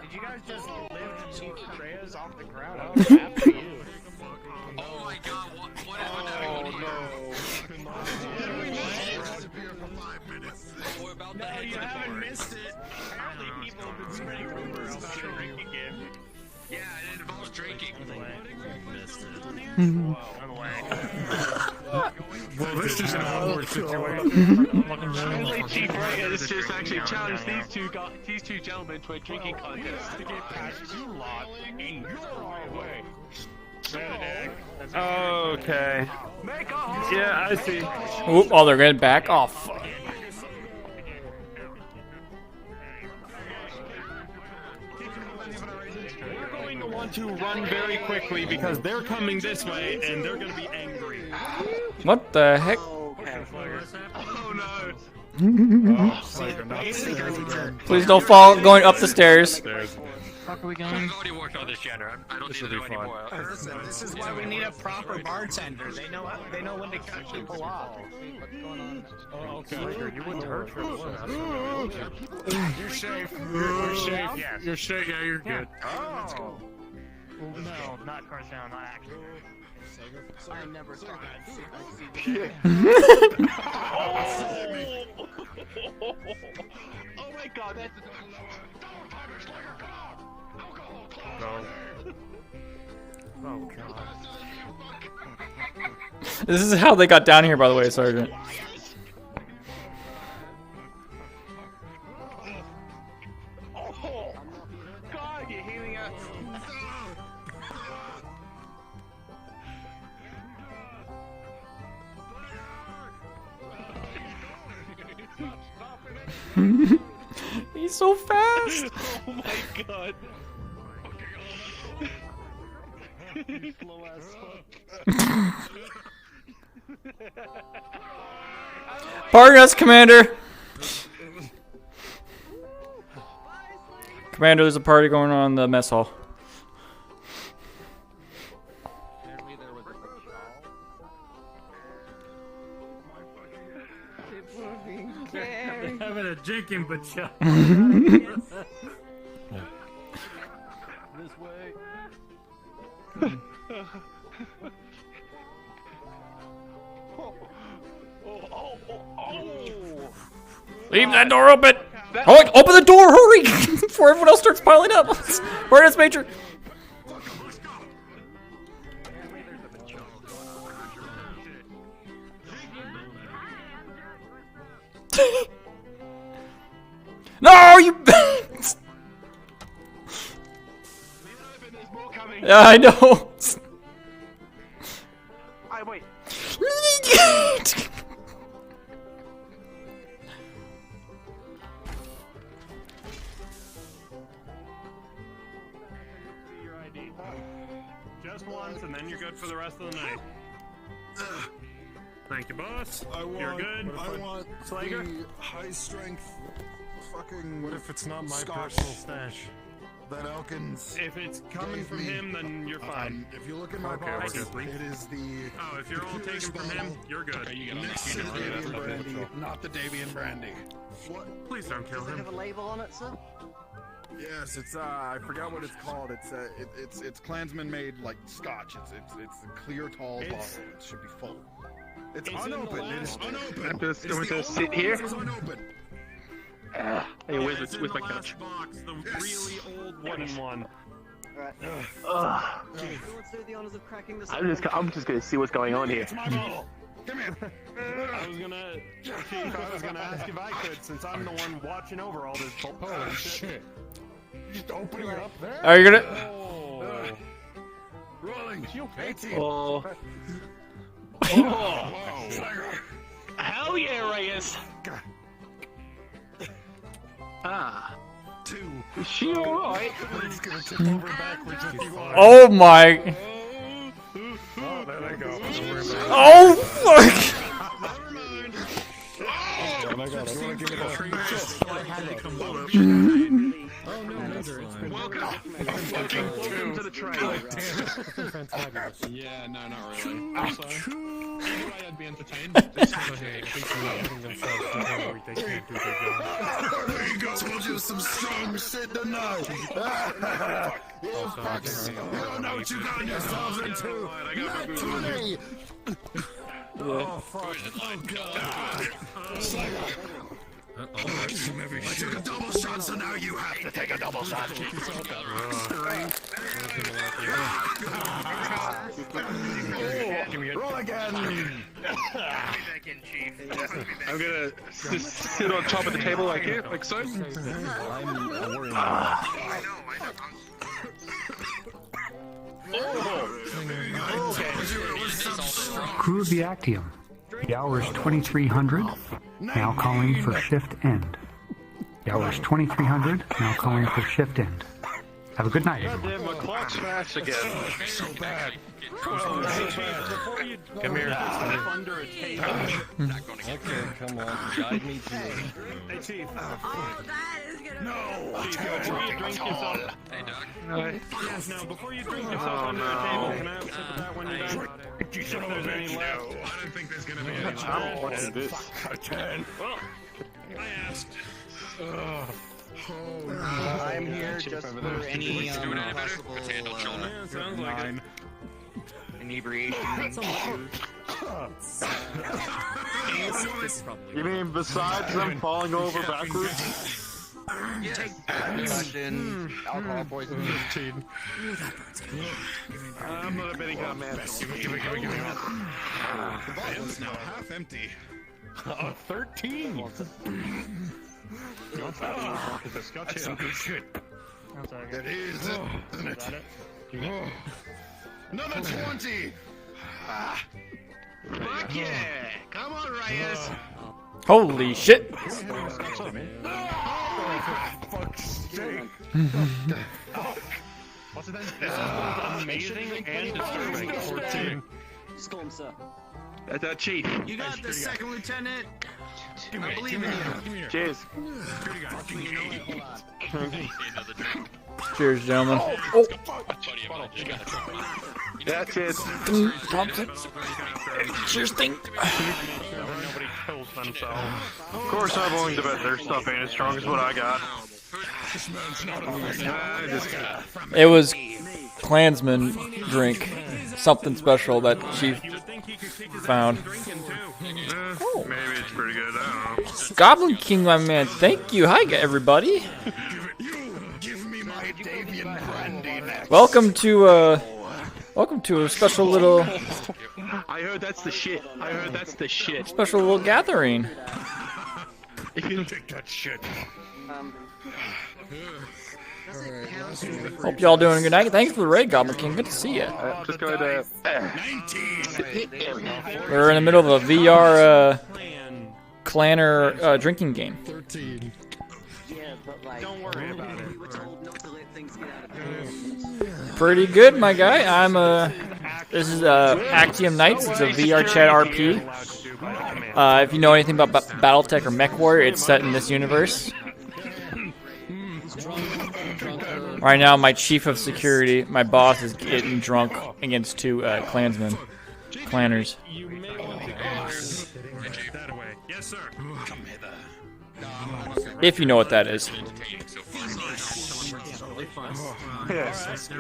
Did you guys just lift Chief Reyes off the ground? I was after you. Oh my god, what happened No, you haven't missed it. Apparently people have been spreading rumors about the drink again. Yeah, it involves drinking. Well, this is an awkward situation. Chief Reyes just actually challenged these two gentlemen to a drinking contest to get past you lot in your way. Okay. Yeah, I see. Oop, oh, they're gonna back off. We're going to want to run very quickly because they're coming this way and they're going to be angry. What the heck? Oh no. Please don't fall going up the stairs. Fuck are we going? I've already worked on this genre. I don't need to do anymore. Listen, this is why we need a proper bartender. They know when to actually pull off. Oh, okay. You wouldn't hurt her. You're safe. You're safe. Yes. You're safe. Yeah, you're good. Let's go. No, not Carson, not actually. I never saw that. Oh my god, that's No. Oh god. This is how they got down here, by the way, Sergeant. Oh god, you're healing us. He's so fast. Oh my god. Slow as fuck. Pardon us, Commander. Commander, there's a party going on in the mess hall. Having a Jenkins bachal. This way. Leave that door open. Oh, open the door, hurry! Before everyone else starts piling up. Pardon us, Major. No, you. Yeah, I know. Wait. Just once, and then you're good for the rest of the night. Thank you, boss. You're good. I want Slager? the high strength fucking. What if it's not my Scotch. personal stash? that Elkins. If it's coming from him, then you're fine. If you look at my box, it is the. Oh, if you're all taken from him, you're good. Next to the Davian brandy, not the Davian brandy. What? Please don't kill Does it him. have a label on it, sir? Yes, it's I forgot what it's called. It's Klansman made like scotch. It's a clear tall bottle. It should be full. It's unopened. It is unopened. I'm going to sit here. It's unopened. Hey, where's my couch? Box, the really old wooden one. Alright. Who wants to do the honors of cracking this? I'm just gonna see what's going on here. It's my bottle. Come here. I was gonna ask if I could, since I'm the one watching over all this bullshit. Shit. Just opening it up there. Are you gonna? Rolling. Oh. Whoa. Hell yeah, Reyes. Ah. Is she alright? It's gonna tip over backwards if you want. Oh my! Oh, there they go. Oh fuck! Never mind. Oh my god! You wanna give it Oh no, they're fine. Welcome to the train. Yeah, no, not really. Also, anyway, I'd be entertained. Just so they putting themselves together, they can't do their job. There you go. Told you some strong shit tonight. You fucks. You don't know what you got yourselves into. Not today. Oh fuck. Oh god. I took a double shot, so now you have to take a double shot. Roll again. I'm gonna just sit on top of the table like here, like so. Crew of the Actium. The hour is 2300. Now calling for shift end. The hour is 2300. Now calling for shift end. Have a good night, everyone. Goddamn, my clock's fast again. So bad. Come here. Under a table. Okay, come on. Guide me to it. Hey, Chief. Oh, that is gonna No. Chief, before you drink yourself. Hey, Doc. Yes, now, before you drink yourself under the table, can I have a sip of that when you're done? If there's any left. I don't think there's gonna be any. I'm watching this. Well, I asked. I'm here just for any possible Sounds like it. inebriation. You mean besides them falling over backwards? Concussion, alcohol poisoning. I'm not a betting kind of man. It's now half empty. 13. That's some good shit. It is, isn't it? Another 20. Fuck yeah! Come on, Reyes! Holy shit! Fuck's sake. What's it then? This one's amazing and disturbing. 14. Storm, sir. That's Chief. You got this, Second Lieutenant! I believe in you! Cheers. Cheers, gentlemen. That's it. Cheers, thing. Nobody kills themselves. Of course, I'm willing to bet their stuff ain't as strong as what I got. It was Klansman drink, something special that Chief found. Oh. Maybe it's pretty good. I don't know. Goblin King, my man. Thank you. Hi, everybody. Give me my Davian brandy next. Welcome to a special little. I heard that's the shit. I heard that's the shit. Special little gathering. Take that shit. Hope y'all doing a good night. Thanks for the raid, Goblin King. Good to see you. Just go to 19. We're in the middle of a VR Clanner drinking game. 13. Yeah, but like, Don't worry about it. we were told not to let things get out of hand. Pretty good, my guy. I'm This is Actium Knights. It's a VR chat RP. If you know anything about BattleTech or MechWarrior, it's set in this universe. Right now, my chief of security, my boss, is getting drunk against 2 clansmen. Clanners. Yes, sir. If you know what that is.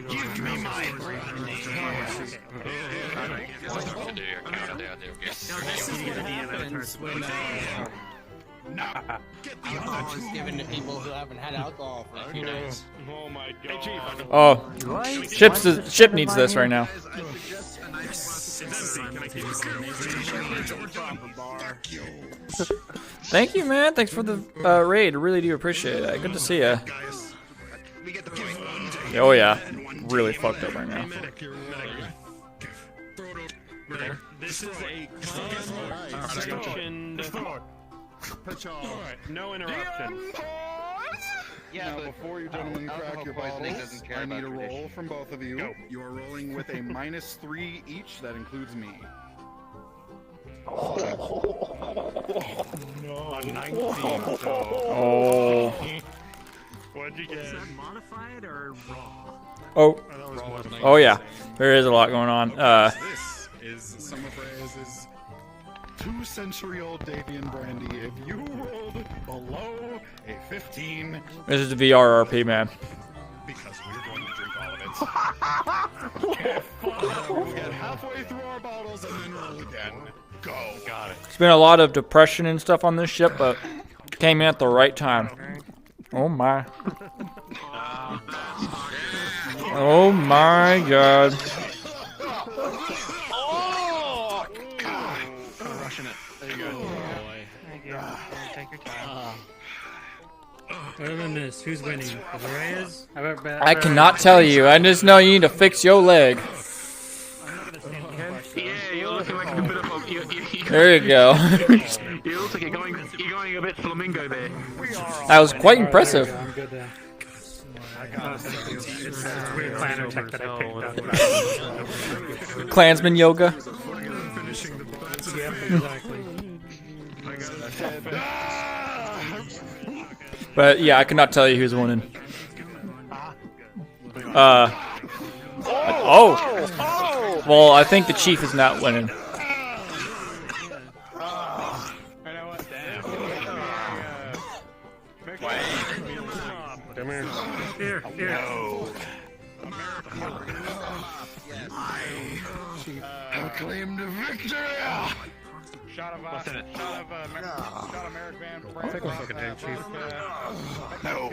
Give me my Alcohol is given to people who haven't had alcohol for a few days. Oh my god. Oh, ship needs this right now. Thank you, man. Thanks for the raid. I really do appreciate it. Good to see ya. Oh yeah, really fucked up right now. This is a conversation. No interruption. Yeah, now, before you gentlemen crack your bottles, I need a roll from both of you. Go. You are rolling with a -3 each. That includes me. No, 19. Oh. What'd you get? Is that modified or raw? Oh yeah. There is a lot going on. This is some of Reyes's 2-century-old Davian brandy. If you rolled below a 15, This is the VRRP, man. because we're going to drink all of it. We'll get halfway through our bottles and then roll again. Go. Got it. It's been a lot of depression and stuff on this ship, but came in at the right time. Oh my. Oh my god. Oh! Rushing it. There you go. Thank you. Take your time. Other than this, who's winning? Reyes? I cannot tell you. I just know you need to fix your leg. Yeah, you're looking like a bit of a... There you go. You look like you're going a bit flamingo there. That was quite impressive. I'm good there. It's weird clanner tech that I picked up. Klansman yoga. Yep, exactly. But yeah, I cannot tell you who's winning. Oh! Well, I think the chief is not winning. Come here. Here. No. I claimed a victory! Shot of Merrick Van. Take a fucking tank, chief. No.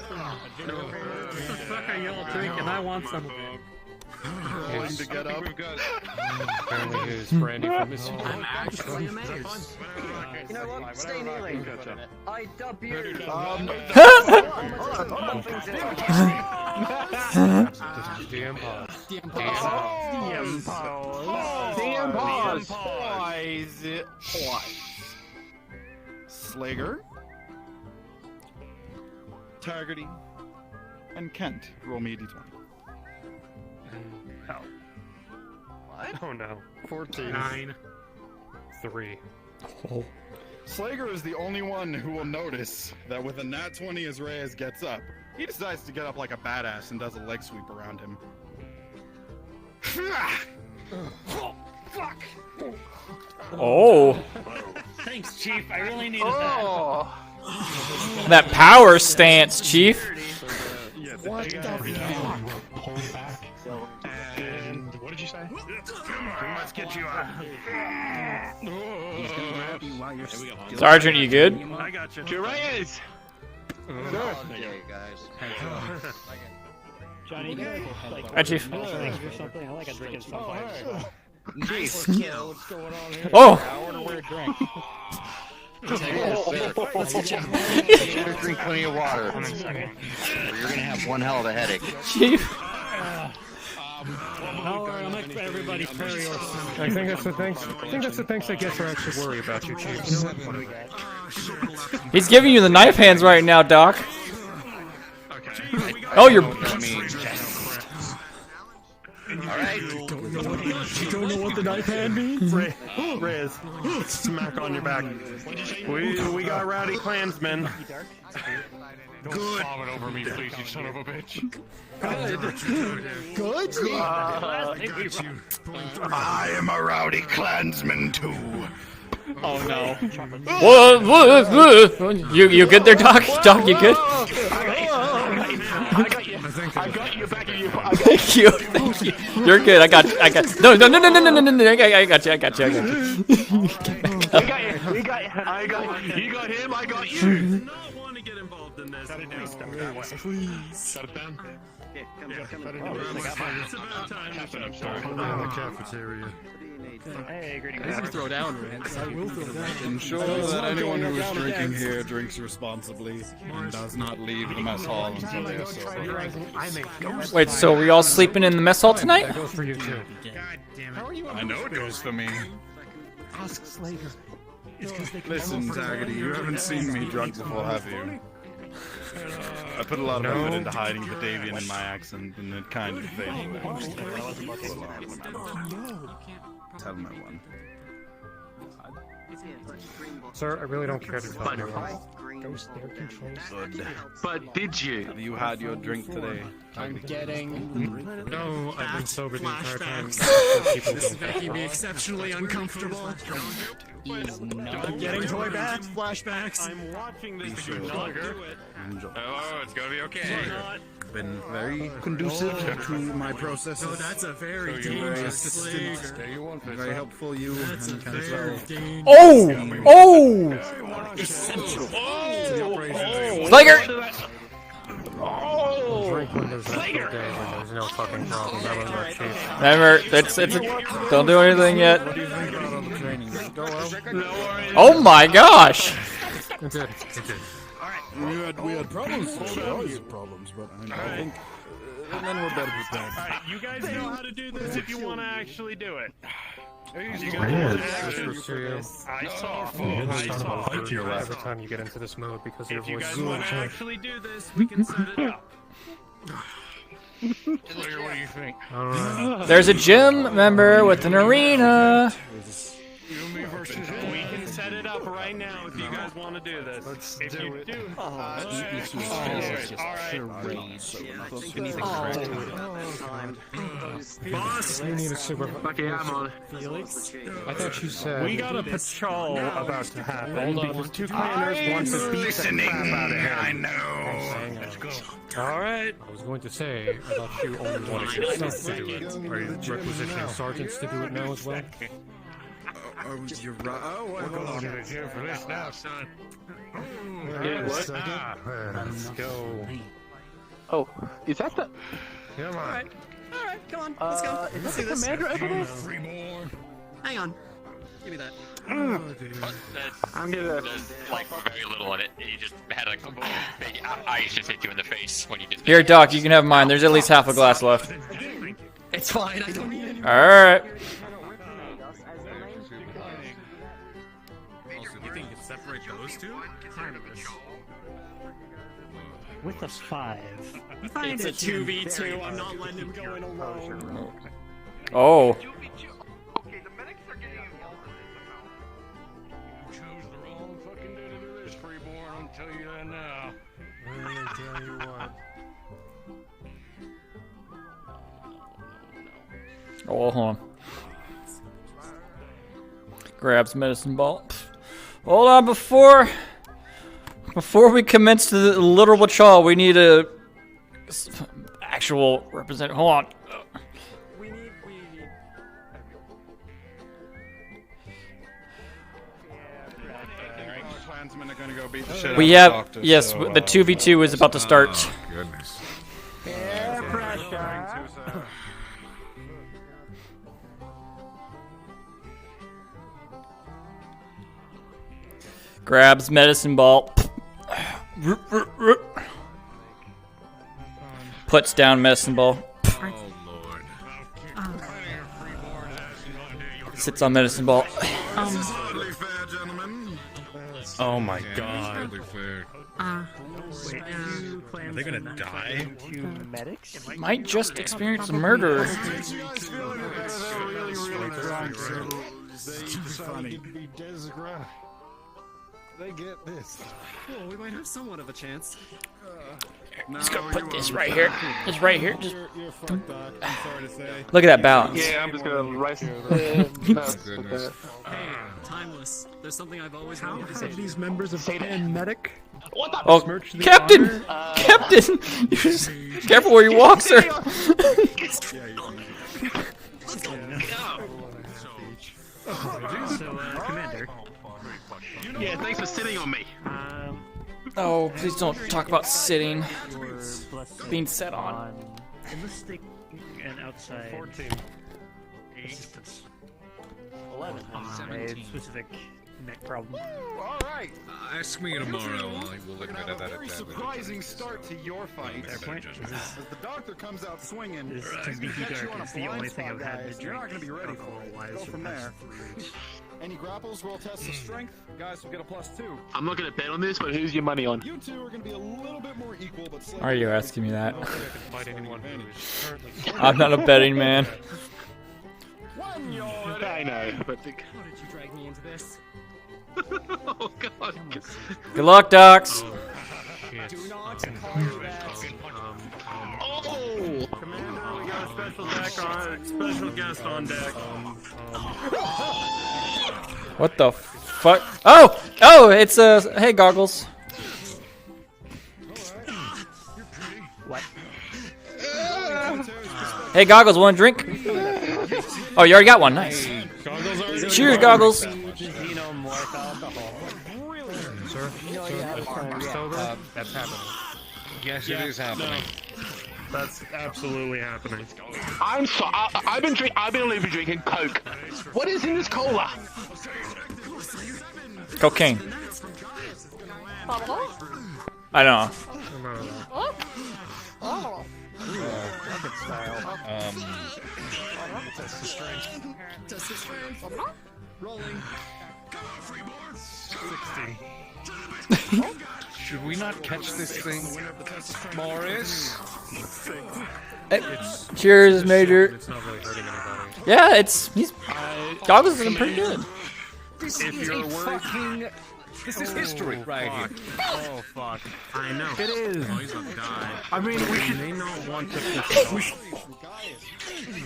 What the fuck are y'all drinking? I want some of it. Willing to get up? Apparently here's brandy from his... I'm actually amazed. You know what? Stay kneeling. I dub you. DM pause. Slager, Targety, and Kent. Roll me a d20. What? Oh no. 14. 9. 3. Oh. Slager is the only one who will notice that with a nat 20 as Reyes gets up, he decides to get up like a badass and does a leg sweep around him. Fuck! Oh. Thanks, Chief. I really needed that. That power stance, chief. What the fuck? And what did you say? Let's get you out. He's gonna grab you while you're still... Sergeant, you good? I got you. Reyes! Okay, guys. Johnny, Hi, Chief. or something. I like a drink stuff. Nice kill. What's going on here? Oh! I order weird drink. You better drink plenty of water, or you're gonna have one hell of a headache. Chief. I'll make everybody carry or I think that's the things. I think that's the things that gets her actually worry about you, Chief. You know what? He's giving you the knife hands right now, Doc. Alright. You don't know what the knife hand means? Riz, smack on your back. We got rowdy clansmen. Don't vomit over me, please, you son of a bitch. Good? I am a rowdy clansman too. Oh no. What? You good there, Doc? Doc, you good? I got you back at you. Thank you. You're good. I got. No. I got you. We got you. You got him. I got you. Not want to get involved in this. Cut it down. Please. Cut it down. It's about time. I'm sorry. In the cafeteria. Hey, greetings. This is throw down, Rance. I will throw down. Ensure that anyone who is drinking here drinks responsibly and does not leave the mess hall until they are sober. Wait, so we all sleeping in the mess hall tonight? That goes for you too. I know it goes for me. Ask Slater. Listen, Taggedy, you haven't seen me drunk before, have you? I put a lot of effort into hiding the Davian in my accent, and it kind of faded now. Tell me one. Sir, I really don't care to tell you. Ghost air controls. Good. But did you? Have you had your drink today? I'm getting... No, I've been sober the entire time. This is making me exceptionally uncomfortable. I'm getting toy backs, flashbacks. I'm watching this. Be sure. Enjoy. Oh, it's gonna be okay. Been very conducive to my process. Oh, that's a very dangerous Slater. Very helpful, you. That's a very dangerous. Oh! Essential. Slager! Drink when there's there's no fucking problem. That was our chief. Remember, don't do anything yet. Oh my gosh! It did. We had problems. Problems, but I think then we're better prepared. Alright, you guys know how to do this if you want to actually do it. You Yes. I saw. Every time you get into this mode because your If you voice guys is want to actually do this, we can set it up. Slater, what do you think? There's a gym member with an arena. We can set it up right now if you guys want to do this. If you do. Alright. Boss, you need a super. Okay, I'm on. Felix, I thought you said We got a patrol about to happen because two clanners want to beat the crap out of him. I know. Let's go. Alright. I was going to say, I thought you only wanted yourself to do it. Are you requisitioning sergeants to do it now as well? Oh, you're right. Oh, We're going to the gym for this now, son. Let's go. Oh, is that the... Come on. Alright, come on, let's go. Let's do this. Hang on. Give me that. I'm gonna... There's like very little in it. You just had like big ice just hit you in the face when you did. Here, Doc, you can have mine. There's at least half a glass left. It's fine, I don't need it. Alright. You think you can separate those two? With a 5. It's a 2v2, I'm not letting him go in alone. Oh. Chose the wrong fucking day to do this, freeborn. I'll tell you that now. I'll tell you what. Oh, hold on. Grabs medicine ball. Hold on, before we commence the literal withdrawal, we need a actual representative. Hold on. Klansmen are gonna go beat the shit out We of have, the doctor, yes, so, the 2v2 is about to start. Goodness. Grabs medicine ball. Puts down medicine ball. Sits on medicine ball. Oh my god. Wait, are they gonna die? Might just experience a murder. They get this. Well, we might have somewhat of a chance. Just gonna put this right here. Just right here. Just. You're fucked, Doc. I'm sorry to say. Look at that balance. Yeah, I'm just gonna rice Hey, timeless. There's something I've always wanted to say. These members of Paramedic. What the? Oh, Captain! Captain! Careful where you walk, sir. Commander. Yeah, thanks for sitting on me. Oh, please don't talk about sitting. Being set on. Enlisting and outside. 14. Assistance. 11. A specific neck problem. All right. Ask me tomorrow. I will look at that. Very surprising start to your fight. Fair point. As the doctor comes out swinging, This and Tiki you catch you Dark on a is the blind only thing spot, I've had guys, to you're not drink going to be ready for it. alcohol-wise Go for from the there. past 3 weeks. Any grapples, roll tests of strength. Guys will get a +2. I'm not gonna bet on this, but who's your money on? You two are going to be a little bit more equal, but Why are you asking me that? Fight anyone who is currently. I'm not a betting man. I know, but How did you drag me into this? oh god. Good luck, Docs. Do not call me that. Oh! Commander, we got a special guest on deck. What the fuck? Oh! Oh, it's hey, Goggles. What? Hey, Goggles, want a drink? Oh, you already got one. Nice. Cheers, Goggles. Sir? That's happening. Yes, it is happening. That's absolutely happening. I'm so I've been only drinking Coke. What is in this cola? Cocaine. I don't know. Test the strength. Rolling. 60. Should we not catch this thing, Morris? Cheers, Major. It's not really hurting anybody. Yeah, he's Goggles is looking pretty good. This is a fucking. This is history, right here. Oh fuck! I know. It is. Oh, he's gonna die. I mean, we may not want to.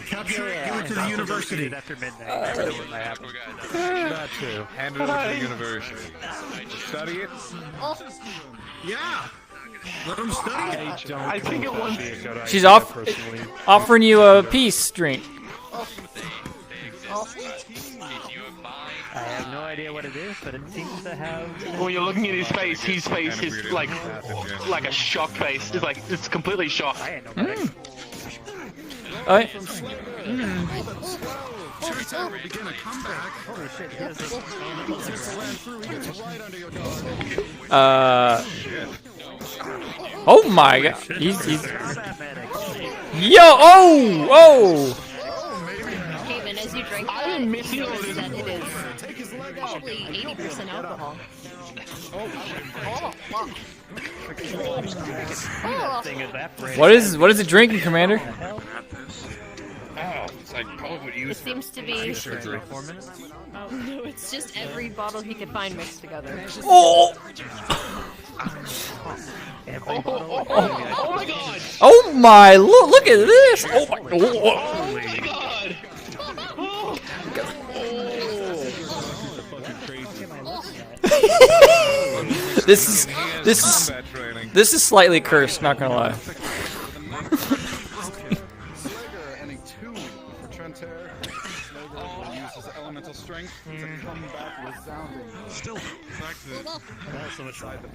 Capture it. Give it to the university. After midnight. That too. Hand it over to the university. Study it. Yeah. Let them study. I think it was. She's offering you a peace drink. I have no idea what it is, but it seems to have. When you're looking at his face is like a shock face. It's like it's completely shocked. I ain't no medic. Alright. Holy shit, he has Oh my god. He's Yo! Oh! Cayman, as you drink that, you notice that it is probably 80% alcohol. What is it drinking, Commander? Oh, it's like probably would use It seems to be. surgery. No, it's just every bottle he could find mixed together. Oh! Oh my god! Oh my! Look at this! Oh my! Oh my god! This is slightly cursed. Not gonna lie. Still, fact that inside the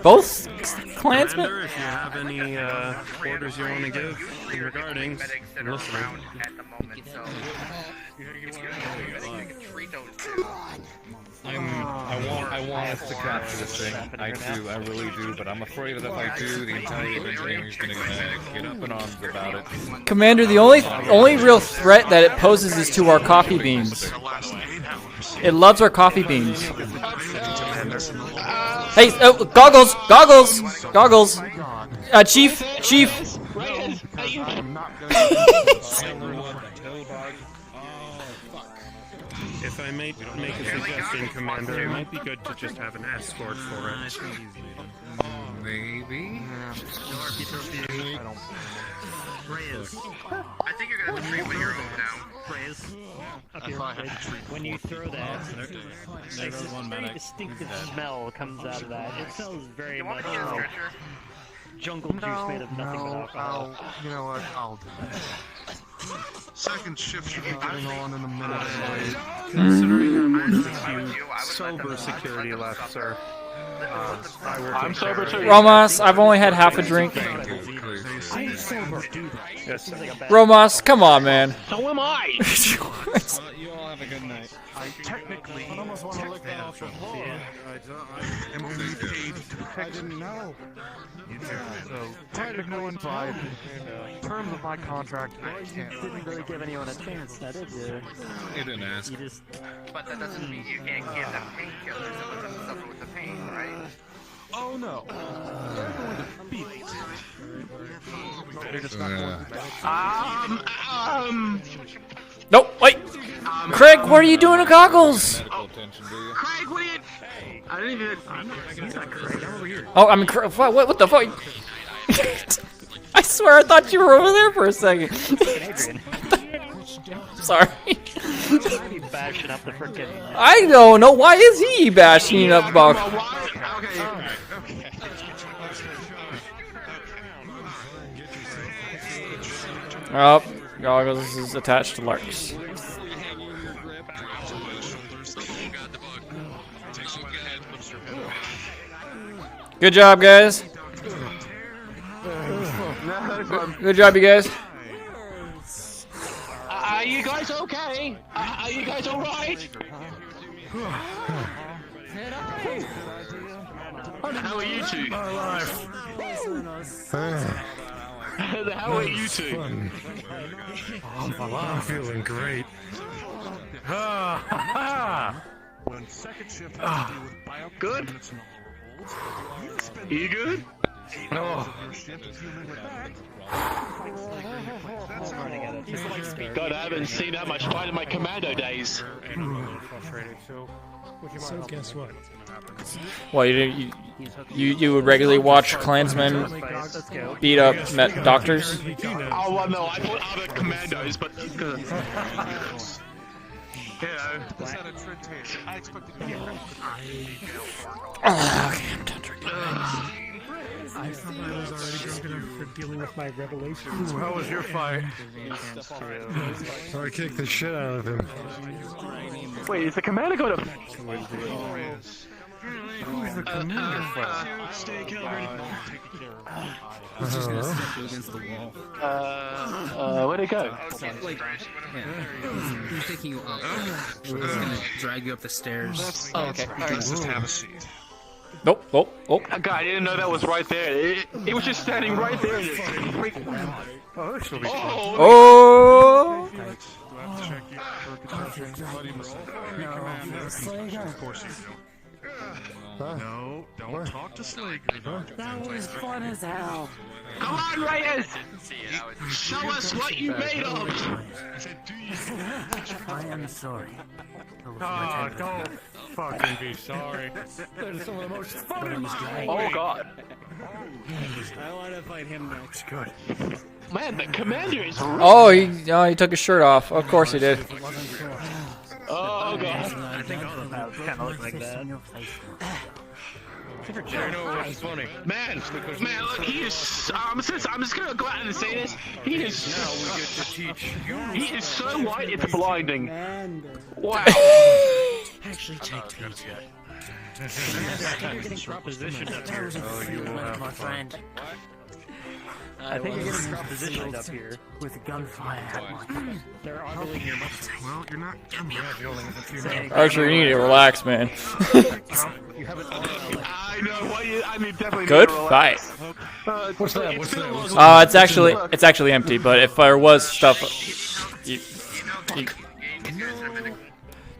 Both clansmen. Commander, if you have any orders you want to give regarding listening. I want us to capture this thing. I do, I really do, but I'm afraid that if I do, the intelligence engineer is gonna get up in arms about it. Commander, the only real threat that it poses is to our coffee beans. It loves our coffee beans. Hey, goggles! Chief! If I may make a suggestion, Commander, it might be good to just have an escort for it. Maybe? Reyes. I think you're gonna have to treat when you're old now. Reyes. Up here, when you throw that, like, this very distinctive smell comes out of that. It smells very much like jungle juice made of nothing but alcohol. You know what? I'll do that. Second shift should be getting on in a minute anyway. Considering there's a few sober security left, sir. I'm sober too. Romas, I've only had half a drink. I'm sober. Yes, sir. Romas, come on, man. So am I. You all have a good night. I technically almost want to lick that off the floor. I'm only paid to protect. I didn't know. So technically, by terms of my contract, I can't. You didn't really give anyone a chance, did you? You didn't ask. You just... But that doesn't mean you can't give them painkillers and let them suffer with the pain, right? Oh no. They're going to beat it. They're just not going to Nope, wait! Craig, what are you doing to goggles? Craig, what are you... I didn't even... He's not Craig, I'm over here. Oh, I'm in what the fuck? I swear I thought you were over there for a second. Sorry. Bashing up the frickin'... I don't know, why is he bashing up about... Oh, goggles is attached to Larks. Good job, guys. Good job, you guys. Are you guys okay? Are you guys alright? How are you two? How are you two? I'm feeling great. Good? You good? Oh. God, I haven't seen that much fight in my commando days. So guess what? Well, you would regularly watch Klansmen beat up doctors? Oh, well, no, I thought other commandos, but... Okay, I'm done drinking. I thought I was already drunk enough for dealing with my revelations. How was your fight? I kicked the shit out of him. Wait, is the commander going to... Who's the commander He's just gonna step you against the wall. Where'd it go? He's taking you up. He's gonna drag you up the stairs. Oh, okay. Let's just have a seat. Nope. God, I didn't know that was right there. It was just standing right there. Oh, this will be Oh! Of course you do. No, don't talk to Slager. That was fun as hell. Come on, Reyes! Show us what you made of! I am sorry. Oh, don't fucking be sorry. There's some of the most fun in my life. Oh god. I want to fight him next. Good. Man, the commander is... Oh, he took his shirt off. Of course he did. Oh god. I think all the paths kind of look like that. I know what's funny. Man, look, he is... I'm just gonna go out and say this. He is... Now we get to teach you. He is so white, it's blinding. Wow. Actually, take these. You're getting propositioned up here. Oh, you will have my fun. friend. I think you're getting propositioned up here. With gunfire at my They're arguing your Well, you're not done yet. You're only with a few minutes. Archer, you need to relax, man. I know, I mean, definitely... Good fight. What's that? It's actually empty, but if there was stuff...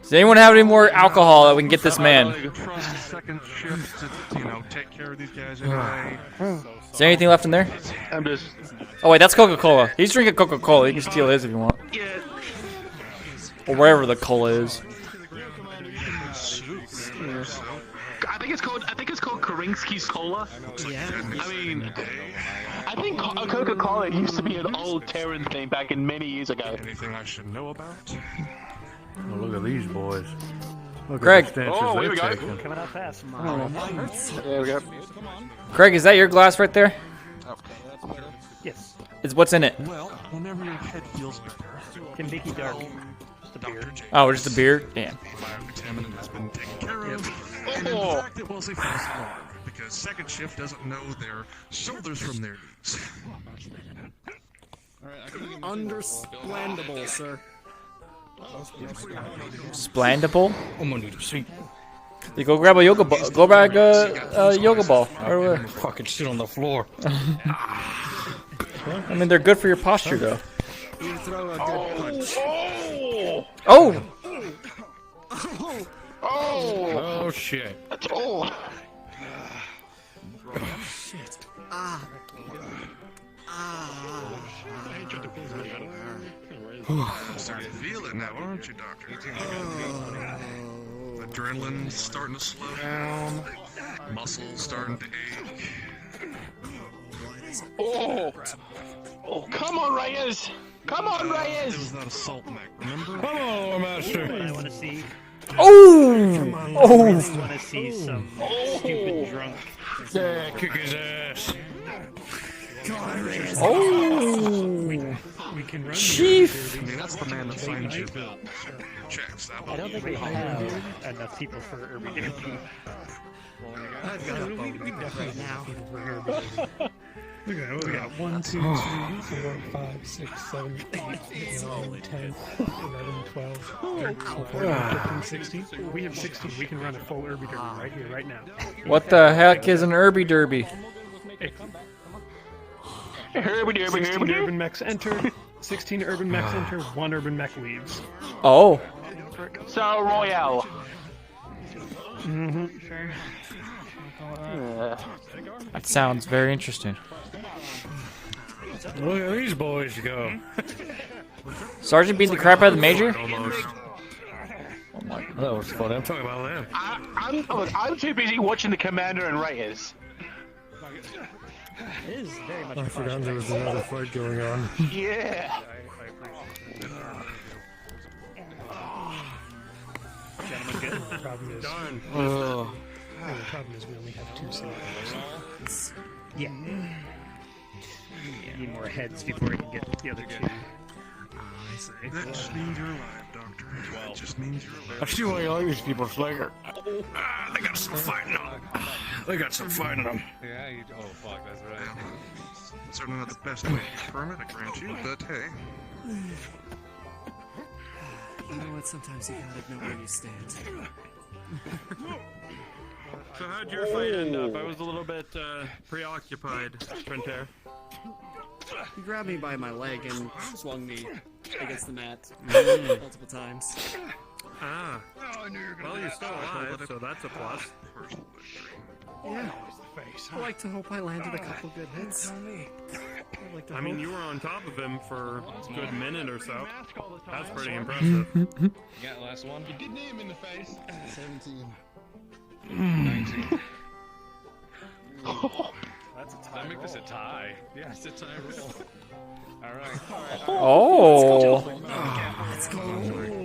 Does anyone have any more alcohol that we can get this man? Trust the second shift to, you know, take care of these guys anyway. Is there anything left in there? I'm just. Oh wait, that's Coca-Cola. He's drinking Coca-Cola. You can steal his if you want. Yeah. Or wherever the cola is. I think it's called Karinsky's Cola. Yeah. I mean, I think Coca-Cola used to be an old Terran thing back in many years ago. Anything I should know about? Oh, look at these boys. Look Craig. At the stances Oh, here we they're go. taking. Coming out fast. There we go. Craig, is that your glass right there? Yes. It's what's in it? Well, whenever your head feels better. Kentucky Dark. Just a beer. Oh, just a beer? Damn. Biocontaminant has been taken care of. And in fact, it was a false alarm, because second shift doesn't know their shoulders from their knees. Understandable, sir. Splandable? I'm gonna need a seat. You go grab a yoga ball. Go grab a yoga ball. I'm gonna fucking sit on the floor. I mean, they're good for your posture, though. You throw a good punch. Oh! Oh shit. Oh. Shit. Ah. Starting to feel it now, aren't you, Doctor? Adrenaline's starting to slow down. Muscles starting to ache. Oh. Oh, come on, Reyes. Come on, It Reyes. was that assault mech, remember? Come on, master. I want to see. Oh! I Oh! really want to see some stupid drunk. Yeah, kick his ass. Oh! We can run. Chief! I mean, that's the man that signed your bill. Checks that I don't think we have enough people for Irby Derby. I've got a bone right now. Look at that. We got 1, 2, 3, 4, 5, 6, 7, 8, 9, 10, 11, 12, 13, 14, 15, 16. We have 16. We can run a full Irby Derby right here, right now. What the heck is an Irby Derby? Herby derby, 16 herby urban mechs entered. 16 urban mechs enter. 1 urban mech leaves. Oh. So Royale. Mm-hmm. Sure. That sounds very interesting. Look at these boys go. Sergeant beat the crap out of the major? Almost. Oh my. That was funny. I'm talking about them. I'm too busy watching the Commander and Reyes. It is very much. I forgot there was another fight going on. Yeah. Gentlemen, good. The problem is. Darn. The problem is we only have 2 cylinders. Yeah. Need more heads before we can get the other 2. I see. That just means you're alive, Doctor. That just means you're alive. I see why you like these people, Slager. They got some fighting on. They got some fighting on. Yeah, oh fuck, that's right. Certainly not the best way to permit, I grant you, but hey. You know what? Sometimes you gotta know where you stand. So how'd your fight end up? I was a little bit preoccupied, Sprinter. He grabbed me by my leg and swung me against the mat multiple times. Ah. Well, you're still alive, so that's a plus. Yeah. I like to hope I landed a couple good hits. I mean, you were on top of him for a good minute or so. That's pretty impressive. You got last one? You did name in the face. 17. 19. That's a tie. That make this a tie. Yeah, it's a tie roll. Alright. Oh. Let's go.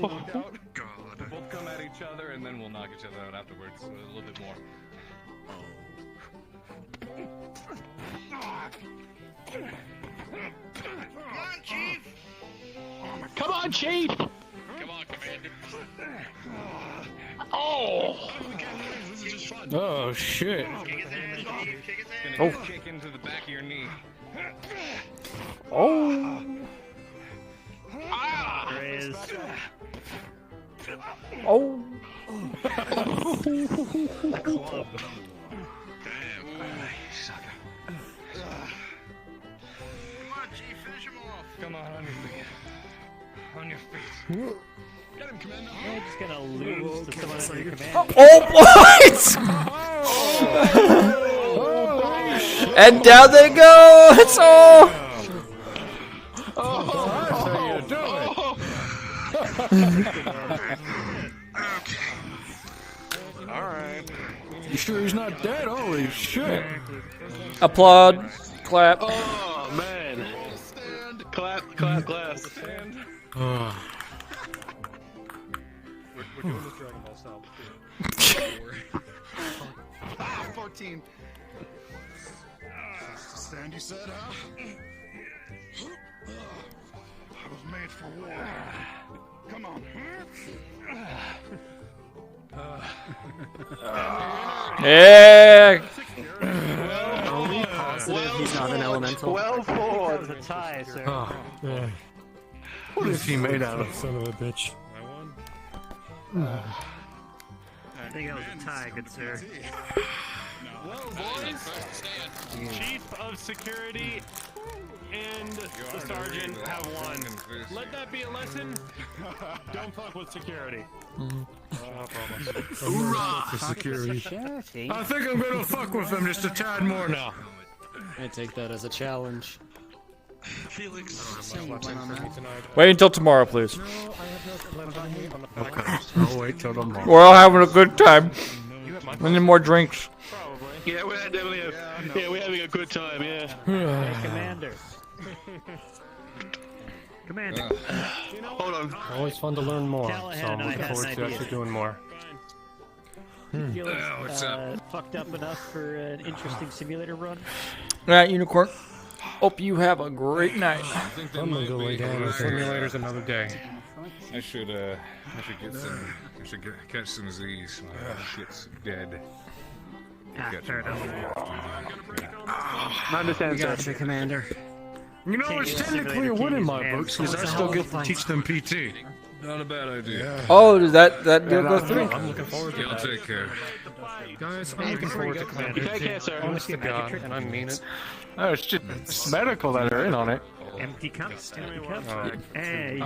We'll both come at each other and then we'll knock each other out afterwards. So a little bit more. Come on, Chief. Come on, Commander. Oh. Oh shit. Oh. Kick into the back of your knee. Oh. There is. Oh. Club. Come on your feet. On your feet. We're just gonna lose to someone under your command. Oh, what? And down they go. It's all. Alright. You sure he's not dead? Holy shit. Applaud. Clap. Oh, man. Clap, clap, clap. We're doing this Dragon Ball style. 14. Stand, you said, huh? I was made for war. Come on. Yeah. Are we positive he's not an elemental? Well forward. That was a tie, sir. Oh, yeah. What is he made out of? Son of a bitch. I think that was a tie, good sir. Well, boys, Chief of Security and the Sergeant have won. Let that be a lesson. Don't fuck with security. Hoorah! For security. I think I'm gonna fuck with him just a tad more now. I take that as a challenge. Felix, Wait until tomorrow, please. Okay, I'll wait till tomorrow. We're all having a good time. We need more drinks. Yeah, we're definitely we're having a good time, yeah. Hey, Commander. Commander. Hold on. Always fun to learn more. Callahan So I'm and I looking had forward an to idea. actually doing more. You feel it's fucked up enough for an interesting simulator run? Alright, Unicorn. Hope you have a great night. I'm gonna go lay down. The simulator's another day. I should get some. I should catch some Z's. My shit's dead. Fair enough. I understand, You gotcha, Commander. You know, it's technically a win in my books because I still get to teach them PT. Not a bad idea. Oh, does that deal go through? I'm looking forward to I'll it. take care. Guys, I'm looking forward to Commander. You take care, sir. Honest to God, and I mean it. Oh, it's just it's medical that are in on it. Empty cups. Empty cups. Alright. Hey.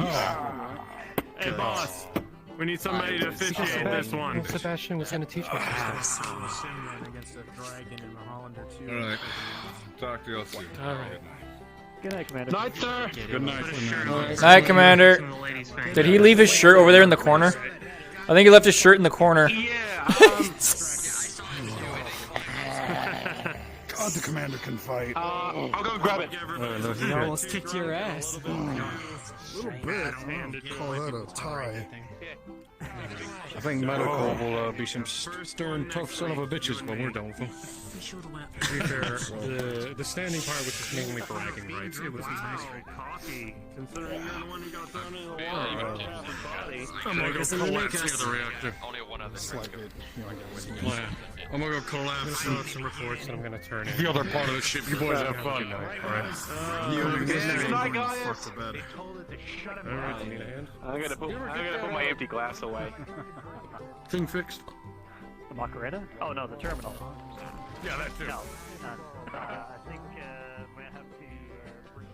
Hey, boss. We need somebody to officiate this one. Sebastian was gonna teach me some stuff. Alright. Talk to y'all soon. Alright. Good night, Commander. Night, sir. Good night. Night, Commander. Did he leave his shirt over there in the corner? I think he left his shirt in the corner. God, the commander can fight. I'll go grab it. He almost kicked your ass. A little bit. Call that a tie. I think medical will be some stern, tough son of a bitches when we're done with them. To be fair, the standing part was just mainly bragging rights. It was nice. Cocky, considering you're the one who got thrown in the water. I'm gonna go collapse the other reactor. Only one other. I'm gonna go collapse Some reports that I'm gonna turn in. the other part of the ship. You boys have fun. Alright. Good night, guys. Alright, you need a hand? I'm gonna put my empty glass away. Thing fixed. The Macarena? Oh, no, the terminal. Yeah, that too. No. I think we might have to bring...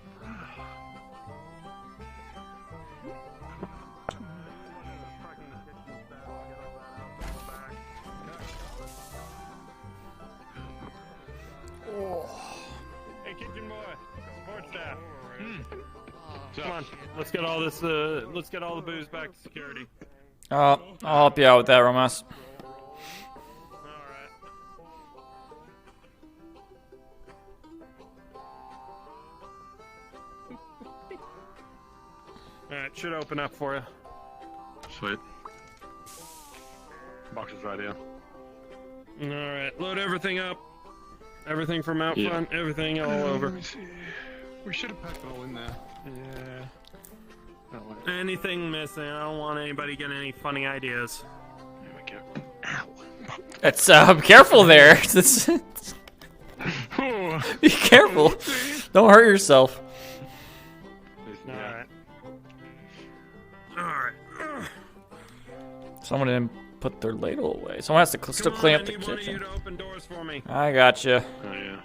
Hey, kitchen boy, support staff. Come on, let's get all this. Let's get all the booze back to security. I'll help you out with that, Romas. Alright, should open up for you. Sweet. Box is right here. Alright, load everything up. Everything from out front, everything all over. We should have packed it all in there. Yeah. Anything missing, I don't want anybody getting any funny ideas. There we go. Ow. That's, careful there. Be careful. Don't hurt yourself. Alright. Alright. Someone didn't put their ladle away. Someone has to still clean up the kitchen. To open doors for me. I gotcha. Oh, yeah.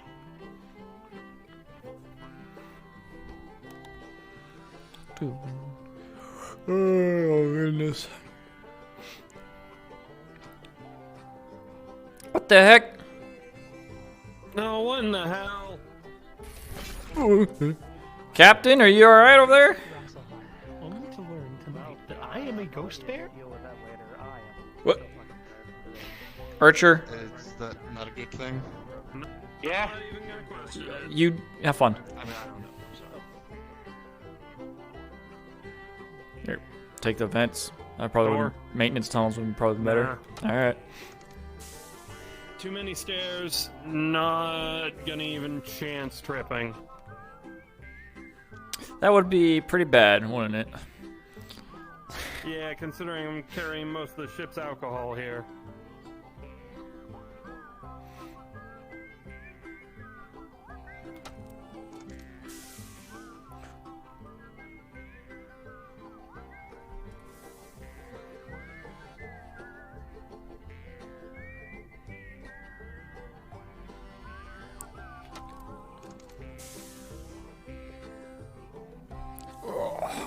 Oh goodness. What the heck? No, what in the hell? Captain, are you alright over there? Only to learn tonight that I am a ghost bear? What? Archer, Is that not a good thing? Yeah. you have fun. I mean, I don't know. Here, take the vents. I probably Door. wouldn't. Maintenance tunnels would be probably better. Alright. Too many stairs, not gonna even chance tripping. That would be pretty bad, wouldn't it? Yeah, considering I'm carrying most of the ship's alcohol here.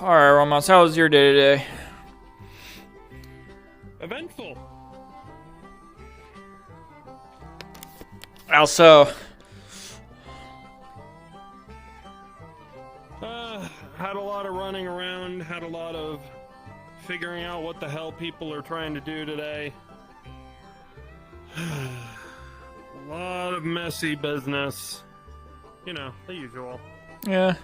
Alright, Ramos, how was your day today? Eventful. Also, had a lot of running around, had a lot of figuring out what the hell people are trying to do today. A lot of messy business. You know, the usual. yeah,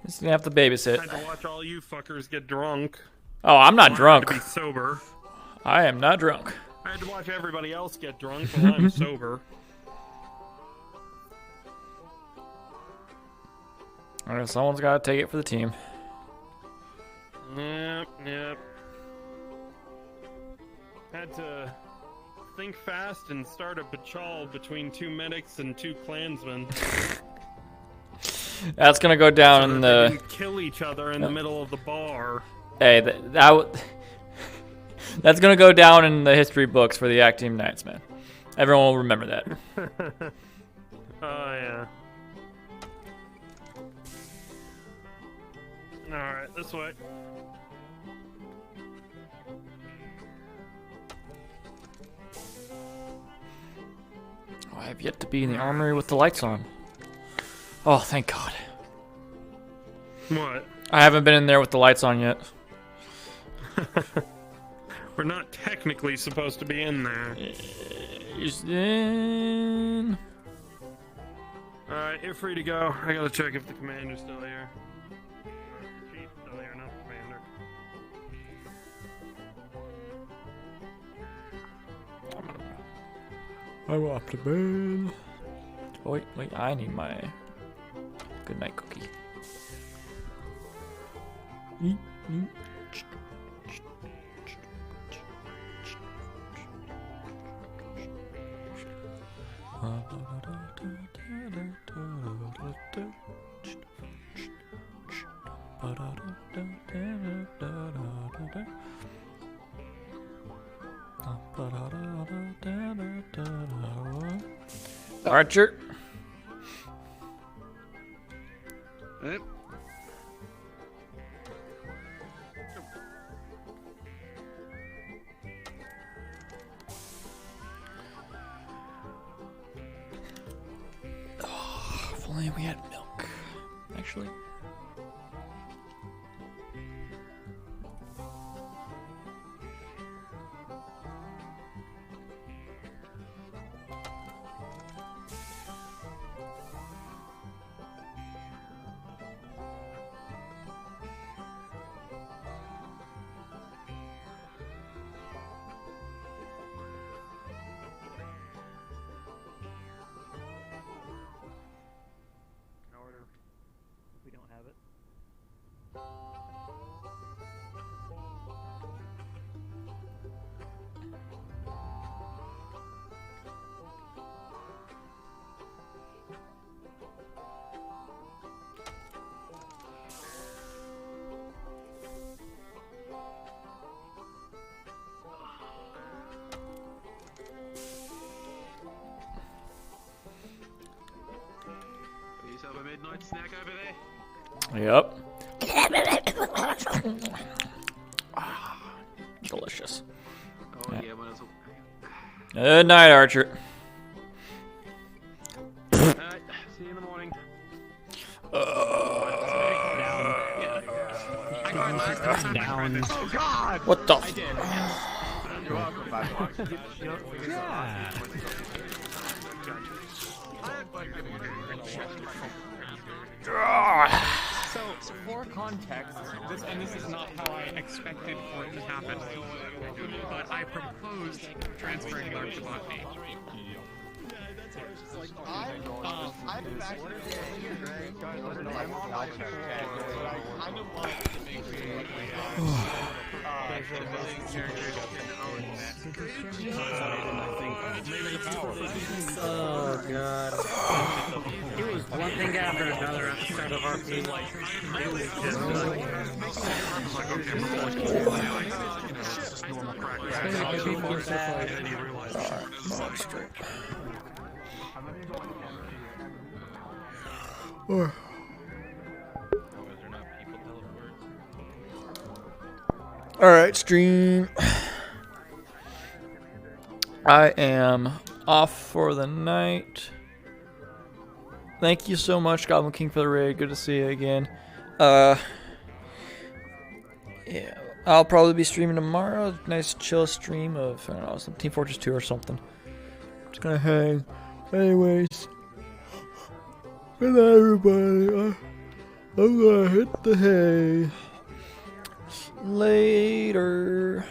just gonna have to babysit. Had to watch all you fuckers get drunk. Oh, I'm not drunk. To be sober. I am not drunk. I had to watch everybody else get drunk while I'm sober. Alright, someone's gotta take it for the team. Yep. Had to think fast and start a bachawl between 2 medics and 2 clansmen. That's gonna go down so in they the. didn't kill each other in the middle of the bar. Hey, that's gonna go down in the history books for the Act Team Knights, man. Everyone will remember that. Oh yeah. Alright, this way. Oh, I have yet to be in the armory with the lights on. Oh, thank God. What? I haven't been in there with the lights on yet. We're not technically supposed to be in there. Alright, you're free to go. I gotta check if the commander's still here. Chief still here, not the commander. I'm off to bed. Oh, wait, I need my good night cookie. Archer. Yep. Oh, if only we had milk. Actually. We don't have it. Please have a midnight snack over there. Yep. delicious. Oh yeah, but it's Good night, Archer. Alright, see you in the morning. Down. Oh God! What the? I did. You're welcome, bye. So for context, this is not how I expected for it to happen, but I proposed transferring Lark to bot B. Oh god. It was one thing after another at the start of RP. It was just Alright, stream. I am off for the night. Thank you so much, Goblin King, for the raid. Good to see you again. Yeah, I'll probably be streaming tomorrow. Nice chill stream of, I don't know, some Team Fortress 2 or something. Just gonna hang. Anyways. Good night, everybody. I'm gonna hit the hay. Later.